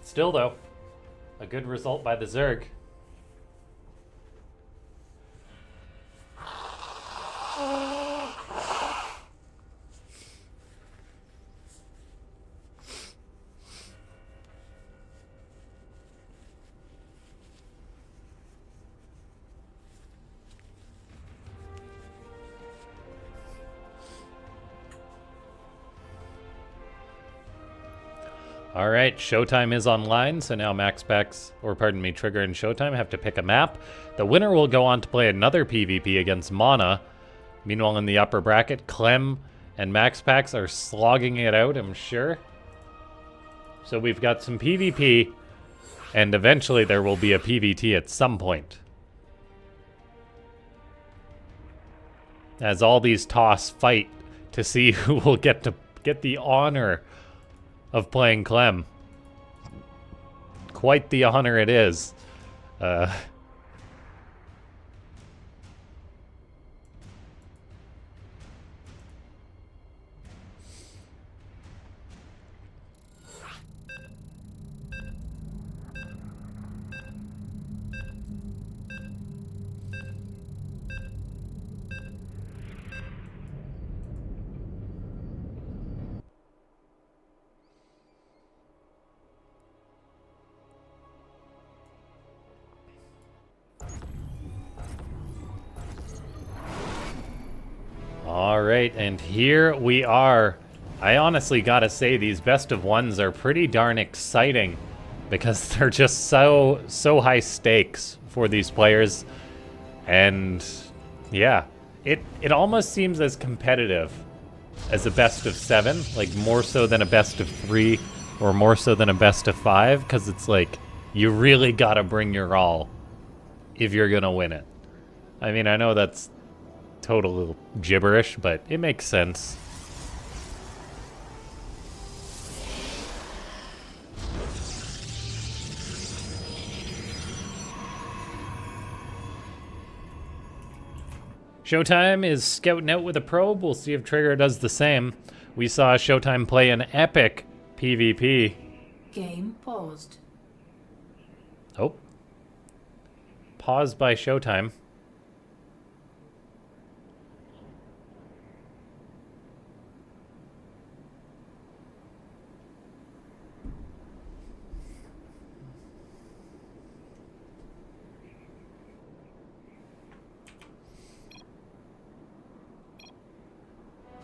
Still, though, a good result by the Zerg. Alright, Showtime is online, so now Trigger and Showtime have to pick a map. The winner will go on to play another PvP against Mana. Meanwhile, in the upper bracket, Clem and MaxPax are slogging it out, I'm sure. So we've got some PvP, and eventually there will be a PvT at some point. As all these TOS fight to see who will get the honor of playing Clem. Quite the honor it is. Alright, and here we are. I honestly gotta say, these best of ones are pretty darn exciting because they're just so high stakes for these players. And yeah, it almost seems as competitive as a best of 7, like more so than a best of 3 or more so than a best of 5, because it's like you really gotta bring your all if you're gonna win it. I mean, I know that's total gibberish, but it makes sense. Showtime is scouting out with a probe. We'll see if Trigger does the same. We saw Showtime play an epic PvP. Game paused. Oh. Paused by Showtime.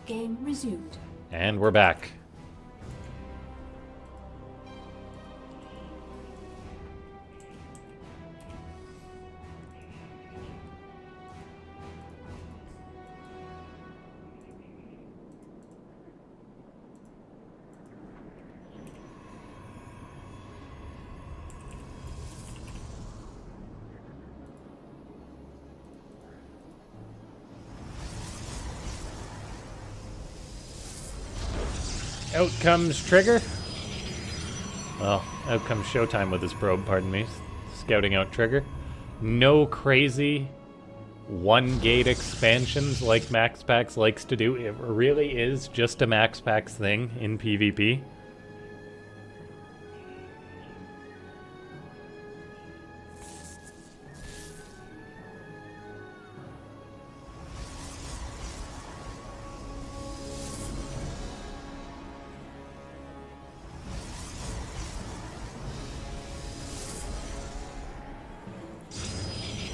Game resumed. And we're back. Out comes Trigger. Well, out comes Showtime with his probe, pardon me. Scouting out Trigger. No crazy one-gate expansions like MaxPax likes to do. It really is just a MaxPax thing in PvP.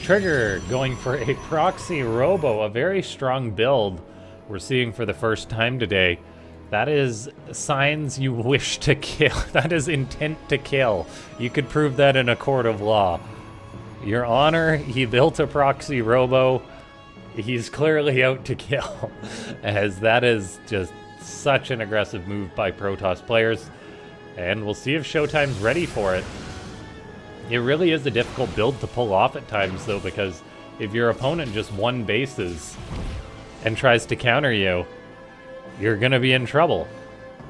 Trigger going for a proxy robo, a very strong build we're seeing for the first time today. That is signs you wish to kill. That is intent to kill. You could prove that in a court of law. Your Honor, he built a proxy robo. He's clearly out to kill, as that is just such an aggressive move by Protoss players. And we'll see if Showtime's ready for it. It really is a difficult build to pull off at times, though, because if your opponent just one bases and tries to counter you, you're gonna be in trouble.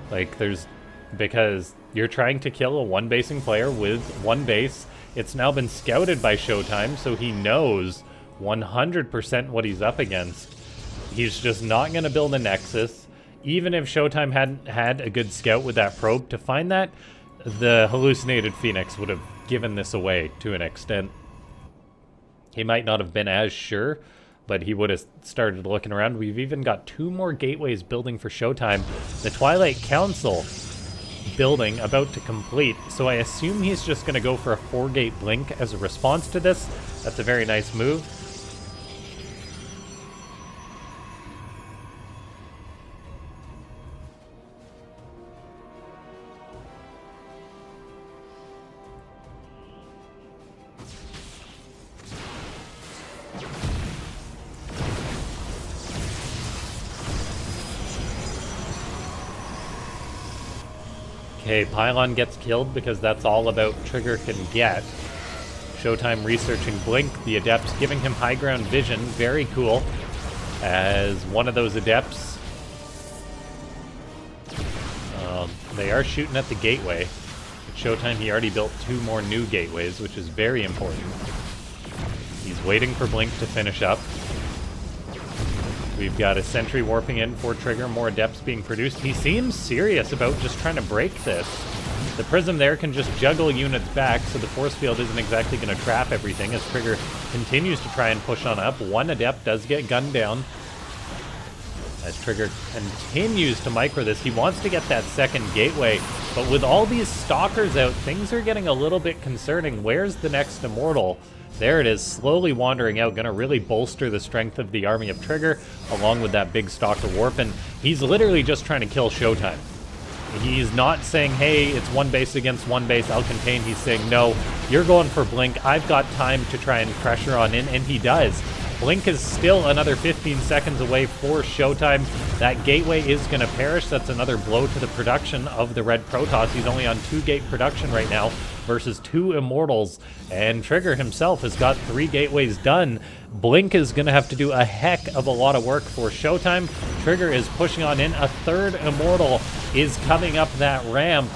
Like, because you're trying to kill a one-basing player with one base. It's now been scouted by Showtime, so he knows 100% what he's up against. He's just not going to build a Nexus. Even if Showtime hadn't had a good scout with that probe to find that, the hallucinated Phoenix would have given this away to an extent. He might not have been as sure, but he would have started looking around. We've even got 2 more gateways building for Showtime. The Twilight Council building about to complete, so I assume he's just going to go for a 4-gate blink as a response to this. That's a very nice move. Okay, Pylon gets killed because that's all about Trigger can get. Showtime researching Blink, the Adepts giving him high ground vision. Very cool. As one of those Adepts, they are shooting at the gateway. At Showtime, he already built 2 more new gateways, which is very important. He's waiting for Blink to finish up. We've got a sentry warping in for Trigger, more Adepts being produced. He seems serious about just trying to break this. The Prism there can just juggle units back, so the force field isn't exactly going to trap everything as Trigger continues to try and push on up. One Adept does get gunned down. As Trigger continues to micro this, he wants to get that second gateway, but with all these Stalkers out, things are getting a little bit concerning. Where's the next Immortal? There it is, slowly wandering out, going to really bolster the strength of the army of Trigger, along with that big Stalker warp, and he's literally just trying to kill Showtime. He's not saying, hey, it's one base against one base, I'll contain. He's saying, no, you're going for Blink, I've got time to try and pressure on in, and he does. Blink is still another 15 seconds away for Showtime. That gateway is going to perish. That's another blow to the production of the Red Protoss. He's only on 2-gate production right now versus 2 Immortals. And Trigger himself has got 3 gateways done. Blink is going to have to do a heck of a lot of work for Showtime. Trigger is pushing on in. A 3rd Immortal is coming up that ramp.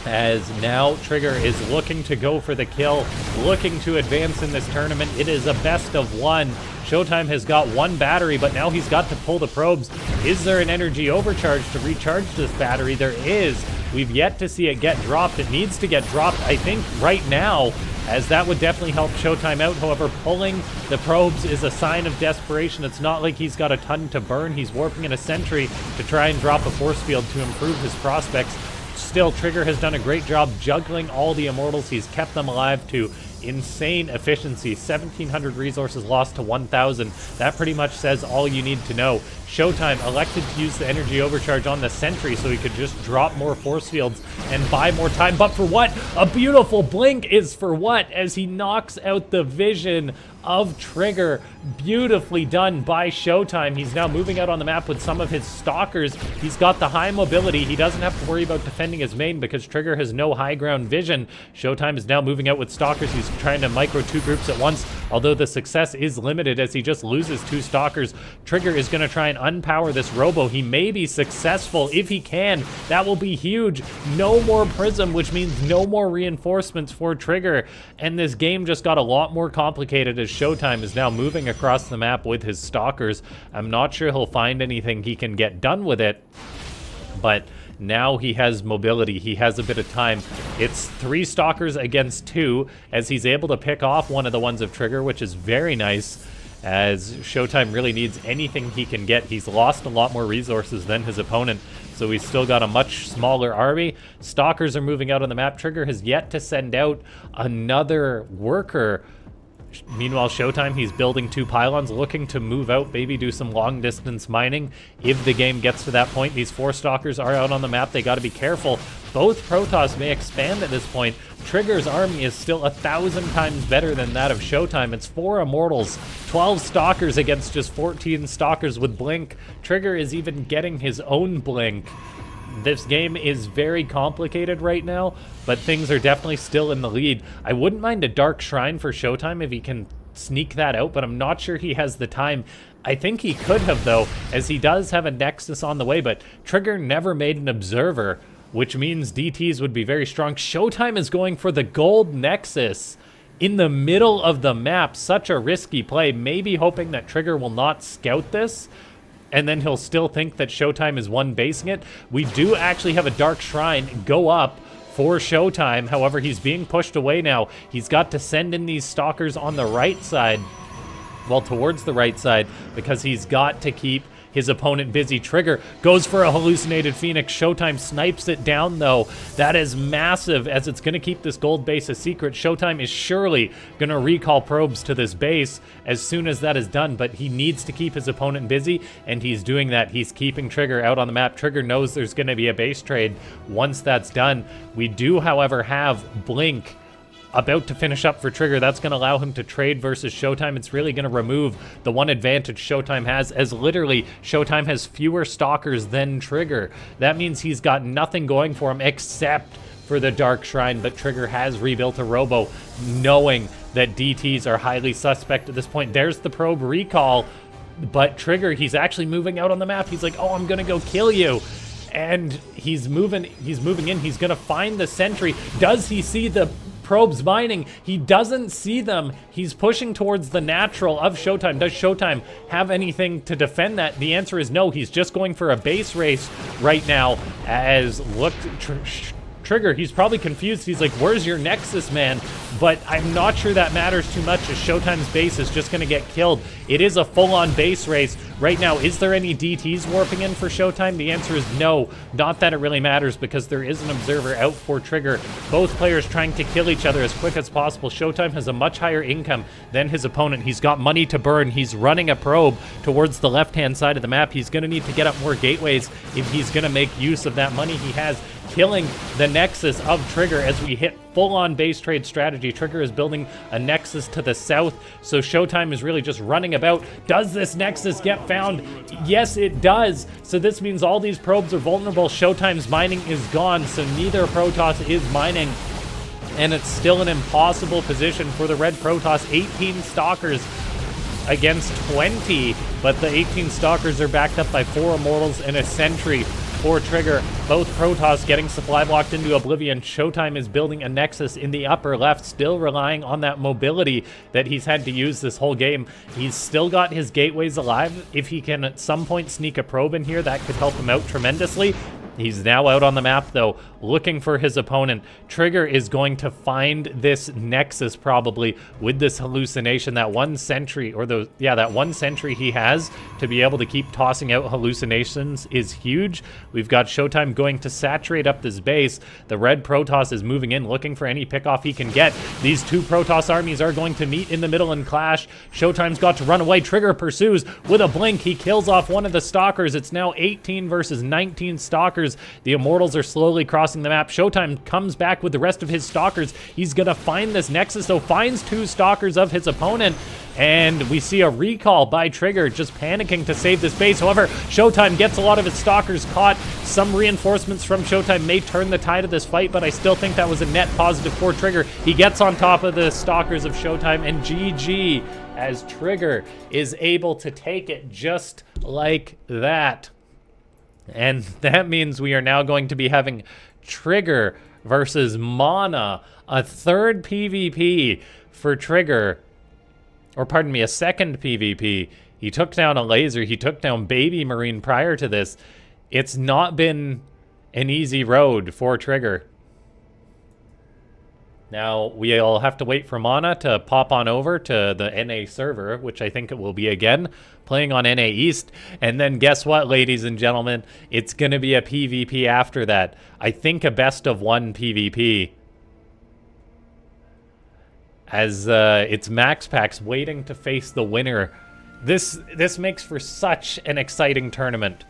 As now Trigger is looking to go for the kill, looking to advance in this tournament. It is a best of 1. Showtime has got 1 battery, but now he's got to pull the probes. Is there an energy overcharge to recharge this battery? There is. We've yet to see it get dropped. It needs to get dropped, I think, right now, as that would definitely help Showtime out. However, pulling the probes is a sign of desperation. It's not like he's got a ton to burn. He's warping in a sentry to try and drop a force field to improve his prospects. Still, Trigger has done a great job juggling all the Immortals. He's kept them alive to insane efficiency. 1,700 resources lost to 1,000. That pretty much says all you need to know. Showtime elected to use the energy overcharge on the sentry so he could just drop more force fields and buy more time. But for what? A beautiful blink is for what? As he knocks out the vision of Trigger. Beautifully done by Showtime. He's now moving out on the map with some of his Stalkers. He's got the high mobility. He doesn't have to worry about defending his main because Trigger has no high ground vision. Showtime is now moving out with Stalkers. He's trying to micro 2 groups at once, although the success is limited as he just loses 2 Stalkers. Trigger is going to try and unpower this Robo. He may be successful. If he can, that will be huge. No more Prism, which means no more reinforcements for Trigger. And this game just got a lot more complicated as Showtime is now moving across the map with his Stalkers. I'm not sure he'll find anything he can get done with it, but now he has mobility. He has a bit of time. It's 3 Stalkers against 2 as he's able to pick off one of the ones of Trigger, which is very nice, as Showtime really needs anything he can get. He's lost a lot more resources than his opponent, so he's still got a much smaller army. Stalkers are moving out on the map. Trigger has yet to send out another worker. Meanwhile, Showtime, he's building 2 pylons, looking to move out, maybe do some long-distance mining. If the game gets to that point, these 4 Stalkers are out on the map. They got to be careful. Both Protoss may expand at this point. Trigger's army is still 1,000 times better than that of Showtime. It's 4 Immortals, 12 Stalkers against just 14 Stalkers with Blink. Trigger is even getting his own Blink. This game is very complicated right now, but things are definitely still in the lead. I wouldn't mind a Dark Shrine for Showtime if he can sneak that out, but I'm not sure he has the time. I think he could have, though, as he does have a Nexus on the way, but Trigger never made an Observer, which means DTs would be very strong. Showtime is going for the Gold Nexus. in the middle of the map. Such a risky play, maybe hoping that Trigger will not scout this, and then he'll still think that Showtime is one basing it. We do actually have a Dark Shrine go up for Showtime. However, he's being pushed away now. He's got to send in these stalkers on the right side, well, towards the right side, because he's got to keep his opponent busy. Trigger goes for a hallucinated Phoenix. Showtime snipes it down, though. That is massive, as it's going to keep this gold base a secret. Showtime is surely going to recall probes to this base as soon as that is done, but he needs to keep his opponent busy, and he's doing that. He's keeping Trigger out on the map. Trigger knows there's going to be a base trade once that's done. We do, however, have Blink about to finish up for Trigger. That's going to allow him to trade versus Showtime. It's really going to remove the one advantage Showtime has, as literally Showtime has fewer stalkers than Trigger. That means he's got nothing going for him except for the Dark Shrine, but Trigger has rebuilt a Robo, knowing that DTs are highly suspect at this point. There's the probe recall, but Trigger, he's actually moving out on the map. He's like, oh, I'm going to go kill you. And he's moving in. He's going to find the sentry. Does he see the probes mining? He doesn't see them. He's pushing towards the natural of Showtime. Does Showtime have anything to defend that? The answer is no. He's just going for a base race right now. As look, Trigger, he's probably confused. He's like, where's your Nexus, man? But I'm not sure that matters too much, as Showtime's base is just going to get killed. It is a full-on base race right now. Is there any DTs warping in for Showtime? The answer is no. Not that it really matters, because there is an observer out for Trigger. Both players trying to kill each other as quick as possible. Showtime has a much higher income than his opponent. He's got money to burn. He's running a probe towards the left-hand side of the map. He's going to need to get up more gateways if he's going to make use of that money he has, killing the Nexus of Trigger as we hit full-on base trade strategy. Trigger is building a Nexus to the south, so Showtime is really just running about. Does this Nexus get found? Yes, it does. So this means all these probes are vulnerable. Showtime's mining is gone, so neither Protoss is mining. And it's still an impossible position for the red Protoss. 18 Stalkers against 20, but the 18 Stalkers are backed up by 4 Immortals and a Sentry for Trigger. Both Protoss getting supply blocked into oblivion. Showtime is building a Nexus in the upper left, still relying on that mobility that he's had to use this whole game. He's still got his gateways alive. If he can at some point sneak a probe in here, that could help him out tremendously. He's now out on the map, though, looking for his opponent. Trigger is going to find this Nexus, probably, with this hallucination. That one sentry, or that one sentry he has to be able to keep tossing out hallucinations is huge. We've got Showtime going to saturate up this base. The red Protoss is moving in, looking for any pickoff he can get. These two Protoss armies are going to meet in the middle and clash. Showtime's got to run away. Trigger pursues with a blink. He kills off one of the Stalkers. It's now 18 versus 19 Stalkers. The Immortals are slowly crossing the map. Showtime comes back with the rest of his Stalkers. He's gonna find this Nexus, though, finds 2 Stalkers of his opponent, and we see a recall by Trigger, just panicking to save this base. However, Showtime gets a lot of his Stalkers caught. Some reinforcements from Showtime may turn the tide of this fight, but I still think that was a net positive for Trigger. He gets on top of the Stalkers of Showtime, and GG, as Trigger is able to take it just like that. And that means we are now going to be having Trigger versus Mana, a third PvP for Trigger. Or pardon me, a second PvP. He took down a laser. He took down Baby Marine prior to this. It's not been an easy road for Trigger. Now, we'll have to wait for Mana to pop on over to the NA server, which I think it will be again, playing on NA East. And then guess what, ladies and gentlemen? It's going to be a PvP after that. I think a best of 1 PvP. As it's Max Packs waiting to face the winner. This makes for such an exciting tournament.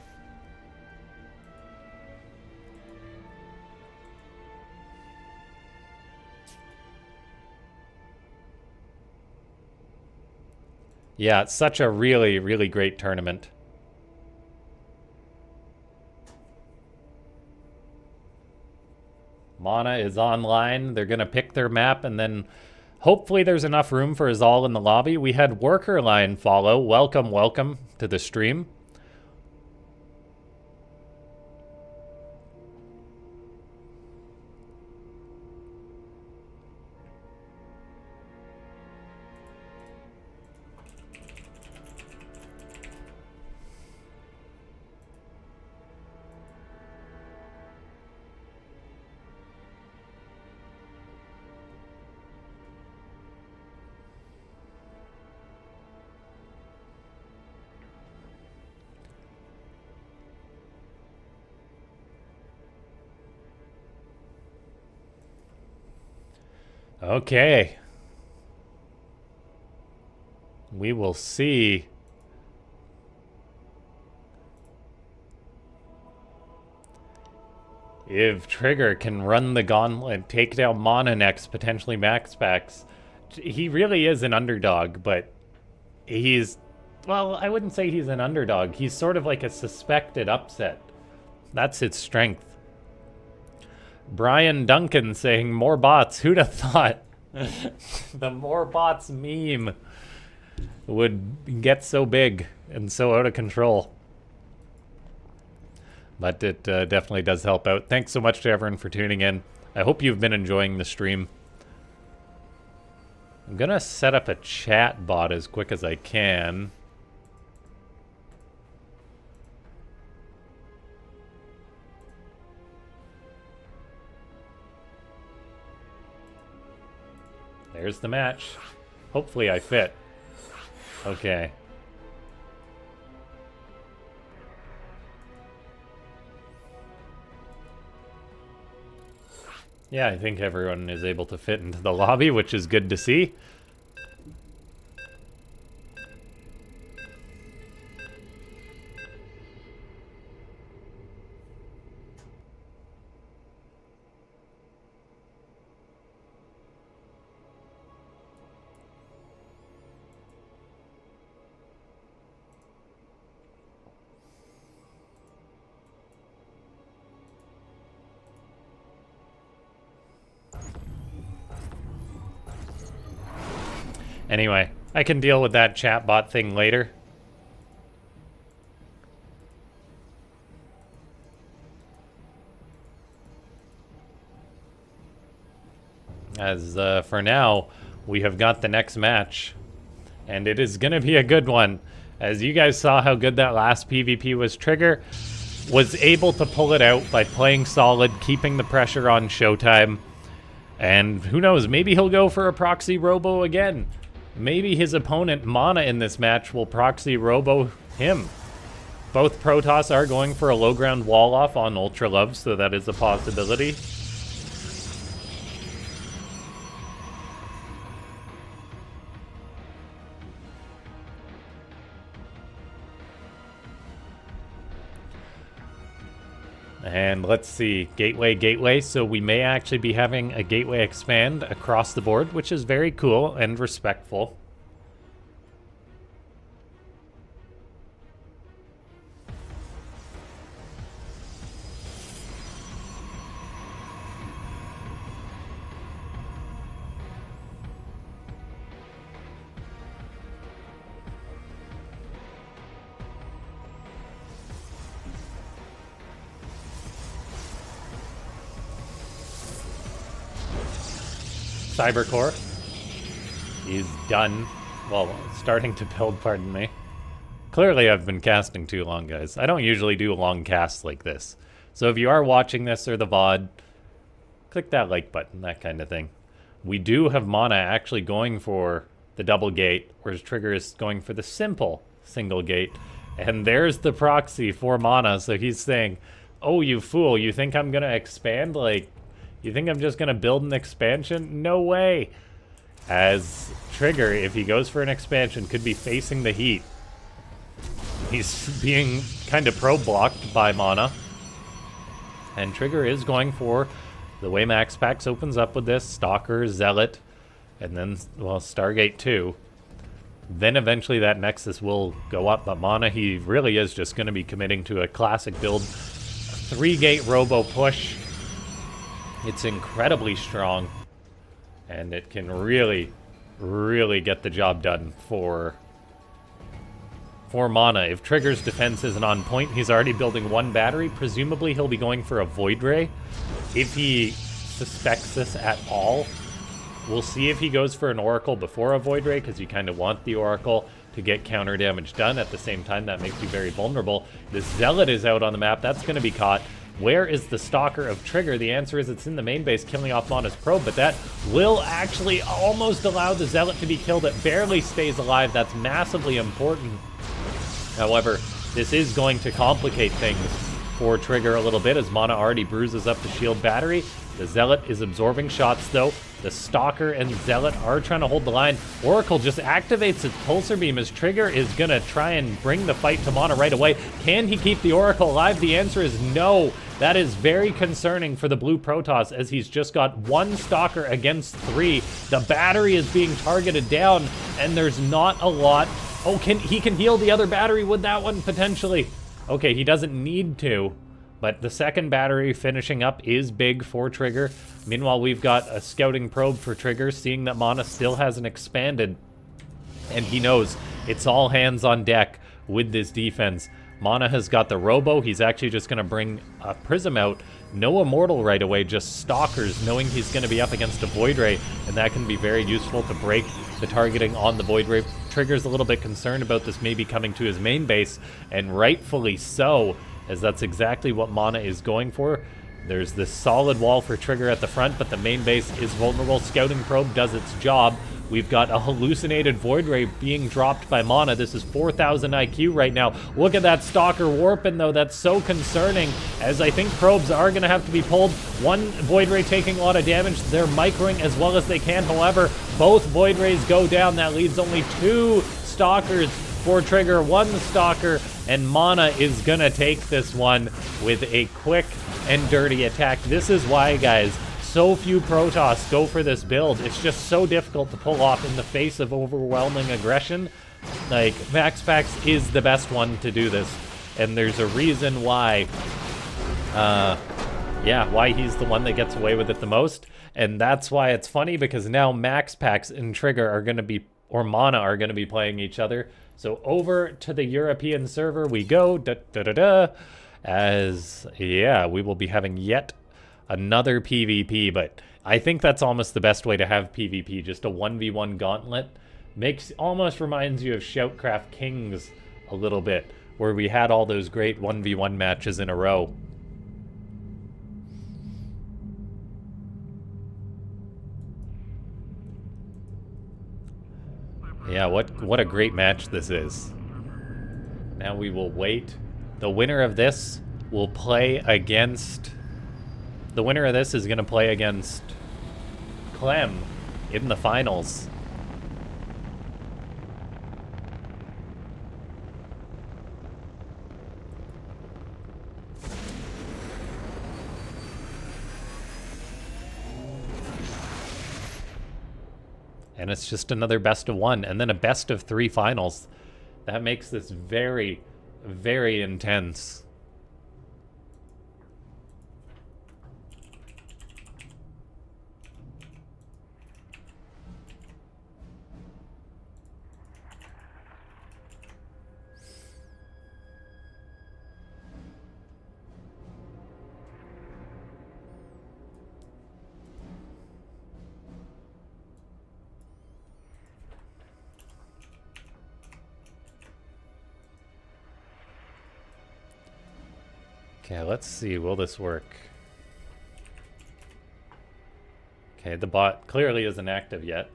Yeah, it's such a really, really great tournament. Mana is online. They're going to pick their map, and then hopefully there's enough room for us all in the lobby. We had Worker Line follow. Welcome, welcome to the stream. Okay. We will see. If Trigger can run the gauntlet, take down Mana next, potentially max packs. He really is an underdog, but he's... Well, I wouldn't say he's an underdog. He's sort of like a suspected upset. That's his strength. Brian Duncan saying, more bots. Who'd have thought? The more bots meme would get so big and so out of control. But it definitely does help out. Thanks so much to everyone for tuning in. I hope you've been enjoying the stream. I'm going to set up a chat bot as quick as I can. There's the match. Hopefully I fit. Okay. Yeah, I think everyone is able to fit into the lobby, which is good to see. Anyway, I can deal with that chatbot thing later. As for now, we have got the next match. And it is going to be a good one. As you guys saw how good that last PvP was, Trigger was able to pull it out by playing solid, keeping the pressure on Showtime. And who knows, maybe he'll go for a proxy robo again. Maybe his opponent, Mana, in this match will proxy robo him. Both Protoss are going for a low ground wall off on Ultra Love, so that is a possibility. And let's see, gateway, so we may actually be having a gateway expand across the board, which is very cool and respectful. Cybercore is done. Well, starting to build, pardon me. Clearly I've been casting too long, guys. I don't usually do long casts like this. So if you are watching this or the VOD, click that like button, that kind of thing. We do have Mana actually going for the double gate, whereas Trigger is going for the simple single gate. And there's the proxy for Mana, so he's saying, oh, you fool, you think I'm gonna expand? Like, you think I'm just going to build an expansion? No way! As Trigger, if he goes for an expansion, could be facing the heat. He's being kind of pro-blocked by Mana. And Trigger is going for the way Max Packs opens up with this. Stalker, Zealot, and then, well, Stargate 2. Then eventually that Nexus will go up, but Mana, he really is just going to be committing to a classic build. 3-gate robo push. It's incredibly strong, and it can really, really get the job done for Mana. If Trigger's defense isn't on point, he's already building one battery. Presumably he'll be going for a Void Ray. If he suspects this at all, we'll see if he goes for an Oracle before a Void Ray, because you kind of want the Oracle to get counter damage done. At the same time, that makes you very vulnerable. The Zealot is out on the map. That's going to be caught. Where is the Stalker of Trigger? The answer is it's in the main base, killing off Mana's probe, but that will actually almost allow the Zealot to be killed. It barely stays alive. That's massively important. However, this is going to complicate things for Trigger a little bit as Mana already bruises up the shield battery. The Zealot is absorbing shots, though. The Stalker and Zealot are trying to hold the line. Oracle just activates its Pulsar Beam as Trigger is going to try and bring the fight to Mana right away. Can he keep the Oracle alive? The answer is no. That is very concerning for the blue Protoss as he's just got one Stalker against 3. The battery is being targeted down, and there's not a lot. Oh, he can heal the other battery with that one, potentially. Okay, he doesn't need to, but the second battery finishing up is big for Trigger. Meanwhile, we've got a scouting probe for Trigger, seeing that Mana still hasn't expanded, and he knows it's all hands on deck with this defense. Mana has got the Robo. He's actually just going to bring a Prism out. No Immortal right away, just Stalkers, knowing he's going to be up against a Void Ray, and that can be very useful to break the targeting on the Void Ray. Trigger's a little bit concerned about this maybe coming to his main base, and rightfully so, as that's exactly what Mana is going for. There's this solid wall for Trigger at the front, but the main base is vulnerable. Scouting Probe does its job. We've got a hallucinated Void Ray being dropped by Mana. This is 4,000 IQ right now. Look at that Stalker warping, though. That's so concerning, as I think probes are going to have to be pulled. One Void Ray taking a lot of damage. They're microing as well as they can. However, both Void Rays go down. That leaves only 2 Stalkers for Trigger. 1 Stalker, and Mana is going to take this one with a quick and dirty attack. This is why, guys, so few Protoss go for this build. It's just so difficult to pull off in the face of overwhelming aggression. Like, MaxPax is the best one to do this, and there's a reason why, why he's the one that gets away with it the most. And that's why it's funny, because now MaxPax and Trigger are going to be, or Mana are going to be playing each other. So over to the European server we go, as, yeah, we will be having yet another PvP, but I think that's almost the best way to have PvP, just a 1v1 gauntlet. Almost reminds you of Shoutcraft Kings a little bit, where we had all those great 1v1 matches in a row. Yeah, what a great match this is. Now we will wait. The winner of this will play against... The winner of this is going to play against Clem in the finals. And it's just another best of 1, and then a best of 3 finals. That makes this very, very intense. Okay, let's see. Will this work? Okay, the bot clearly isn't active yet.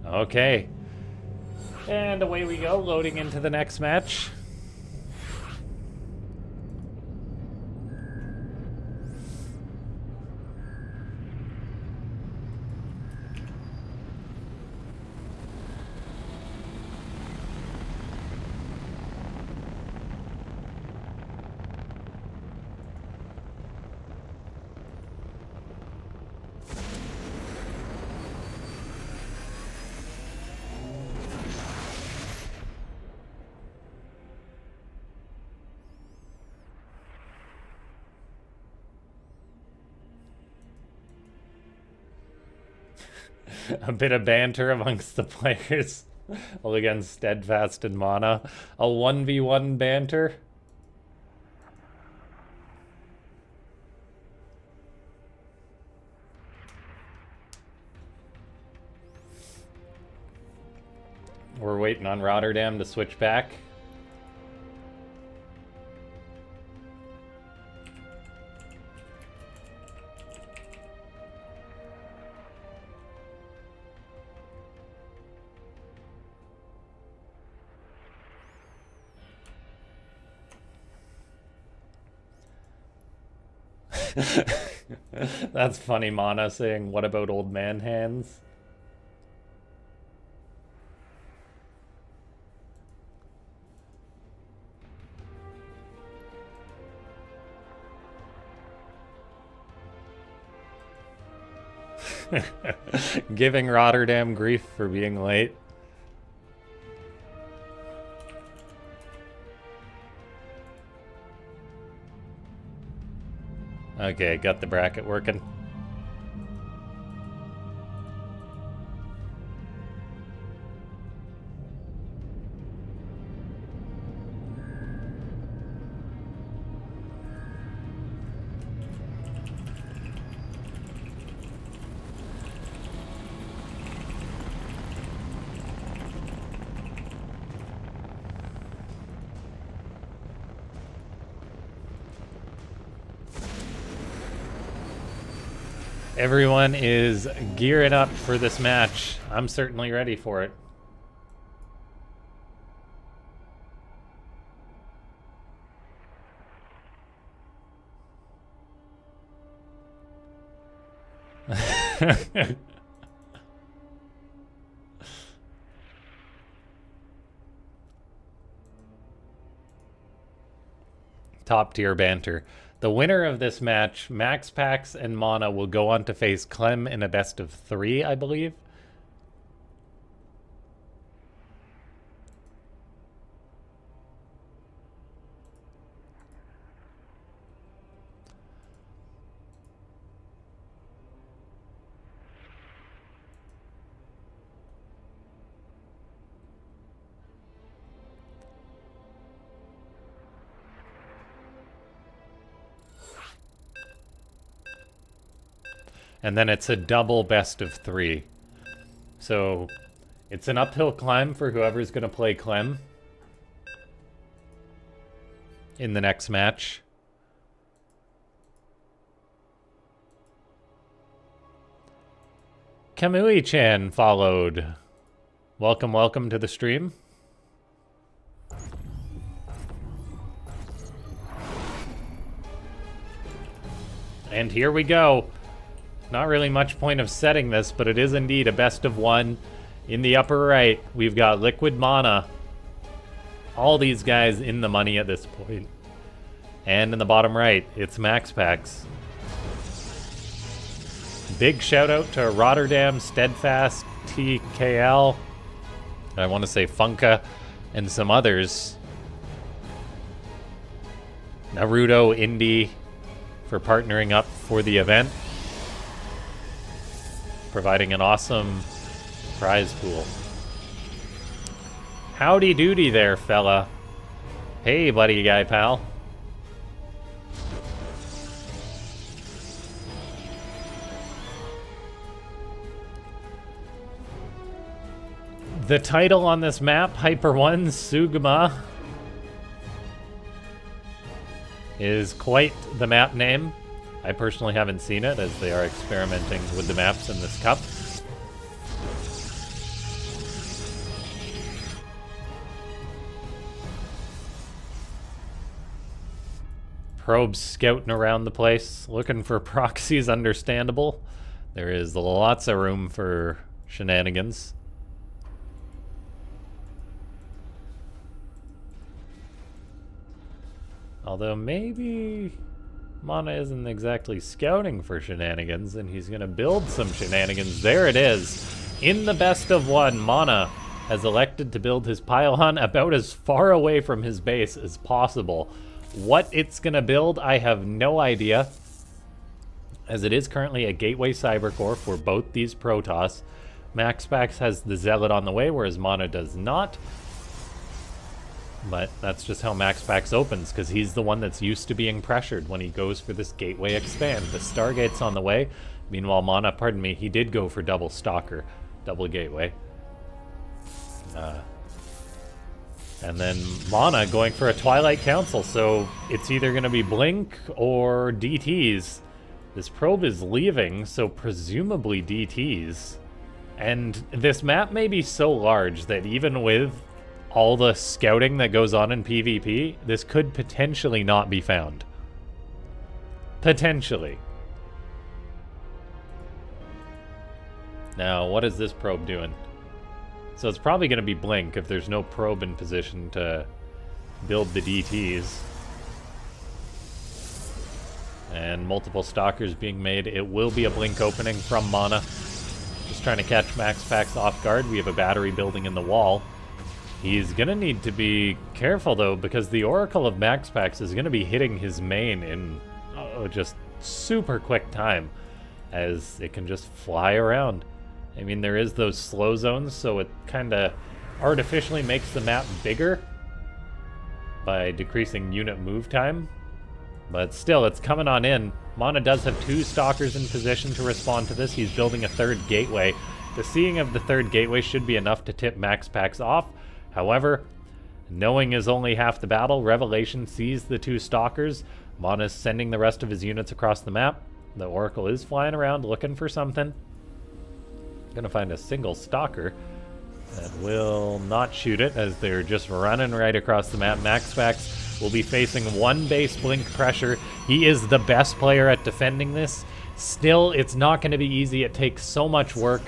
Okay. And away we go, loading into the next match. A bit of banter amongst the players. All against Steadfast and Mana. A 1v1 banter. We're waiting on Rotterdam to switch back. That's funny, Mana saying, "What about old man hands?" Giving Rotterdam grief for being late. Okay, got the bracket working. Everyone is gearing up for this match. I'm certainly ready for it. Top tier banter. The winner of this match, Max Pax and Mana, will go on to face Clem in a best of 3, I believe. And then it's a double best of 3. So it's an uphill climb for whoever's going to play Clem in the next match. Kamui-chan followed. Welcome, welcome to the stream. And here we go. Not really much point of setting this, but it is indeed a best of 1. In the upper right, we've got Liquid Mana. All these guys in the money at this point. And in the bottom right, it's Max Pax. Big shout out to Rotterdam, Steadfast, TKL. I want to say Funka, and some others. Naruto, Indy, for partnering up for the event. Providing an awesome prize pool. Howdy doody there, fella. Hey, buddy guy pal. The title on this map, Hyper 1 Sugama, is quite the map name. I personally haven't seen it, as they are experimenting with the maps in this cup. Probes scouting around the place, looking for proxies, understandable. There is lots of room for shenanigans. Although maybe Mana isn't exactly scouting for shenanigans, and he's going to build some shenanigans. There it is. In the best of 1, Mana has elected to build his pylon about as far away from his base as possible. What it's going to build, I have no idea, as it is currently a Gateway Cybercore for both these Protoss. MaxPax has the Zealot on the way, whereas Mana does not. But that's just how MaxPax opens, because he's the one that's used to being pressured when he goes for this Gateway expand. The Stargate's on the way. Meanwhile, Mana, pardon me, he did go for double Stalker, double Gateway. And then Mana going for a Twilight Council, so it's either going to be Blink or DTs. This probe is leaving, so presumably DTs. And this map may be so large that even with all the scouting that goes on in PvP, this could potentially not be found. Potentially. Now, what is this probe doing? So it's probably going to be Blink if there's no probe in position to build the DTs. And multiple Stalkers being made. It will be a Blink opening from Mana. Just trying to catch MaxPax off guard. We have a battery building in the wall. He's going to need to be careful, though, because the Oracle of MaxPax is going to be hitting his main in just super quick time, as it can just fly around. I mean, there is those slow zones, so it kind of artificially makes the map bigger by decreasing unit move time. But still, it's coming on in. Mana does have 2 Stalkers in position to respond to this. He's building a 3rd Gateway. The seeing of the 3rd Gateway should be enough to tip MaxPax off. However, knowing is only half the battle. Revelation sees the 2 Stalkers. Mana's sending the rest of his units across the map. The Oracle is flying around looking for something. Gonna find a single Stalker that will not shoot it, as they're just running right across the map. MaxPax will be facing 1 base Blink pressure. He is the best player at defending this. Still, it's not going to be easy. It takes so much work,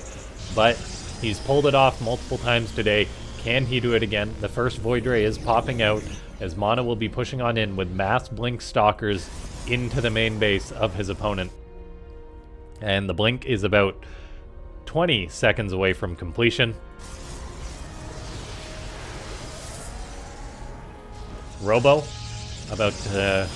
but he's pulled it off multiple times today. Can he do it again? The first Void Ray is popping out, as Mana will be pushing on in with mass Blink Stalkers into the main base of his opponent. And the Blink is about 20 seconds away from completion. Robo about to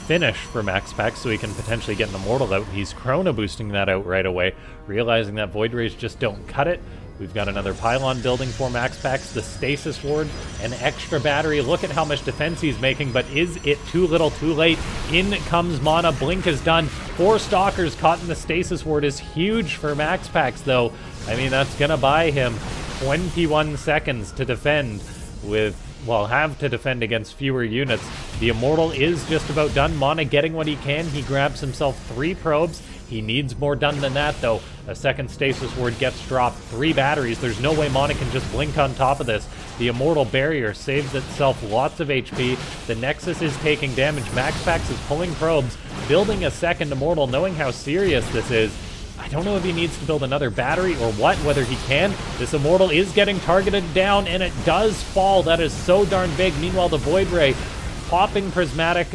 finish for MaxPax so he can potentially get an Immortal out. He's Chrono boosting that out right away, realizing that Void Rays just don't cut it. We've got another pylon building for MaxPax, the Stasis Ward, an extra battery. Look at how much defense he's making, but is it too little too late? In comes Mana. Blink is done. 4 Stalkers caught in the Stasis Ward is huge for MaxPax, though. I mean, that's going to buy him 21 seconds to defend with, well, have to defend against fewer units. The Immortal is just about done. Mana getting what he can. He grabs himself 3 probes. He needs more done than that, though. A second Stasis Ward gets dropped. 3 batteries. There's no way Mana can just blink on top of this. The Immortal Barrier saves itself lots of HP. The Nexus is taking damage. MaxPax is pulling probes, building a second Immortal, knowing how serious this is. I don't know if he needs to build another battery or what, whether he can. This Immortal is getting targeted down, and it does fall. That is so darn big. Meanwhile, the Void Ray popping Prismatic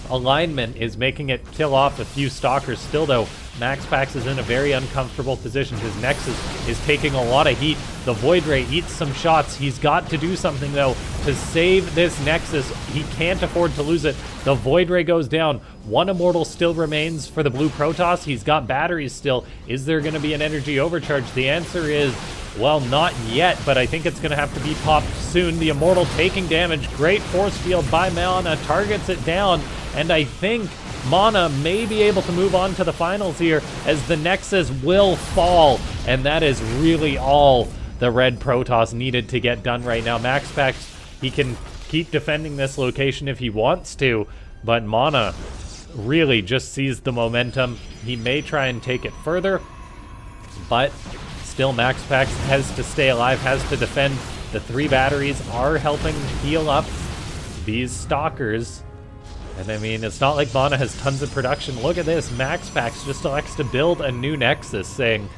alignment is making it kill off a few Stalkers. Still, though, MaxPax is in a very uncomfortable position. His Nexus is taking a lot of heat. The Void Ray eats some shots. He's got to do something, though, to save this Nexus. He can't afford to lose it. The Void Ray goes down. 1 Immortal still remains for the blue Protoss. He's got batteries still. Is there going to be an energy overcharge? The answer is, well, not yet, but I think it's going to have to be popped soon. The Immortal taking damage. Great force field by Mana. Targets it down. And I think Mana may be able to move on to the finals here, as the Nexus will fall. And that is really all the red Protoss needed to get done right now. MaxPax, he can keep defending this location if he wants to, but Mana really just sees the momentum. He may try and take it further, but still MaxPax has to stay alive, has to defend. The 3 batteries are helping heal up these Stalkers. And I mean, it's not like Mana has tons of production. Look at this. MaxPax just elects to build a new Nexus, saying,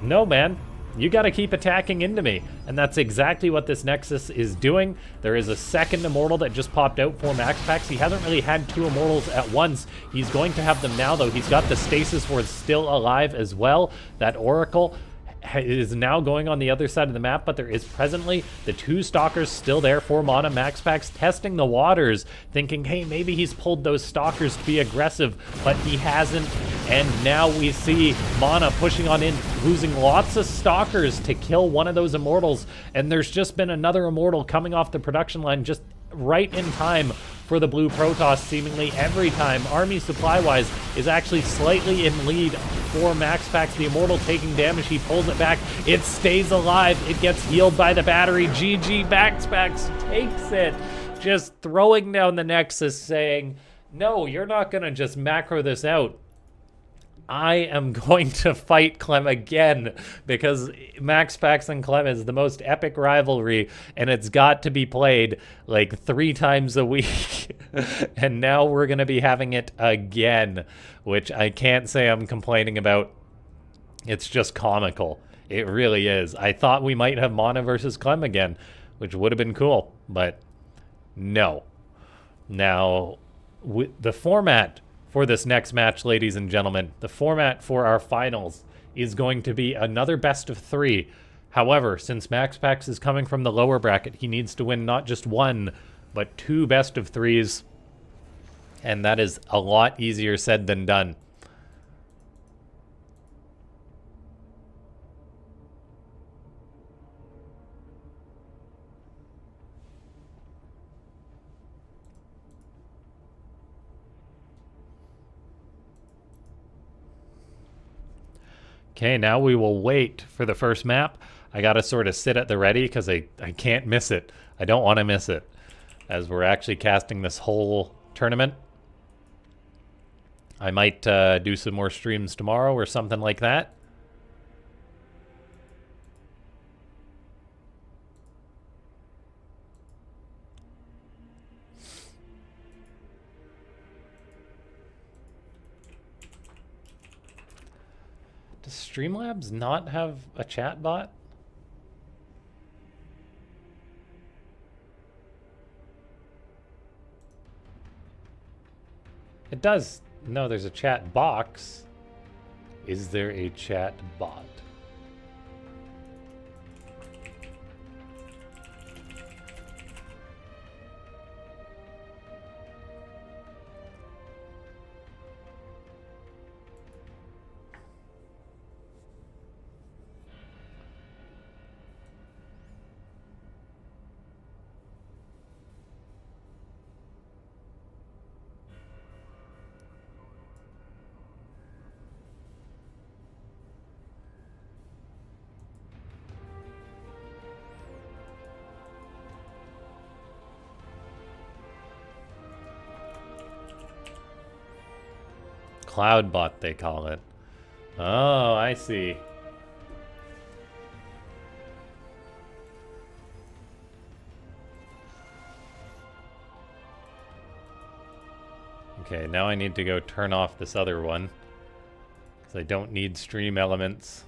no, man, you got to keep attacking into me. And that's exactly what this Nexus is doing. There is a second Immortal that just popped out for MaxPax. He hasn't really had 2 Immortals at once. He's going to have them now, though. He's got the Stasis Ward still alive as well. That Oracle is now going on the other side of the map, but there is presently the 2 stalkers still there for Mana. MaxPax testing the waters, thinking, hey, maybe he's pulled those stalkers to be aggressive, but he hasn't. And now we see Mana pushing on in, losing lots of stalkers to kill one of those immortals, and there's just been another immortal coming off the production line just right in time for the blue Protoss. Seemingly every time army supply-wise is actually slightly in lead for MaxPax. The immortal taking damage, he pulls it back, it stays alive, it gets healed by the battery. GG, MaxPax takes it, just throwing down the Nexus, saying, no, you're not gonna just macro this out. I am going to fight Clem again, because MaxPax and Clem is the most epic rivalry, and it's got to be played like 3 times a week. And now we're going to be having it again, which I can't say I'm complaining about. It's just comical. It really is. I thought we might have Mana versus Clem again, which would have been cool, but no. Now, the format for this next match, ladies and gentlemen, the format for our finals is going to be another best of 3. However, since MaxPax is coming from the lower bracket, he needs to win not just 1, but 2 best of 3s. And that is a lot easier said than done. Okay, now we will wait for the first map. I gotta sort of sit at the ready because I can't miss it. I don't want to miss it, as we're actually casting this whole tournament. I might do some more streams tomorrow or something like that. Does Streamlabs not have a chat bot? It does. No, there's a chat box. Is there a chat bot? Cloud bot, they call it. Oh, I see. Okay, now I need to go turn off this other one, because I don't need stream elements.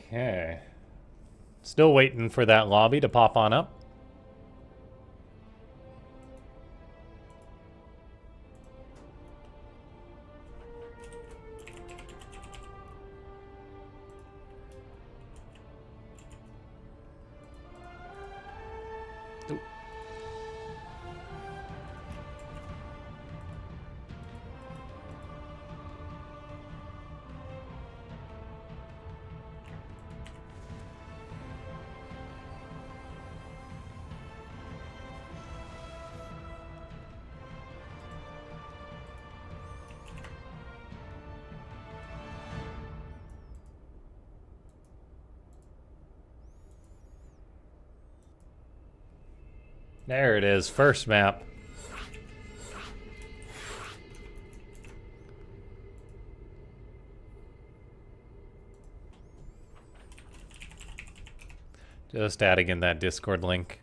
Okay. Still waiting for that lobby to pop on up. There it is, first map. Just adding in that Discord link.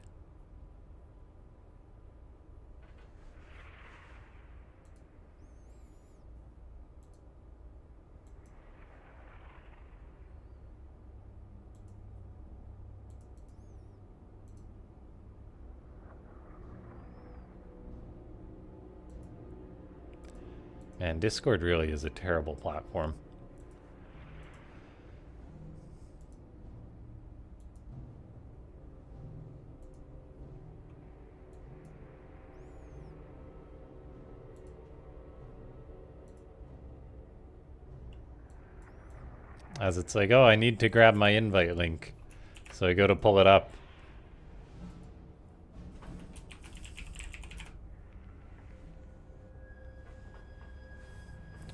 And Discord really is a terrible platform. As it's like, oh, I need to grab my invite link. So I go to pull it up.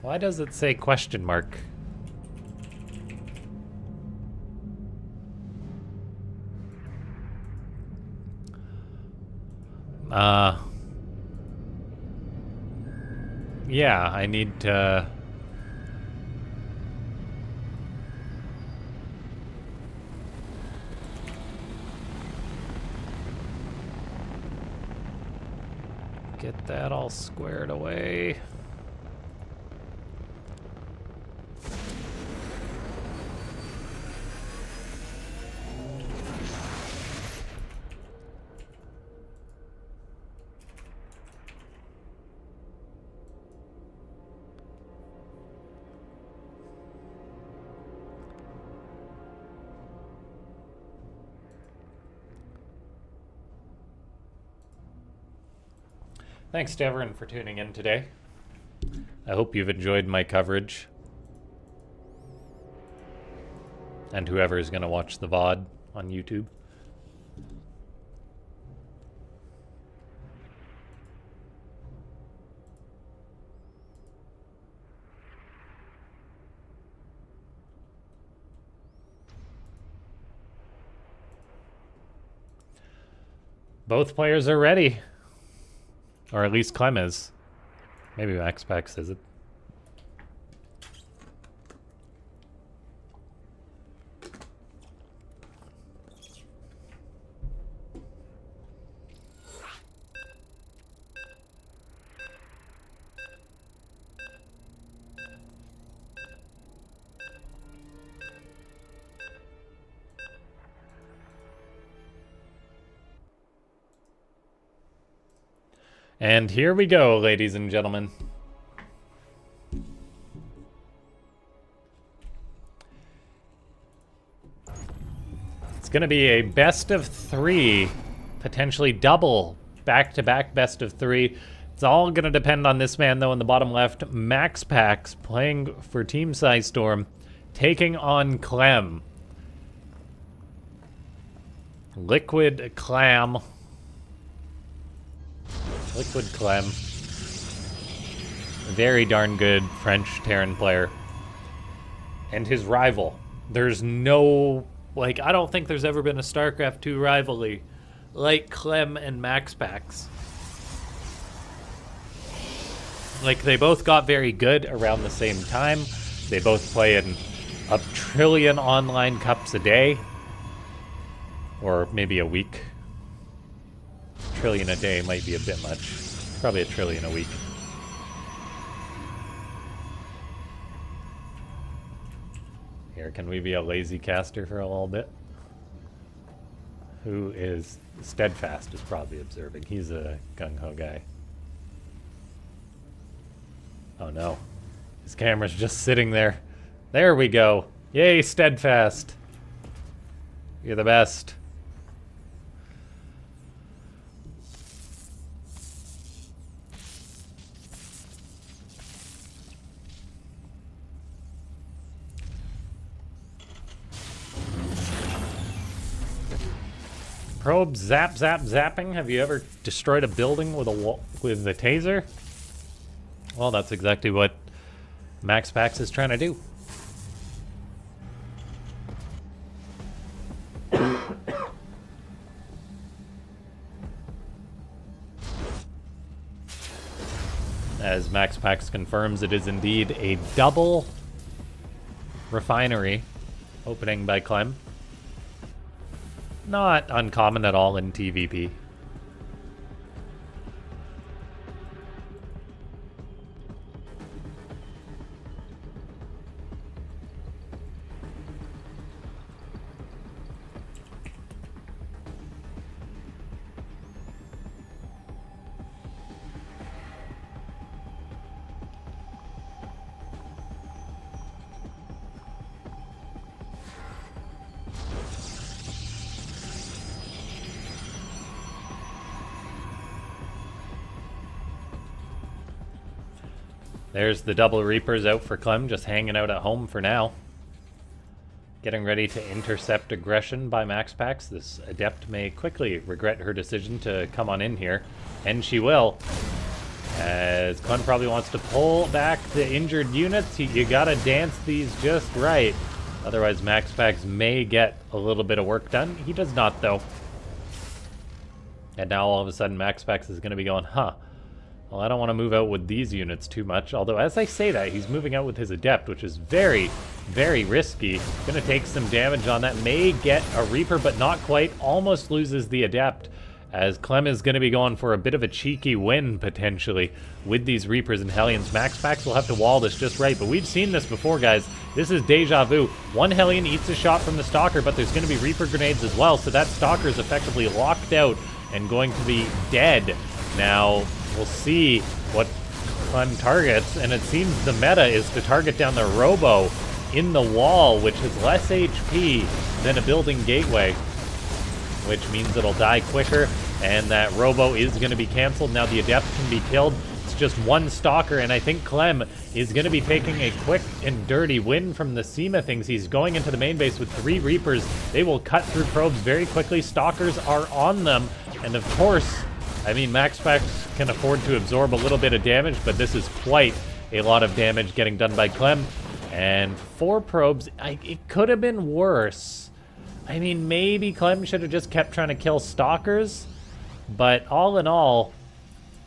Why does it say question mark? Yeah, I need to... get that all squared away. Thanks to everyone for tuning in today. I hope you've enjoyed my coverage. And whoever is going to watch the VOD on YouTube. Both players are ready. Or at least Clem is. Maybe Max Pax is it. And here we go, ladies and gentlemen. It's going to be a best of 3, potentially double back-to-back best of 3. It's all going to depend on this man, though, in the bottom left. Max Pax playing for Team Storm, taking on Clem. Liquid Clam. Liquid Clem. Very darn good French Terran player. And his rival. There's no... Like, I don't think there's ever been a StarCraft 2 rivalry like Clem and Max Pax. Like, they both got very good around the same time. They both play in a trillion online cups a day. Or maybe a week. A trillion a day might be a bit much. Probably a trillion a week. Here, can we be a lazy caster for a little bit? Who is... Steadfast is probably observing. He's a gung-ho guy. Oh no. His camera's just sitting there. There we go. Yay, Steadfast. You're the best. Probe zap zap zapping. Have you ever destroyed a building with a taser? Well, that's exactly what Max Pax is trying to do. MaxPax confirms it is indeed a double refinery opening by Clem. Not uncommon at all in TVP. There's the double Reapers out for Clem, just hanging out at home for now. Getting ready to intercept aggression by MaxPax. This Adept may quickly regret her decision to come on in here, and she will. As Clem probably wants to pull back the injured units, you gotta dance these just right. Otherwise MaxPax may get a little bit of work done. He does not, though. And now all of a sudden MaxPax is gonna be going, huh. Well, I don't want to move out with these units too much, although as I say that, he's moving out with his Adept, which is very, very risky. Gonna take some damage on that, may get a Reaper, but not quite, almost loses the Adept, as Clem is gonna be going for a bit of a cheeky win, potentially, with these Reapers and Hellions. MaxPax will have to wall this just right, but we've seen this before, guys. This is deja vu. One Hellion eats a shot from the Stalker, but there's gonna be Reaper grenades as well, so that Stalker is effectively locked out and going to be dead. Now, we'll see what Clem targets, and it seems the meta is to target down the Robo in the wall, which has less HP than a building gateway, which means it'll die quicker, and that Robo is going to be canceled. Now the Adept can be killed. It's just one Stalker, and I think Clem is going to be taking a quick and dirty win from the SEMA things. He's going into the main base with 3 Reapers. They will cut through probes very quickly. Stalkers are on them, and of course, I mean, MaxPax can afford to absorb a little bit of damage, but this is quite a lot of damage getting done by Clem. And 4 probes, it could have been worse. I mean, maybe Clem should have just kept trying to kill Stalkers, but all in all,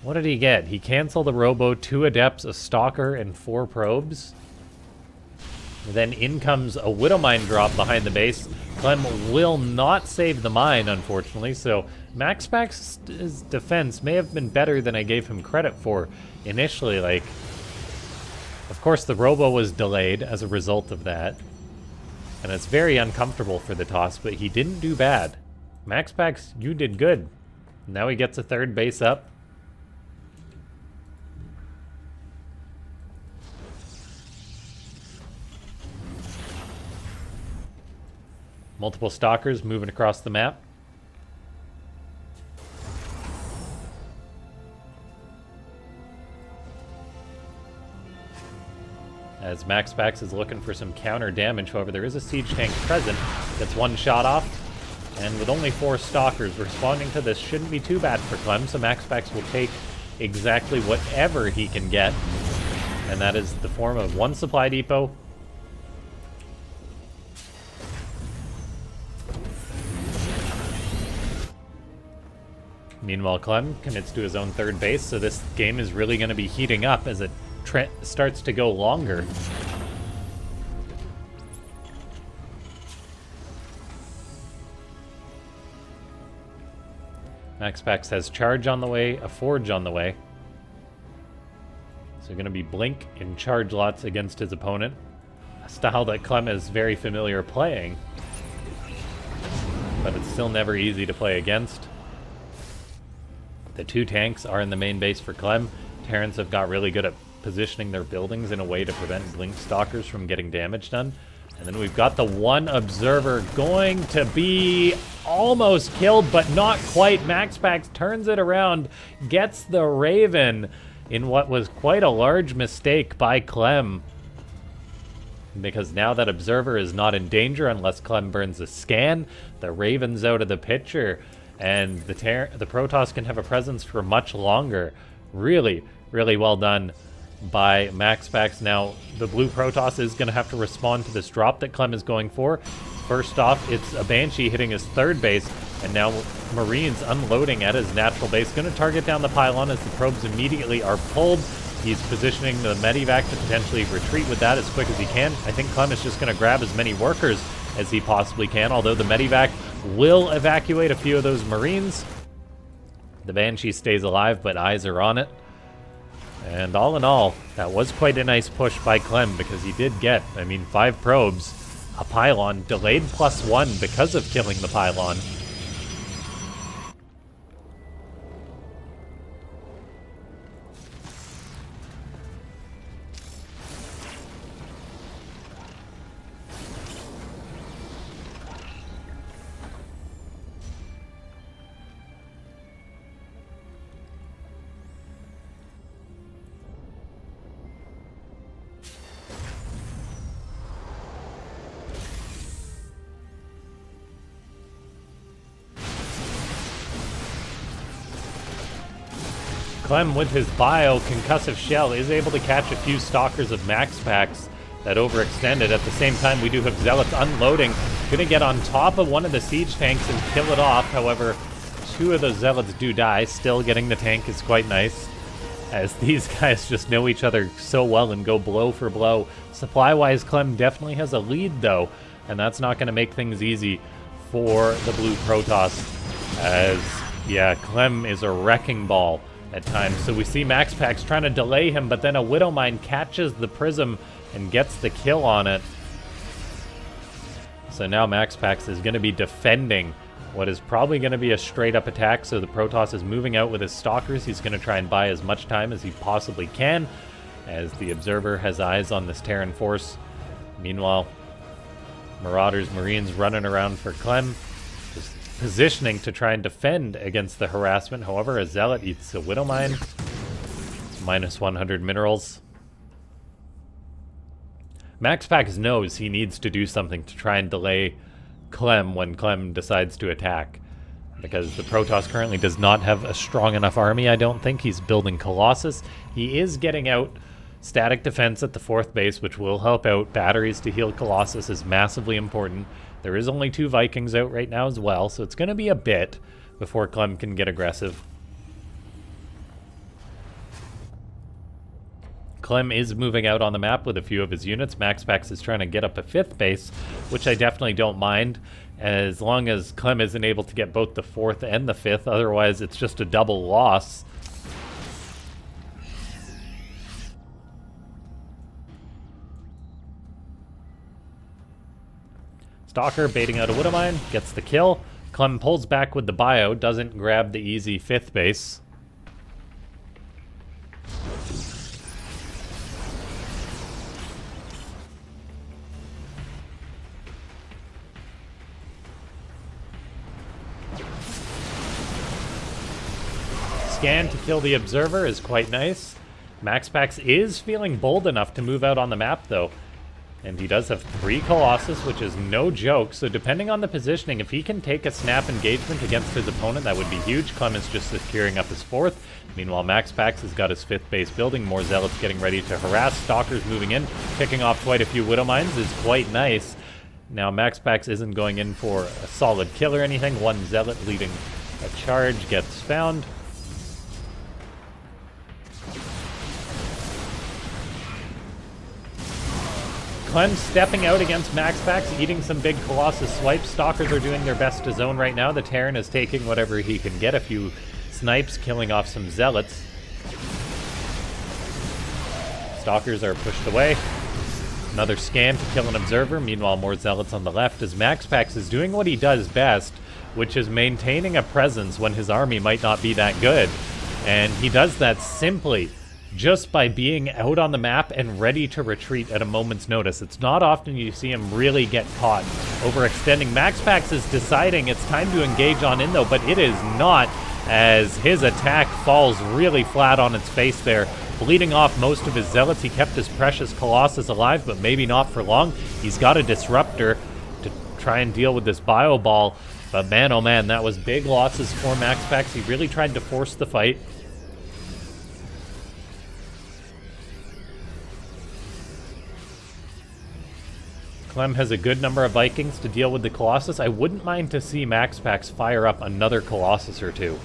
what did he get? He canceled the Robo, 2 Adepts, a Stalker, and 4 probes. Then in comes a Widow Mine drop behind the base. Clem will not save the mine, unfortunately, so MaxPax's defense may have been better than I gave him credit for initially. Like, of course, the Robo was delayed as a result of that, and it's very uncomfortable for the toss, but he didn't do bad. MaxPax, you did good. Now he gets a 3rd base up. Multiple Stalkers moving across the map. As MaxPax is looking for some counter damage, however, there is a siege tank present. Gets 1 shot off, and with only 4 Stalkers responding to this shouldn't be too bad for Clem, so MaxPax will take exactly whatever he can get, and that is the form of 1 supply depot, meanwhile, Clem commits to his own 3rd base, so this game is really going to be heating up as it starts to go longer. MaxPax has Charge on the way, a Forge on the way. So going to be Blink in Charge lots against his opponent. A style that Clem is very familiar playing, but it's still never easy to play against. The 2 tanks are in the main base for Clem. Terrans have got really good at positioning their buildings in a way to prevent Blink Stalkers from getting damage done. And then we've got the 1 Observer going to be almost killed, but not quite. MaxPax turns it around, gets the Raven in what was quite a large mistake by Clem, because now that Observer is not in danger unless Clem burns a scan. The Raven's out of the picture, and the Protoss can have a presence for much longer. Really, really well done by MaxPax. Now, the blue Protoss is going to have to respond to this drop that Clem is going for. First off, it's a Banshee hitting his 3rd base, and now Marines unloading at his natural base. Going to target down the pylon as the probes immediately are pulled. He's positioning the medevac to potentially retreat with that as quick as he can. I think Clem is just going to grab as many workers as he possibly can, although the medevac will evacuate a few of those Marines. The Banshee stays alive, but eyes are on it. And all in all, that was quite a nice push by Clem, because he did get, 5 probes, a pylon, delayed +1 because of killing the pylon. Clem, with his concussive shell, is able to catch a few stalkers of max packs that overextended. At the same time, we do have Zealots unloading. Gonna get on top of one of the siege tanks and kill it off. However, 2 of those Zealots do die. Still getting the tank is quite nice, as these guys just know each other so well and go blow for blow. Supply-wise, Clem definitely has a lead, though, and that's not going to make things easy for the blue Protoss, as, yeah, Clem is a wrecking ball at times. So we see Max Pax trying to delay him, but then a Widow Mine catches the Prism and gets the kill on it. So now Max Pax is going to be defending what is probably going to be a straight-up attack. So the Protoss is moving out with his Stalkers. He's going to try and buy as much time as he possibly can, as the Observer has eyes on this Terran force. Meanwhile, Marauders, Marines running around for Clem, just positioning to try and defend against the harassment. However, a Zealot eats a Widow Mine. Minus 100 minerals. Max Pax knows he needs to do something to try and delay Clem when Clem decides to attack, because the Protoss currently does not have a strong enough army. I don't think he's building Colossus. He is getting out static defense at the 4th base, which will help out. Batteries to heal Colossus is massively important. There is only 2 Vikings out right now as well, so it's going to be a bit before Clem can get aggressive. Clem is moving out on the map with a few of his units. Max Pax is trying to get up a 5th base, which I definitely don't mind, as long as Clem isn't able to get both the 4th and the 5th. Otherwise, it's just a double loss. Stalker baiting out a Widow Mine, gets the kill. Clem pulls back with the bio, doesn't grab the easy 5th base. Scan to kill the Observer is quite nice. Max Pax is feeling bold enough to move out on the map, though. And he does have 3 Colossus, which is no joke. So depending on the positioning, if he can take a snap engagement against his opponent, that would be huge. Clem is just securing up his 4th. Meanwhile, Max Pax has got his 5th base building. More Zealots getting ready to harass. Stalkers moving in. Picking off quite a few Widow Mines is quite nice. Now, Max Pax isn't going in for a solid kill or anything. 1 Zealot leading a charge gets found. Clem stepping out against Max Pax, eating some big Colossus swipes. Stalkers are doing their best to zone right now. The Terran is taking whatever he can get. A few snipes, killing off some Zealots. Stalkers are pushed away. Another scan to kill an Observer. Meanwhile, more Zealots on the left, as Max Pax is doing what he does best, which is maintaining a presence when his army might not be that good. And he does that simply just by being out on the map and ready to retreat at a moment's notice. It's not often you see him really get caught overextending. Max Pax is deciding it's time to engage on in, though, but it is not, as his attack falls really flat on its face there, bleeding off most of his Zealots. He kept his precious Colossus alive, but maybe not for long. He's got a Disruptor to try and deal with this Bio Ball, but man, oh man, that was big losses for Max Pax. He really tried to force the fight. Clem has a good number of Vikings to deal with the Colossus. I wouldn't mind to see Max Pax fire up another Colossus or 2.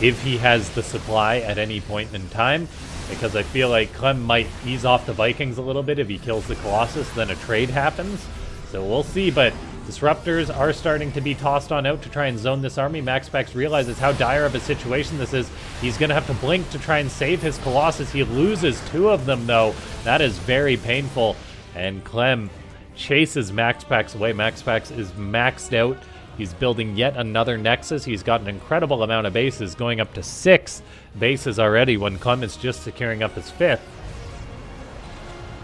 if he has the supply at any point in time, because I feel like Clem might ease off the Vikings a little bit if he kills the Colossus, then a trade happens. So we'll see, but disruptors are starting to be tossed on out to try and zone this army. MaxPax realizes how dire of a situation this is. He's going to have to blink to try and save his Colossus. He loses 2 of them, though. That is very painful. And Clem chases MaxPax away. MaxPax is maxed out. He's building yet another Nexus. He's got an incredible amount of bases, going up to 6 bases already when Clem is just securing up his 5th.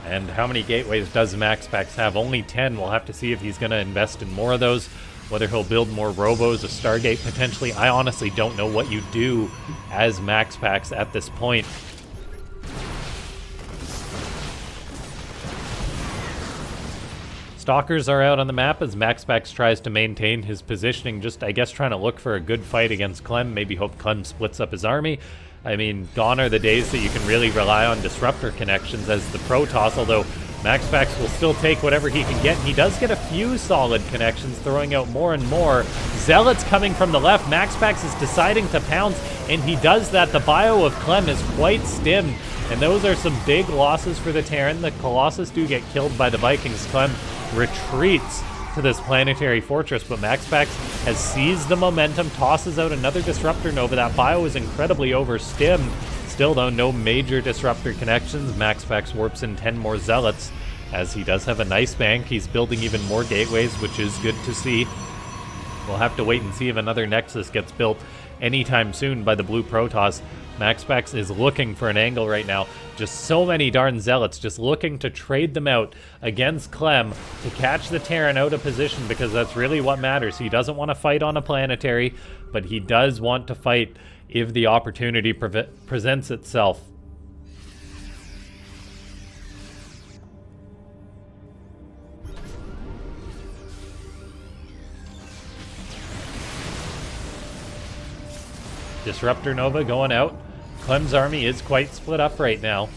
And how many gateways does MaxPax have? Only 10. We'll have to see if he's going to invest in more of those, whether he'll build more Robos, a Stargate potentially. I honestly don't know what you do as MaxPax at this point. Stalkers are out on the map as MaxPax tries to maintain his positioning, just, I guess, trying to look for a good fight against Clem, maybe hope Clem splits up his army. I mean, gone are the days that you can really rely on disruptor connections as the Protoss, although MaxPax will still take whatever he can get. He does get a few solid connections, throwing out more and more. Zealots coming from the left. MaxPax is deciding to pounce, and he does that. The bio of Clem is quite stimmed, and those are some big losses for the Terran. The Colossus do get killed by the Vikings. Clem retreats to this planetary fortress, but MaxPax has seized the momentum, tosses out another Disruptor Nova. That bio is incredibly overstimmed. Still, though, no major Disruptor connections. MaxPax warps in 10 more Zealots, as he does have a nice bank. He's building even more gateways, which is good to see. We'll have to wait and see if another Nexus gets built anytime soon by the Blue Protoss. MaxPax is looking for an angle right now. Just so many darn Zealots, just looking to trade them out against Clem to catch the Terran out of position, because that's really what matters. He doesn't want to fight on a planetary, but he does want to fight if the opportunity presents itself. Disruptor Nova going out. Clem's army is quite split up right now.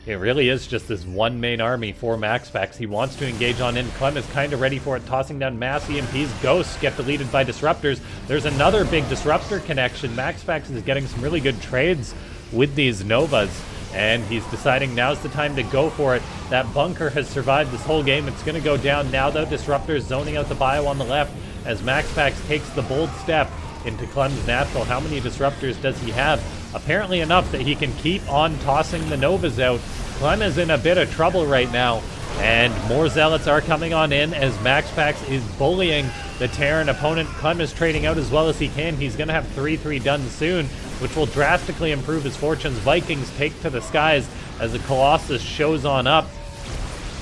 It really is just this one main army for MaxPax. He wants to engage on in. Clem is kind of ready for it, tossing down mass EMPs. Ghosts get deleted by disruptors. There's another big disruptor connection. MaxPax is getting some really good trades with these Novas, and he's deciding now's the time to go for it. That bunker has survived this whole game. It's going to go down now, though. Disruptors zoning out the bio on the left as MaxPax takes the bold step into Clem's natural. How many disruptors does he have? Apparently enough that he can keep on tossing the Novas out. Clem is in a bit of trouble right now, and more Zealots are coming on in as MaxPax is bullying the Terran opponent. Clem is trading out as well as he can. He's going to have 3-3 done soon, which will drastically improve his fortunes. Vikings take to the skies as the Colossus shows on up.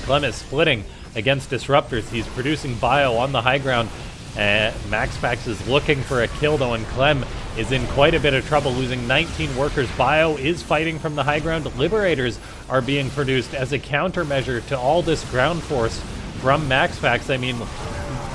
Clem is splitting against disruptors. He's producing bio on the high ground. MaxPax is looking for a kill, though, and Clem is in quite a bit of trouble, losing 19 workers. Bio is fighting from the high ground. Liberators are being produced as a countermeasure to all this ground force from MaxPax. I mean,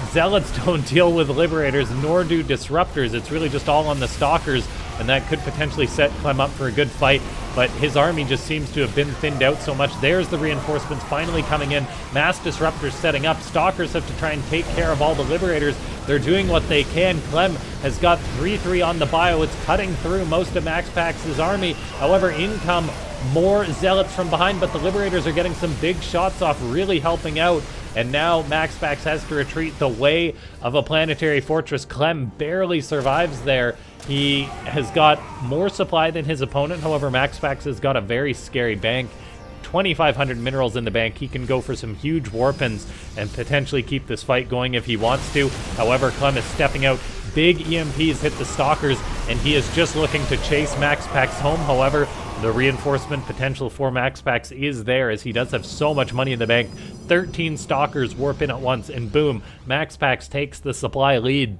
Zealots don't deal with Liberators, nor do Disruptors. It's really just all on the Stalkers, and that could potentially set Clem up for a good fight, but his army just seems to have been thinned out so much. There's the reinforcements finally coming in. Mass Disruptors setting up. Stalkers have to try and take care of all the Liberators. They're doing what they can. Clem has got 3-3 on the bio. It's cutting through most of MaxPax's army. However, in come more Zealots from behind, but the Liberators are getting some big shots off, really helping out. And now MaxPax has to retreat the way of a planetary fortress. Clem barely survives there. He has got more supply than his opponent. However, MaxPax has got a very scary bank. 2,500 minerals in the bank. He can go for some huge warpins and potentially keep this fight going if he wants to. However, Clem is stepping out. Big EMPs hit the Stalkers, and he is just looking to chase MaxPax home. However, the reinforcement potential for MaxPax is there, as he does have so much money in the bank. 13 Stalkers warp in at once, and boom, MaxPax takes the supply lead.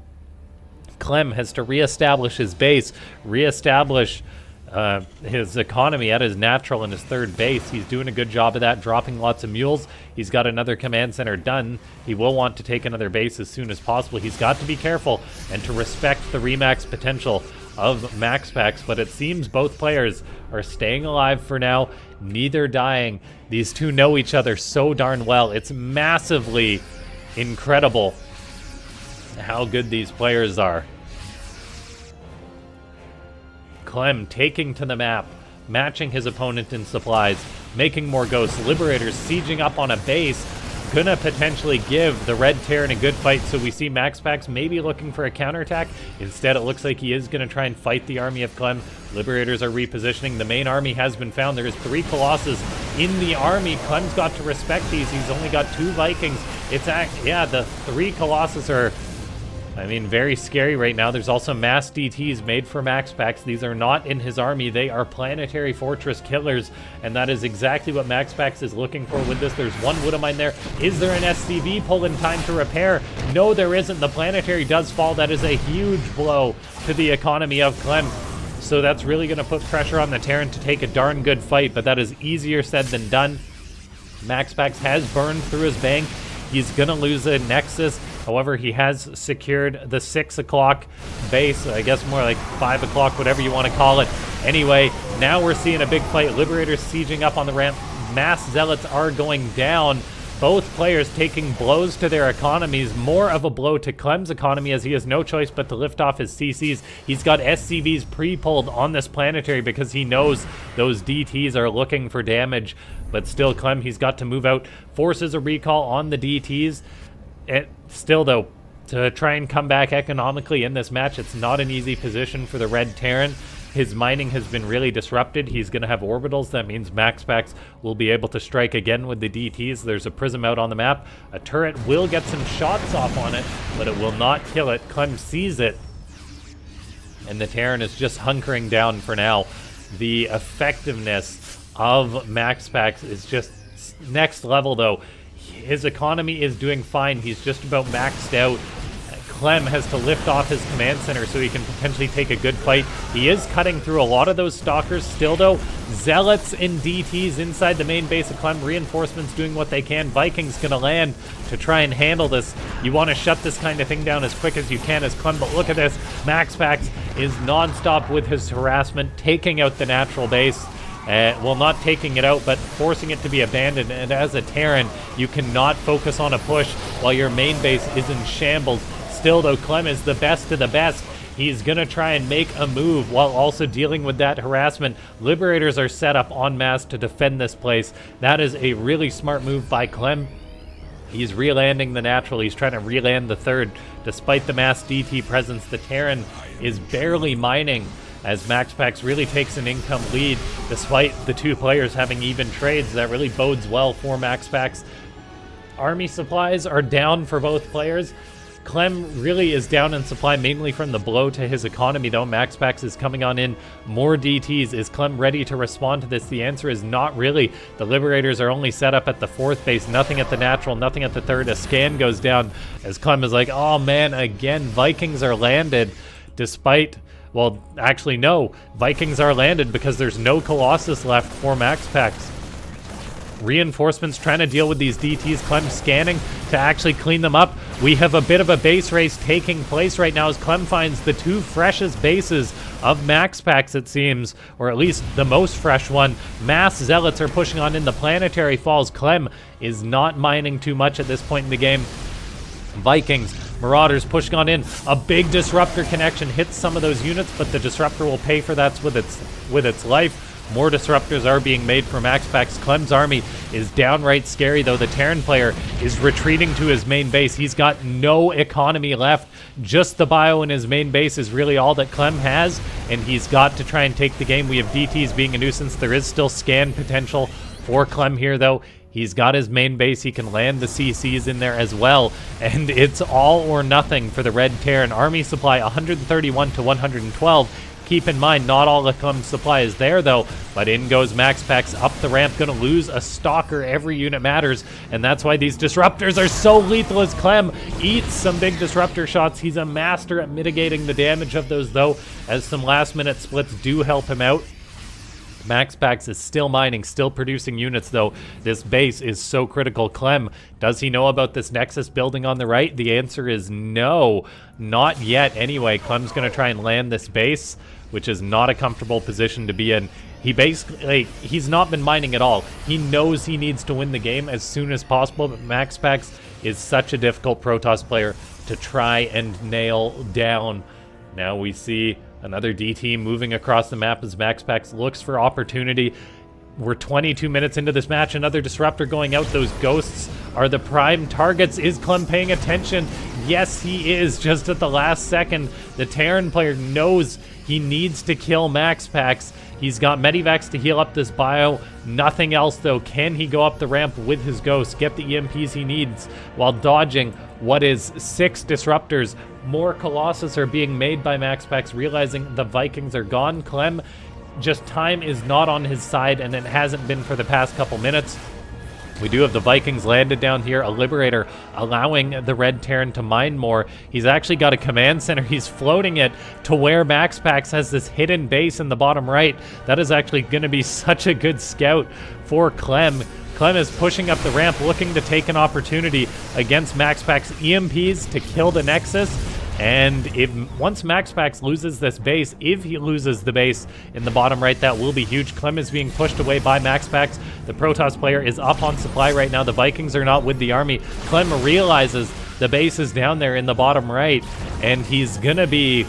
Clem has to reestablish his base, reestablish his economy at his natural and his third base. He's doing a good job of that, dropping lots of mules. He's got another command center done. He will want to take another base as soon as possible. He's got to be careful and to respect the remax potential of MaxPax, but it seems both players are staying alive for now, neither dying. These two know each other so darn well. It's massively incredible how good these players are. Clem taking to the map, matching his opponent in supplies, making more ghosts. Liberators sieging up on a base, gonna potentially give the Red Terran a good fight. So we see MaxPax maybe looking for a counterattack. Instead, it looks like he is gonna try and fight the army of Clem. Liberators are repositioning. The main army has been found. There is 3 Colossus in the army. Clem's got to respect these. He's only got 2 Vikings. Yeah, the 3 Colossus are, I mean, very scary right now. There's also mass DTs made for MaxPax. These are not in his army. They are planetary fortress killers, and that is exactly what MaxPax is looking for with this. There's 1 Widowmine there. Is there an SCV pull in time to repair? No, there isn't. The planetary does fall. That is a huge blow to the economy of Clem. So that's really going to put pressure on the Terran to take a darn good fight, but that is easier said than done. MaxPax has burned through his bank. He's going to lose a Nexus. However, he has secured the 6 o'clock base. I guess more like 5 o'clock, whatever you want to call it. Anyway, now we're seeing a big fight. Liberators sieging up on the ramp. Mass Zealots are going down. Both players taking blows to their economies. More of a blow to Clem's economy as he has no choice but to lift off his CCs. He's got SCVs pre-pulled on this planetary because he knows those DTs are looking for damage. But still, Clem, he's got to move out. Forces a recall on the DTs. Still, though, to try and come back economically in this match, it's not an easy position for the Red Terran. His mining has been really disrupted. He's going to have orbitals. That means MaxPax will be able to strike again with the DTs. There's a prism out on the map. A turret will get some shots off on it, but it will not kill it. Clem sees it, and the Terran is just hunkering down for now. The effectiveness of MaxPax is just next level, though. His economy is doing fine. He's just about maxed out. Clem has to lift off his command center so he can potentially take a good fight. He is cutting through a lot of those stalkers still, though. Zealots and DTs inside the main base of Clem. Reinforcements doing what they can. Vikings gonna land to try and handle this. You want to shut this kind of thing down as quick as you can as Clem, but look at this. MaxPax is non-stop with his harassment, taking out the natural base. Well, not taking it out, but forcing it to be abandoned. And as a Terran, you cannot focus on a push while your main base is in shambles. Still, though, Clem is the best of the best. He's going to try and make a move while also dealing with that harassment. Liberators are set up en masse to defend this place. That is a really smart move by Clem. He's re-landing the natural. He's trying to re-land the 3rd. Despite the mass DT presence, the Terran is barely mining as MaxPax really takes an income lead despite the 2 players having even trades. That really bodes well for MaxPax. Army supplies are down for both players. Clem really is down in supply, mainly from the blow to his economy, though. MaxPax is coming on in more DTs. Is Clem ready to respond to this? The answer is not really. The Liberators are only set up at the 4th base, nothing at the natural, nothing at the 3rd. A scan goes down as Clem is like, oh man, again, Vikings are landed despite... Well, actually, no. Vikings are landed because there's no Colossus left for MaxPax. Reinforcements trying to deal with these DTs. Clem scanning to actually clean them up. We have a bit of a base race taking place right now as Clem finds the 2 freshest bases of MaxPax, it seems, or at least the most fresh one. Mass Zealots are pushing on in. The planetary falls. Clem is not mining too much at this point in the game. Vikings, Marauders pushing on in. A big disruptor connection hits some of those units, but the disruptor will pay for that with its life. More disruptors are being made for MaxPax. Clem's army is downright scary, though. The Terran player is retreating to his main base. He's got no economy left. Just the bio in his main base is really all that Clem has, and he's got to try and take the game. We have DTs being a nuisance. There is still scan potential for Clem here, though. He's got his main base. He can land the CCs in there as well. And it's all or nothing for the Red Terran. Army supply 131 to 112. Keep in mind, not all the Clem supply is there, though. But in goes MaxPax up the ramp. Going to lose a stalker. Every unit matters. And that's why these disruptors are so lethal as Clem eats some big disruptor shots. He's a master at mitigating the damage of those, though, as some last-minute splits do help him out. MaxPax is still mining, still producing units, though. This base is so critical. Clem, does he know about this Nexus building on the right? The answer is no. Not yet. Anyway, Clem's going to try and land this base, which is not a comfortable position to be in. He basically, he's not been mining at all. He knows he needs to win the game as soon as possible, but MaxPax is such a difficult Protoss player to try and nail down. Now we see Another DT moving across the map as MaxPax looks for opportunity. We're 22 minutes into this match. Another disruptor going out. Those ghosts are the prime targets. Is Clem paying attention? Yes, he is. Just at the last second, the Terran player knows he needs to kill MaxPax. He's got Medivacs to heal up this bio. Nothing else, though. Can he go up the ramp with his ghost, get the EMPs he needs while dodging what is 6 disruptors? More Colossus are being made by MaxPax, realizing the Vikings are gone. Clem, just time is not on his side, and it hasn't been for the past couple minutes. We do have the Vikings landed down here, a Liberator allowing the Red Terran to mine more. He's actually got a command center. He's floating it to where MaxPax has this hidden base in the bottom right. That is actually going to be such a good scout for Clem. Clem is pushing up the ramp, looking to take an opportunity against MaxPax EMPs to kill the Nexus. And once MaxPax loses this base, if he loses the base in the bottom right, that will be huge. Clem is being pushed away by MaxPax. The Protoss player is up on supply right now. The Vikings are not with the army. Clem realizes the base is down there in the bottom right, and he's gonna be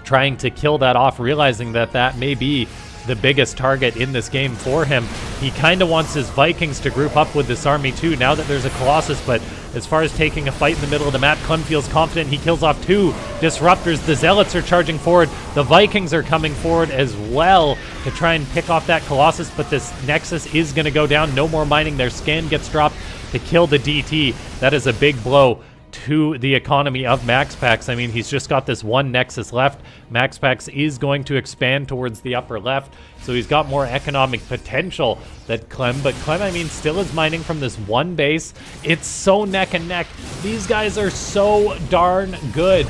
trying to kill that off, realizing that that may be the biggest target in this game for him. He kind of wants his Vikings to group up with this army too, now that there's a Colossus, but as far as taking a fight in the middle of the map, Clem feels confident. He kills off 2 disruptors. The Zealots are charging forward. The Vikings are coming forward as well to try and pick off that Colossus, but this Nexus is going to go down. No more mining. Their scan gets dropped to kill the DT. That is a big blow to the economy of MaxPax. I mean, he's just got this one Nexus left. MaxPax is going to expand towards the upper left, so he's got more economic potential than Clem. But Clem, I mean, still is mining from this one base. It's so neck and neck. These guys are so darn good.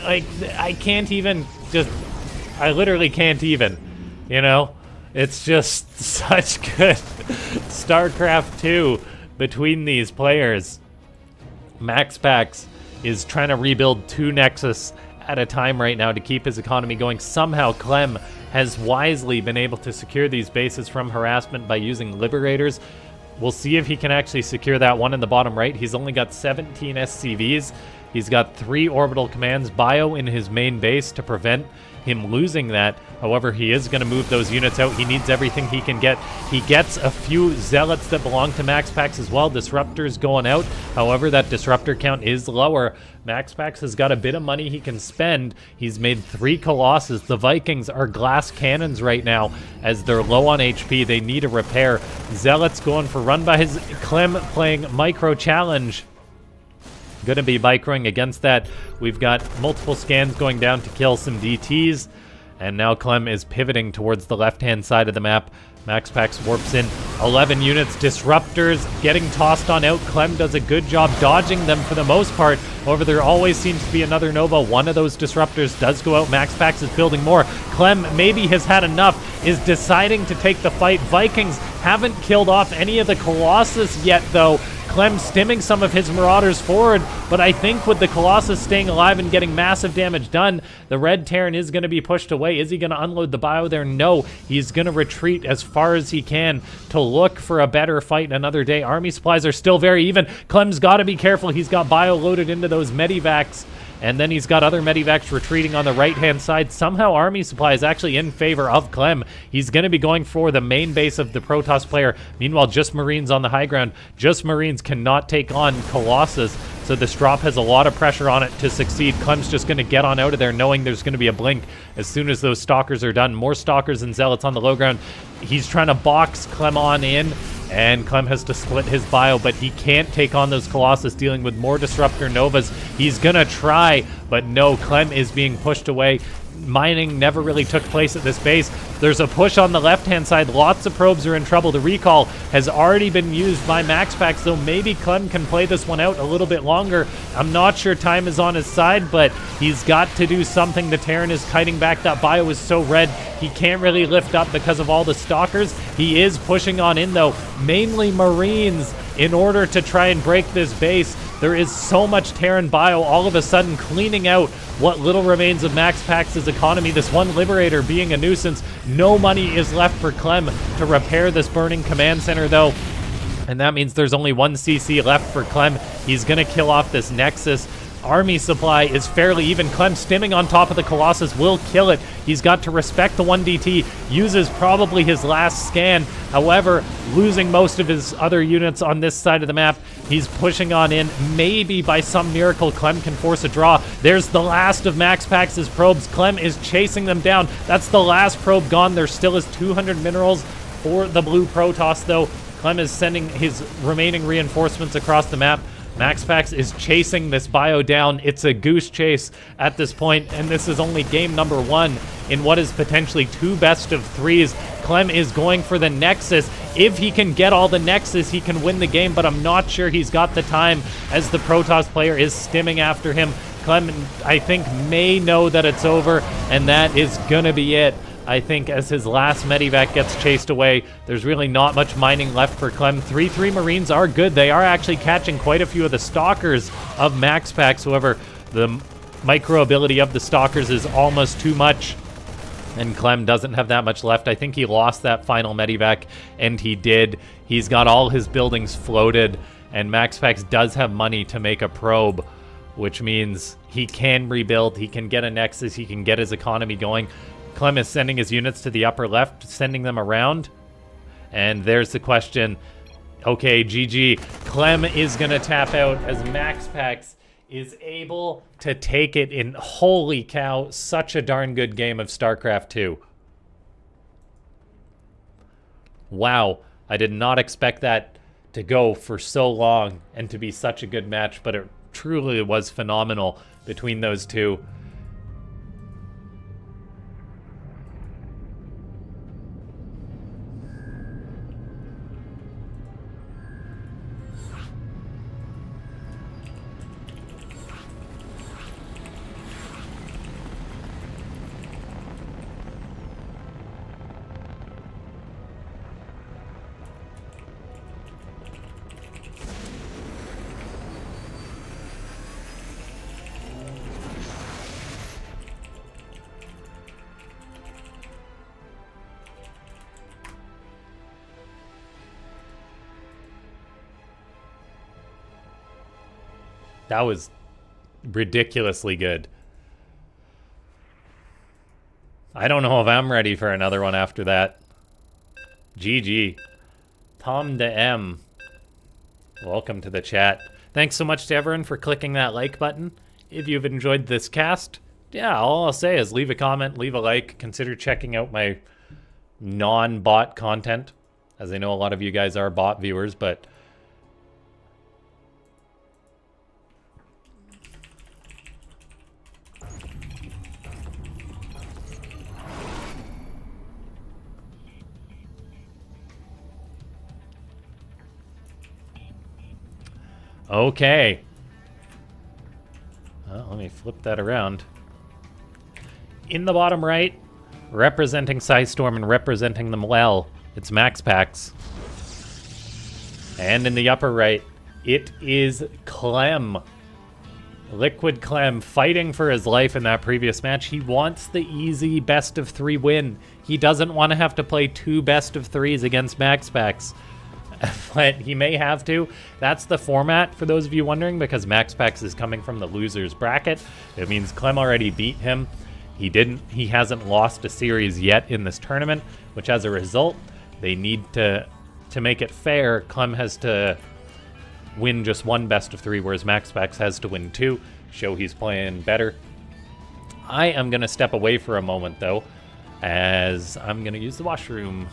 Like, I literally can't even, you know? It's just such good StarCraft 2 between these players. MaxPax is trying to rebuild 2 Nexus at a time right now to keep his economy going. Somehow Clem has wisely been able to secure these bases from harassment by using Liberators. We'll see if he can actually secure that one in the bottom right. He's only got 17 SCVs. He's got 3 orbital commands bio in his main base to prevent him losing that. However, he is going to move those units out. He needs everything he can get. He gets a few Zealots that belong to MaxPax as well. Disruptors going out. However, that disruptor count is lower. MaxPax has got a bit of money he can spend. He's made 3 Colossus. The Vikings are glass cannons right now as they're low on HP. They need a repair. Zealots going for run by his Clem playing micro challenge. Going to be microing against that. We've got multiple scans going down to kill some DTs. And now Clem is pivoting towards the left-hand side of the map. MaxPax warps in 11 units. Disruptors getting tossed on out. Clem does a good job dodging them for the most part. However, there always seems to be another Nova. One of those disruptors does go out. MaxPax is building more. Clem maybe has had enough, is deciding to take the fight. Vikings haven't killed off any of the Colossus yet, though. Clem stimming some of his Marauders forward, but I think with the Colossus staying alive and getting massive damage done, the Red Terran is going to be pushed away. Is he going to unload the bio there? No. He's going to retreat as far as he can to look for a better fight another day. Army supplies are still very even. Clem's got to be careful. He's got bio loaded into those Medivacs. And then he's got other Medivacs retreating on the right-hand side. Somehow Army Supply is actually in favor of Clem. He's going to be going for the main base of the Protoss player. Meanwhile, Just Marines on the high ground. Just Marines cannot take on Colossus, so this drop has a lot of pressure on it to succeed. Clem's just going to get on out of there knowing there's going to be a blink as soon as those Stalkers are done. More Stalkers and Zealots on the low ground. He's trying to box Clem on in, and Clem has to split his bio, but he can't take on those Colossus dealing with more Disruptor Novas. He's gonna try, but no, Clem is being pushed away. Mining never really took place at this base. There's a push on the left-hand side. Lots of probes are in trouble. The recall has already been used by MaxPax, so maybe Clem can play this one out a little bit longer. I'm not sure time is on his side, but he's got to do something. The Terran is kiting back. That bio is so red, he can't really lift up because of all the Stalkers. He is pushing on in, though, mainly Marines, in order to try and break this base. There is so much Terran bio all of a sudden cleaning out what little remains of MaxPax's economy. This one Liberator being a nuisance. No money is left for Clem to repair this burning command center, though. And that means there's only 1 CC left for Clem. He's going to kill off this Nexus. army supply is fairly even. Clem stimming on top of the Colossus will kill it. He's got to respect the 1DT, uses probably his last scan. However, losing most of his other units on this side of the map. He's pushing on in. Maybe by some miracle, Clem can force a draw. There's the last of MaxPax's probes. Clem is chasing them down. That's the last probe gone. There still is 200 minerals for the blue Protoss, though. Clem is sending his remaining reinforcements across the map. MaxPax is chasing this bio down. It's a goose chase at this point, and this is only game number 1 in what is potentially 2 best of 3s. Clem is going for the Nexus. If he can get all the Nexus, he can win the game, but I'm not sure he's got the time as the Protoss player is stimming after him. Clem, I think, may know that it's over, and that is gonna be it. I think as his last Medivac gets chased away, there's really not much mining left for Clem. 3-3 Marines are good. They are actually catching quite a few of the Stalkers of MaxPax. However, the micro ability of the Stalkers is almost too much, and Clem doesn't have that much left. I think he lost that final Medivac, and he did. He's got all his buildings floated, and MaxPax does have money to make a probe, which means he can rebuild, he can get a Nexus, he can get his economy going. Clem is sending his units to the upper left, sending them around. And there's the question. Okay, GG. Clem is going to tap out as MaxPax is able to take it in. Holy cow, such a darn good game of StarCraft 2. Wow, I did not expect that to go for so long and to be such a good match, but it truly was phenomenal between those two. That was ridiculously good. I don't know if I'm ready for another one after that. GG. Tom de M. Welcome to the chat. Thanks so much to everyone for clicking that like button. If you've enjoyed this cast, yeah, all I'll say is leave a comment, leave a like, consider checking out my non-bot content, as I know a lot of you guys are bot viewers, but okay. Well, let me flip that around. In the bottom right, representing Psystorm and representing them well, it's MaxPax. And in the upper right, it is Clem. Liquid Clem fighting for his life in that previous match. He wants the easy best of 3 win. He doesn't want to have to play 2 best of 3s against MaxPax. But he may have to. That's the format, for those of you wondering, because MaxPax is coming from the loser's bracket. It means Clem already beat him. He hasn't lost a series yet in this tournament, which as a result, they need to make it fair, Clem has to win just 1 best of 3, whereas MaxPax has to win 2, show he's playing better. I am going to step away for a moment, though, as I'm going to use the washroom.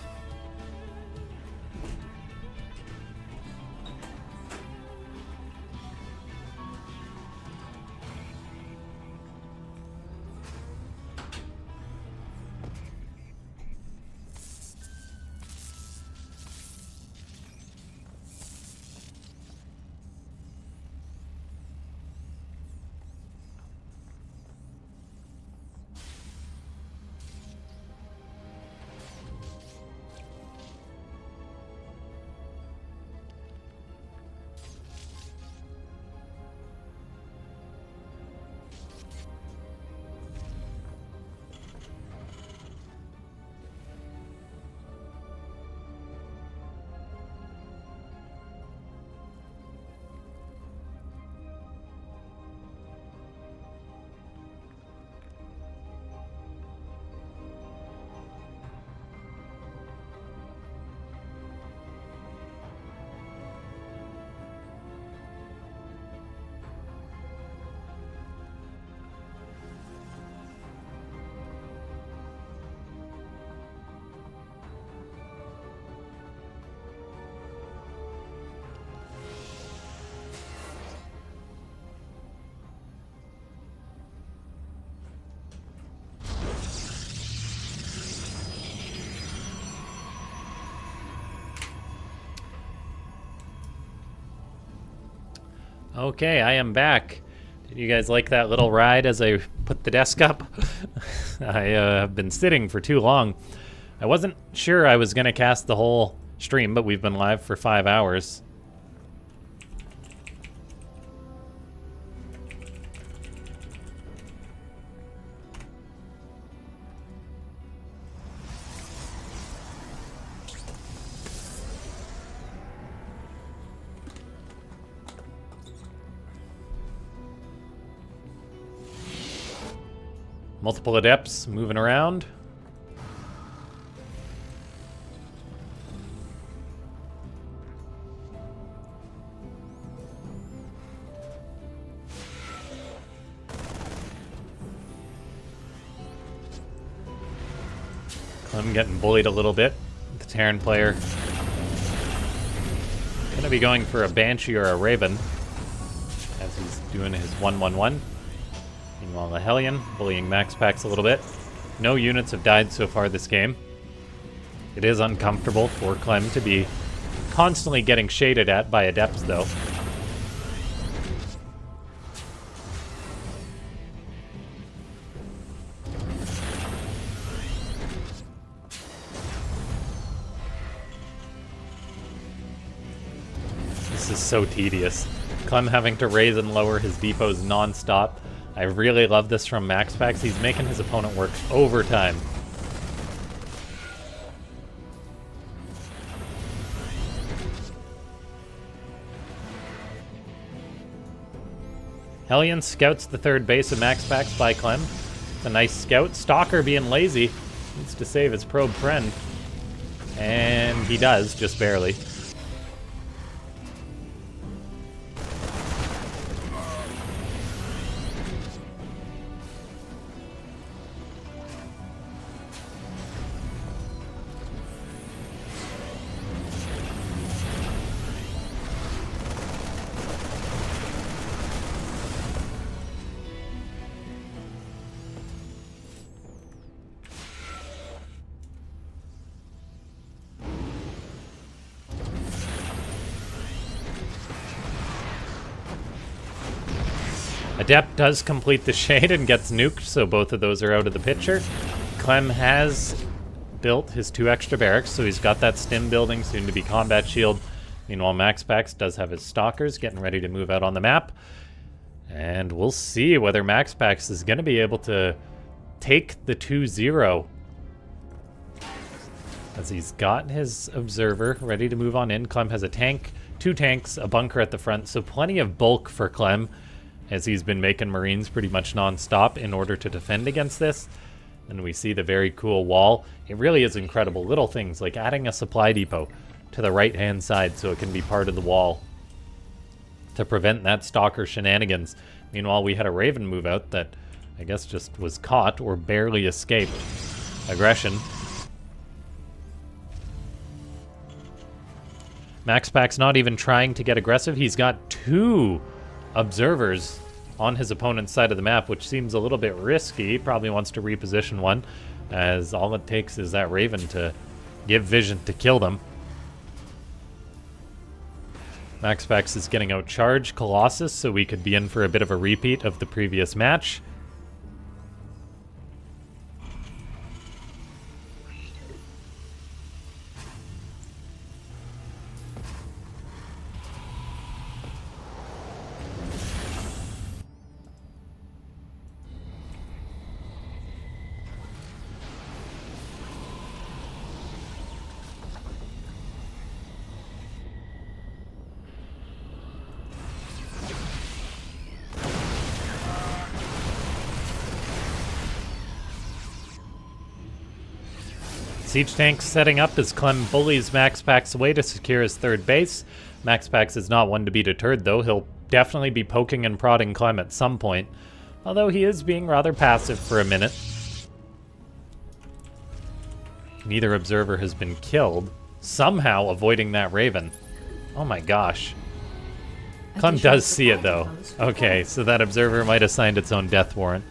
Okay, I am back. Did you guys like that little ride as I put the desk up? I have been sitting for too long. I wasn't sure I was going to cast the whole stream, but we've been live for 5 hours. Multiple adepts moving around. I'm getting bullied a little bit. The Terran player. Gonna be going for a Banshee or a Raven as he's doing his 1-1-1. Meanwhile, the Hellion bullying Max Pax a little bit. No units have died so far this game. It is uncomfortable for Clem to be constantly getting shaded at by adepts, though. This is so tedious. Clem having to raise and lower his depots non-stop. I really love this from Max Pax. He's making his opponent work overtime. Hellion scouts the third base of Max Pax by Clem. It's a nice scout. Stalker being lazy. Needs to save his probe friend. And he does, just barely. Adept does complete the shade and gets nuked, so both of those are out of the picture. Clem has built his 2 extra barracks, so he's got that stim building, soon to be combat shield. Meanwhile, Max Pax does have his stalkers getting ready to move out on the map. And we'll see whether Max Pax is going to be able to take the 2-0. As he's got his observer ready to move on in. Clem has a tank, 2 tanks, a bunker at the front, so plenty of bulk for Clem, as he's been making Marines pretty much non-stop in order to defend against this. And we see the very cool wall. It really is incredible. Little things like adding a supply depot to the right-hand side so it can be part of the wall to prevent that stalker shenanigans. Meanwhile, we had a Raven move out that I guess just was caught or barely escaped aggression. Max Pax not even trying to get aggressive. He's got 2 observers on his opponent's side of the map, which seems a little bit risky. He probably wants to reposition one, as all it takes is that Raven to give vision to kill them. Max Pax is getting outcharged Colossus, so we could be in for a bit of a repeat of the previous match. Siege tank setting up as Clem bullies Max Pax away to secure his 3rd base. Max Pax is not one to be deterred, though. He'll definitely be poking and prodding Clem at some point, although he is being rather passive for a minute. Neither observer has been killed, somehow avoiding that Raven. Oh my gosh. Clem does see it, though. Okay, so that observer might have signed its own death warrant.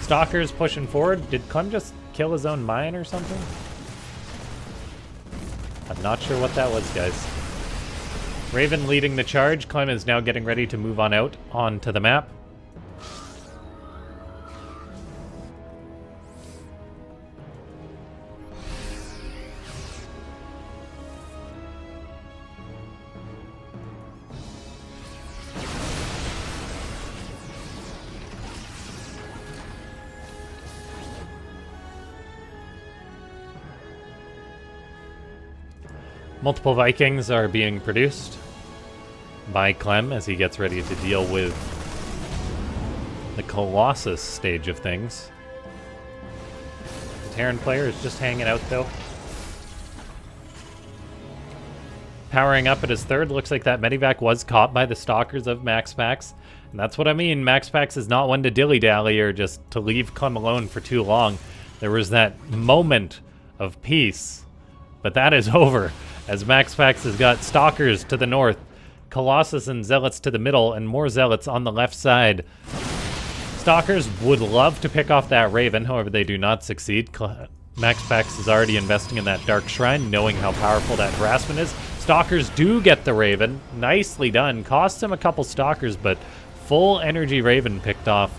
Stalker's pushing forward. Did Clem just kill his own mine or something? I'm not sure what that was, guys. Raven leading the charge. Clem is now getting ready to move on out onto the map. Multiple Vikings are being produced by Clem as he gets ready to deal with the Colossus stage of things. The Terran player is just hanging out, though. Powering up at his third. Looks like that Medivac was caught by the stalkers of MaxPax. And that's what I mean. MaxPax is not one to dilly-dally or just to leave Clem alone for too long. There was that moment of peace, but that is over. As MaxPax has got Stalkers to the north, Colossus and Zealots to the middle, and more Zealots on the left side. Stalkers would love to pick off that Raven, however they do not succeed. MaxPax is already investing in that Dark Shrine, knowing how powerful that harassment is. Stalkers do get the Raven. Nicely done. Costs him a couple Stalkers, but full energy Raven picked off.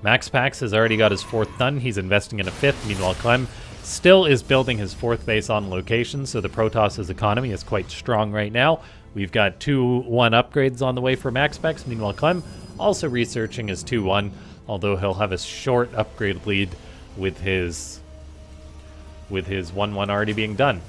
MaxPax has already got his fourth done. He's investing in a fifth. Meanwhile, Clem still is building his fourth base on location, so the Protoss' economy is quite strong right now. We've got 2-1 upgrades on the way for MaxPax. Meanwhile, Clem also researching his 2-1, although he'll have a short upgrade lead with his 1-1 already being done.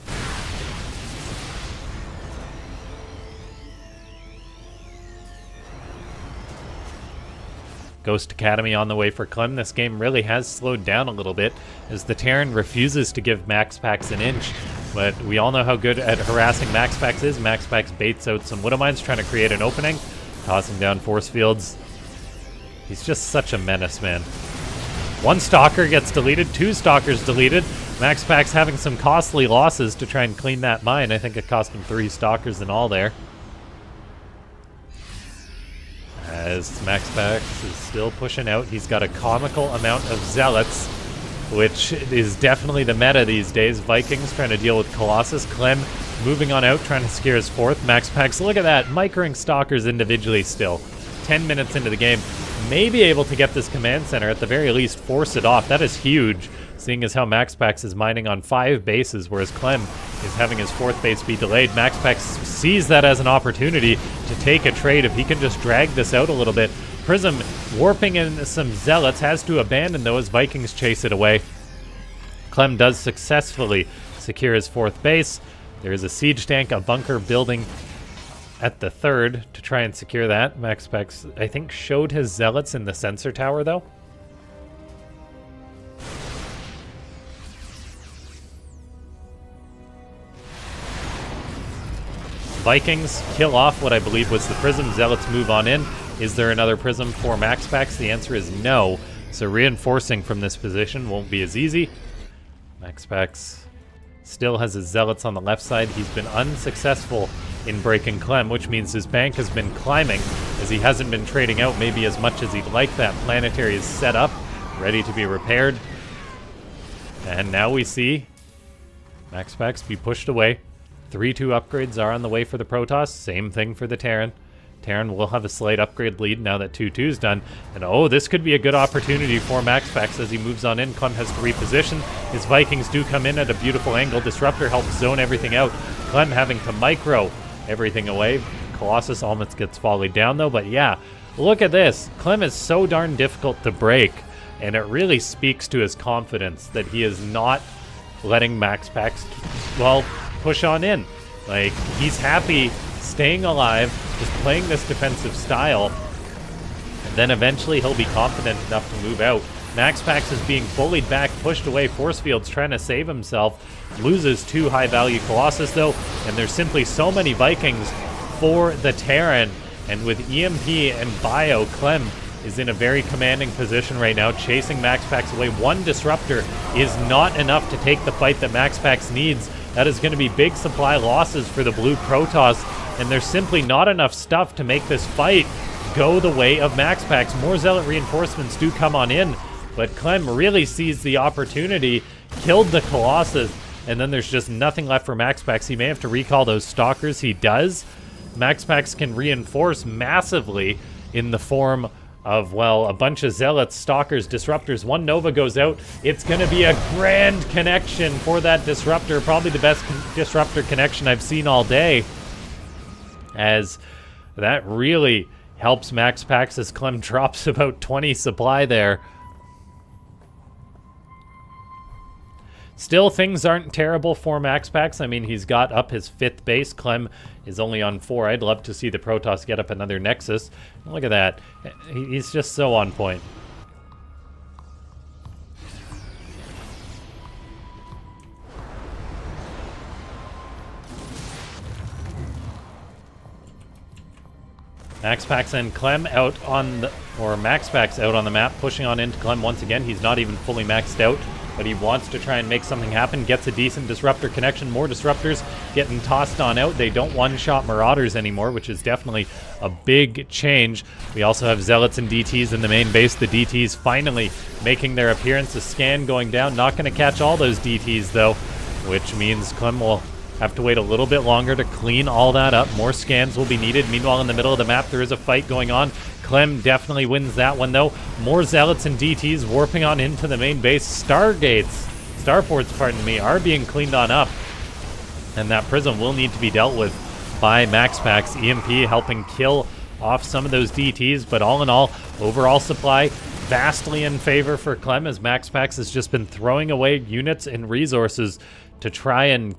Ghost Academy on the way for Clem. This game really has slowed down a little bit as the Terran refuses to give MaxPax an inch. But we all know how good at harassing MaxPax is. MaxPax baits out some Widow Mines, trying to create an opening, tossing down force fields. He's just such a menace, man. 1 Stalker gets deleted, 2 Stalkers deleted. MaxPax having some costly losses to try and clean that mine. I think it cost him 3 Stalkers in all there. As MaxPax is still pushing out, he's got a comical amount of Zealots, which is definitely the meta these days. Vikings trying to deal with Colossus. Clem moving on out, trying to secure his fourth. MaxPax, look at that, microing Stalkers individually still. 10 minutes into the game, may be able to get this command center, at the very least force it off. That is huge, seeing as how MaxPax is mining on 5 bases, whereas Clem is having his 4th base be delayed. MaxPax sees that as an opportunity to take a trade if he can just drag this out a little bit. Prism warping in some Zealots, has to abandon though as Vikings chase it away. Clem does successfully secure his 4th base. There is a siege tank, a bunker building at the 3rd to try and secure that. MaxPax, I think, showed his Zealots in the sensor tower though. Vikings kill off what I believe was the Prism. Zealots move on in. Is there another Prism for MaxPax? The answer is no. So reinforcing from this position won't be as easy. MaxPax still has his Zealots on the left side. He's been unsuccessful in breaking Clem, which means his bank has been climbing as he hasn't been trading out maybe as much as he'd like. That planetary is set up, ready to be repaired. And now we see MaxPax be pushed away. 3-2 upgrades are on the way for the Protoss. Same thing for the Terran. Terran will have a slight upgrade lead now that 2-2's done. And oh, this could be a good opportunity for MaxPax as he moves on in. Clem has to reposition. His Vikings do come in at a beautiful angle. Disruptor helps zone everything out. Clem having to micro everything away. Colossus almost gets volleyed down though, but yeah, look at this. Clem is so darn difficult to break, and it really speaks to his confidence that he is not letting MaxPax, well, push on in. Like, he's happy staying alive, just playing this defensive style, and then eventually he'll be confident enough to move out. MaxPax is being bullied back, pushed away, force fields, trying to save himself. Loses 2 high-value Colossus, though, and there's simply so many Vikings for the Terran. And with EMP and Bio, Clem is in a very commanding position right now, chasing MaxPax away. 1 Disruptor is not enough to take the fight that MaxPax needs. That is going to be big supply losses for the blue Protoss, and there's simply not enough stuff to make this fight go the way of MaxPax. More Zealot reinforcements do come on in, but Clem really sees the opportunity, killed the Colossus, and then there's just nothing left for MaxPax. He may have to recall those Stalkers. He does. MaxPax can reinforce massively in the form of, well, a bunch of Zealots, Stalkers, Disruptors. One Nova goes out. It's going to be a grand connection for that Disruptor. Probably the best Disruptor connection I've seen all day. As that really helps MaxPax as Clem drops about 20 supply there. Still, things aren't terrible for MaxPax. I mean, he's got up his 5th base. Clem is only on 4. I'd love to see the Protoss get up another Nexus. Look at that. He's just so on point. MaxPax and Clem out on the... or MaxPax out on the map, pushing on into Clem once again. He's not even fully maxed out, but he wants to try and make something happen. Gets a decent Disruptor connection. More Disruptors getting tossed on out. They don't one-shot Marauders anymore, which is definitely a big change. We also have Zealots and DTs in the main base. The DTs finally making their appearance. A scan going down. Not going to catch all those DTs, though, which means Clem will have to wait a little bit longer to clean all that up. More scans will be needed. Meanwhile, in the middle of the map, there is a fight going on. Clem definitely wins that one, though. More Zealots and DTs warping on into the main base. Starports, pardon me, are being cleaned on up. And that Prism will need to be dealt with by MaxPax. EMP helping kill off some of those DTs, but all in all, overall supply vastly in favor for Clem, as MaxPax has just been throwing away units and resources to try and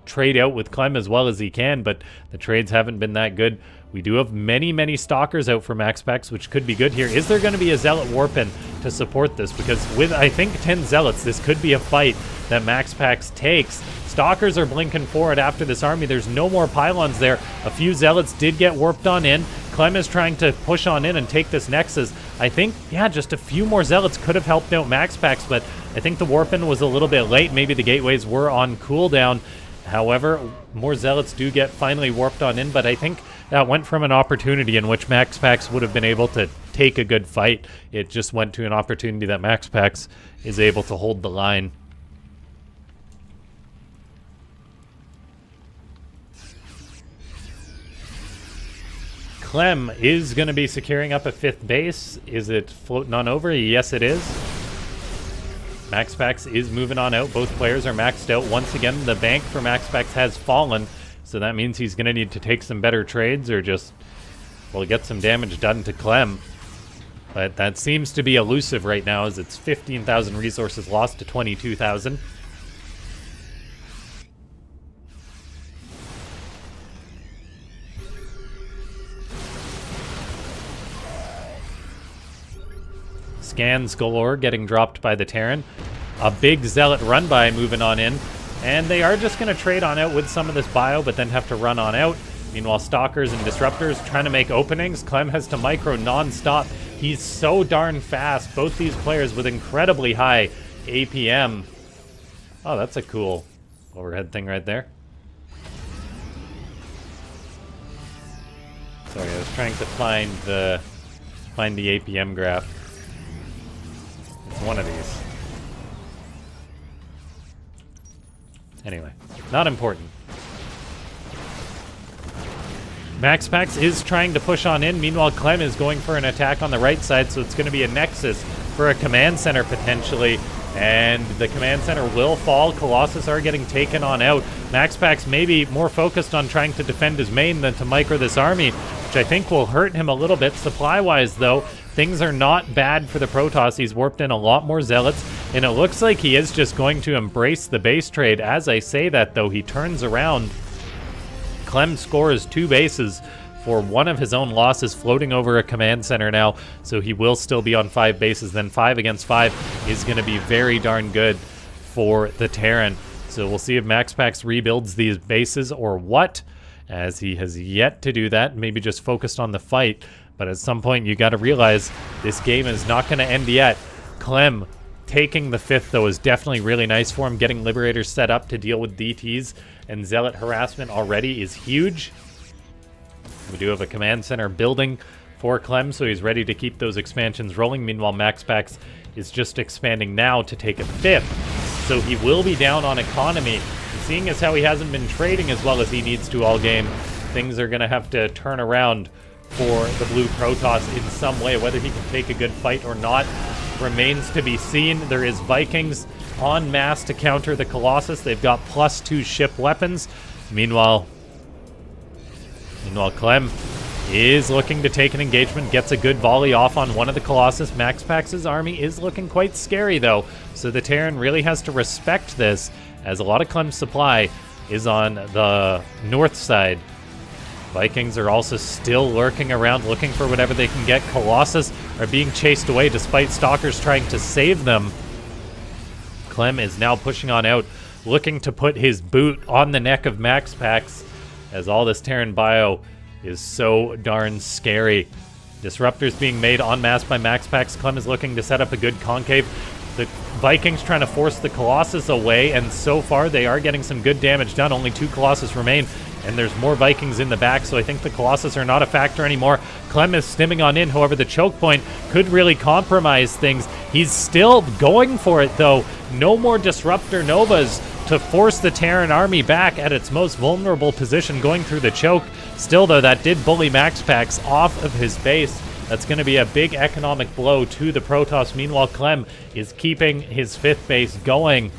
trade out with Clem as well as he can, but the trades haven't been that good. We do have many Stalkers out for MaxPax, which could be good here. Is there going to be a Zealot warp-in to support this? Because with, I think, 10 Zealots, this could be a fight that MaxPax takes. Stalkers are blinking forward after this army. There's no more pylons there. A few Zealots did get warped on in. Clem is trying to push on in and take this Nexus. I think, yeah, just a few more Zealots could have helped out MaxPax, but I think the warp-in was a little bit late. Maybe the gateways were on cooldown. However, more Zealots do get finally warped on in, but I think that went from an opportunity in which MaxPax would have been able to take a good fight. It just went to an opportunity that MaxPax is able to hold the line. Clem is going to be securing up a 5th base. Is it floating on over? Yes, it is. MaxPax is moving on out. Both players are maxed out. Once again, the bank for MaxPax has fallen, so that means he's going to need to take some better trades or just, well, get some damage done to Clem. But that seems to be elusive right now, as it's 15,000 resources lost to 22,000. Scans galore getting dropped by the Terran. A big Zealot run-by moving on in. And they are just going to trade on out with some of this bio, but then have to run on out. Meanwhile, Stalkers and Disruptors trying to make openings. Clem has to micro non-stop. He's so darn fast. Both these players with incredibly high APM. Oh, that's a cool overhead thing right there. Sorry, I was trying to find the APM graph. It's one of these. Anyway, not important. MaxPax is trying to push on in. Meanwhile, Clem is going for an attack on the right side, so it's going to be a Nexus for a command center potentially. And the command center will fall. Colossus are getting taken on out. MaxPax may be more focused on trying to defend his main than to micro this army, which I think will hurt him a little bit. Supply-wise, though, things are not bad for the Protoss. He's warped in a lot more Zealots, and it looks like he is just going to embrace the base trade. As I say that, though, he turns around. Clem scores 2 bases for one of his own losses, floating over a command center now, so he will still be on 5 bases. Then 5 against 5 is going to be very darn good for the Terran. So we'll see if MaxPax rebuilds these bases or what, as he has yet to do that, maybe just focused on the fight. But at some point, you got to realize this game is not going to end yet. Clem taking the 5th, though, is definitely really nice for him. Getting Liberators set up to deal with DTs and Zealot harassment already is huge. We do have a command center building for Clem, so he's ready to keep those expansions rolling. Meanwhile, MaxPax is just expanding now to take a 5th. So he will be down on economy. And seeing as how he hasn't been trading as well as he needs to all game, things are going to have to turn around for the blue Protoss in some way. Whether he can take a good fight or not remains to be seen. There is Vikings en masse to counter the Colossus. They've got +2 ship weapons. Meanwhile, Clem is looking to take an engagement, gets a good volley off on one of the Colossus. MaxPax's army is looking quite scary, though, so the Terran really has to respect this, as a lot of Clem's supply is on the north side. Vikings are also still lurking around, looking for whatever they can get. Colossus are being chased away despite Stalkers trying to save them. Clem is now pushing on out, looking to put his boot on the neck of MaxPax, as all this Terran bio is so darn scary. Disruptors being made en masse by MaxPax. Clem is looking to set up a good concave. The Vikings trying to force the Colossus away, and so far they are getting some good damage done. Only 2 Colossus remain, and there's more Vikings in the back, so I think the Colossus are not a factor anymore. Clem is stimming on in, however the choke point could really compromise things. He's still going for it, though. No more Disruptor Novas to force the Terran army back at its most vulnerable position, going through the choke. Still, though, that did bully MaxPax off of his base. That's going to be a big economic blow to the Protoss. Meanwhile, Clem is keeping his 5th base going,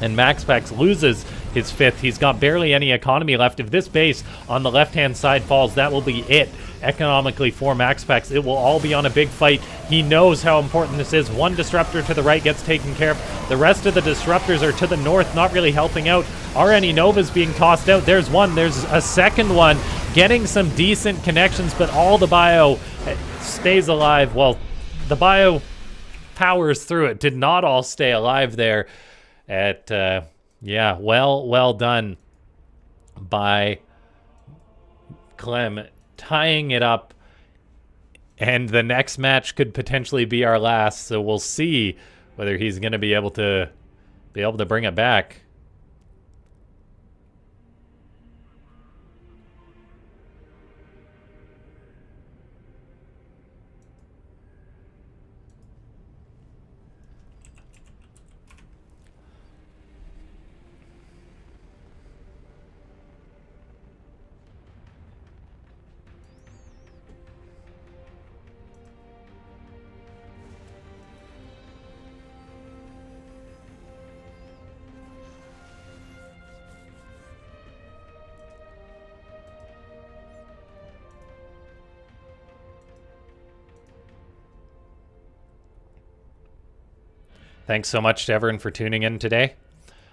and MaxPax loses his 5th. He's got barely any economy left. If this base on the left-hand side falls, that will be it economically for MaxPax. It will all be on a big fight. He knows how important this is. One disruptor to the right gets taken care of. The rest of the disruptors are to the north, not really helping out. Are any Novas being tossed out? There's one. There's a second one. Getting some decent connections, but all the bio stays alive. Well, the bio powers through it. Did not all stay alive there. Yeah, well done by Clem, tying it up, and the next match could potentially be our last, so we'll see whether he's going to be able to bring it back. Thanks so much to everyone for tuning in today.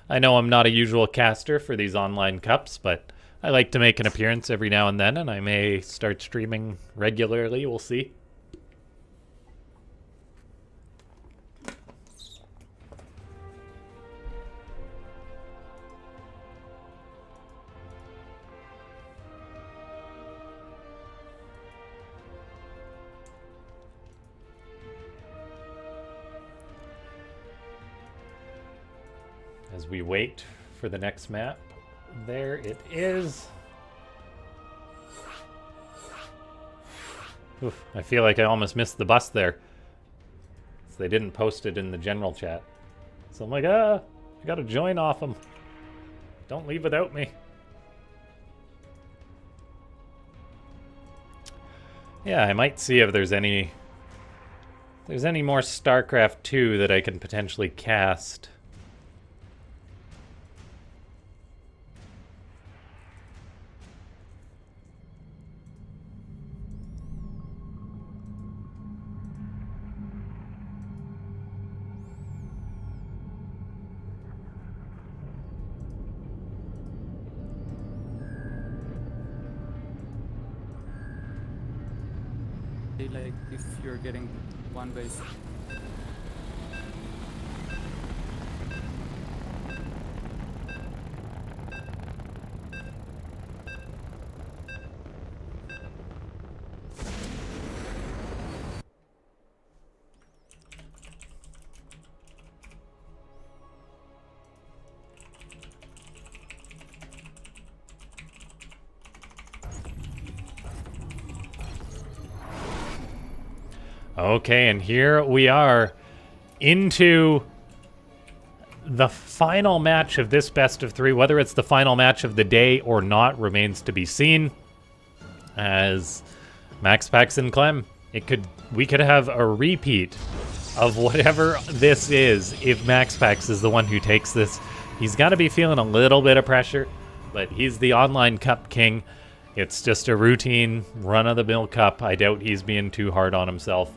I know I'm not a usual caster for these online cups, but I like to make an appearance every now and then, and I may start streaming regularly. We'll see. As we wait for the next map, there it is. Oof, I feel like I almost missed the bus there. So they didn't post it in the general chat. So I'm like, I gotta join off them. Don't leave without me. Yeah, I might see if there's any more StarCraft 2 that I can potentially cast. Like if you're getting one base. Okay, and here we are into the final match of this best of 3. Whether it's the final match of the day or not remains to be seen. As MaxPax and Clem, we could have a repeat of whatever this is if MaxPax is the one who takes this. He's got to be feeling a little bit of pressure, but he's the online cup king. It's just a routine run-of-the-mill cup. I doubt he's being too hard on himself.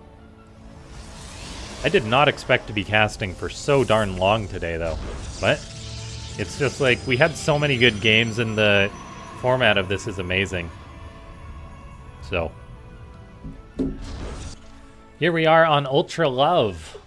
I did not expect to be casting for so darn long today, though. But it's just like, we had so many good games, and the format of this is amazing. So, here we are on Ultra Love.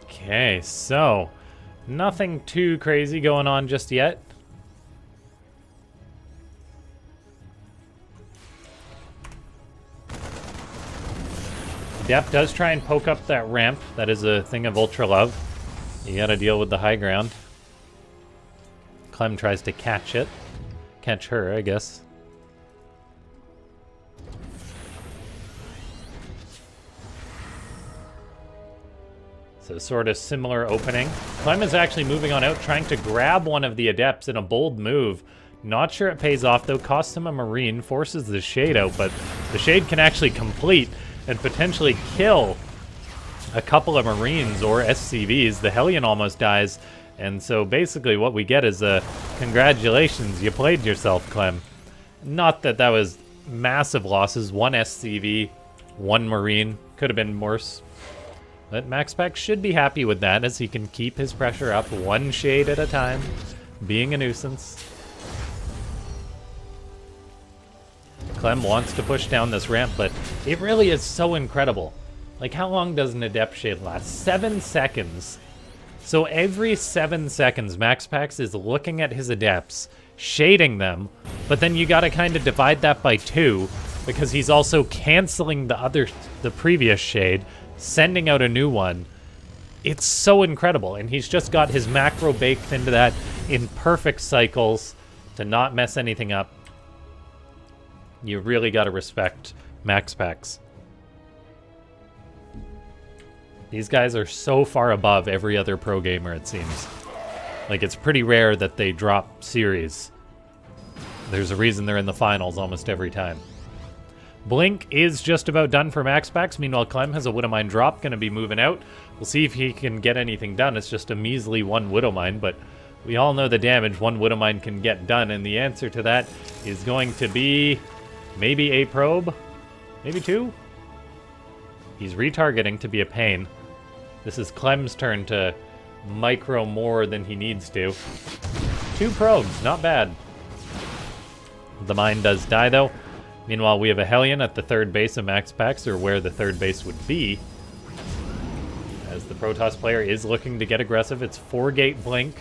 Okay, so nothing too crazy going on just yet. Depp does try and poke up that ramp. That is a thing of Ultra Love. You gotta deal with the high ground. Clem tries to catch it. Catch her, I guess. So sort of similar opening. Clem is actually moving on out, trying to grab one of the Adepts in a bold move. Not sure it pays off, though. Costs him a Marine, forces the Shade out, but the Shade can actually complete and potentially kill a couple of Marines or SCVs. The Hellion almost dies, and so basically what we get is a congratulations, you played yourself, Clem. Not that that was massive losses. 1 SCV, 1 Marine. Could have been worse. But MaxPax should be happy with that, as he can keep his pressure up 1 Shade at a time, being a nuisance. Clem wants to push down this ramp, but it really is so incredible. Like, how long does an Adept Shade last? 7 seconds. So every 7 seconds, MaxPax is looking at his Adepts, shading them, but then you gotta kind of divide that by 2, because he's also canceling the previous Shade, sending out a new one. It's so incredible, and he's just got his macro baked into that in perfect cycles to not mess anything up. You really got to respect MaxPax. These guys are so far above every other pro gamer, it seems. Like, it's pretty rare that they drop series. There's a reason they're in the finals almost every time. Blink is just about done for MaxPax. Meanwhile, Clem has a Widowmine drop, going to be moving out. We'll see if he can get anything done. It's just a measly 1 Widowmine, but we all know the damage 1 Widowmine can get done, and the answer to that is going to be maybe a probe, maybe 2. He's retargeting to be a pain. This is Clem's turn to micro more than he needs to. 2 probes, not bad. The mine does die, though. Meanwhile, we have a Hellion at the 3rd base of MaxPax, or where the 3rd base would be. as the Protoss player is looking to get aggressive. It's 4-gate blink.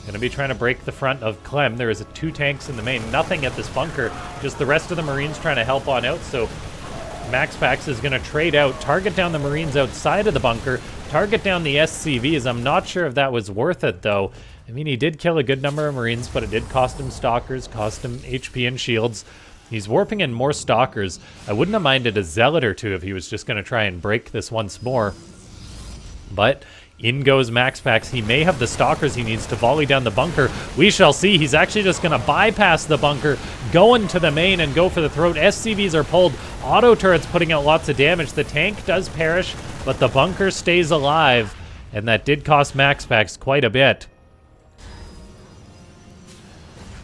Gonna be trying to break the front of Clem. There is 2 tanks in the main. Nothing at this bunker. Just the rest of the Marines trying to help on out. So MaxPax is gonna trade out, target down the Marines outside of the bunker, target down the SCVs. I'm not sure if that was worth it though. I mean, he did kill a good number of Marines, but it did cost him Stalkers, cost him HP and shields. He's warping in more Stalkers. I wouldn't have minded a Zealot or 2 if he was just going to try and break this once more. But in goes MaxPax. He may have the Stalkers he needs to volley down the bunker. We shall see. He's actually just going to bypass the bunker, go into the main and go for the throat. SCVs are pulled. Auto turrets putting out lots of damage. The tank does perish, but the bunker stays alive. And that did cost MaxPax quite a bit.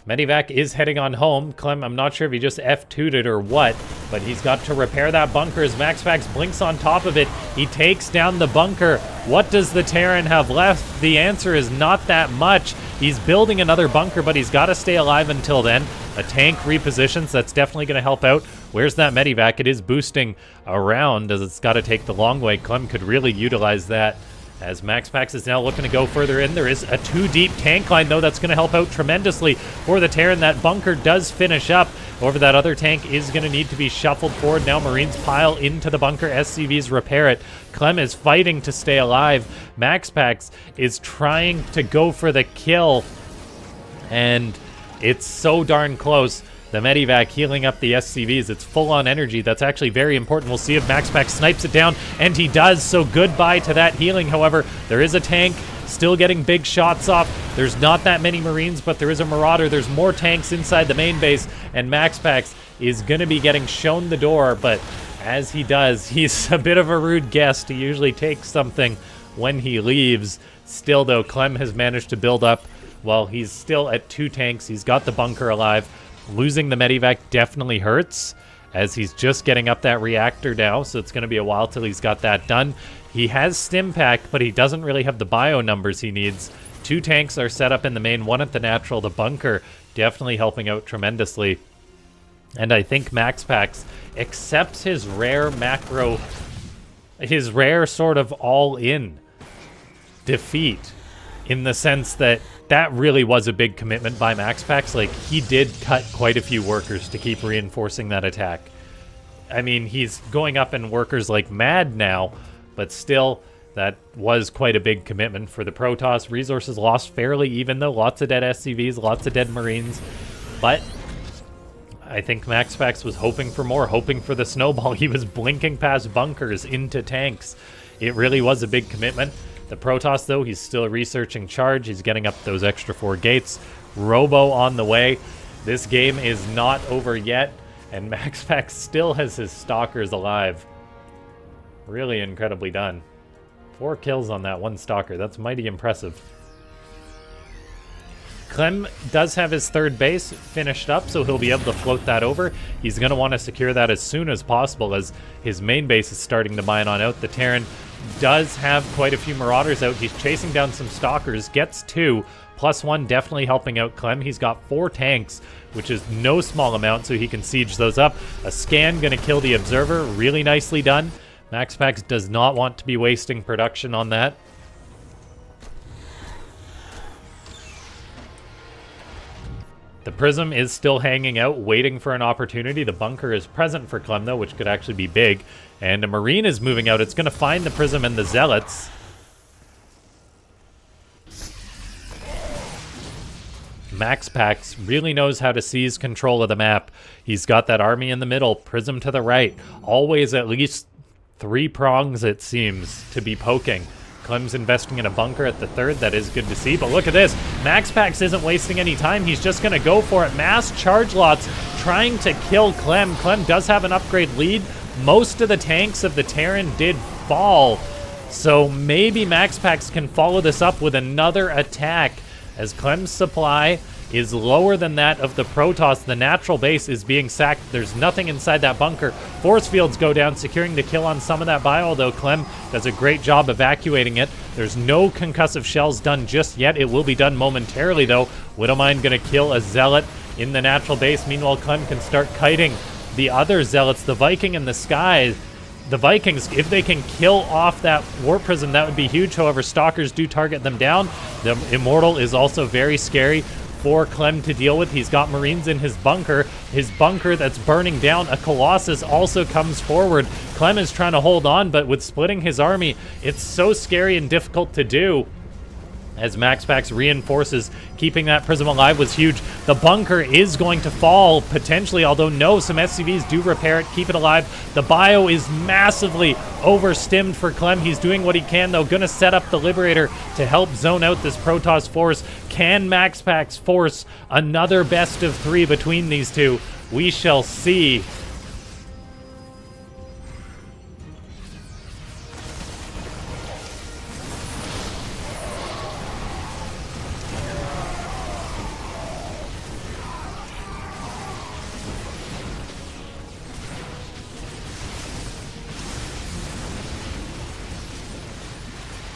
Medivac is heading on home. Clem, I'm not sure if he just F2'd it or what, but he's got to repair that bunker as MaxPax blinks on top of it. He takes down the bunker. What does the Terran have left? The answer is not that much. He's building another bunker, but he's got to stay alive until then. A tank repositions. That's definitely going to help out. Where's that Medivac? It is boosting around as it's got to take the long way. Clem could really utilize that. As MaxPax is now looking to go further in. There is a 2-deep tank line, though. That's going to help out tremendously for the Terran. That bunker does finish up. However, that other tank is going to need to be shuffled forward. Now Marines pile into the bunker. SCVs repair it. Clem is fighting to stay alive. MaxPax is trying to go for the kill. And it's so darn close. The Medivac healing up the SCVs. It's full on energy. That's actually very important. We'll see if MaxPax snipes it down, and he does. So goodbye to that healing. However, there is a tank still getting big shots off. There's not that many Marines, but there is a Marauder. There's more tanks inside the main base, and MaxPax is going to be getting shown the door. But as he does, he's a bit of a rude guest. He usually takes something when he leaves. Still, though, Clem has managed to build up. Well, he's still at 2 tanks. He's got the bunker alive. Losing the Medivac definitely hurts, as he's just getting up that reactor now, so it's going to be a while till he's got that done. He has Stimpack, but he doesn't really have the bio numbers he needs. 2 tanks are set up in the main, 1 at the natural. The bunker definitely helping out tremendously. And I think MaxPax accepts his rare macro, his rare sort of all-in defeat, in the sense that that really was a big commitment by MaxPax. Like, he did cut quite a few workers to keep reinforcing that attack. I mean, he's going up in workers like mad now, but still, that was quite a big commitment for the Protoss. Resources lost fairly even, though. Lots of dead SCVs, lots of dead Marines. But I think MaxPax was hoping for more, hoping for the snowball. He was blinking past bunkers into tanks. It really was a big commitment. The Protoss, though, he's still researching charge. He's getting up those extra 4 gates. Robo on the way. This game is not over yet, and MaxPax still has his Stalkers alive. Really incredibly done. 4 kills on that 1 Stalker. That's mighty impressive. Clem does have his 3rd base finished up, so he'll be able to float that over. He's going to want to secure that as soon as possible, as his main base is starting to mine on out. The Terran does have quite a few Marauders out. He's chasing down some Stalkers, gets 2, +1 definitely helping out Clem. He's got 4 tanks, which is no small amount, so he can siege those up. A scan going to kill the Observer. Really nicely done. MaxPax does not want to be wasting production on that. The Prism is still hanging out, waiting for an opportunity. The bunker is present for Clem, though, which could actually be big. And a Marine is moving out. It's going to find the Prism and the Zealots. MaxPax really knows how to seize control of the map. He's got that army in the middle, Prism to the right. Always at least 3 prongs, it seems, to be poking. Clem's investing in a bunker at the 3rd. That is good to see. But look at this. MaxPax isn't wasting any time. He's just going to go for it. Mass charge lots trying to kill Clem. Clem does have an upgrade lead. Most of the tanks of the Terran did fall. So maybe MaxPax can follow this up with another attack, as Clem's supply is lower than that of the Protoss. The natural base is being sacked. There's nothing inside that bunker. Force fields go down, securing the kill on some of that bio, although Clem does a great job evacuating it. There's no concussive shells done just yet. It will be done momentarily, though. Widowmine going to kill a Zealot in the natural base. Meanwhile, Clem can start kiting the other Zealots. The Viking in the sky the Vikings, if they can kill off that Warp Prism, that would be huge. However, Stalkers do target them down. The Immortal is also very scary for Clem to deal with. He's got Marines in his bunker. His bunker that's burning down. A Colossus also comes forward. Clem is trying to hold on, but with splitting his army, it's so scary and difficult to do. As MaxPax reinforces, keeping that Prism alive was huge. The bunker is going to fall, potentially, although no, some SCVs do repair it, keep it alive. The bio is massively overstimmed for Clem. He's doing what he can, though. Gonna set up the Liberator to help zone out this Protoss force. Can MaxPax force another best of 3 between these two? We shall see.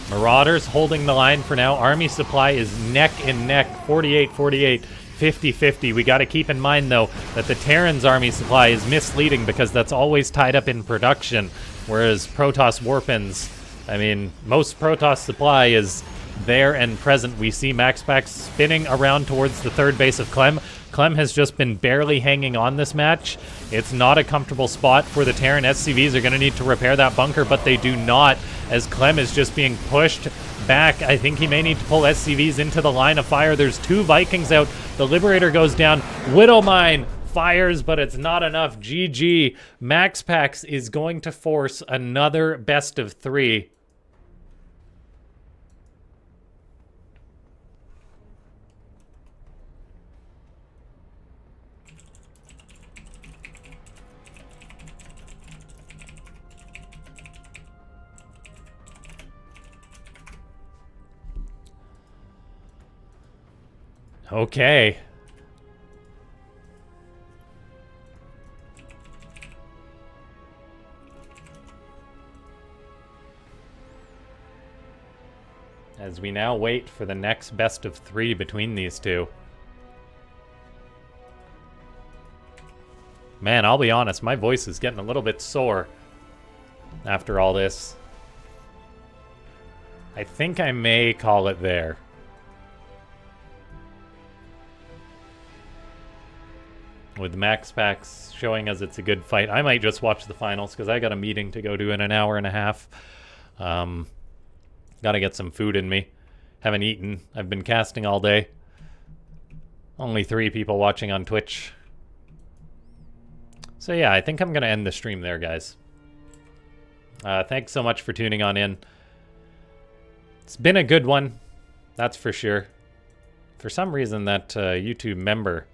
Marauders holding the line for now. Army supply is neck and neck, 48-48, 50-50. We got to keep in mind, though, that the Terran's army supply is misleading because that's always tied up in production, whereas Protoss Warpins, I mean, most Protoss supply is there and present. We see MaxPax spinning around towards the third base of Clem. Clem has just been barely hanging on this match. It's not a comfortable spot for the Terran. SCVs are going to need to repair that bunker, but they do not, as Clem is just being pushed back. I think he may need to pull SCVs into the line of fire. There's 2 Vikings out. The Liberator goes down. Widowmine fires, but it's not enough. GG. MaxPax is going to force another best of 3. Okay. As we now wait for the next best of 3 between these two. Man, I'll be honest, my voice is getting a little bit sore after all this. I think I may call it there. With MaxPax showing us it's a good fight. I might just watch the finals because I got a meeting to go to in an hour and a half. Gotta get some food in me. Haven't eaten. I've been casting all day. Only 3 people watching on Twitch. So yeah, I think I'm gonna end the stream there, guys. Thanks so much for tuning on in. It's been a good one, that's for sure. For some reason that YouTube member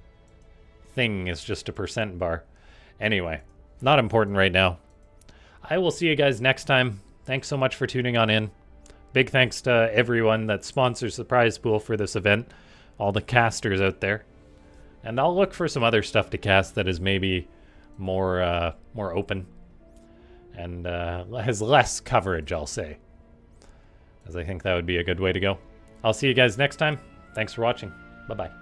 thing is just a % bar. Anyway, not important right now. I will see you guys next time. Thanks so much for tuning on in. Big thanks to everyone that sponsors the prize pool for this event, all the casters out there. And I'll look for some other stuff to cast that is maybe more open and has less coverage, I'll say, as I think that would be a good way to go. I'll see you guys next time. Thanks for watching. Bye-bye.